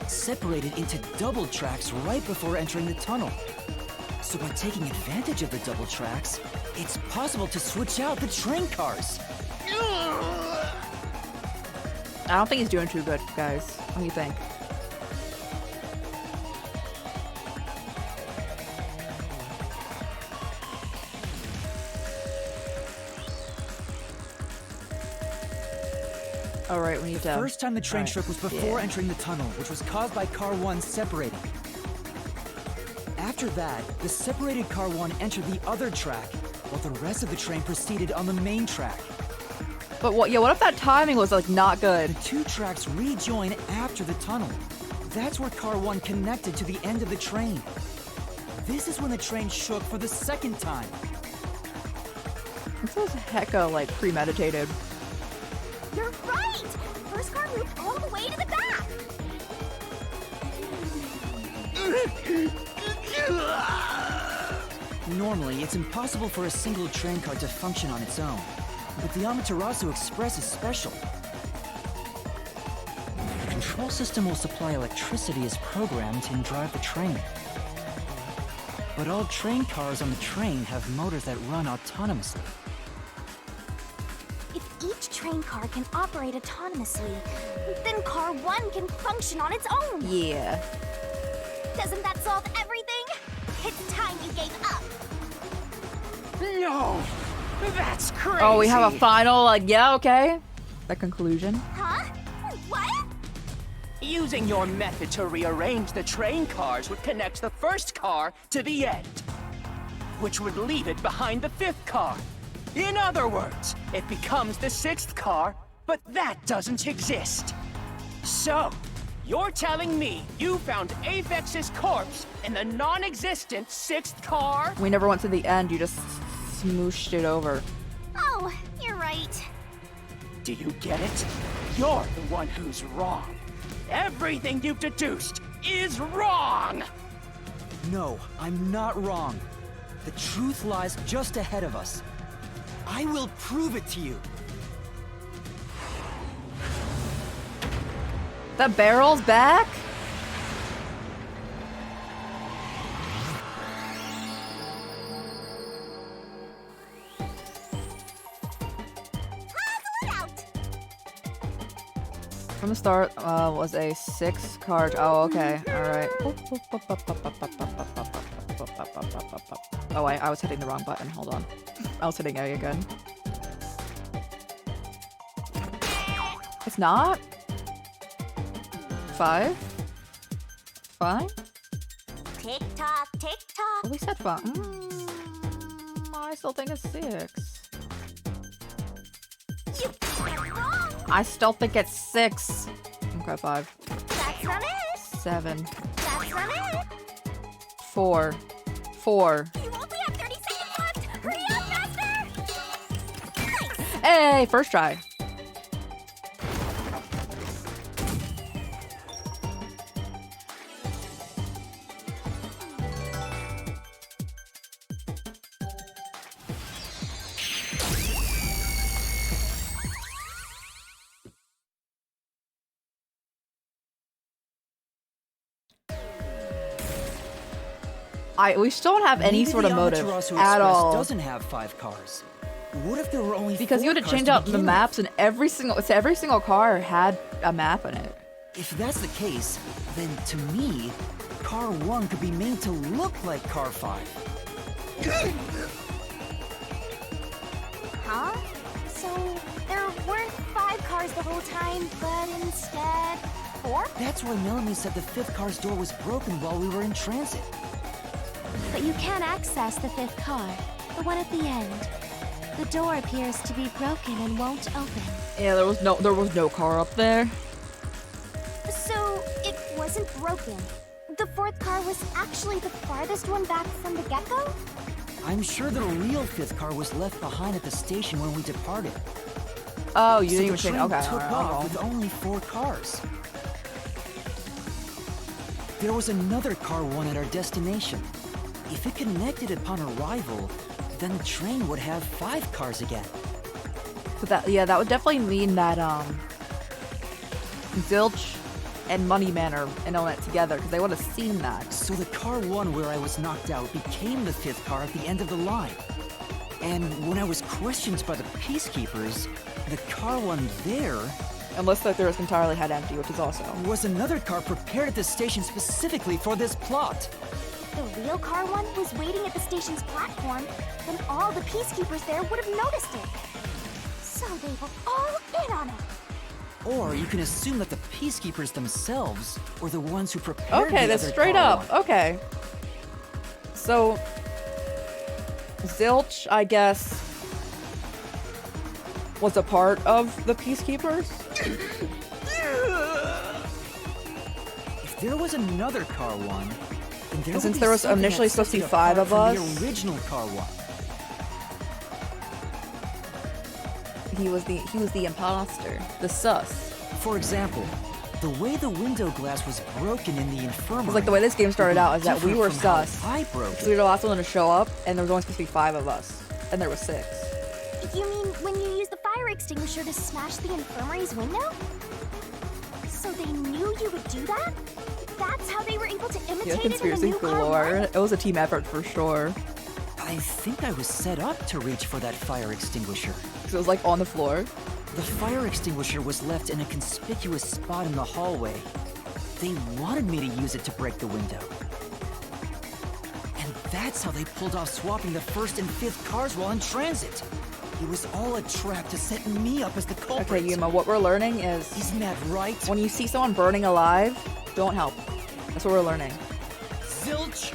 separated into double tracks right before entering the tunnel. So by taking advantage of the double tracks, it's possible to switch out the train cars. I don't think he's doing too good, guys. What do you think? Alright, we need to... The first time the train shook was before entering the tunnel, which was caused by car 1 separating. After that, the separated car 1 entered the other track, while the rest of the train proceeded on the main track. But what if that timing was like not good? The 2 tracks rejoin after the tunnel. That's where car 1 connected to the end of the train. This is when the train shook for the second time. This is hecka like premeditated. You're right! First car moved all the way to the back! Normally, it's impossible for a single train car to function on its own. But the Amaterasu Express is special. The control system will supply electricity as programmed and drive the train. But all train cars on the train have motors that run autonomously. If each train car can operate autonomously, then Car 1 can function on its own. Yeah. Doesn't that solve everything? It's time you gave up. No! That's crazy! Oh, we have a final, like, yeah, okay. The conclusion. Huh? What? Using your method to rearrange the train cars would connect the first car to the end, which would leave it behind the fifth car. In other words, it becomes the sixth car, but that doesn't exist. So, you're telling me you found Aphex's corpse in the non-existent sixth car? We never went to the end, you just smooshed it over. Oh, you're right. Do you get it? You're the one who's wrong. Everything you've deduced is wrong! No, I'm not wrong. The truth lies just ahead of us. I will prove it to you. The barrel's back? From the start, was a 6 card. Oh, okay. Alright. Oh, I was hitting the wrong button. Hold on. I was hitting A again. It's not? 5? 5? Tick tock, tick tock. We said 5. I still think it's 6. You got it wrong. I still think it's 6. Okay, 5. That's not it. 7. That's not it. 4. 4. You only have 30 seconds left. Hurry up, faster. Nice. Hey, first try. We still don't have any Maybe sort of the motive Amaterasu at Express all. doesn't have 5 cars. What if there were only Because 4 you had to cars change out the begin maps, and every single car had a map in it. If that's the case, then to me, Car 1 could be made to look like Car 5. Huh? So there weren't 5 cars the whole time, but instead 4? That's why Melanie said the 5th car's door was broken while we were in transit. But you can't access the 5th car, the one at the end. The door appears to be broken and won't open. Yeah, there was no car up there. So it wasn't broken. The 4th car was actually the farthest one back from the get-go? I'm sure the real 5th car was left behind at the station when we departed. Oh, you So didn't the even change. train Okay, took alright, off with only 4 cars. There was another Car 1 at our destination. If it connected upon arrival, then the train would have 5 cars again. So that would definitely mean that Zilch and Moneyman are in on it together, because they would have seen that. So the Car 1 where I was knocked out became the 5th car at the end of the line. And when I was questioned by the Peacekeepers, the Car 1 there... Unless that there was entirely head empty, which is also... was another car prepared at the station specifically for this plot. The real car 1 was waiting at the station's platform, then all the Peacekeepers there would have noticed it. So they were all in on it. Or you can assume that the Peacekeepers themselves were the ones who prepared Okay, the that's other straight Car up. 1. Okay. So... Zilch, I guess, was a part of the Peacekeepers? If there was another Car 1, then there And would since be there was something initially that sets supposed to be it 5 apart of from us. the original Car 1. He was the imposter. The sus. For example, the way the window glass was broken in the infirmary. Because like the way this game started out is that we were different from sus. how I broke So we were it. the last one to show up, and there was only supposed to be 5 of us, and there was 6. You mean when you used the fire extinguisher to smash the infirmary's window? So they knew you would do that? That's how they were able to imitate Yeah, it in the conspiracy new car galore. one? It was a team effort for sure. I think I was set up to reach for that fire extinguisher. Because it was like on the floor. The fire extinguisher was left in a conspicuous spot in the hallway. They wanted me to use it to break the window. And that's how they pulled off swapping the 1st and 5th cars while in transit. It was all a trap to set me up as the culprit. Okay, Yuma, what we're learning is... Isn't that right? When you see someone burning alive, don't help. That's what we're learning. Zilch!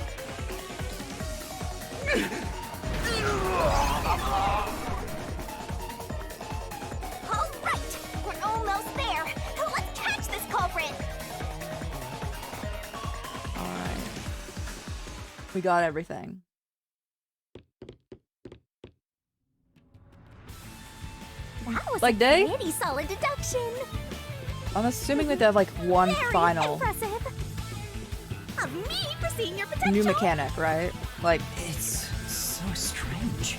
All right, we're almost there. Let's catch this culprit. Alright. We got everything. That was Like a day? pretty solid deduction. I'm assuming that they have like one Very final impressive. Of me for seeing your potential. new mechanic, right? Like It's so strange.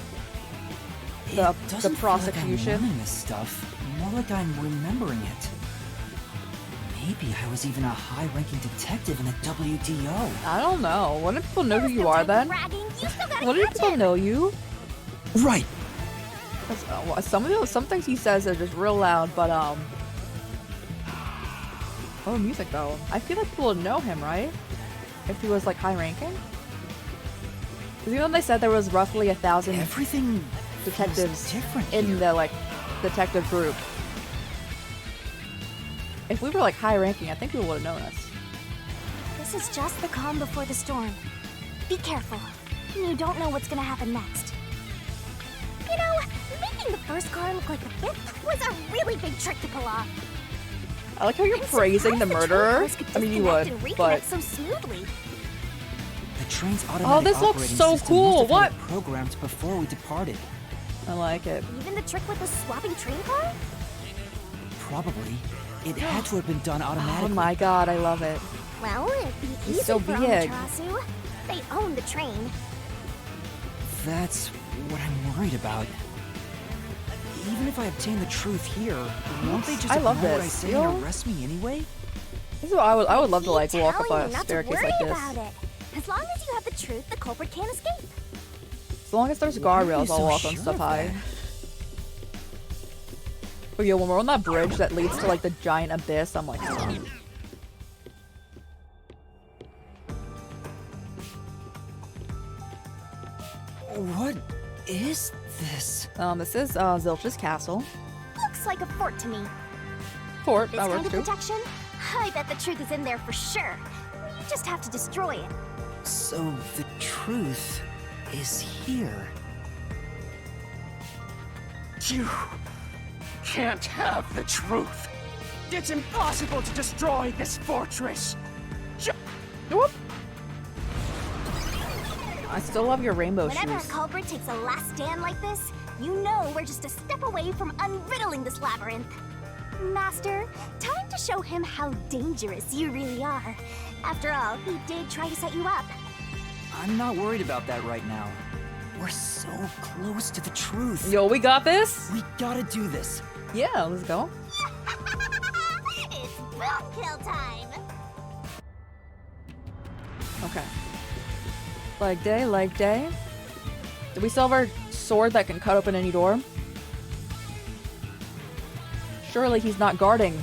the It doesn't feel like prosecution. I'm learning this stuff, more like I'm remembering it. Maybe I was even a high-ranking detective in the WDO. I don't know. When do people know who you are then? Bragging, you still gotta When do catch people him. know you? Right. 'Cause, well, some things he says are just real loud, but oh, music though. I feel like people would know him, right? If he was like high ranking. Because even though they said there was roughly 1,000 Everything detectives feels different in here. the like detective group. If we were like high ranking, I think people would have known us. This is just the calm before the storm. Be careful. You don't know what's gonna happen next. You know, making the first car look like the 5th was a really big trick to pull off. I like how you're I'm praising the surprised murderer. train cars could I mean, you disconnect would, and but reconnect so smoothly. The train's automatic Oh, this looks operating so system cool. must have had What? it programmed before we departed. I like it. Even the trick with the swapping train car? Probably. It had to have been done Oh automatically. my god, I love it. Well, it'd be He's easy so for big. Amaterasu. They own the train. That's what I'm worried about. Even if I obtain the truth here, won't they just I love ignore what I this. say Yo. and arrest me anyway? This is what I would love to like Keep walk up telling a you not to staircase worry like this. about it. As long as you have the truth, the culprit can't escape. As long as there's Why are you guardrails, I'll so walk on sure stuff of high. that? But yo, when we're on that bridge that leads to like the giant abyss, I'm like, What is this? this is Zilch's castle. Looks like a fort to me. Fort, This that kind works of too. protection? I bet the truth is in there for sure. You just have to destroy it. So the truth is here. You can't have the truth. It's impossible to destroy this fortress. Whoop. I still love your rainbow Whenever shoes. a culprit takes a last stand like this, you know we're just a step away from unriddling this labyrinth. Master, time to show him how dangerous you really are. After all, he did try to set you up. I'm not worried about that right now. We're so close to the truth. Yo, we got this? We gotta do this. Yeah, let's go. It's boom kill time! Okay. Like day, like day. Do we still have our sword that can cut open any door? Surely he's not guarding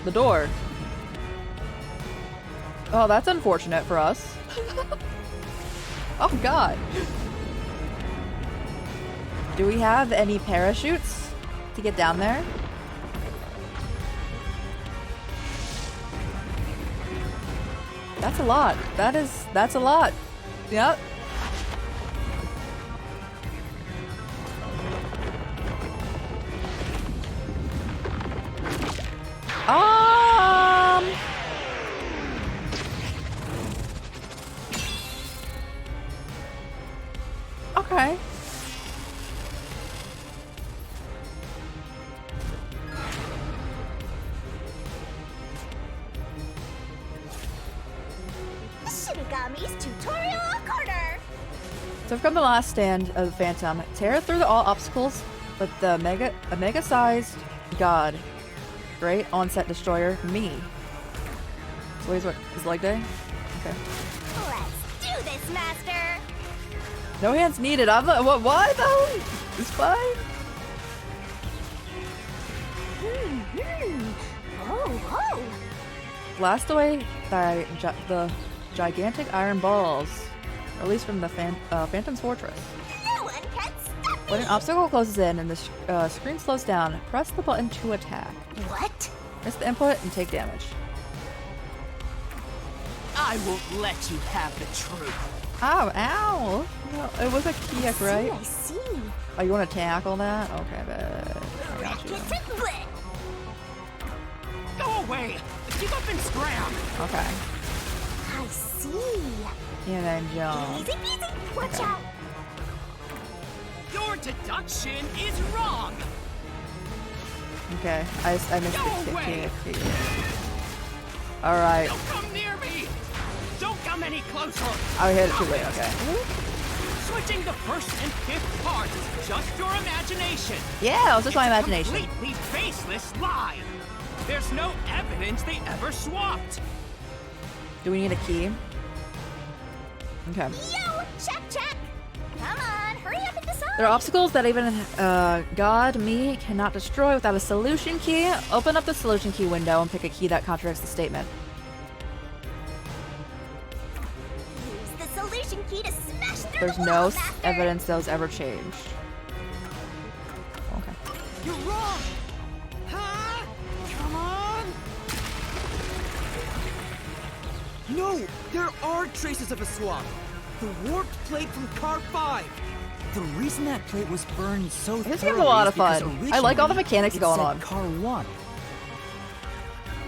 the door. Oh, that's unfortunate for us. Oh god. Do we have any parachutes to get down there? That's a lot. That's a lot. Yep. Okay. Shinigami's tutorial corner! So we've come to the last stand of the Phantom. Tear through all obstacles with the mega-sized god. Great onset destroyer, me. So wait, what? Is leg day? Okay. Let's do this, Master! No hands needed. I'm not. What? Why though? It's fine. Oh. Blast away the gigantic iron balls released from the Phantom's fortress. No one can stop me! When an obstacle closes in and the screen slows down, press the button to attack. What? Press the input and take damage. I won't let you have the truth. Ow! Ow! No, it was a key, right? I see. Oh, you want to tackle that? Okay, bet. I got you. Go away! Keep up and scram! Okay. I see. And then jump. Easy peasy. Watch Okay. out. Your deduction is wrong! Okay, I missed Go the away! kick. Alright. Don't come near me! Don't come any closer! I hit it too late, okay. Switching the first and fifth cards is just your imagination. Yeah, it was just my It's a imagination. completely baseless lie. There's no evidence they ever swapped. Do we need a key? Okay. Yo, check. Come on, hurry up and decide. There are obstacles that even God, me, cannot destroy without a solution key. Open up the solution key window and pick a key that contradicts the statement. Use the solution key to smash through There's the no wall, Master. evidence those ever changed. Okay. You're wrong. Huh? Come on. No! There are traces of a swap! The warped plate from Car 5! The reason that plate was burned so This thoroughly game's a lot is of because fun. I like all the originally mechanics it going said on. Car 1.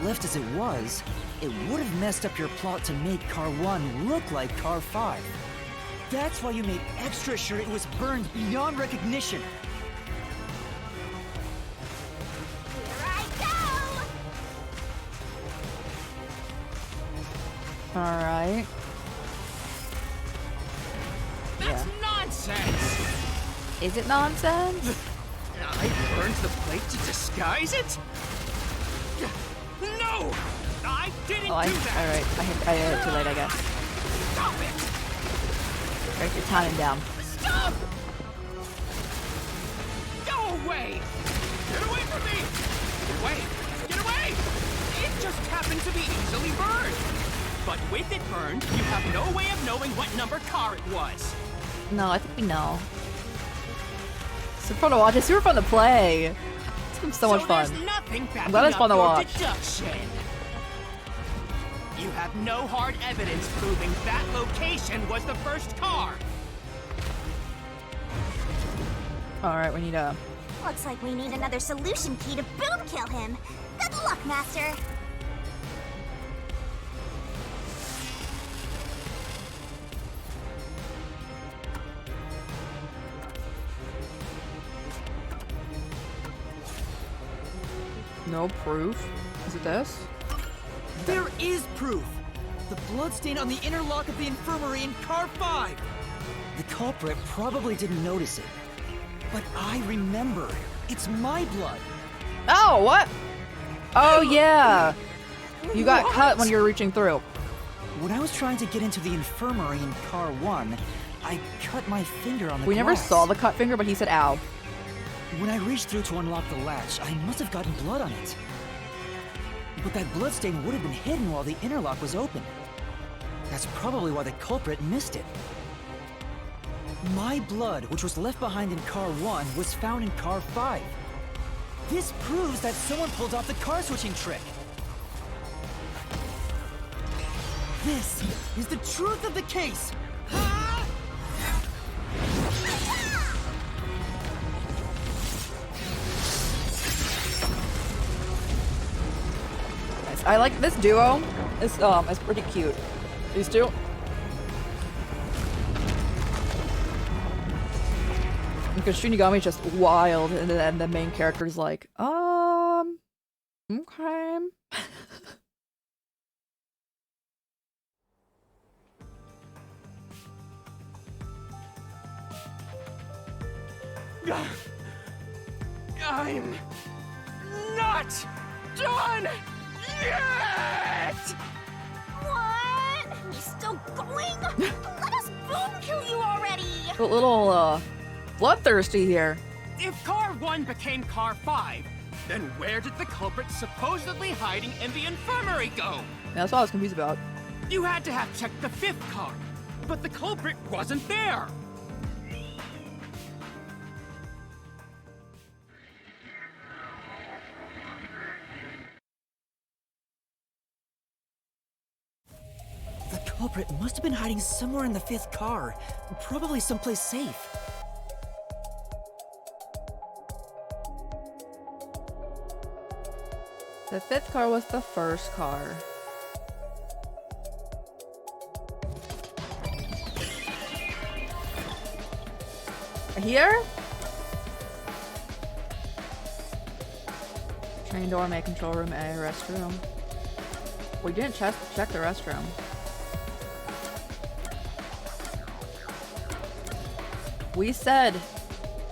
Left as it was, it would have messed up your plot to make Car 1 look like Car 5. That's why you made extra sure it was burned beyond recognition. Here I go. Alright. That's Yeah. nonsense. Is it nonsense? I burned the plate to disguise it? No! I didn't Oh, do that! alright. I hit it too late, I guess. Stop it! Alright, you're timing down. Stop! Go away! Get away from me! Get away! Get away! It just happened to be easily burned. But with it burned, you have no way of knowing what number car it was. No, I think we know. Super fun to watch. It's super fun to play. It's been so much fun. There's nothing I'm glad it's fun to your watch. deduction. You have no hard evidence proving that location was the first car. Alright, we need a... Looks like we need another solution key to boom kill him. Good luck, Master. No proof. Is it this? There is proof! The bloodstain on the inner lock of the infirmary in Car 5! The culprit probably didn't notice it. But I remember. It's my blood. Oh, what? Oh, yeah. You got cut when you were reaching through. When I was trying to get into the infirmary in Car 1, I cut my finger on the We never glass. saw the cut finger, but he said ow. When I reached through to unlock the latch, I must have gotten blood on it. But that bloodstain would have been hidden while the interlock was open. That's probably why the culprit missed it. My blood, which was left behind in Car 1, was found in Car 5. This proves that someone pulled off the car switching trick. This is the truth of the case! Nice. I like this duo. It's pretty cute. These two. Because Shinigami's just wild, and then the main character's like, okay. I'm not done yet! What? You still going? Let us boom kill you already! A little, bloodthirsty here. If Car 1 became Car 5, then where did the culprit supposedly hiding in the infirmary go? Yeah, that's what I was confused about. You had to have checked the 5th car, but the culprit wasn't there. The culprit must have been hiding somewhere in the 5th car. Probably someplace safe. The 5th car was the first car. Here? Train door, main control room, A, restroom. We didn't check the restroom. We said,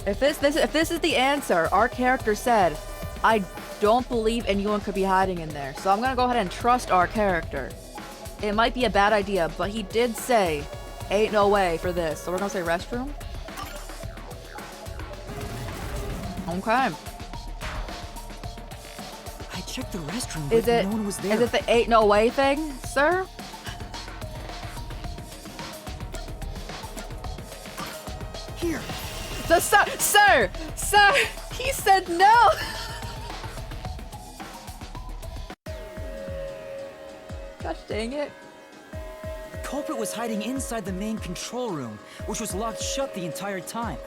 if this is the answer, our character said, I don't believe anyone could be hiding in there. So I'm gonna go ahead and trust our character. It might be a bad idea, but he did say, ain't no way for this. So we're gonna say restroom. Okay. I checked the restroom, Is but it, no one was there. is it the ain't no way thing, sir? Here. The sir, he said no. Gosh dang it. The culprit was hiding inside the main control room, which was locked shut the entire time.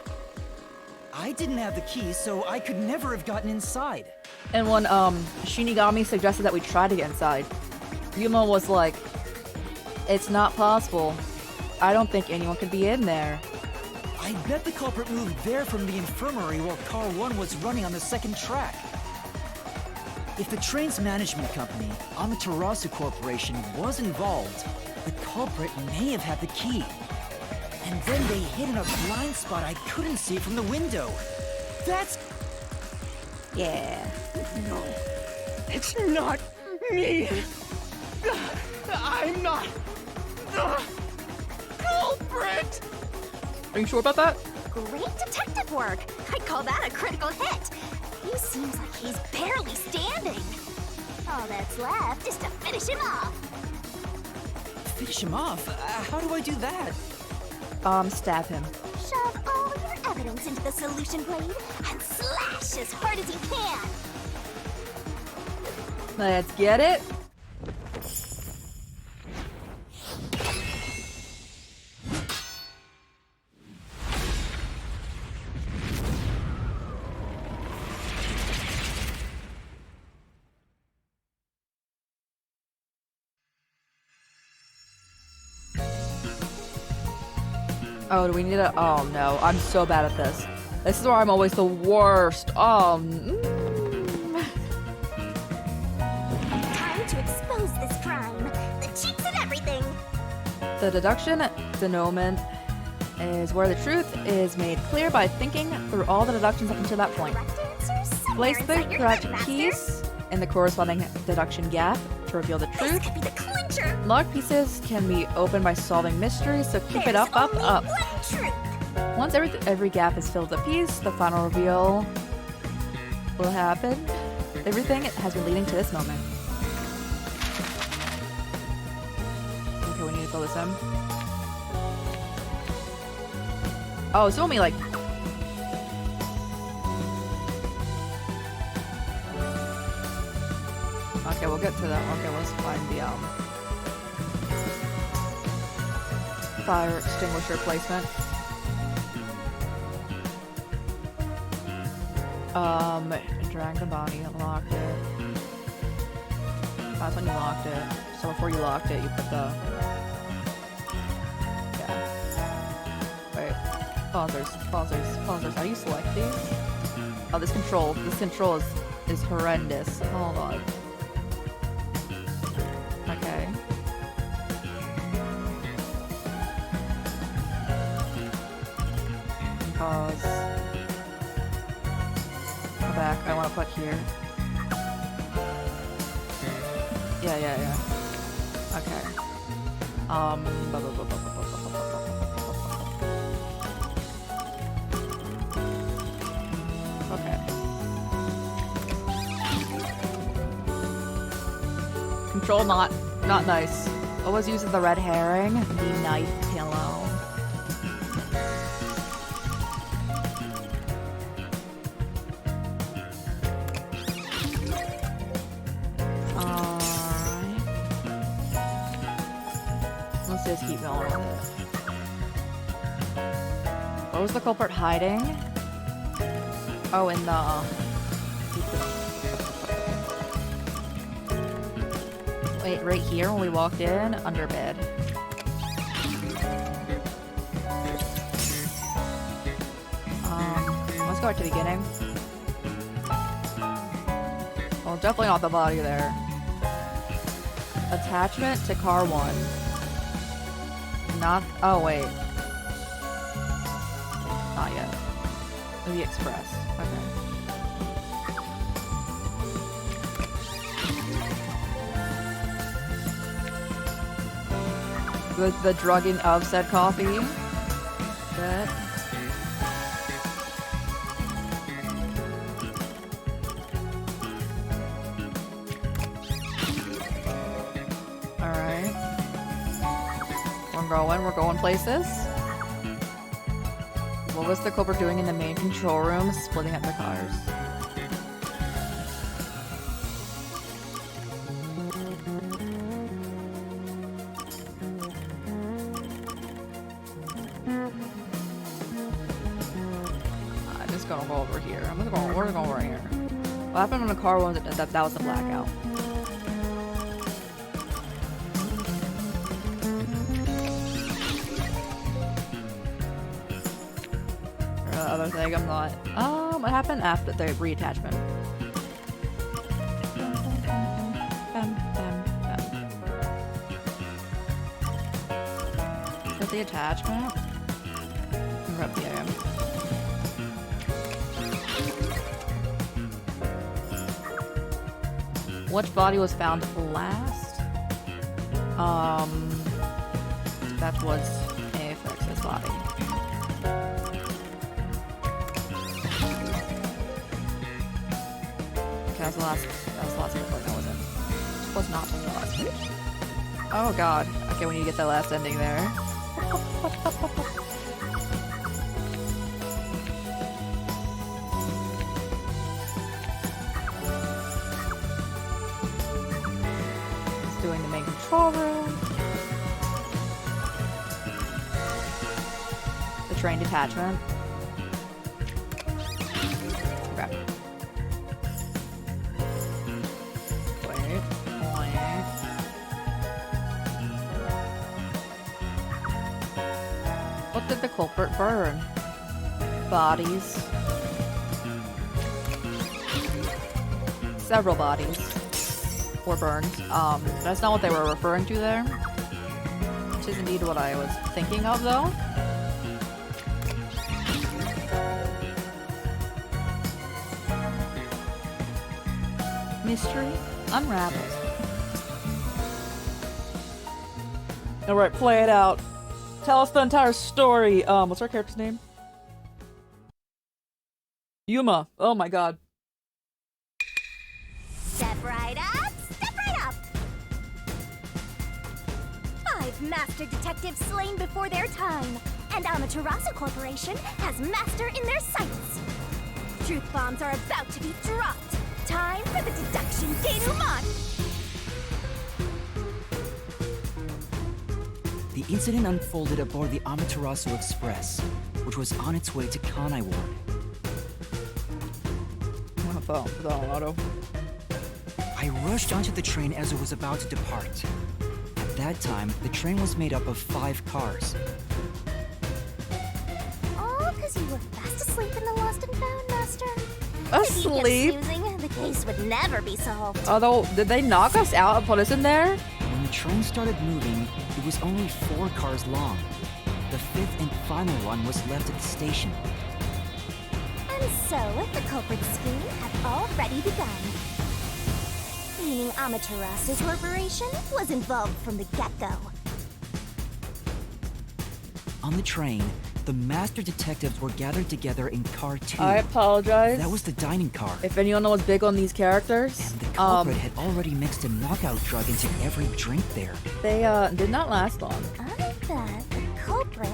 I didn't have the key, so I could never have gotten inside. And when Shinigami suggested that we try to get inside, Yuma was like, it's not possible. I don't think anyone could be in there. I bet the culprit moved there from the infirmary while Car 1 was running on the second track. If the train's management company, Amaterasu Corporation, was involved, the culprit may have had the key. And then they hid in a blind spot I couldn't see from the window. That's... Yeah. No, it's not me. I'm not the culprit. Are you sure about that? Great detective work. I'd call that a critical hit. He seems like he's barely standing. All that's left is to finish him off. Finish him off? How do I do that? Stab him. Shove all your evidence into the solution blade and slash as hard as you can. Let's get it. Oh, do we need a... Oh, no. I'm so bad at this. This is where I'm always the worst. Time to expose this crime. The cheats and everything. The deduction denouement is where the truth is made clear by thinking through all the deductions up until that point. Place the correct piece in the corresponding deduction gap to reveal the truth. This could be the clincher. Locked pieces can be opened by solving mysteries, so keep it up, up, up. Once every gap is filled with a piece, the final reveal will happen. Everything has been leading to this moment. Okay, we need to fill this in. Oh, it's only like... Okay, we'll get to that. Okay, let's find the, fire extinguisher placement. Drag the body, locked it. That's when you locked it. So before you locked it, you put the... Yeah. Wait. Pausers. How do you select these? Oh, this control is horrendous. Hold on. Okay. Pause. I want to put here. Yeah. Okay. Okay. Control not nice. Always uses the red herring. The knife pillow. Let's just keep going with it. Where was the culprit hiding? Oh, in the... Wait, right here when we walked in? Under bed. Let's go back to the beginning. Well, definitely not the body there. Attachment to car 1. Not. Oh, wait. Not yet. The express. Okay. The drugging of said coffee. Good. Alright. We're going places. What was the culprit doing in the main control room? Splitting up the cars. I'm just gonna go over here. We're gonna go over here. What happened when the car was that was the blackout? Other thing, I'm not. What happened after the reattachment? Is that the attachment? Yeah. Which body was found last? That was AFX's body. That was the last page. No, it wasn't. It was not the last page. Oh god. Okay, we need to get that last ending there. It's doing the main control room. The train detachment. Okay. What did the culprit burn? Bodies. Several bodies were burned. That's not what they were referring to there. Which is indeed what I was thinking of, though. Mystery unraveled. Alright, play it out. Tell us the entire story. What's our character's name? Yuma. Oh my god. Step right up, step right up! 5 master detectives slain before their time, and Amaterasu Corporation has master in their sights. Truth bombs are about to be dropped. Time for the deduction denouement! The incident unfolded aboard the Amaterasu Express, which was on its way to Kanai Ward. I rushed onto the train as it was about to depart. At that time, the train was made up of 5 cars. All because you were fast asleep in the lost and found, Master. Asleep? If you kept snoozing, the case would never be solved. Although, did they knock us out and put us in there? When the train started moving, it was only 4 cars long. The 5th and final one was left at the station. And And so, the culprit's scheme had already begun. Meaning Amaterasu Corporation was involved from the get-go. On the train, the master detectives were gathered together in car 2. I apologize. That was the dining car. If anyone was big on these characters, And the culprit had already mixed a knockout drug into every drink there. they did not last long. I thought the culprit.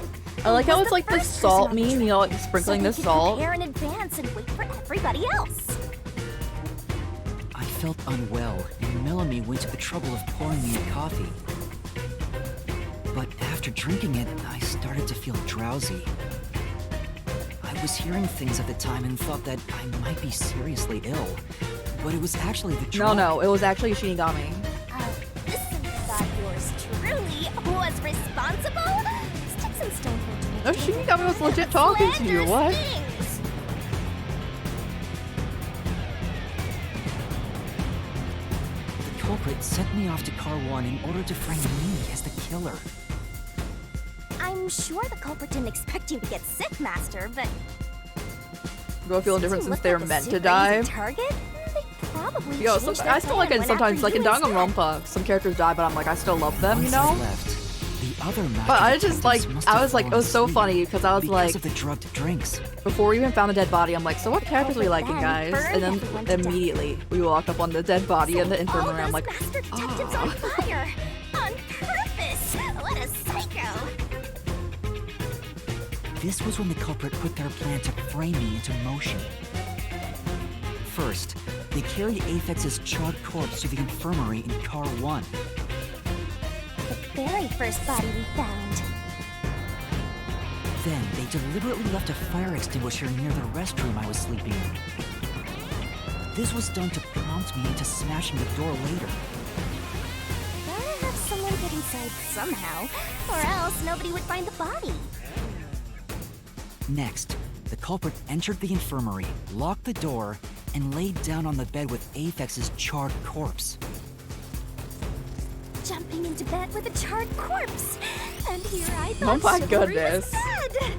I like how was it's like the first salt person on meme, you know, like sprinkling so the we could salt. Prepare in advance and wait for everybody else. I felt unwell, and Melanie went to the trouble of pouring me a coffee. But after drinking it, I started to feel drowsy. I was hearing things at the time and thought that I might be seriously ill. But it was actually the drug. No, it was actually Shinigami. Listen, thought yours truly was responsible? Sticks and stones won't do No, anything. Shinigami was legit talking to you, Slander what? stings. The culprit sent me off to car 1 in order to frame me as the killer. I'm sure the culprit didn't expect you to get sick, Master, but Go feeling different since since you they're look like meant a to super easy die. target, they probably Yo, changed some, their I still plan like it when sometimes, after like in you instead. Danganronpa, some characters die, but I'm like, I still love them, you Once I know? left, the other master But I just like, detectives must I have was like, it fallen was so asleep funny because I was because like, of the drugged drinks. before we even found a dead body, I'm like, so what characters are we liking, then guys? burned And everyone then to death. immediately we walked up on the dead body in the Set infirmary. all I'm like, those master detectives "Ah." on fire on purpose. What a psycho! This was when the culprit put their plan to frame me into motion. First, they carried Aphex's charred corpse to the infirmary in car 1. The very first body we found. Then, they deliberately left a fire extinguisher near the restroom I was sleeping in. This was done to prompt me into smashing the door later. Gotta have someone get inside somehow, or else nobody would find the body. Next, the culprit entered the infirmary, locked the door, and laid down on the bed with Aphex's charred corpse. Jumping into bed with a charred corpse. And here I Oh thought my chivalry was goodness. dead.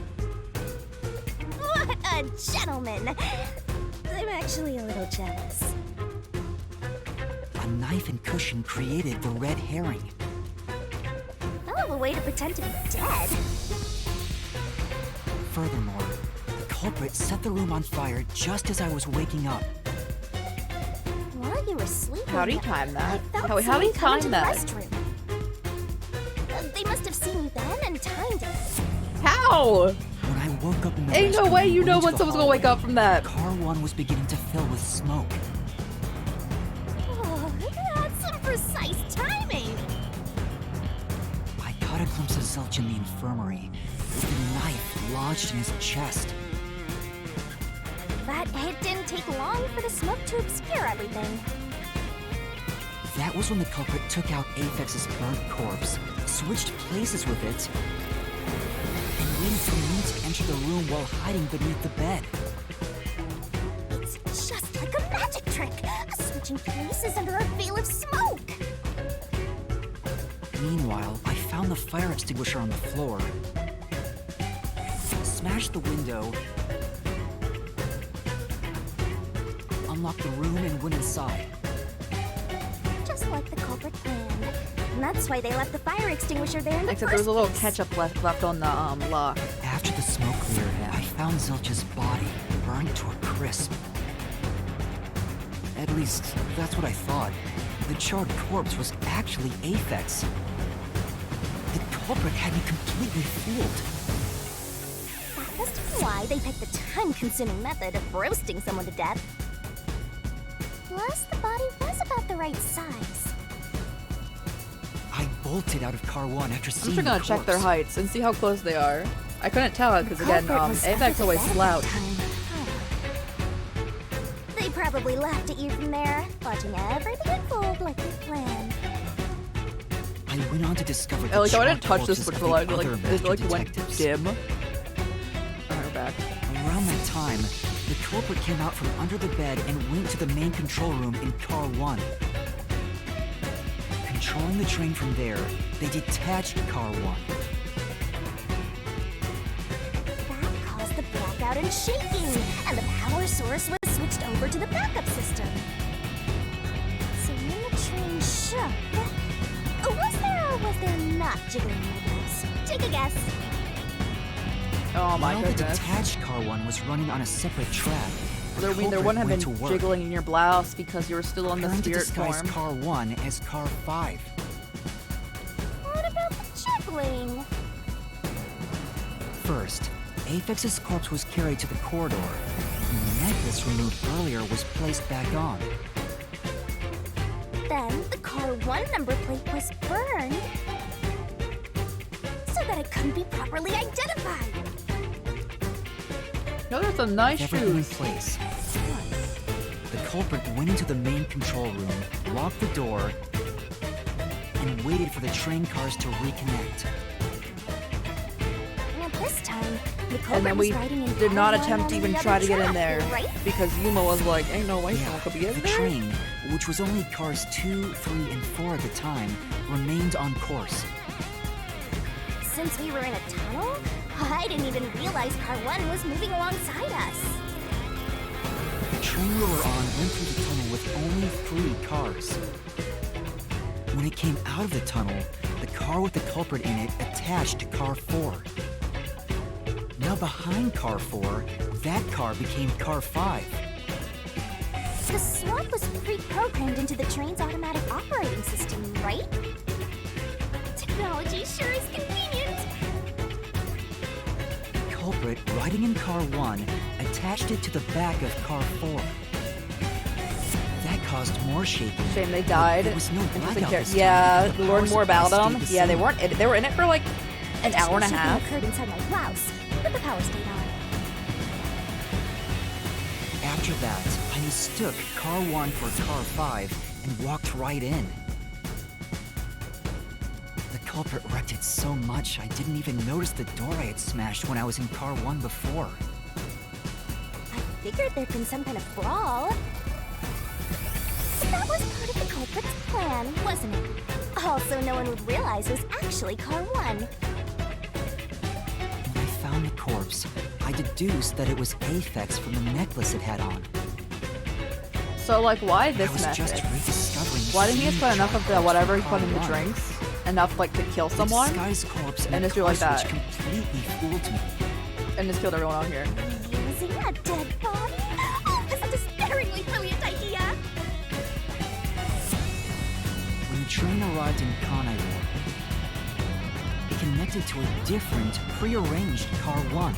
What a gentleman. I'm actually a little jealous. A knife and cushion created the red herring. Hell of a way to pretend to be dead. Furthermore, the culprit set the room on fire just as I was waking up. While you were sleeping, How'd he time that? I felt How'd he someone come time into that? the restroom. They must have seen me then and timed it. How? When I woke up in the Ain't no restroom way and you went know into when the someone's gonna wake hallway, up from that. Car 1 was beginning to fill with smoke. Oh, that's some precise timing. I caught a glimpse of Zelch in the infirmary, with the knife lodged in his chest. But it didn't take long for the smoke to obscure everything. That was when the culprit took out Aphex's burnt corpse, switched places with it, and waited for me to enter the room while hiding beneath the bed. It's just like a magic trick, switching places under a veil of smoke. Meanwhile, I found the fire extinguisher on the floor, smashed the window, unlocked the room, and went inside. Just like the culprit planned. And that's why they left the fire extinguisher there in the Except first there was a little place. ketchup left on the lock. After the smoke cleared, I found Zelch's body burned to a crisp. At least, that's what I thought. The charred corpse was actually Aphex. The culprit had me completely fooled. That must be why they picked the time-consuming method of roasting someone to death. Plus, the body was about the right size. I bolted out of car 1 after I'm seeing just gonna the check their corpse. heights and see how close they are. I couldn't tell because again, Culprit was under Apex the always bed at slouch. that time. They probably laughed at you from there, watching everything unfold like they planned. I went on to discover the I like how I didn't charred touch this corpses switch of for the like, other it master like went detectives. dim. Alright, we're back. Around that time, the culprit came out from under the bed and went to the main control room in car 1. Controlling the train from there, they detached car 1. That caused the blackout and shaking, and the power power source was switched over to the backup system. So when the train shook, was there or was there not jiggling wheels? Take a guess. Oh my While goodness. the detached car one was running on a separate track, There culprit wouldn't have went been to work, jiggling in your blouse because you were still in the trying to spirit disguise form. car 1 as car 5. What about the jiggling? First, Aphex's corpse was carried to the corridor, and the necklace removed earlier was placed back on. Then the car 1 number plate was burned so that it couldn't be properly identified. No, there's some nice With everything in shoes. place, the culprit went into the main control room, locked the door, and waited for the train cars to reconnect. And this time, the And culprit then was we riding in did not car 1 attempt on to the even other try to get in track, there right? because Yuma was like, ain't no way someone could be in the there. train, which was only cars 2, 3, and 4 at the time, remained on course. Since we were in a tunnel, I didn't even realize car 1 was moving alongside us. The train we were on went through the tunnel with only 3 cars. When it came out of the tunnel, the car with the culprit in it attached to car 4. Now behind car 4, that car became car 5. The swap was pre-programmed into the train's automatic operating system, right? Technology sure is convenient. The culprit, riding in car 1, attached it to the back of car 4. That caused more shaking. Shame they died. There was no blackout this time Yeah, because the we learned power more about supply them. stayed the Yeah, same. they were in it for like an hour and a Shaking half. occurred inside my blouse, but the power stayed on. After that, I mistook car 1 for car 5 and walked right in. The culprit wrecked it so much I didn't even notice the door I had smashed when I was in car 1 before. I figured there'd been some kind of brawl. But that was part of the culprit's plan, wasn't it? Also, no one would realize it was actually car 1. When I found the corpse, I deduced that it was Aphex from the necklace it had on. So like, why I this was just method? rediscovering Why didn't he just put enough of the corpse whatever he from put in the car 1. drinks? Enough like to kill The someone? disguised corpse And in just the do like car that. switch completely fooled me. And just killed everyone out here. Using a dead body? Oh, this is a despairingly brilliant idea! When the train arrived in Kanai Ward, it connected to a different, prearranged car 1.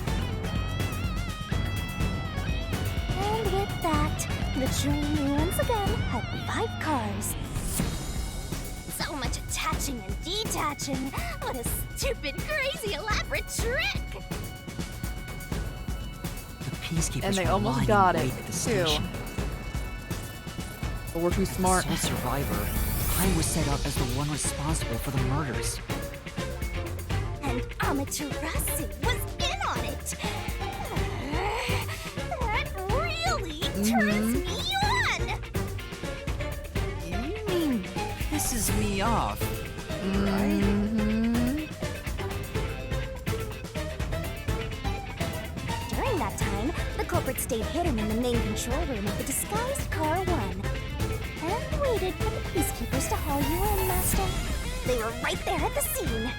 And with that, the train once again had 5 cars. So much attaching and detaching. What a stupid, crazy, elaborate trick! The peacekeepers And they were almost lying got in it, wait at the too. station. But we're too smart. Sole survivor, I was set up as the one responsible for the murders. And Amaterasu was in on it! That really turns me on! You mean pisses me off, right? During that time, the culprit stayed hidden in the main control room of the disguised car 1 and waited for the peacekeepers to haul you in, Master. They were right there at the scene.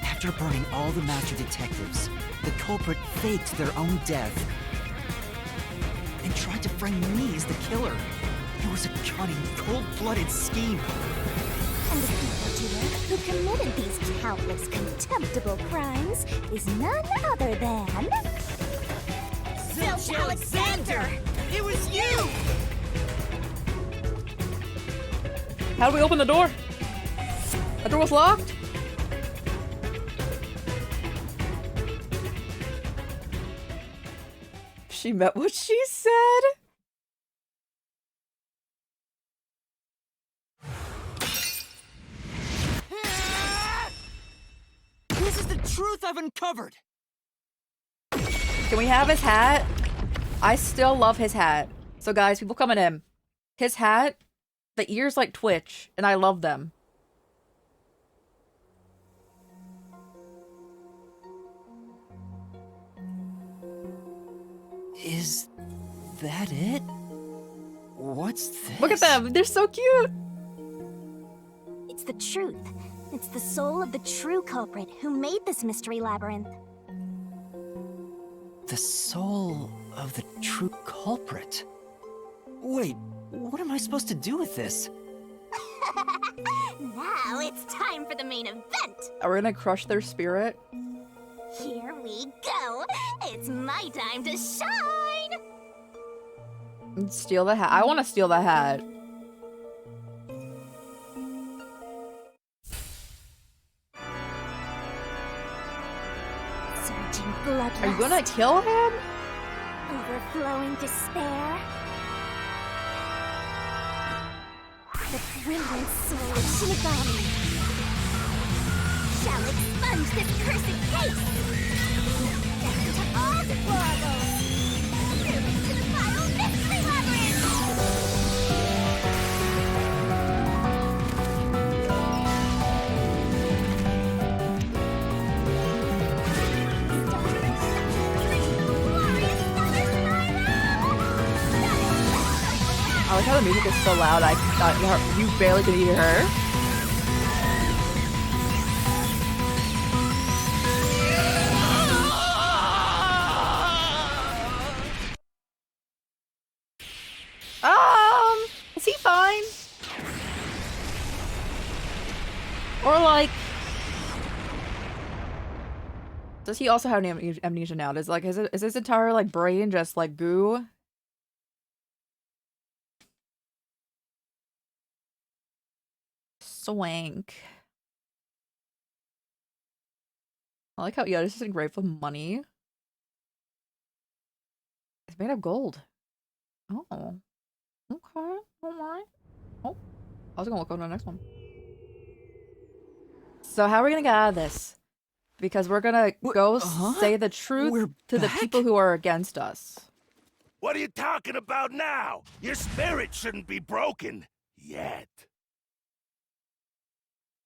After burning all the master detectives, the culprit faked their own death and tried to frame me as the killer. It was a cunning, cold-blooded scheme. And the evildoer who committed these countless contemptible crimes is none other than... Zilch Alexander! It was you! How do we open the door? The door was locked? She meant what she said. This is the truth I've uncovered! Can we have his hat? I still love his hat. So guys, people coming in. His hat, the ears like twitch, and I love them. Is that it? What's this? Look at them. They're so cute. It's the truth. It's the soul of the true culprit who made this mystery labyrinth. The soul of the true culprit. Wait, what am I supposed to do with this? Now it's time for the main event. Are we gonna crush their spirit? Here we go. It's my time to shine. And steal the hat. I want to steal the hat. Surging bloodlust. Are you gonna kill him? Overflowing despair. The brilliant soul of Shinigami shall expunge this cursed case. Death to all deplorables. Through to the final mystery labyrinth. I like how the music is so loud. I thought you barely could hear her. Is he fine? Or like, does he also have amnesia now? Is his entire like brain just like goo? Swank. I like how, yeah, this is engraved with money. It's made of gold. Oh. Okay. Alright. Oh. I was gonna look on the next one. So how are we gonna get out of this? Because we're gonna go say the truth to the people who are against us. What are you talking about now? Your spirit shouldn't be broken yet.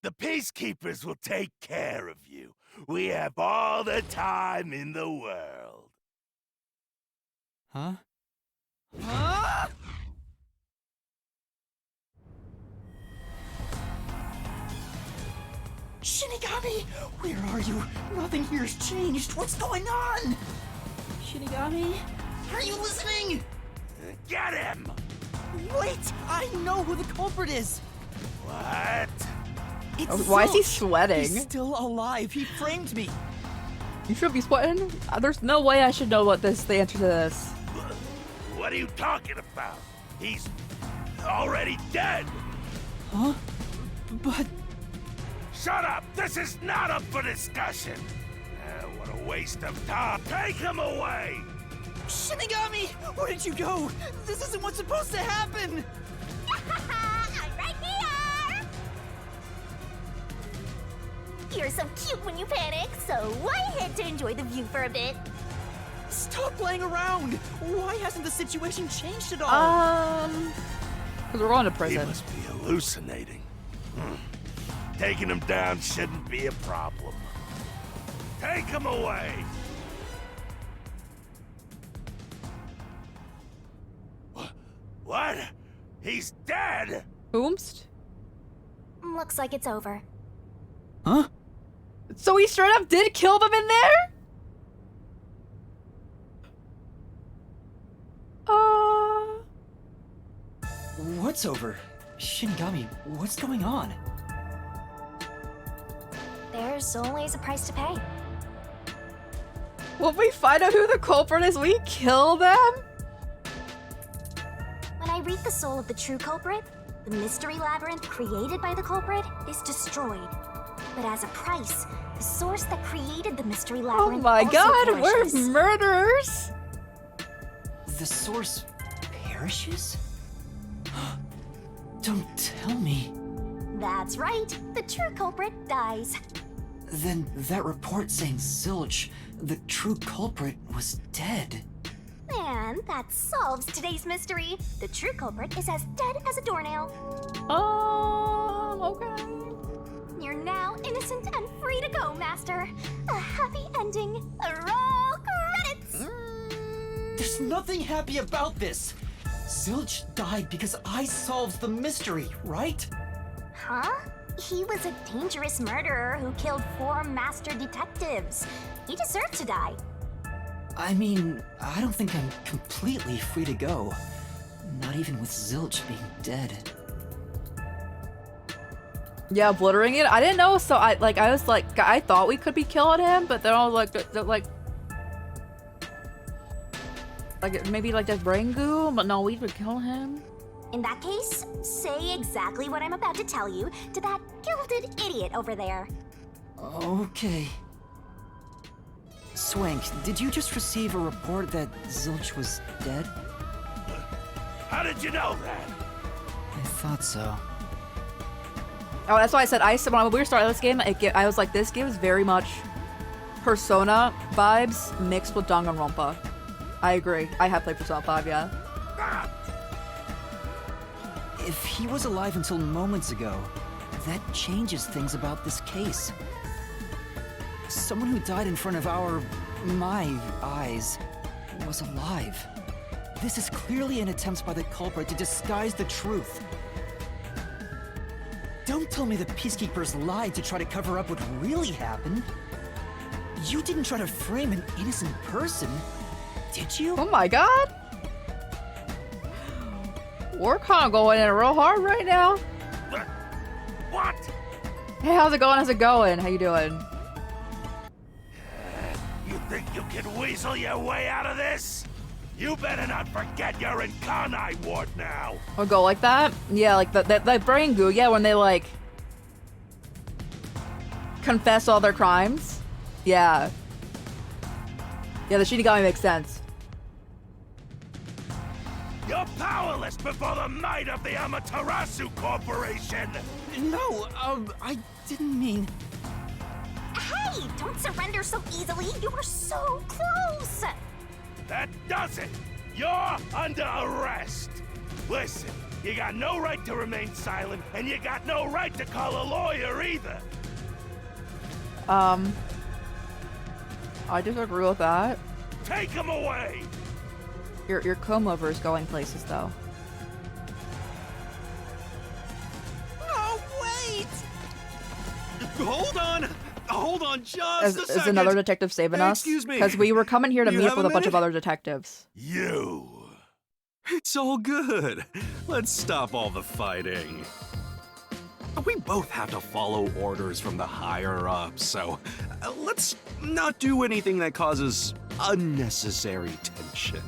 The Peacekeepers will take care of you. We have all the time in the world. Huh? Shinigami! Where are you? Nothing here's changed. What's going on? Shinigami? Are you listening? Get him! Wait! I know who the culprit is! What? It's Why is he Zilch. sweating? He's still alive. He framed me. You should be sweating? There's no way I should know the answer to this. What are you talking about? He's already dead! Huh? But... Shut up! This is not up for discussion! What a waste of time! Take him away! Shinigami! Where did you go? This isn't what's supposed to happen! I'm right here! You're so cute when you panic, so why head to enjoy the view for a bit? Stop playing around! Why hasn't the situation changed at all? Because we're going to prison. He must be hallucinating. Taking him down shouldn't be a problem. Take him away! What? He's dead? Oomst? Looks like it's over. Huh? So he straight up did kill them in there? What's over? Shinigami, what's going on? There's always a price to pay. When we find out who the culprit is, we kill them? When I read the soul of the true culprit, the mystery labyrinth created by the culprit is destroyed. But as a price, the source that created the mystery Oh labyrinth my also god, perishes. we're murderers! The source perishes? Don't tell me. That's right. The true culprit dies. Then that report saying Zilch, the true culprit, was dead. And that solves today's mystery. The true culprit is as dead as a doornail. Okay. You're now innocent and free to go, Master. A happy ending. Roll credits. There's There's nothing happy about this. Zilch died because I solved the mystery, right? Huh? He was a dangerous murderer who killed 4 master detectives. He deserved to die. I mean, I don't think I'm completely free to go. Not even with Zilch being dead. Yeah, obliterating it. I didn't know, so I thought we could be killing him, but then I was like maybe like that brain goo, but no, we would kill him. In that case, say exactly what I'm about to tell you to that gilded idiot over there. Okay. Swank, did you just receive a report that Zilch was dead? How did you know that? I thought so. Oh, that's why I said when we were starting this game, I was like, this gives very much Persona vibes mixed with Danganronpa. I agree. I have played Persona 5, yeah. If he was alive until moments ago, that changes things about this case. Someone who died in front of my eyes, was alive. This is clearly an attempt by the culprit to disguise the truth. Don't tell me the Peacekeepers lied to try to cover up what really happened. You didn't try to frame an innocent person, did you? Oh my god! We're kind of going in real hard right now. What? Hey, how's it going? How's it going? How you doing? You think you can weasel your way out of this? You better not forget you're in Kanai Ward now. Or go like that? Yeah, like that brain goo. Yeah, when they like confess all their crimes. Yeah. Yeah, the Shinigami makes sense. You're powerless before the might of the Amaterasu Corporation. No, I didn't mean... Hey, don't surrender so easily. You were so close. That does it! You're under arrest! Listen, you got no right to remain silent, and you got no right to call a lawyer either! I disagree with that. Take him away! Your comb-over is going places, though. Oh, wait! Hold on just a second! Is another detective saving us? Excuse me. Because we were coming here to You meet up have with a a bunch of minute? other detectives. You! It's all good. Let's stop all the fighting. We both have to follow orders from the higher-ups, so let's not do anything that causes unnecessary tension.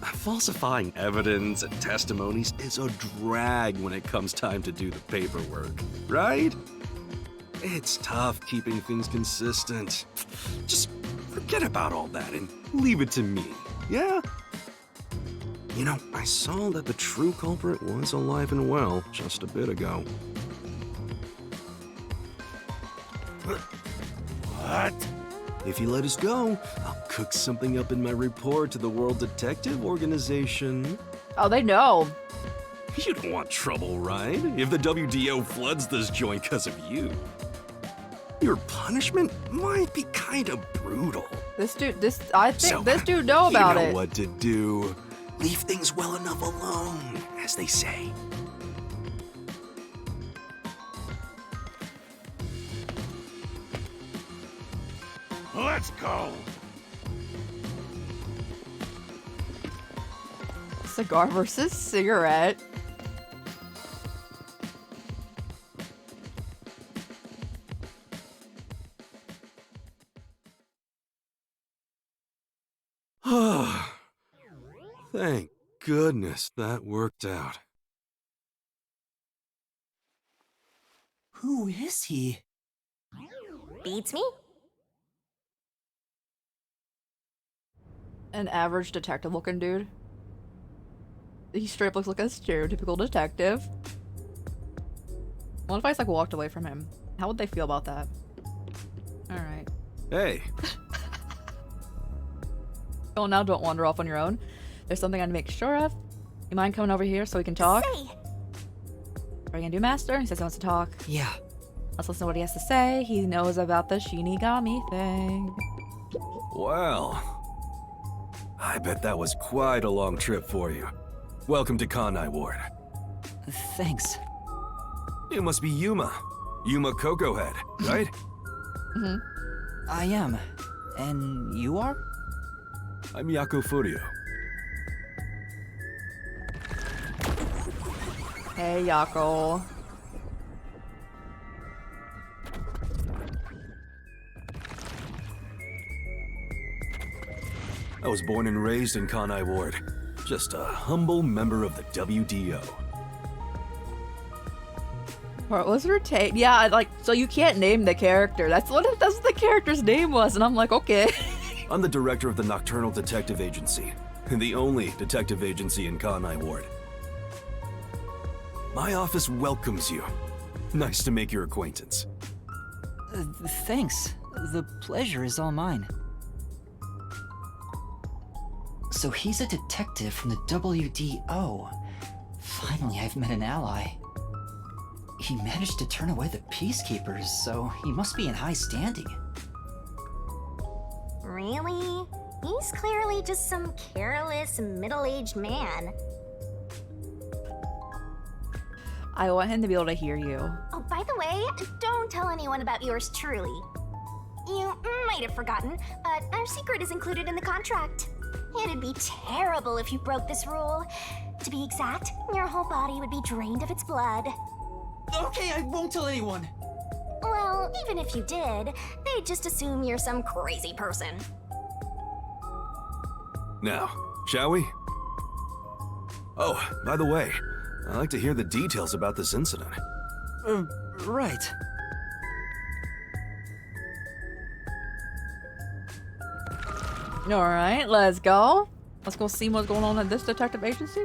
Falsifying evidence and testimonies is a drag when it comes time to do the paperwork, right? It's tough keeping things consistent. Just forget about all that and leave it to me, yeah? You know, I saw that the true culprit was alive and well just a bit ago. What? If you let us go, I'll cook something up in my report to the World Detective Organization. Oh, they know. You don't want trouble, right? If the WDO floods this joint because of you. Your punishment might be kind of brutal. I think this dude know about you know it. What to do. Leave things well enough alone, as they say. Let's go! Cigar versus cigarette. Thank goodness that worked out. Who is he? Beats me? An average detective looking dude. He straight up looks like a stereotypical detective. What if I just like walked away from him? How would they feel about that? Alright. Hey. Oh, now don't wander off on your own. There's something I need to make sure of. You mind coming over here so we can talk? Say. What are you gonna do, Master? He says he wants to talk. Yeah. Let's listen to what he has to say. He knows about the Shinigami thing. Well, I bet that was quite a long trip for you. Welcome to Kanai Ward. Thanks. You must be Yuma. Yuma Cocoa Head, right? Mm-hmm. I am. And you are? I'm Yako Furio. Hey, Yako. I was born and raised in Kanai Ward. Just a humble member of the WDO. What was her take? Yeah, like, so you can't name the character. That's what the character's name was, and I'm like, okay. I'm the director of the Nocturnal Detective Agency, the only detective agency in Kanai Ward. My office welcomes you. Nice to make your acquaintance. Thanks. The pleasure is all mine. So he's a detective from the WDO. Finally, I've met an ally. He managed to turn away the Peacekeepers, so he must be in high standing. Really? He's clearly just some careless, middle-aged man. I want him to be able to hear you. Oh, by the way, don't tell anyone about yours truly. You might have forgotten, but our secret is included in the contract. It'd be terrible if you broke this rule. To be exact, your whole body would be drained of its blood. Okay, I won't tell anyone. Well, even if you did, they'd just assume you're some crazy person. Now, shall we? Oh, by the way, I'd like to hear the details about this incident. Right. Alright, let's go. Let's go see what's going on in this detective agency.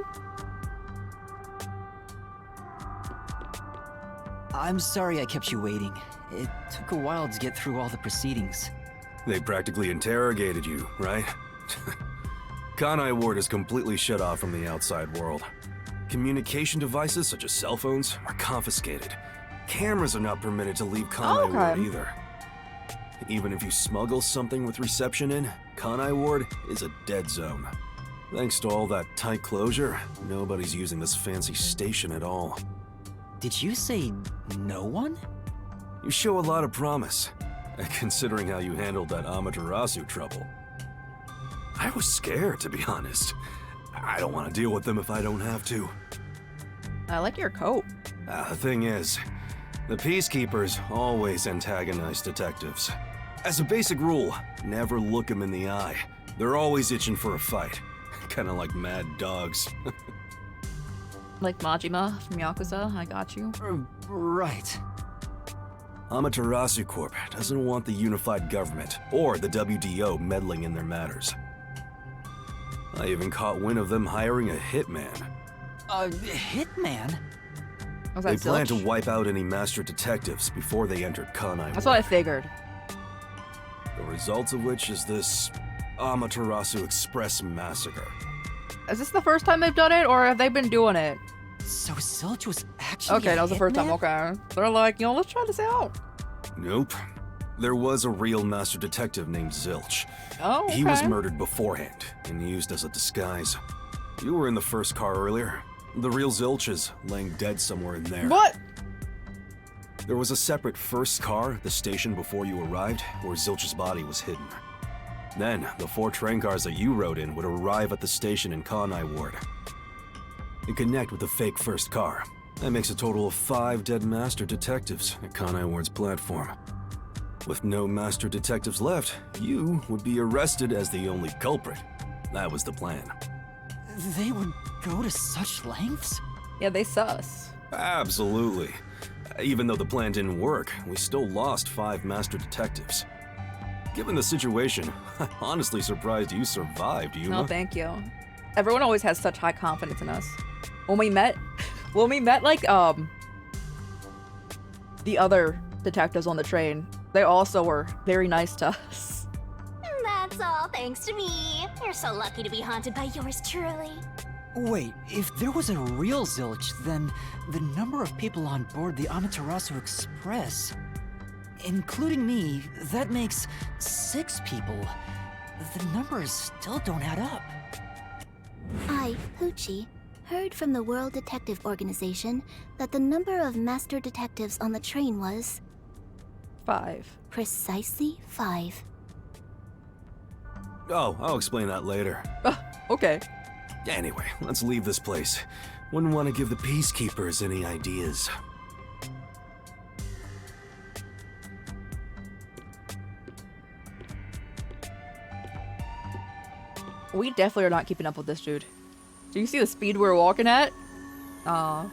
I'm sorry I kept you waiting. It took a while to get through all the proceedings. They practically interrogated you, right? Kanai Ward is completely shut off from the outside world. Communication devices such as cell phones are confiscated. Cameras are not permitted to leave Kanai Ward either. Even if you smuggle something with reception in, Kanai Ward is a dead zone. Thanks to all that tight closure, nobody's using this fancy station at all. Did you say no one? You show a lot of promise, considering how you handled that Amaterasu trouble. I was scared, to be honest. I don't want to deal with them if I don't have to. I like your coat. The thing is, the Peacekeepers always antagonize detectives. As a basic rule, never look them in the eye. They're always itching for a fight. Kinda like mad dogs. Like Majima from Yakuza, I got you. Right. Amaterasu Corp doesn't want the unified government or the WDO meddling in their matters. I even caught wind of them hiring a hitman. A hitman? They plan to wipe out any master detectives before they entered Kanai. That's what I figured. The result of which is this Amaterasu Express massacre. Is this the first time they've done it, or have they been doing it? So Zilch was actually okay, that was the first time. Okay, they're like, you know, let's try this out. Nope. There was a real master detective named Zilch. Oh, okay. He was murdered beforehand and used as a disguise. You were in the first car earlier. The real Zilch is laying dead somewhere in there. What? There was a separate first car at the station before you arrived, where Zilch's body was hidden. Then, the 4 train cars that you rode in would arrive at the station in Kanai Ward. You connect with the fake first car. That makes a total of 5 dead master detectives at Kanai Ward's platform. With no master detectives left, you would be arrested as the only culprit. That was the plan. They would go to such lengths? Yeah, they sus. Absolutely. Even though the plan didn't work, we still lost 5 master detectives. Given the situation, I'm honestly surprised you survived, Yuma. No, thank you. Everyone always has such high confidence in us. When we met like the other detectives on the train, they also were very nice to us. That's all thanks to me. You're so lucky to be haunted by yours truly. Wait, if there was a real Zilch, then the number of people on board the Amaterasu Express, including me, that makes 6 people. the numbers still don't add up. I, Poochie, heard from the World Detective Organization that the number of master detectives on the train was 5. precisely 5. Oh, I'll explain that later. Okay. Anyway, let's leave this place. Wouldn't want to give the peacekeepers any ideas. We definitely are not keeping up with this dude. Do you see the speed we're walking at? Aw.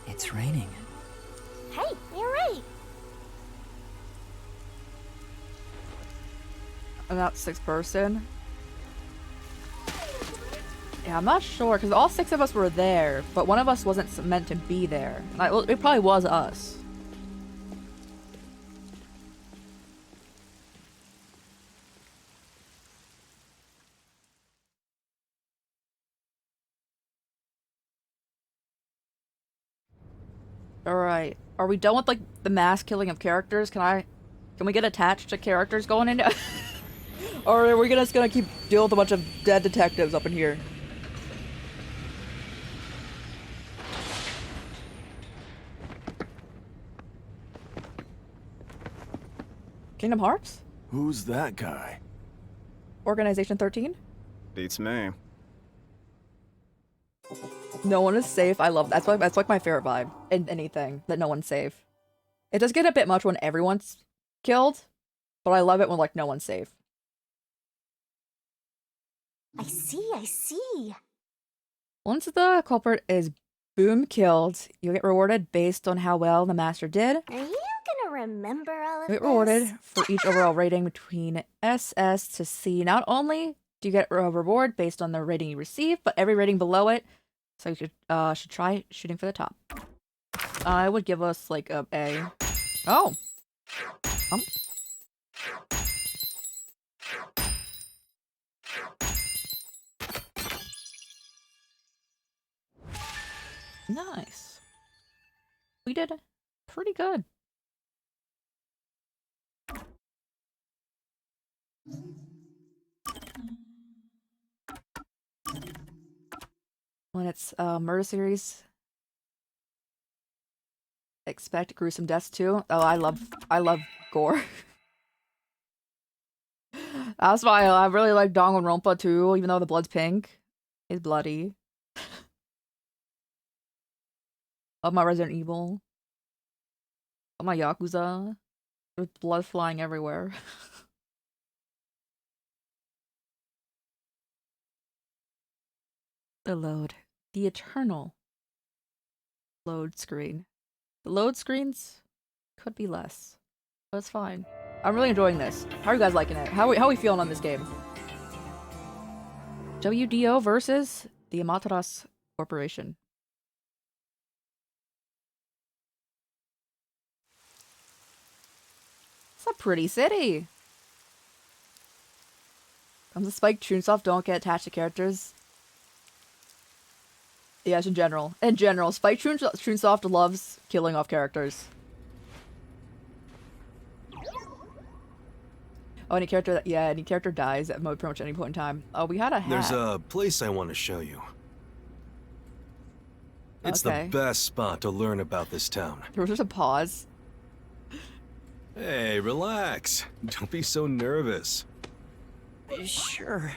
It's raining. Hey, you're right. And that's 6th person. Yeah, I'm not sure, because all 6 of us were there, but one of us wasn't meant to be there. Like, well, it probably was us. Alright. Are we done with, like, the mass killing of characters? Can we get attached to characters going into... Or are we just gonna keep dealing with a bunch of dead detectives up in here? Kingdom Hearts? Who's that guy? Organization 13? Beats me. No one is safe. I love that. That's like my favorite vibe in anything, that no one's safe. It does get a bit much when everyone's killed, but I love it when, like, no one's safe. I see. Once the culprit is boom killed, you get rewarded based on how well the master did. Are you gonna remember all of You this? get rewarded for each overall rating between SS to C. Not only do you get a reward based on the rating you receive, but every rating below it. So you should try shooting for the top. I would give us like a A. Oh. Nice. We did pretty good. When it's murder series, expect gruesome deaths too. Oh, I love gore. That's why I really like Danganronpa too, even though the blood's pink. It's bloody. Love my Resident Evil. Love my Yakuza. With blood flying everywhere. The load. The eternal load screen. The load screens could be less, but it's fine. I'm really enjoying this. How are you guys liking it? How are we feeling on this game? WDO versus the Amaterasu Corporation. It's a pretty city. Comes to Spike Chunsoft, don't get attached to characters. Yes, in general. In general, Spike Chunsoft loves killing off characters. Oh, any character dies at pretty much any point in time. Oh, we had a hat. There's a place I want to show you. It's the best spot to learn about this town. There was just a pause. Hey, relax. Don't be so nervous. Sure.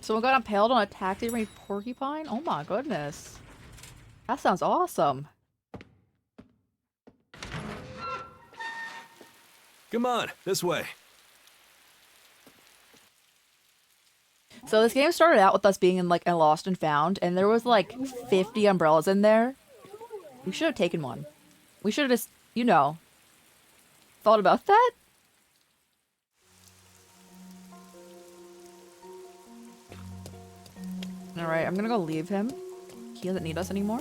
Someone got impaled on a taxi-range porcupine? Oh my goodness. That sounds awesome. Come on, this way. So this game started out with us being in like a lost and found, and there was like 50 umbrellas in there. We should have taken one. We should have just, you know, thought about that. Alright, I'm gonna go leave him. He doesn't need us anymore.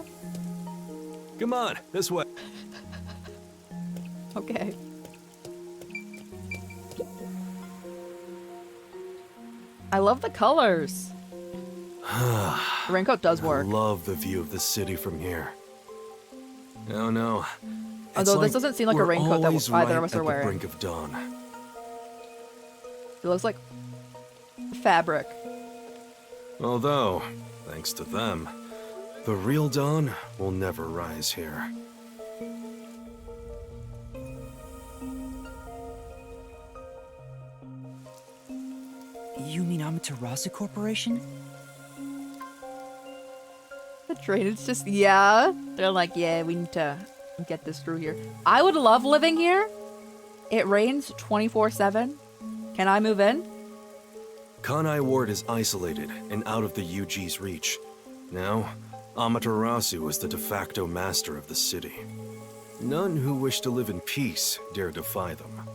Come on, this way. Okay. I love the colors. The raincoat does work. I love the view of the city from here. Oh no. Although this doesn't seem like a raincoat that either of us are at wearing. the brink of dawn. It looks like fabric. Although, thanks to them, the real dawn will never rise here. You mean Amaterasu Corporation? The train is just, yeah. They're like, yeah, we need to get this through here. I would love living here. It rains 24/7. Can I move in? Kanai Ward is isolated and out of the UG's reach. Now, Amaterasu is the de facto master of the city. None who wish to live in peace dare defy them.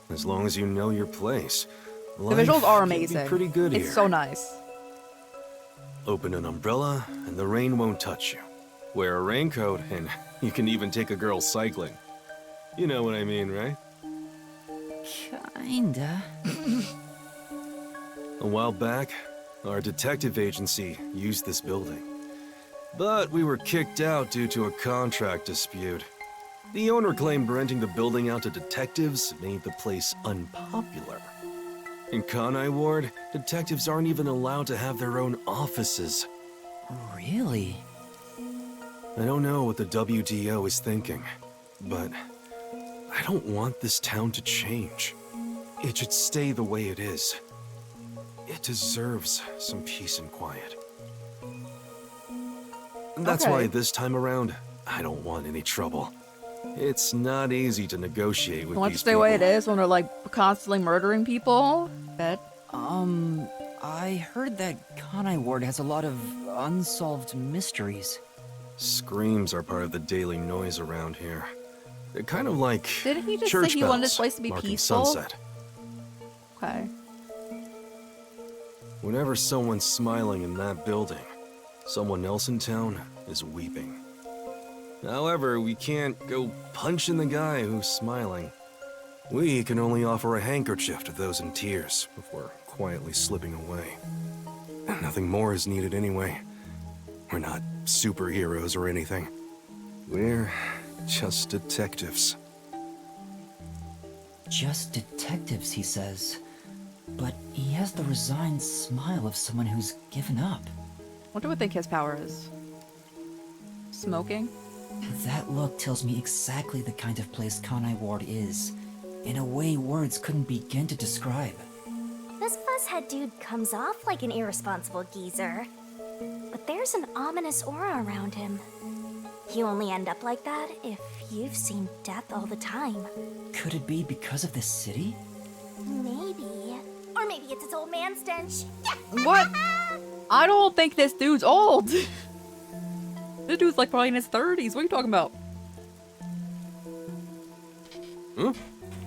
As long as you know your place, The visuals are life can amazing. be pretty good It's here. so nice. Open an umbrella and the rain won't touch you. Wear a raincoat and you can even take a girl cycling. You know what I mean, right? Kinda. A while back, our detective agency used this building. But we were kicked out due to a contract dispute. The owner claimed renting the building out to detectives made the place unpopular. In Kanai Ward, detectives aren't even allowed to have their own offices. Really? I don't know what the WDO is thinking, but I don't want this town to change. It should stay the way it is. It deserves some peace and quiet. And that's why this time around, I don't want any trouble. It's not easy to negotiate with I want these to stay the way it is when they're like constantly murdering people. But I heard that Kanai Ward has a lot of unsolved mysteries. Screams are part of the daily noise around here. They're kind of like didn't he just church say he wanted this bells place to be marking peaceful? sunset. Okay. Whenever someone's smiling in that building, someone else in town is weeping. However, we can't go punching the guy who's smiling. We can only offer a handkerchief to those in tears before quietly slipping away. And nothing more is needed anyway. We're not superheroes or anything. We're just detectives. Just detectives, he says. But he has the resigned smile of someone who's given up. What do we think his power is? Smoking? That look tells me exactly the kind of place Kanai Ward is, in a way words couldn't begin to describe. This fuzzhead dude comes off like an irresponsible geezer. But there's an ominous aura around him. You only end up like that if you've seen death all the time. Could it be because of this city? Maybe. Or maybe it's its old man stench. What? I don't think this dude's old. This dude's like probably in his 30s. What are you talking about?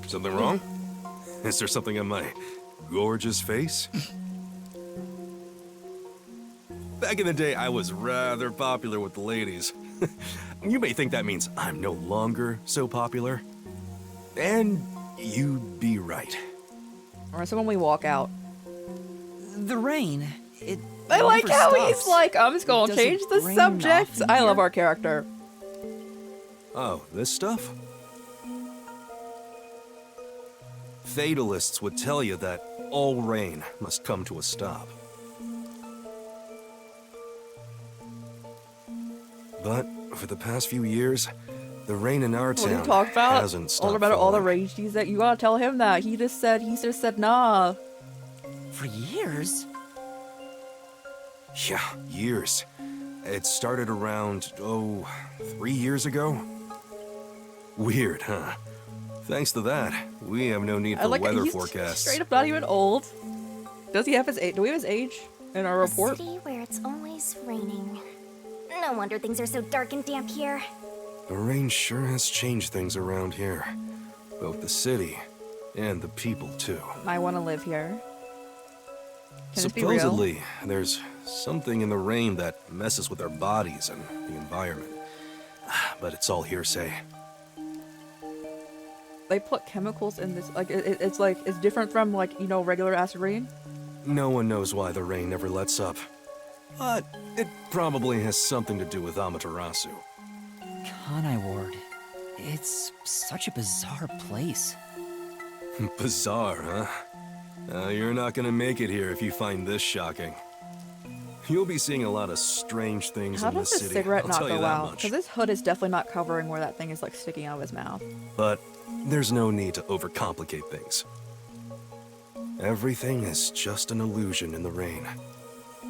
Something wrong? Is there something on my gorgeous face? Back in the day, I was rather popular with the ladies. You may think that means I'm no longer so popular. And you'd be right. Alright, so when we walk out. The rain, it I like never how stops. he's like, I'm just gonna Does it change the rain subject. often I love here? our character. Oh, this stuff? Fatalists would tell you that all rain must come to a stop. But for the past few years, the rain in our What do you town talk about? hasn't stopped All about all the falling. rage deeds that you gotta tell him that. He just said nah. For years? Yeah, years. It started around, 3 years ago? Weird, huh? Thanks to that, we have no need I for like weather he's forecasts. straight up not even old. Does he have his age? Do we have his age in our report? A city where it's always raining. No wonder things are so dark and damp here. The rain sure has changed things around here. Both the city and the people, too. I want to live here. Can this be real? Supposedly, there's something in the rain that messes with our bodies and the environment. But it's all hearsay. They put chemicals in this, like, it's different from, like, you know, regular acid rain. No one knows why the rain never lets up. but it probably has something to do with Amaterasu. Kanai Ward. It's such a bizarre place. Bizarre, huh? You're not gonna make it here if you find this shocking. You'll be seeing a lot of strange things How in does this this city, cigarette I'll not tell you go that out? much. Because this hood is definitely not covering where that thing is like sticking out of his mouth. But there's no need to overcomplicate things. Everything is just an illusion in the rain.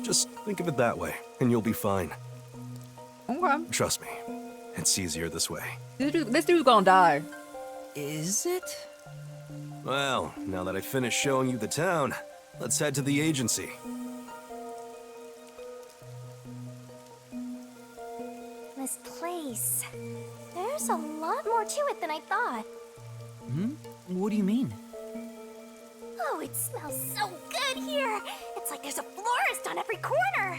Just think of it that way, and you'll be fine. Okay. Trust me, it's easier this way. This dude's gonna die. Is it? Well, now that I finished showing you the town, let's head to the agency. This place. There's a lot more to it than I thought. Hmm? What do you mean? Oh, it smells so good here. It's like there's a florist on every corner.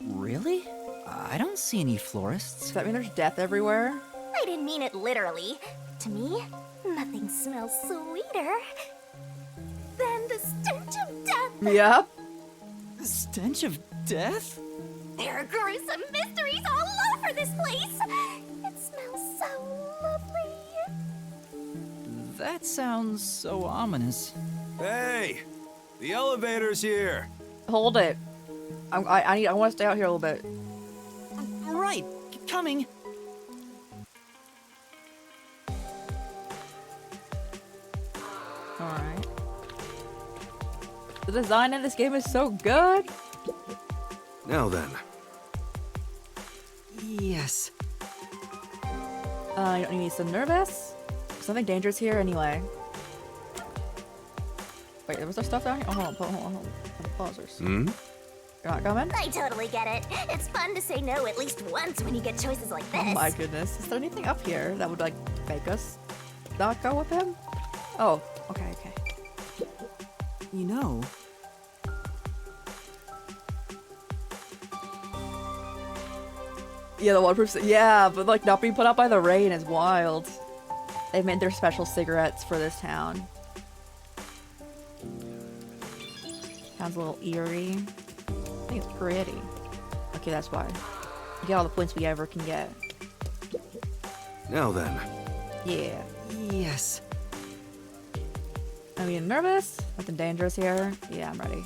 Really? I don't see any florists. Does that mean there's death everywhere? I didn't mean it literally. To me, nothing smells sweeter than the stench of death. Yep. The stench of death? There are gruesome mysteries all over this place. It smells so lovely. That sounds so ominous. Hey! The elevator's here! Hold it. I want to stay out here a little bit. Right, coming. Alright. The design in this game is so good. Now then. Yes. You don't need so nervous. Something dangerous here anyway. Wait, was there stuff down here? Oh, hold on. Pausers. Hmm? You're not coming? I totally get it. It's fun to say no at least once when you get choices like this. Oh my goodness. Is there anything up here that would, like, make us not go with him? Oh, okay. You know, yeah, the waterproof. Yeah, but, like, not being put out by the rain is wild. They've made their special cigarettes for this town. Sounds a little eerie. I think it's pretty. Okay, that's why. You get all the points we ever can get. Now then. Yeah. Yes. I'm getting nervous. Nothing dangerous here. Yeah, I'm ready.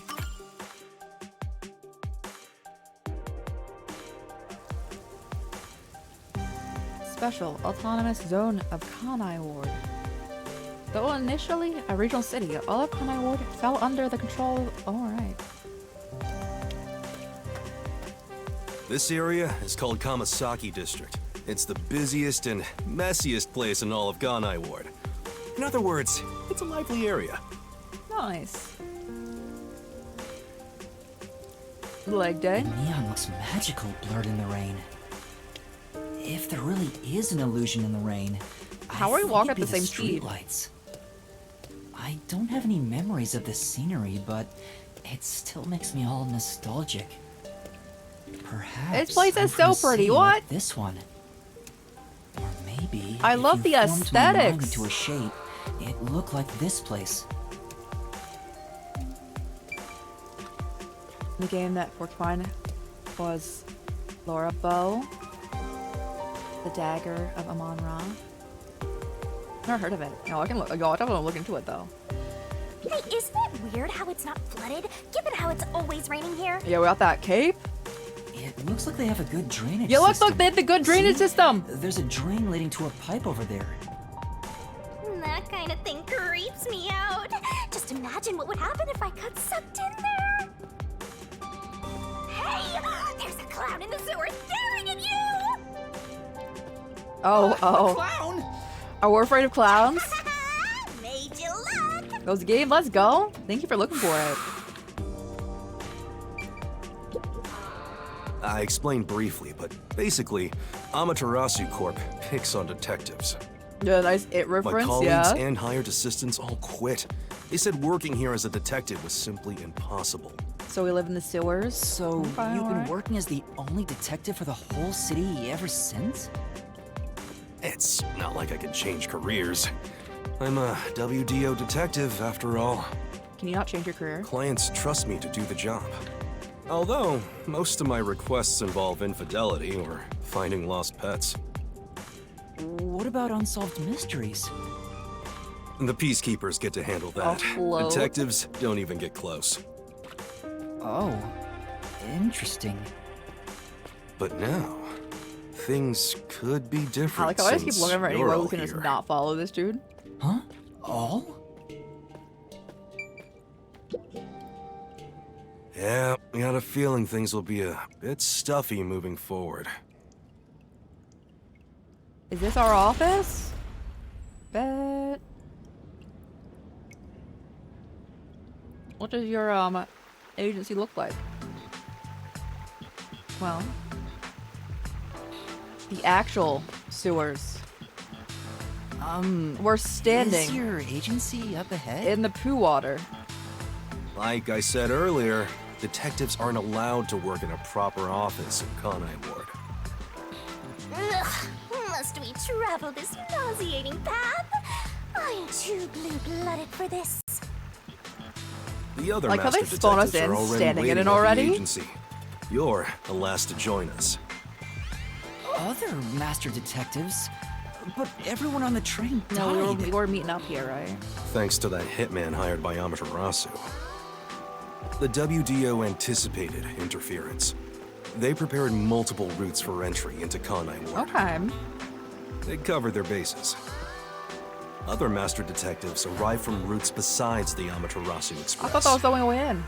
Special Autonomous Zone of Kanai Ward. Though initially a regional city, all of Kanai Ward fell under the control of... Alright. This area is called Kamasaki District. It's the busiest and messiest place in all of Kanai Ward. In other words, it's a lively area. Nice. Leg day. The neon looks magical blurred in the rain. If there really is an illusion in the rain, how are we walking at the same speed? Lights. I don't have any memories of this scenery, but it still makes me all nostalgic. Perhaps this place is I'm so pretty. seeing What? like this one. Or maybe I if love you the formed my mind aesthetics. into a shape, it looked like this place. The game that Porcupine was Laura Bow, the dagger of Amon-Ra. Never heard of it. No, I can look. I definitely look into it though. Hey, isn't it weird how it's not flooded, given how it's always raining here? Yeah, without that cape. It looks like they have a good drainage Yeah, system. look, they have the good drainage system. There's a drain leading to a pipe over there. That kind of thing creeps me out. Just imagine what would happen if I got sucked in there. Hey, there's a clown in the sewer staring at you. Oh. Clown! Are we afraid of clowns? Made you look. Goes the game. Let's go. Thank you for looking for it. I explained briefly, but basically, Amaterasu Corp picks on detectives. Yeah, nice it My reference. colleagues Yeah. and hired assistants all quit. They said working here as a detective was simply impossible. So we live in the sewers. So Okay, you've been alright. working as the only detective for the whole city ever since? It's not like I can change careers. I'm a WDO detective, after all. Can you not change your career? Clients trust me to do the job. Although, most of my requests involve infidelity or finding lost pets. What about unsolved mysteries? The Peacekeepers get to handle that. Offload. Detectives don't even get close. Oh, interesting. But now, things could be different. I like how I just keep since looking for any you're way all we can just here. not follow this dude. Huh? All? Yeah, I got a feeling things will be a bit stuffy moving forward. Is this our office? Bet. What does your agency look like? Well, the actual sewers. We're standing Is your agency up ahead? in the poo water. Like I said earlier, detectives aren't allowed to work in a proper office in Kanai Ward. Ugh, must we travel this nauseating path? I'm too blue-blooded for this. The other Like how master they spawn us detectives are in, already standing in waiting it at the already? agency. You're the last to join us. Other master detectives? But everyone on the train died. No, we were meeting up here, right? Thanks to that hitman hired by Amaterasu. The WDO anticipated interference. They prepared multiple routes for entry into Kanai Ward. Okay. They covered their bases. Other master detectives arrived from routes besides the Amaterasu I Express. thought that was the only way in.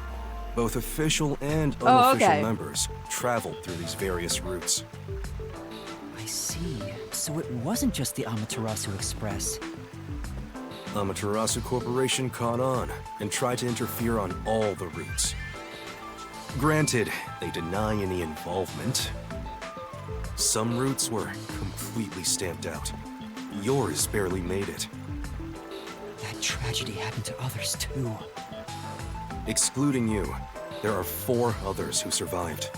Both official and Oh, unofficial okay. members traveled through these various routes. I see. So it wasn't just the Amaterasu Express. Amaterasu Corporation caught on and tried to interfere on all the routes. Granted, they deny any involvement. Some routes were completely stamped out. Yours barely made it. That tragedy happened to others too. Excluding you, there are 4 others who survived.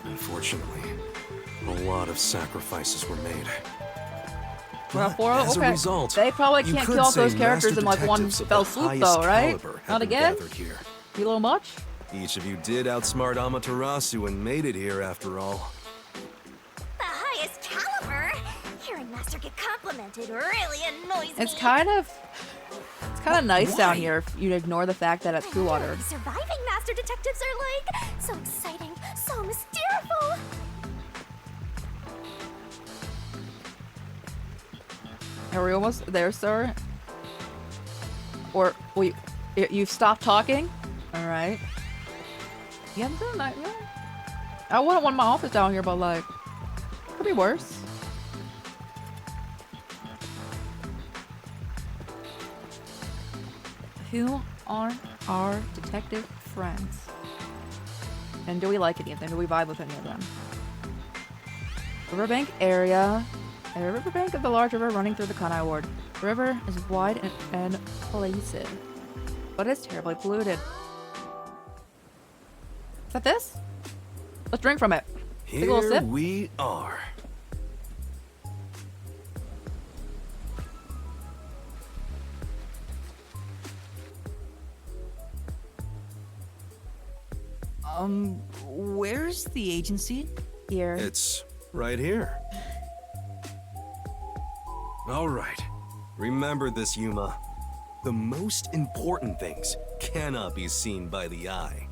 Unfortunately, a lot of sacrifices were made. Well, But as okay. a result, They probably you can't could kill off those say characters master in like one detectives of fell the swoop highest though, right? caliber have Not been again? gathered here. You a little much? Each of you did outsmart Amaterasu and made it here after all. The highest caliber? Hearing Master get complimented really annoys me. It's kind of nice down here if you ignore the fact that it's poo water. Surviving Master Detectives are like so exciting, so mysterious. Are we almost there, sir? Or you've stopped talking? All right. You haven't done that yet. I wouldn't want my office down here, but like, could be worse. Who are our detective friends? And do we like any of them? Do we vibe with any of them? Riverbank area. A riverbank of the large river running through the Kanai Ward. The river is wide and placid, but it's terribly polluted. Is that this? Let's drink from it. Take a little Here sip. we are. Where's the agency? Here. It's right here. All right. Remember this, Yuma. The most important things cannot be seen by the eye.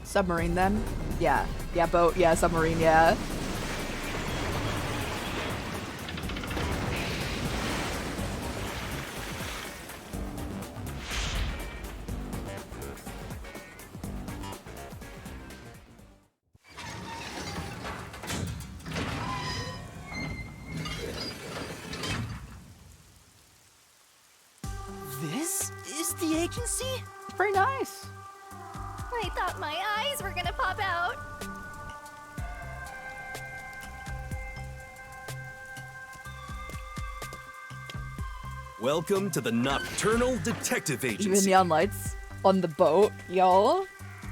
Submarine then? Yeah. Yeah, boat. Yeah, submarine. Yeah. This is the agency? It's pretty nice. I thought my eyes were gonna pop out. Welcome to the Nocturnal Detective Agency. Even neon lights on the boat, y'all.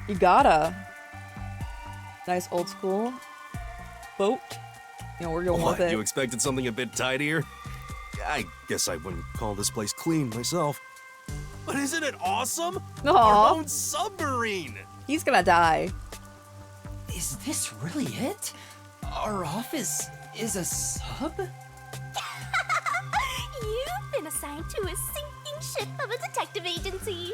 You gotta. Nice old school boat. You know, we're going What, with it. you expected something a bit tidier? I guess I wouldn't call this place clean myself. But isn't it awesome? Aw. Our own submarine! He's gonna die. Is this really it? Our office is a sub? You've been assigned to a sinking ship of a detective agency.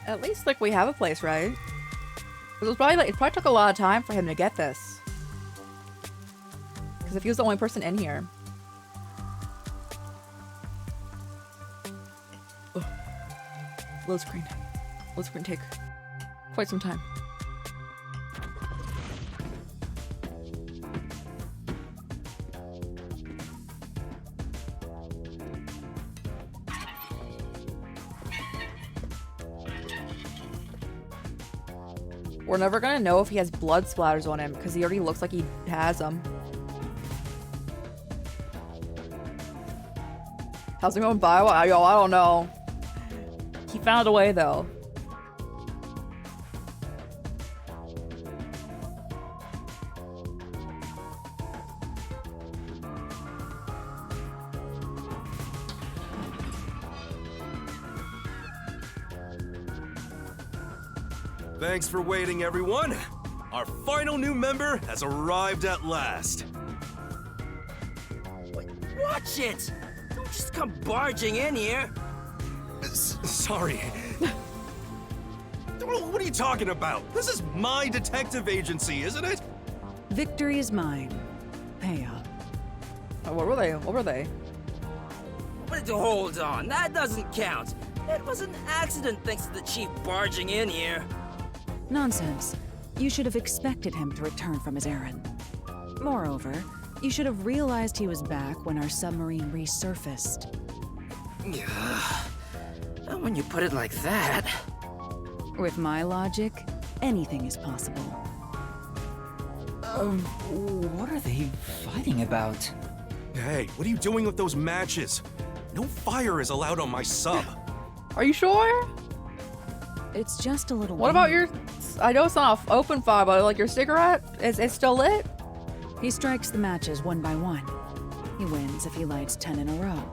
At least, like, we have a place, right? It was probably, like, it probably took a lot of time for him to get this. Because if he was the only person in here. Ugh. Load screen. Load screen take quite some time. We're never gonna know if he has blood splatters on him because he already looks like he has them. How's it going, Bio? Yo, I don't know. He found a way though. Thanks for waiting, everyone. Our final new member has arrived at last. Watch it! Don't just come barging in here. Sorry. What are you talking about? This is my detective agency, isn't it? Victory is mine. Pay up. Oh, what were they? What were they? But hold on, that doesn't count. It was an accident thanks to the chief barging in here. Nonsense. You should have expected him to return from his errand. Moreover, you should have realized he was back when our submarine resurfaced. When you put it like that... With my logic, anything is possible. What are they fighting about? Hey, what are you doing with those matches? No fire is allowed on my sub. Are you sure? It's just a little. What about your? I know it's not open fire, but like your cigarette, it's still lit. He strikes the matches one by one. He wins if he lights 10 in a row.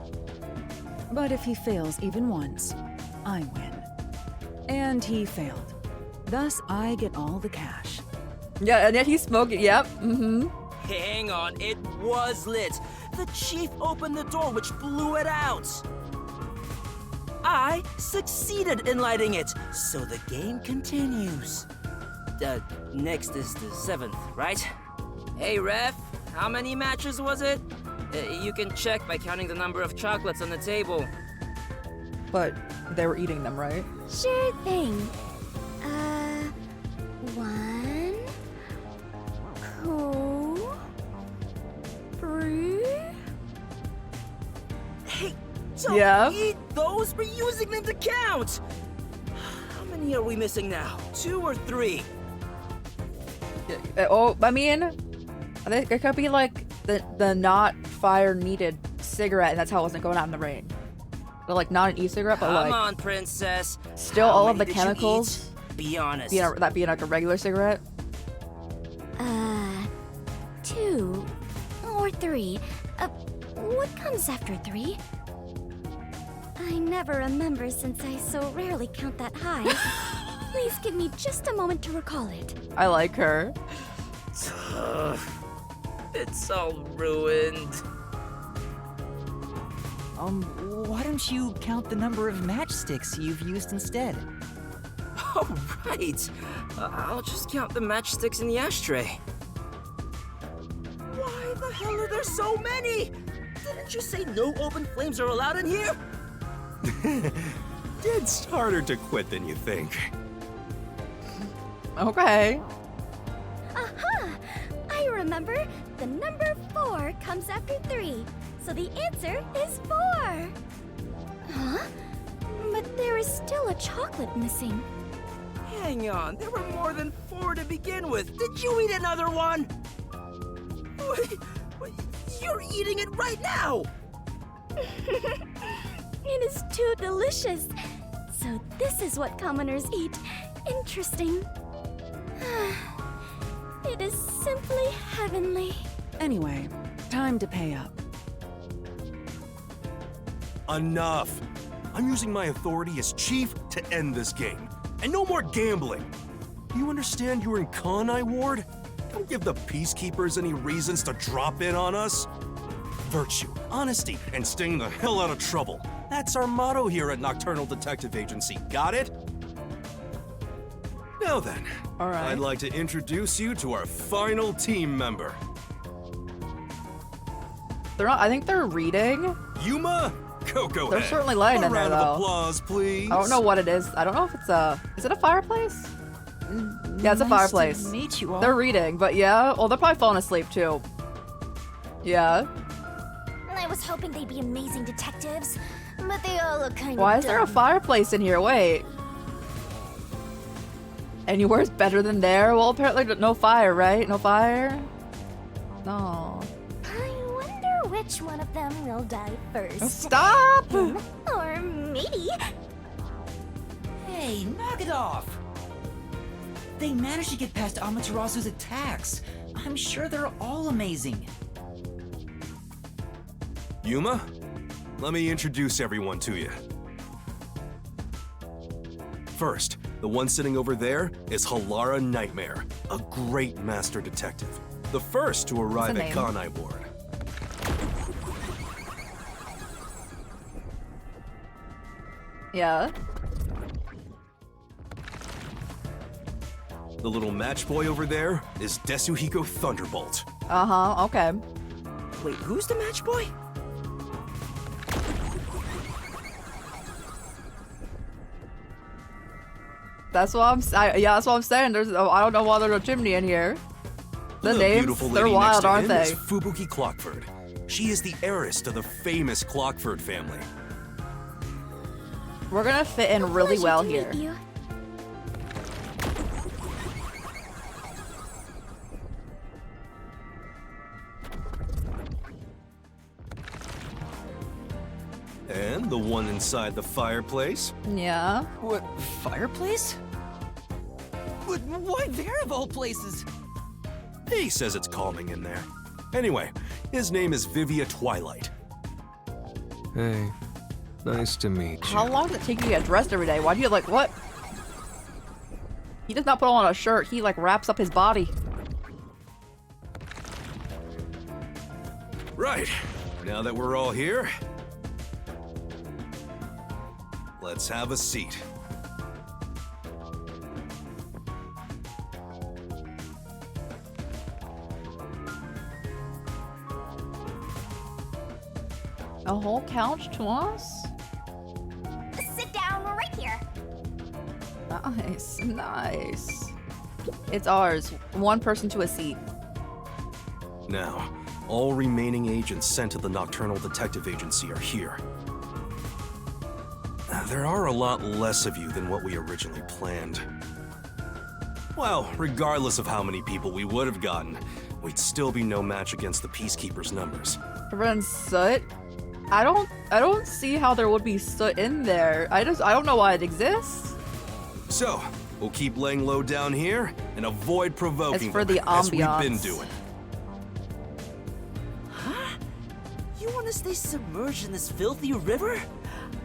But if he fails even once, I win. And he failed. Thus, I get all the cash. Yeah, and yet he's smoking. Yep. Mm-hmm. Hang on, it was lit. The chief opened the door, which blew it out. I succeeded in lighting it, so the game continues. Next is the 7th, right? Hey, ref, how many matches was it? You can check by counting the number of chocolates on the table. But they were eating them, right? Sure thing. 1, 2, 3. Hey, don't eat those! We're using them to count! How many are we missing now? 2 or 3? Oh, I mean, I think it could be like the not fire needed cigarette, and that's how it wasn't going out in the rain. But like not an e-cigarette, but like. Come on, princess. Still, all of the chemicals. Be honest. That being like a regular cigarette. 2 or 3. What comes after 3? I never remember since I so rarely count that high. Please give me just a moment to recall it. I like her. It's all ruined. Why don't you count the number of matchsticks you've used instead? Oh, right. I'll just count the matchsticks in the ashtray. Why the hell are there so many? Didn't you say no open flames are allowed in here? It's harder to quit than you think. Okay. Aha! I remember. The number 4 comes after 3. So the answer is 4. Huh? But there is still a chocolate missing. Hang on, there were more than 4 to begin with. Did you eat another one? Wait, you're eating it right now! It is too delicious. So this is what commoners eat. Interesting. It is simply heavenly. Anyway, time to pay up. Enough! I'm using my authority as chief to end this game. And no more gambling! You understand you're in Kanai Ward? Don't give the Peacekeepers any reasons to drop in on us. Virtue, honesty, and staying the hell out of trouble. That's our motto here at Nocturnal Detective Agency. Got it? Now then, I'd like to introduce you to our final team member. They're not. I think they're reading. Yuma, Coco. They're certainly laying in there, round though. of applause, please. I don't know what it is. I don't know if it's a. Is it a fireplace? Yeah, it's a fireplace. To meet you all. They're reading, but yeah. Well, they're probably falling asleep too. Yeah. I was hoping they'd be amazing detectives, but they all look kind of Why is there a fireplace in here? Wait. Anywhere's better than there? Well, apparently no fire, right? No fire? No. I wonder which one of them will die first. Stop! Or maybe... Hey, knock it off! They managed to get past Amaterasu's attacks. I'm sure they're all amazing. Yuma, let me introduce everyone to you. First, the one sitting over there is Halara Nightmare, a great master detective. The first to arrive at Kanai Ward. Yeah. The little match boy over there is Desuhiko Thunderbolt. Uh-huh, okay. Wait, who's the match boy? That's what yeah, that's what I'm saying. There's, I don't know why there's a chimney in here. The names, beautiful they're lady wild, next to aren't him they? is Fubuki Clockford. She is the heiress to the famous Clockford family. We're gonna fit in really well here. And the one inside the fireplace. Yeah. What, fireplace? But why there of all places? He says it's calming in there. Anyway, his name is Vivia Twilight. Hey, nice to meet you. How long does it take you to get dressed every day? Why do you like what? He does not put on a shirt. He like wraps up his body. Right. Now that we're all here, let's have a seat. A whole couch to us? Sit down right here. Nice, nice. It's ours. One person to a seat. Now, all remaining agents sent to the Nocturnal Detective Agency are here. There are a lot less of you than what we originally planned. Well, regardless of how many people we would have gotten, we'd still be no match against the Peacekeepers' numbers. Everyone's soot? I don't see how there would be soot in there. I don't know why it exists. So, we'll keep laying low down here and avoid provoking It's for them, the as we've been ambiance. doing. Huh? You want to stay submerged in this filthy river?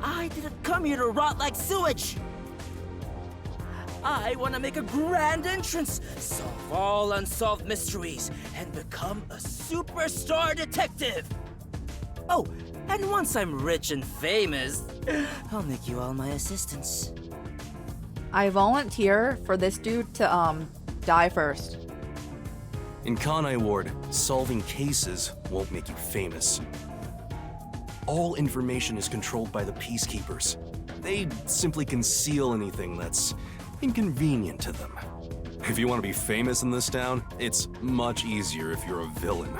I didn't come here to rot like sewage. I want to make a grand entrance, solve all unsolved mysteries, and become a superstar detective. Oh, and once I'm rich and famous, I'll make you all my assistants. I volunteer for this dude to die first. In Kanai Ward, solving cases won't make you famous. All information is controlled by the Peacekeepers. They simply conceal anything that's inconvenient to them. If you want to be famous in this town, it's much easier if you're a villain.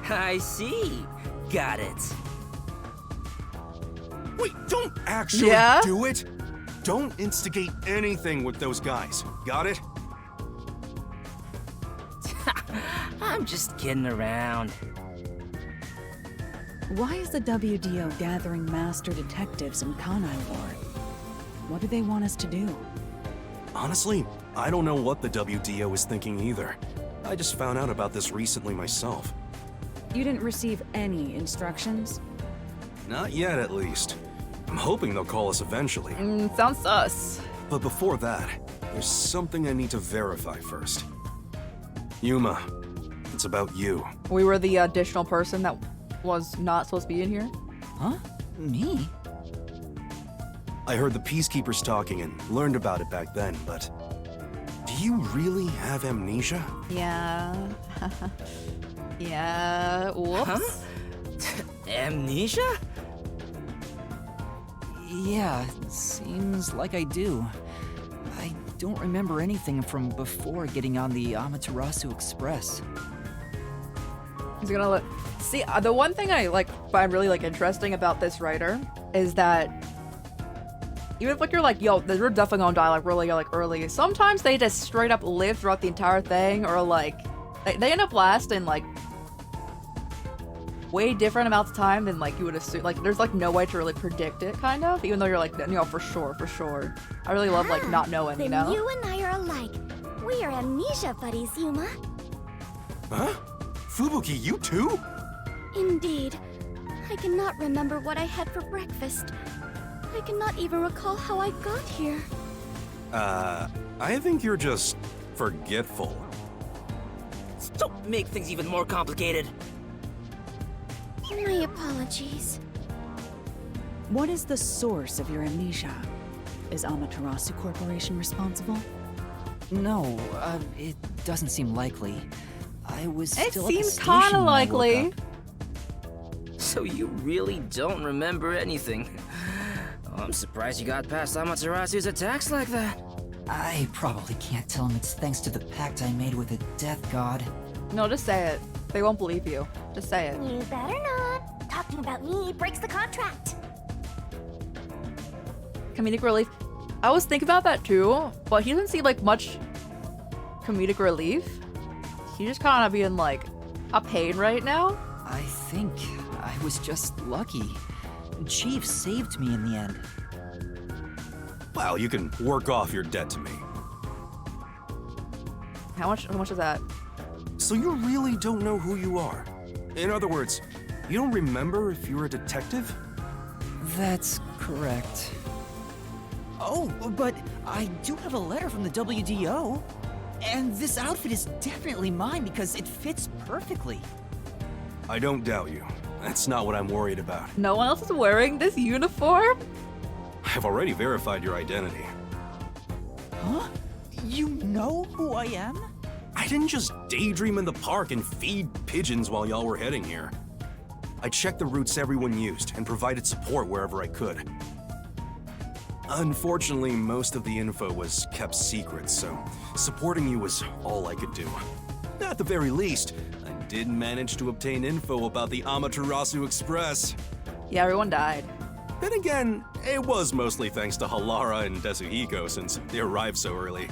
I see. Got it. Wait, don't actually do it! Don't instigate anything with those guys. Got it? I'm just kidding around. Why is the WDO gathering master detectives in Kanai Ward? What do they want us to do? Honestly, I don't know what the WDO is thinking either. I just found out about this recently myself. You didn't receive any instructions? Not yet, at least. I'm hoping they'll call us eventually. Sounds sus. But before that, there's something I need to verify first. Yuma, it's about you. We were the additional person that was not supposed to be in here? Huh? Me? I heard the Peacekeepers talking and learned about it back then, but... do you really have amnesia? Yeah. Yeah. Whoops. Huh? Amnesia? Yeah, seems like I do. I don't remember anything from before getting on the Amaterasu Express. He's gonna let... See, the one thing I find really interesting about this writer is that even if you're like, yo, we're definitely gonna die really early, sometimes they just straight up live throughout the entire thing, or they end up lasting way different amounts of time than you would assume. There's no way to really predict it, kind of, even though you're for sure. I really love not knowing, you know? You and I are alike. We are amnesia buddies, Yuma. Huh? Fubuki, you too? Indeed. I cannot remember what I had for breakfast. I cannot even recall how I got here. I think you're just forgetful. Don't make things even more complicated. My apologies. What is the source of your amnesia? Is Amaterasu Corporation responsible? No, it doesn't seem likely. I was still at the seems station kinda when I woke likely. up. So you really don't remember anything. Oh, I'm surprised you got past Amaterasu's attacks like that. I probably can't tell him it's thanks to the pact I made with the Death God. No, just say it. They won't believe you. Just say it. You better not. Talking about me breaks the contract. Comedic relief. I was thinking about that too, but he doesn't seem like much comedic relief. He's just kind of being a pain right now. I think I was just lucky. Chief saved me in the end. Well, you can work off your debt to me. How much is that? So you really don't know who you are? In other words, you don't remember if you're a detective? That's correct. Oh, but I do have a letter from the WDO. And this outfit is definitely mine because it fits perfectly. I don't doubt you. That's not what I'm worried about. No one else is wearing this uniform? I've already verified your identity. Huh? You know who I am? I didn't just daydream in the park and feed pigeons while y'all were heading here. I checked the routes everyone used and provided support wherever I could. Unfortunately, most of the info was kept secret, so supporting you was all I could do. At the very least, I did manage to obtain info about the Amaterasu Express. Yeah, everyone died. Then again, it was mostly thanks to Halara and Desuhiko since they arrived so early.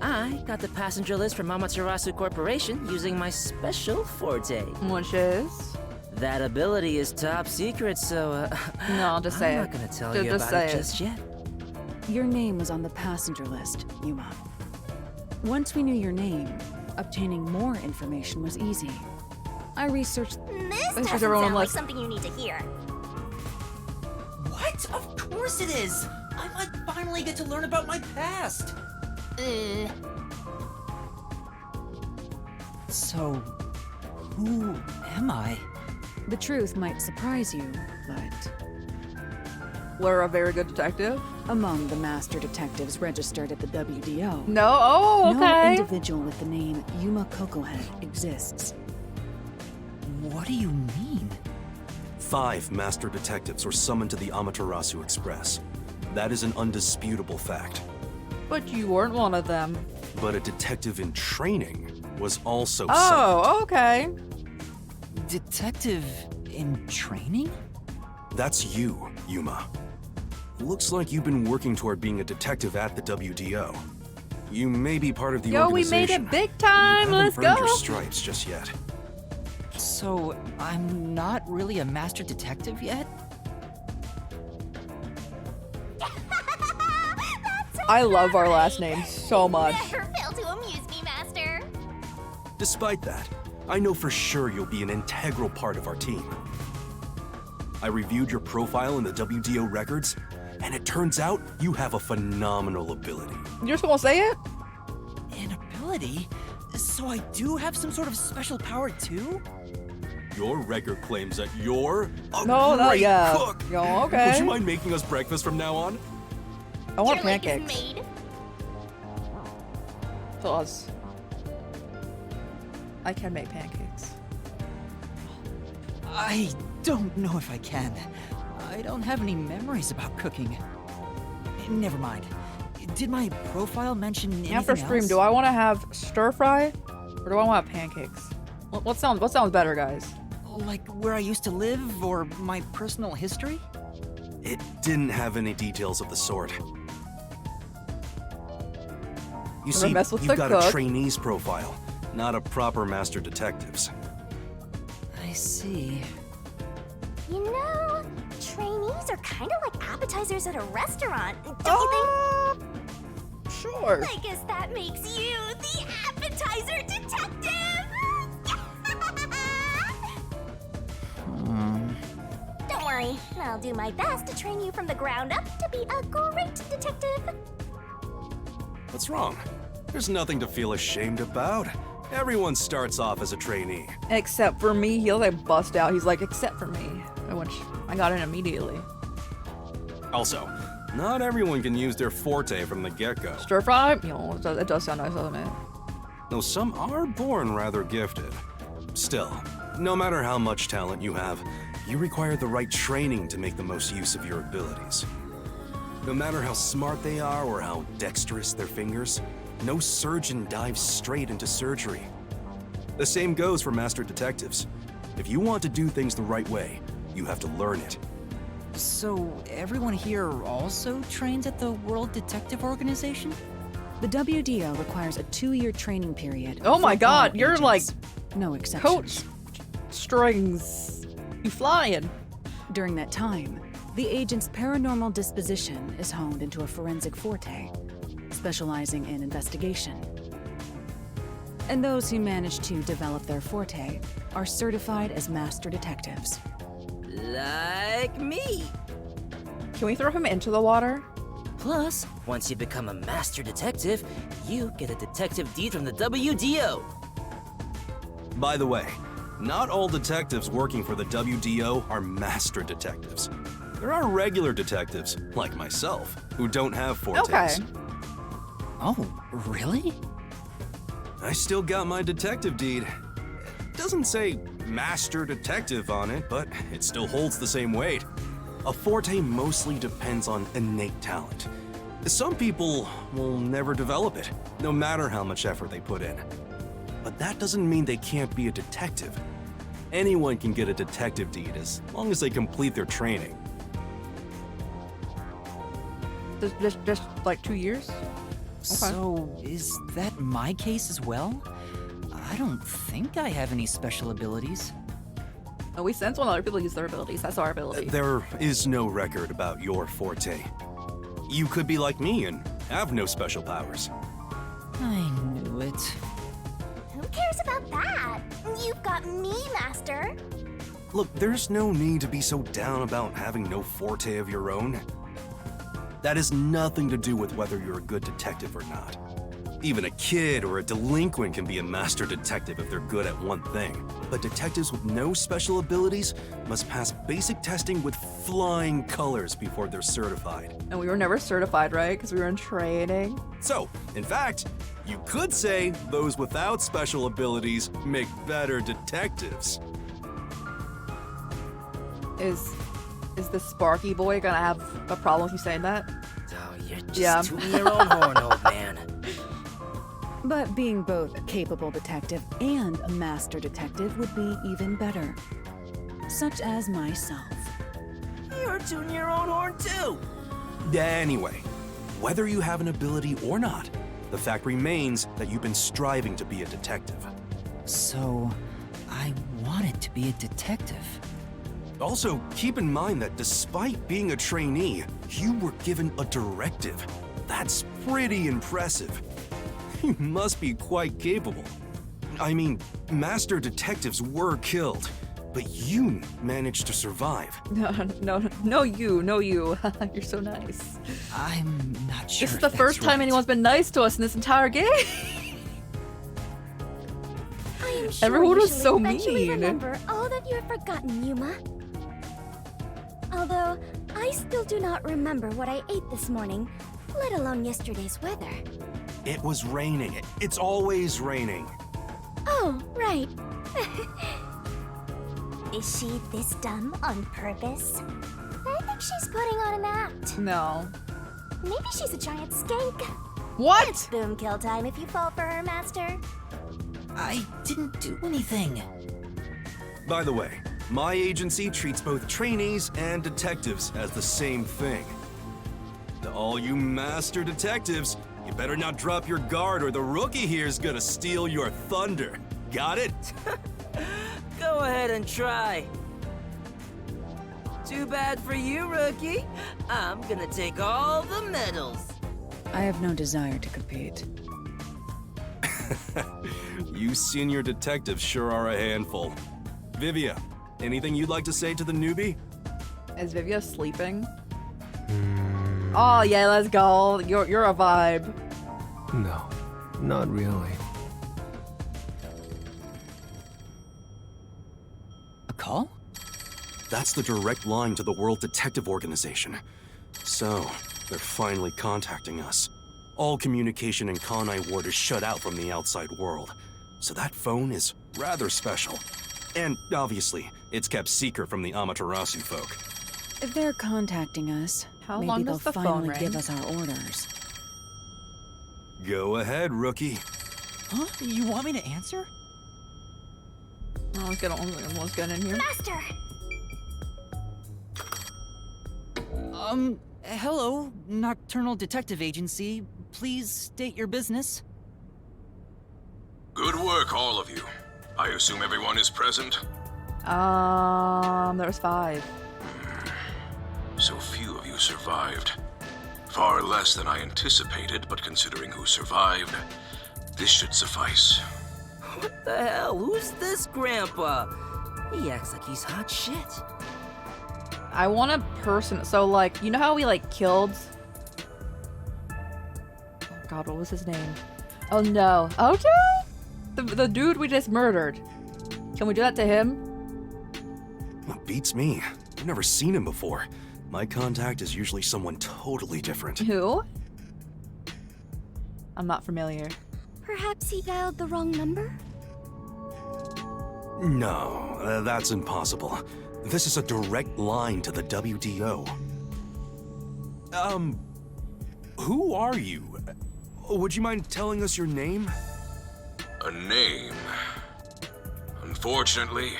I got the passenger list from Amaterasu Corporation using my special forte. Which is? That ability is top secret, so no, just say it. I'm not gonna tell you about it just yet. Your name was on the passenger list, Yuma. Once we knew your name, obtaining more information was easy. I researched... This doesn't sound like something you need to hear. What? Of course it is! I might finally get to learn about my past! So, who am I? The truth might surprise you, but... We're a very good detective? Among the master detectives registered at the WDO. No? Oh, okay. No individual with the name Yuma Cocohead exists. What do you mean? 5 master detectives were summoned to the Amaterasu Express. That is an undisputable fact. But you weren't one of them. But a detective in training was also summoned. Oh, okay. Detective in training? That's you, Yuma. Looks like you've been working toward being a detective at the WDO. You may be part of the organization. Yo, we made it big time. You Let's haven't earned go. your stripes just yet. So, I'm not really a master detective yet? I love our last name so much. Never fail to amuse me, Master. Despite that, I know for sure you'll be an integral part of our team. I reviewed your profile in the WDO records, and it turns out you have a phenomenal ability. You're just gonna say it? An ability? So I do have some sort of special power too? Your record claims that you're a No, great yeah. cook. Yo, okay. Would you mind making us breakfast from now on? I want Your lake is pancakes. made. Pause. I can make pancakes. I don't know if I can. I don't have any memories about cooking. Never mind. Did my profile mention anything After stream, else? do I want to have stir fry or do I want to have pancakes? What sounds better, guys? Like where I used to live or my personal history? It didn't have any details of the sort. You see, mess with you've the got cook. a trainee's profile, not a proper master detective's. I see. You know, trainees are kind of like appetizers at a restaurant, don't you think? Sure. I guess that makes you the appetizer detective! Don't worry, I'll do my best to train you from the ground up to be a great detective. What's wrong? There's nothing to feel ashamed about. Everyone starts off as a trainee. Except for me, he'll like bust out. He's like, except for me, which I got in immediately. Also, not everyone can use their forte from the get-go. Stir fry? You know, it does sound nice, doesn't it? Though some are born rather gifted. Still, no matter how much talent you have, you require the right training to make the most use of your abilities. No matter how smart they are or how dexterous their fingers, no surgeon dives straight into surgery. The same goes for master detectives. If you want to do things the right way, you have to learn it. So everyone here also trains at the World Detective Organization? The WDO requires a 2-year training period. Oh my for god, all you're agents. like no exceptions. coach strings. You flying. During that time, the agent's paranormal disposition is honed into a forensic forte, specializing in investigation. And those who manage to develop their forte are certified as master detectives. Like me. Can we throw him into the water? Plus, once you become a master detective, you get a detective deed from the WDO. By the way, not all detectives working for the WDO are master detectives. There are regular detectives, like myself, who don't have fortes. Okay. Oh, really? I still got my detective deed. It doesn't say master detective on it, but it still holds the same weight. A forte mostly depends on innate talent. Some people will never develop it, no matter how much effort they put in. But that doesn't mean they can't be a detective. Anyone can get a detective deed as long as they complete their training. Just like 2 years? So, is that my case as well? I don't think I have any special abilities. Oh, we sense when other people use their abilities. That's our ability. There is no record about your forte. You could be like me and have no special powers. I knew it. Who cares about that? You've got me, Master. Look, there's no need to be so down about having no forte of your own. That has nothing to do with whether you're a good detective or not. Even a kid or a delinquent can be a master detective if they're good at one thing. But detectives with no special abilities must pass basic testing with flying colors before they're certified. And we were never certified, right? Because we were in training. So, in fact, you could say those without special abilities make better detectives. Is the Sparky boy gonna have a problem with you saying that? Oh, you're just tooting your own horn, old man. But being both a capable detective and a master detective would be even better. Such as myself. You're tooting your own horn, too. Anyway, whether you have an ability or not, the fact remains that you've been striving to be a detective. So, I wanted to be a detective. Also, keep in mind that despite being a trainee, you were given a directive. That's pretty impressive. You must be quite capable. I mean, master detectives were killed, but you managed to survive. No, you. You're so nice. I'm not sure. This is the first time anyone's been nice to us in this entire game. I am sure Everyone you was shall so eventually mean. remember all that you have forgotten, Yuma. Although, I still do not remember what I ate this morning, let alone yesterday's weather. It was raining. It's always raining. Oh, right. Is she this dumb on purpose? I think she's putting on an act. No. Maybe she's a giant skank. What? It's boom kill time if you fall for her, Master. I didn't do anything. By the way, my agency treats both trainees and detectives as the same thing. To all you master detectives, you better not drop your guard or the rookie here's gonna steal your thunder. Got it? Go ahead and try. Too bad for you, rookie. I'm gonna take all the medals. I have no desire to compete. You senior detectives sure are a handful. Vivia, anything you'd like to say to the newbie? Is Vivia sleeping? Oh yeah, let's go. You're a vibe. No, not really. A call? That's the direct line to the World Detective Organization. So, they're finally contacting us. All communication in Kanai Ward is shut out from the outside world. So that phone is rather special. And, obviously, it's kept secret from the Amaterasu folk. If they're contacting us, How maybe long they'll does the phone finally ring? give us our orders. Go ahead, rookie. Huh? You want me to answer? Oh, let's get in here. Master! Hello, Nocturnal Detective Agency. Please state your business. Good work, all of you. I assume everyone is present? There's 5. So few of you survived. Far less than I anticipated, but considering who survived, this should suffice. What the hell? Who's this grandpa? He acts like he's hot shit. I want a person. So like, you know how we like killed? Oh God, what was his name? Oh no, Oto? The dude we just murdered. Can we do that to him? Well, beats me. I've never seen him before. My contact is usually someone totally different. Who? I'm not familiar. Perhaps he dialed the wrong number? No, that's impossible. This is a direct line to the WDO. Who are you? Would you mind telling us your name? A name? Unfortunately,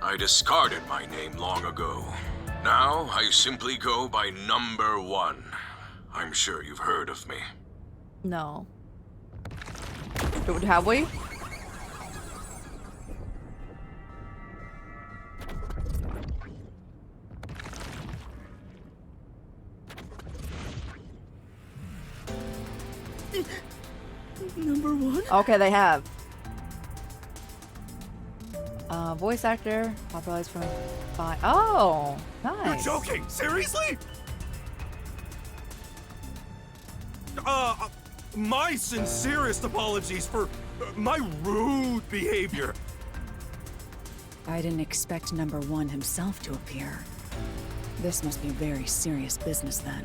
I discarded my name long ago. Now, I simply go by Number 1. I'm sure you've heard of me. No. Have we? Number 1? Okay, they have. Voice actor, popularized from 5. Oh, nice. You're joking? Seriously? My sincerest apologies for my rude behavior. I didn't expect number 1 himself to appear. This must be very serious business then.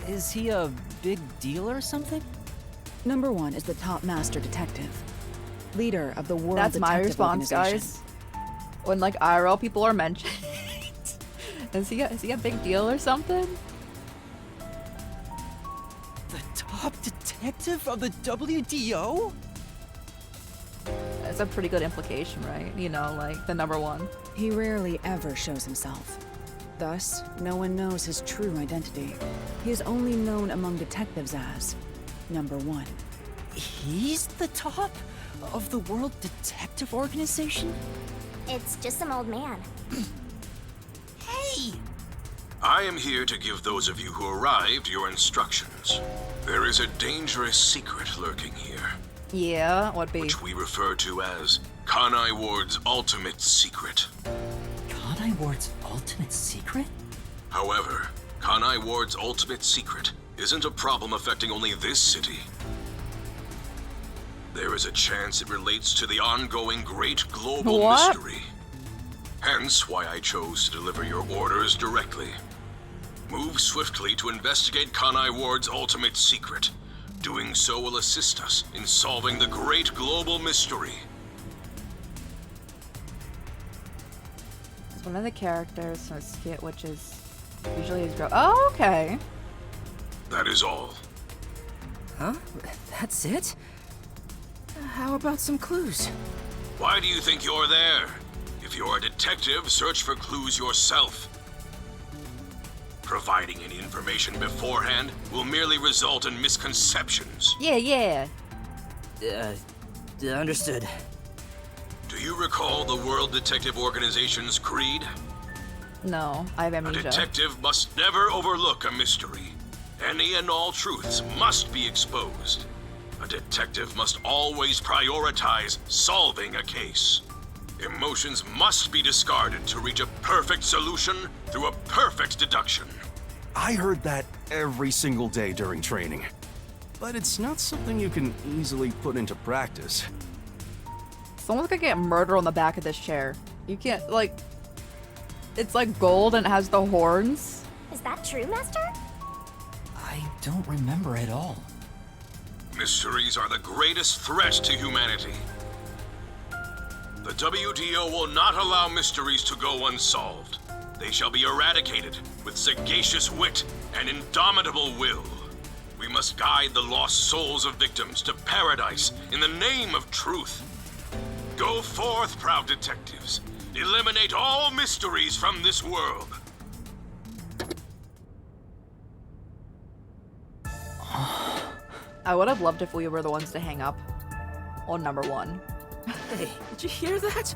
Is he a big deal or something? Number 1 is the top master detective. Leader of the World That's my Detective response, Organization. guys. When like IRL people are mentioned. Is he a big deal or something? The top detective of the WDO? That's a pretty good implication, right? You know, like the number 1. He rarely ever shows himself. Thus, no one knows his true identity. He is only known among detectives as Number 1. He's the top of the World Detective Organization? It's just some old man. Hey! I am here to give those of you who arrived your instructions. There is a dangerous secret lurking here. Yeah, what be? Which we refer to as Kanai Ward's ultimate secret. Kanai Ward's ultimate secret? However, Kanai Ward's ultimate secret isn't a problem affecting only this city. There is a chance it relates to the ongoing great global mystery. Hence why I chose to deliver your orders directly. Move swiftly to investigate Kanai Ward's ultimate secret. Doing so will assist us in solving the great global mystery. It's one of the characters from a skit, which is usually his girl. Oh, okay. That is all. Huh? That's it? How about some clues? Why do you think you're there? If you're a detective, search for clues yourself. Providing any information beforehand will merely result in misconceptions. Yeah. Understood. Do you recall the World Detective Organization's creed? No, I have A amnesia. detective must never overlook a mystery. Any and all truths must be exposed. A detective must always prioritize solving a case. Emotions must be discarded to reach a perfect solution through a perfect deduction. I heard that every single day during training. But it's not something you can easily put into practice. Someone's gonna get murdered on the back of this chair. You can't, like... It's like gold and it has the horns. Is that true, Master? I don't remember at all. Mysteries are the greatest threat to humanity. The WDO will not allow mysteries to go unsolved. They shall be eradicated with sagacious wit and indomitable will. We must guide the lost souls of victims to paradise in the name of truth. Go forth, proud detectives. Eliminate all mysteries from this world. I would have loved if we were the ones to hang up on number 1. Hey, did you hear that?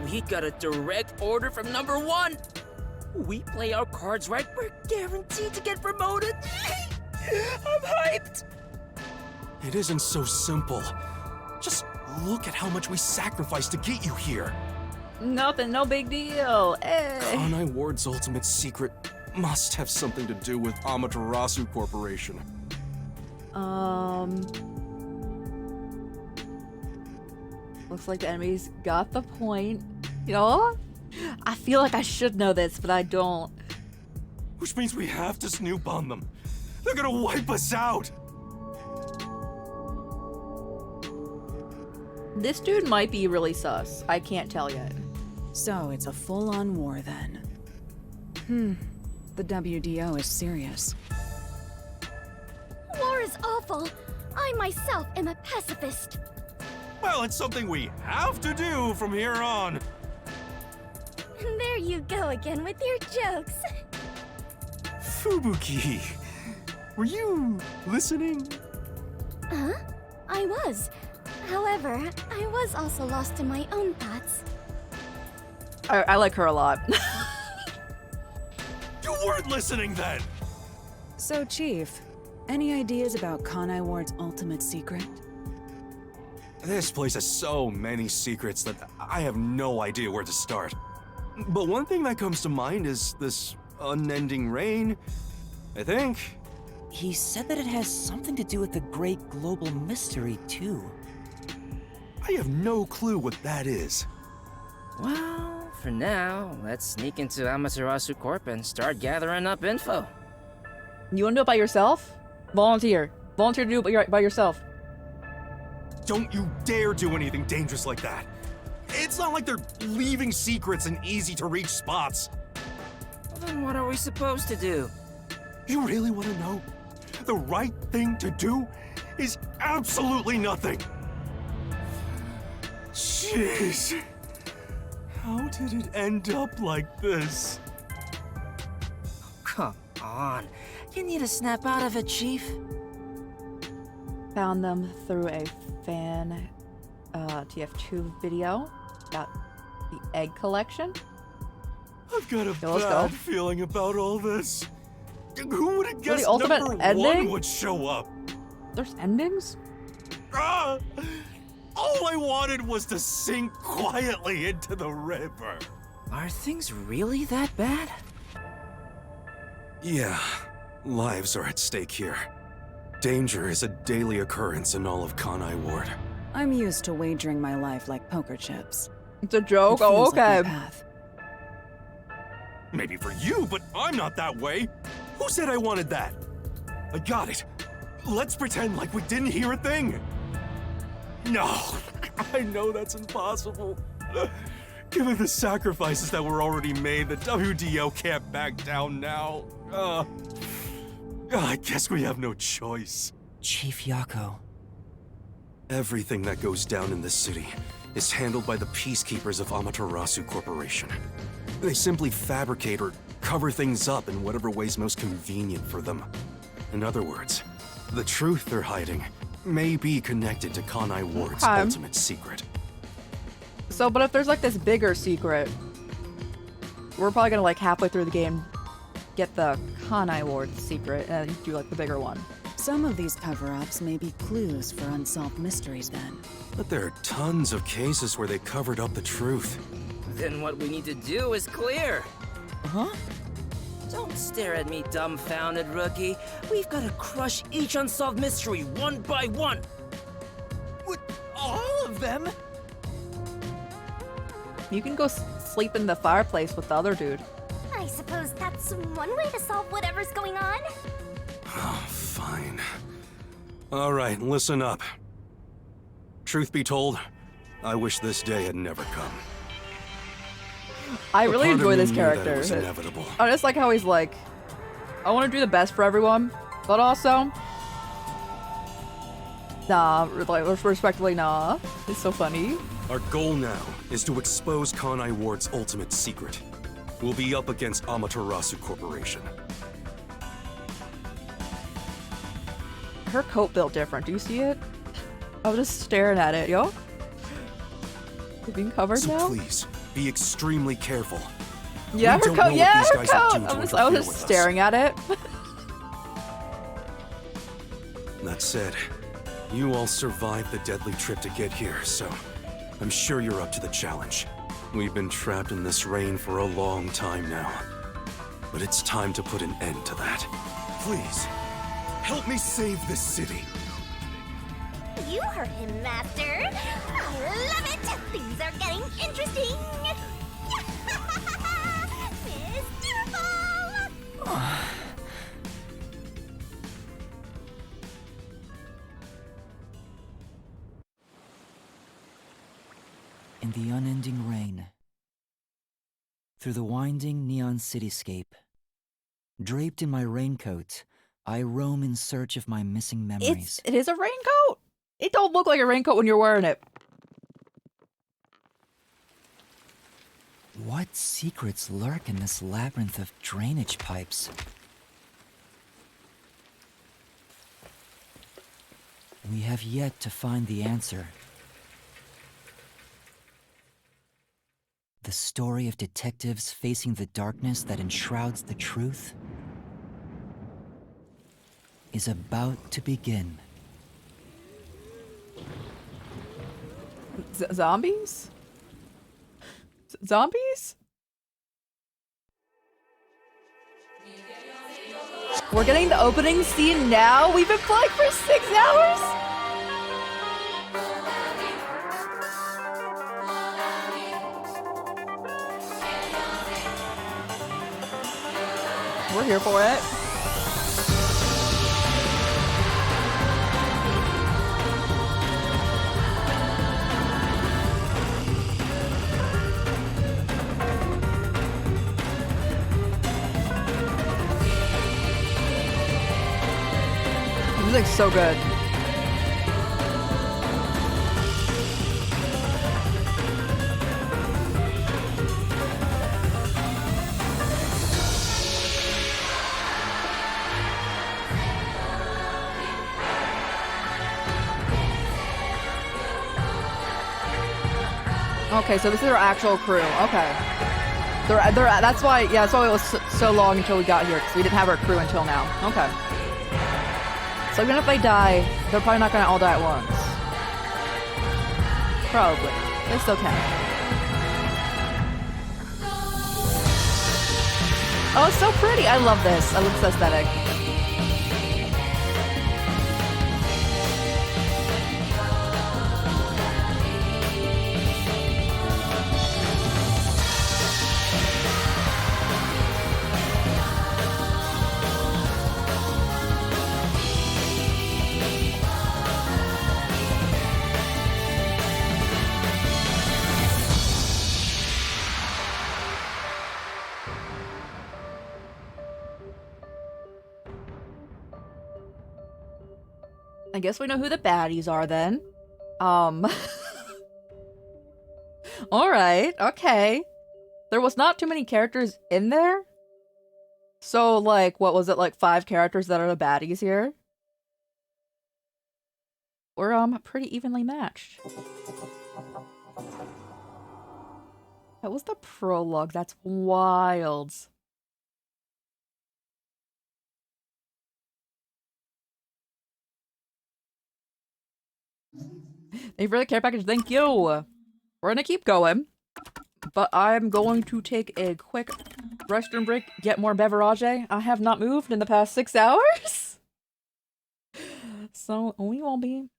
We got a direct order from number 1. We play our cards right, we're guaranteed to get promoted. I'm hyped. It isn't so simple. Just look at how much we sacrificed to get you here. Nothing, no big deal. Hey. Kanai Ward's ultimate secret must have something to do with Amaterasu Corporation. Looks like the enemies got the point. You know? I feel like I should know this, but I don't. Which means we have to snoop on them. They're gonna wipe us out! This dude might be really sus. I can't tell yet. So it's a full-on war then. The WDO is serious. War is awful. I myself am a pacifist. Well, it's something we have to do from here on. There you go again with your jokes. Fubuki, were you listening? Huh? I was. However, I was also lost in my own thoughts. I like her a lot. You weren't listening then! So, Chief, any ideas about Kanai Ward's ultimate secret? This place has so many secrets that I have no idea where to start. But one thing that comes to mind is this unending rain, I think. He said that it has something to do with the great global mystery, too. I have no clue what that is. Well, for now, let's sneak into Amaterasu Corp and start gathering up info. You wanna do it by yourself? Volunteer. Volunteer to do it by yourself. Don't you dare do anything dangerous like that. It's not like they're leaving secrets in easy-to-reach spots. Well, then what are we supposed to do? You really want to know? The right thing to do is absolutely nothing. Jeez. How did it end up like this? Come on. You need to snap out of it, Chief. Found them through a fan TF2 video about the egg collection. I've got a let's bad go. feeling about all this. Who would have guessed ultimate number ending? 1 would show up? There's endings? All I wanted was to sink quietly into the river. Are things really that bad? Yeah, lives are at stake here. Danger is a daily occurrence in all of Kanai Ward. I'm used to wagering my life like poker chips. It's a joke? It Oh, feels like my okay. path. Maybe for you, but I'm not that way. Who said I wanted that? I got it. Let's pretend like we didn't hear a thing. No, I know that's impossible. Given the sacrifices that were already made, the WDO can't back down now. I guess we have no choice. Chief Yako. Everything that goes down in this city is handled by the peacekeepers of Amaterasu Corporation. They simply fabricate or cover things up in whatever way's most convenient for them. In other words, the truth they're hiding may be connected to Kanai Ward's ultimate secret. So, but if there's like this bigger secret, we're probably gonna like halfway through the game get the Kanai Ward secret and do like the bigger one. Some of these cover-ups may be clues for unsolved mysteries then. But there are tons of cases where they covered up the truth. Then what we need to do is clear. Huh? Don't stare at me, dumbfounded rookie. We've got to crush each unsolved mystery one by one. What? All of them? You can go sleep in the fireplace with the other dude. I suppose that's one way to solve whatever's going on. Oh, fine. All right, listen up. Truth be told, I wish this day had never come. I really enjoy this That character. it was inevitable. I just like how he's like, I want to do the best for everyone, but also, nah, like respectfully, nah. It's so funny. Our goal now is to expose Kanai Ward's ultimate secret. We'll be up against Amaterasu Corporation. Her coat built different. Do you see it? I was just staring at it, yo. You're being covered So now? please, be extremely careful. Yeah, We her don't coat. know Yeah, what her these guys will coat. do to I was interfere just with us. staring at it. That said, you all survived the deadly trip to get here, so I'm sure you're up to the challenge. We've been trapped in this rain for a long time now, but it's time to put an end to that. Please, help me save this city. You heard him, Master. I love it. Things are getting interesting. Mystical. In the unending rain, through the winding neon cityscape, draped in my raincoat, I roam in search of my missing memories. It is a raincoat. It don't look like a raincoat when you're wearing it. What secrets lurk in this labyrinth of drainage pipes? We have yet to find the answer. The story of detectives facing the darkness that enshrouds the truth is about to begin. Zombies? Zombies? We're getting the opening scene now? We've been playing for 6 hours? We're here for it. Music's so good. Okay, so this is our actual crew. Okay. That's why, yeah, that's why it was so long until we got here, because we didn't have our crew until now. Okay. So even if they die, they're probably not gonna all die at once. Probably. They still can. Oh, it's so pretty. I love this. I love this aesthetic. I guess we know who the baddies are then. Alright, okay. There was not too many characters in there. So, like, what was it, like 5 characters that are the baddies here? We're, pretty evenly matched. That was the prologue. That's wild. Thank you for the care package. Thank you. We're gonna keep going, but I'm going to take a quick restroom break, get more beverage. I have not moved in the past 6 hours. So we will be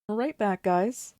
right back, guys.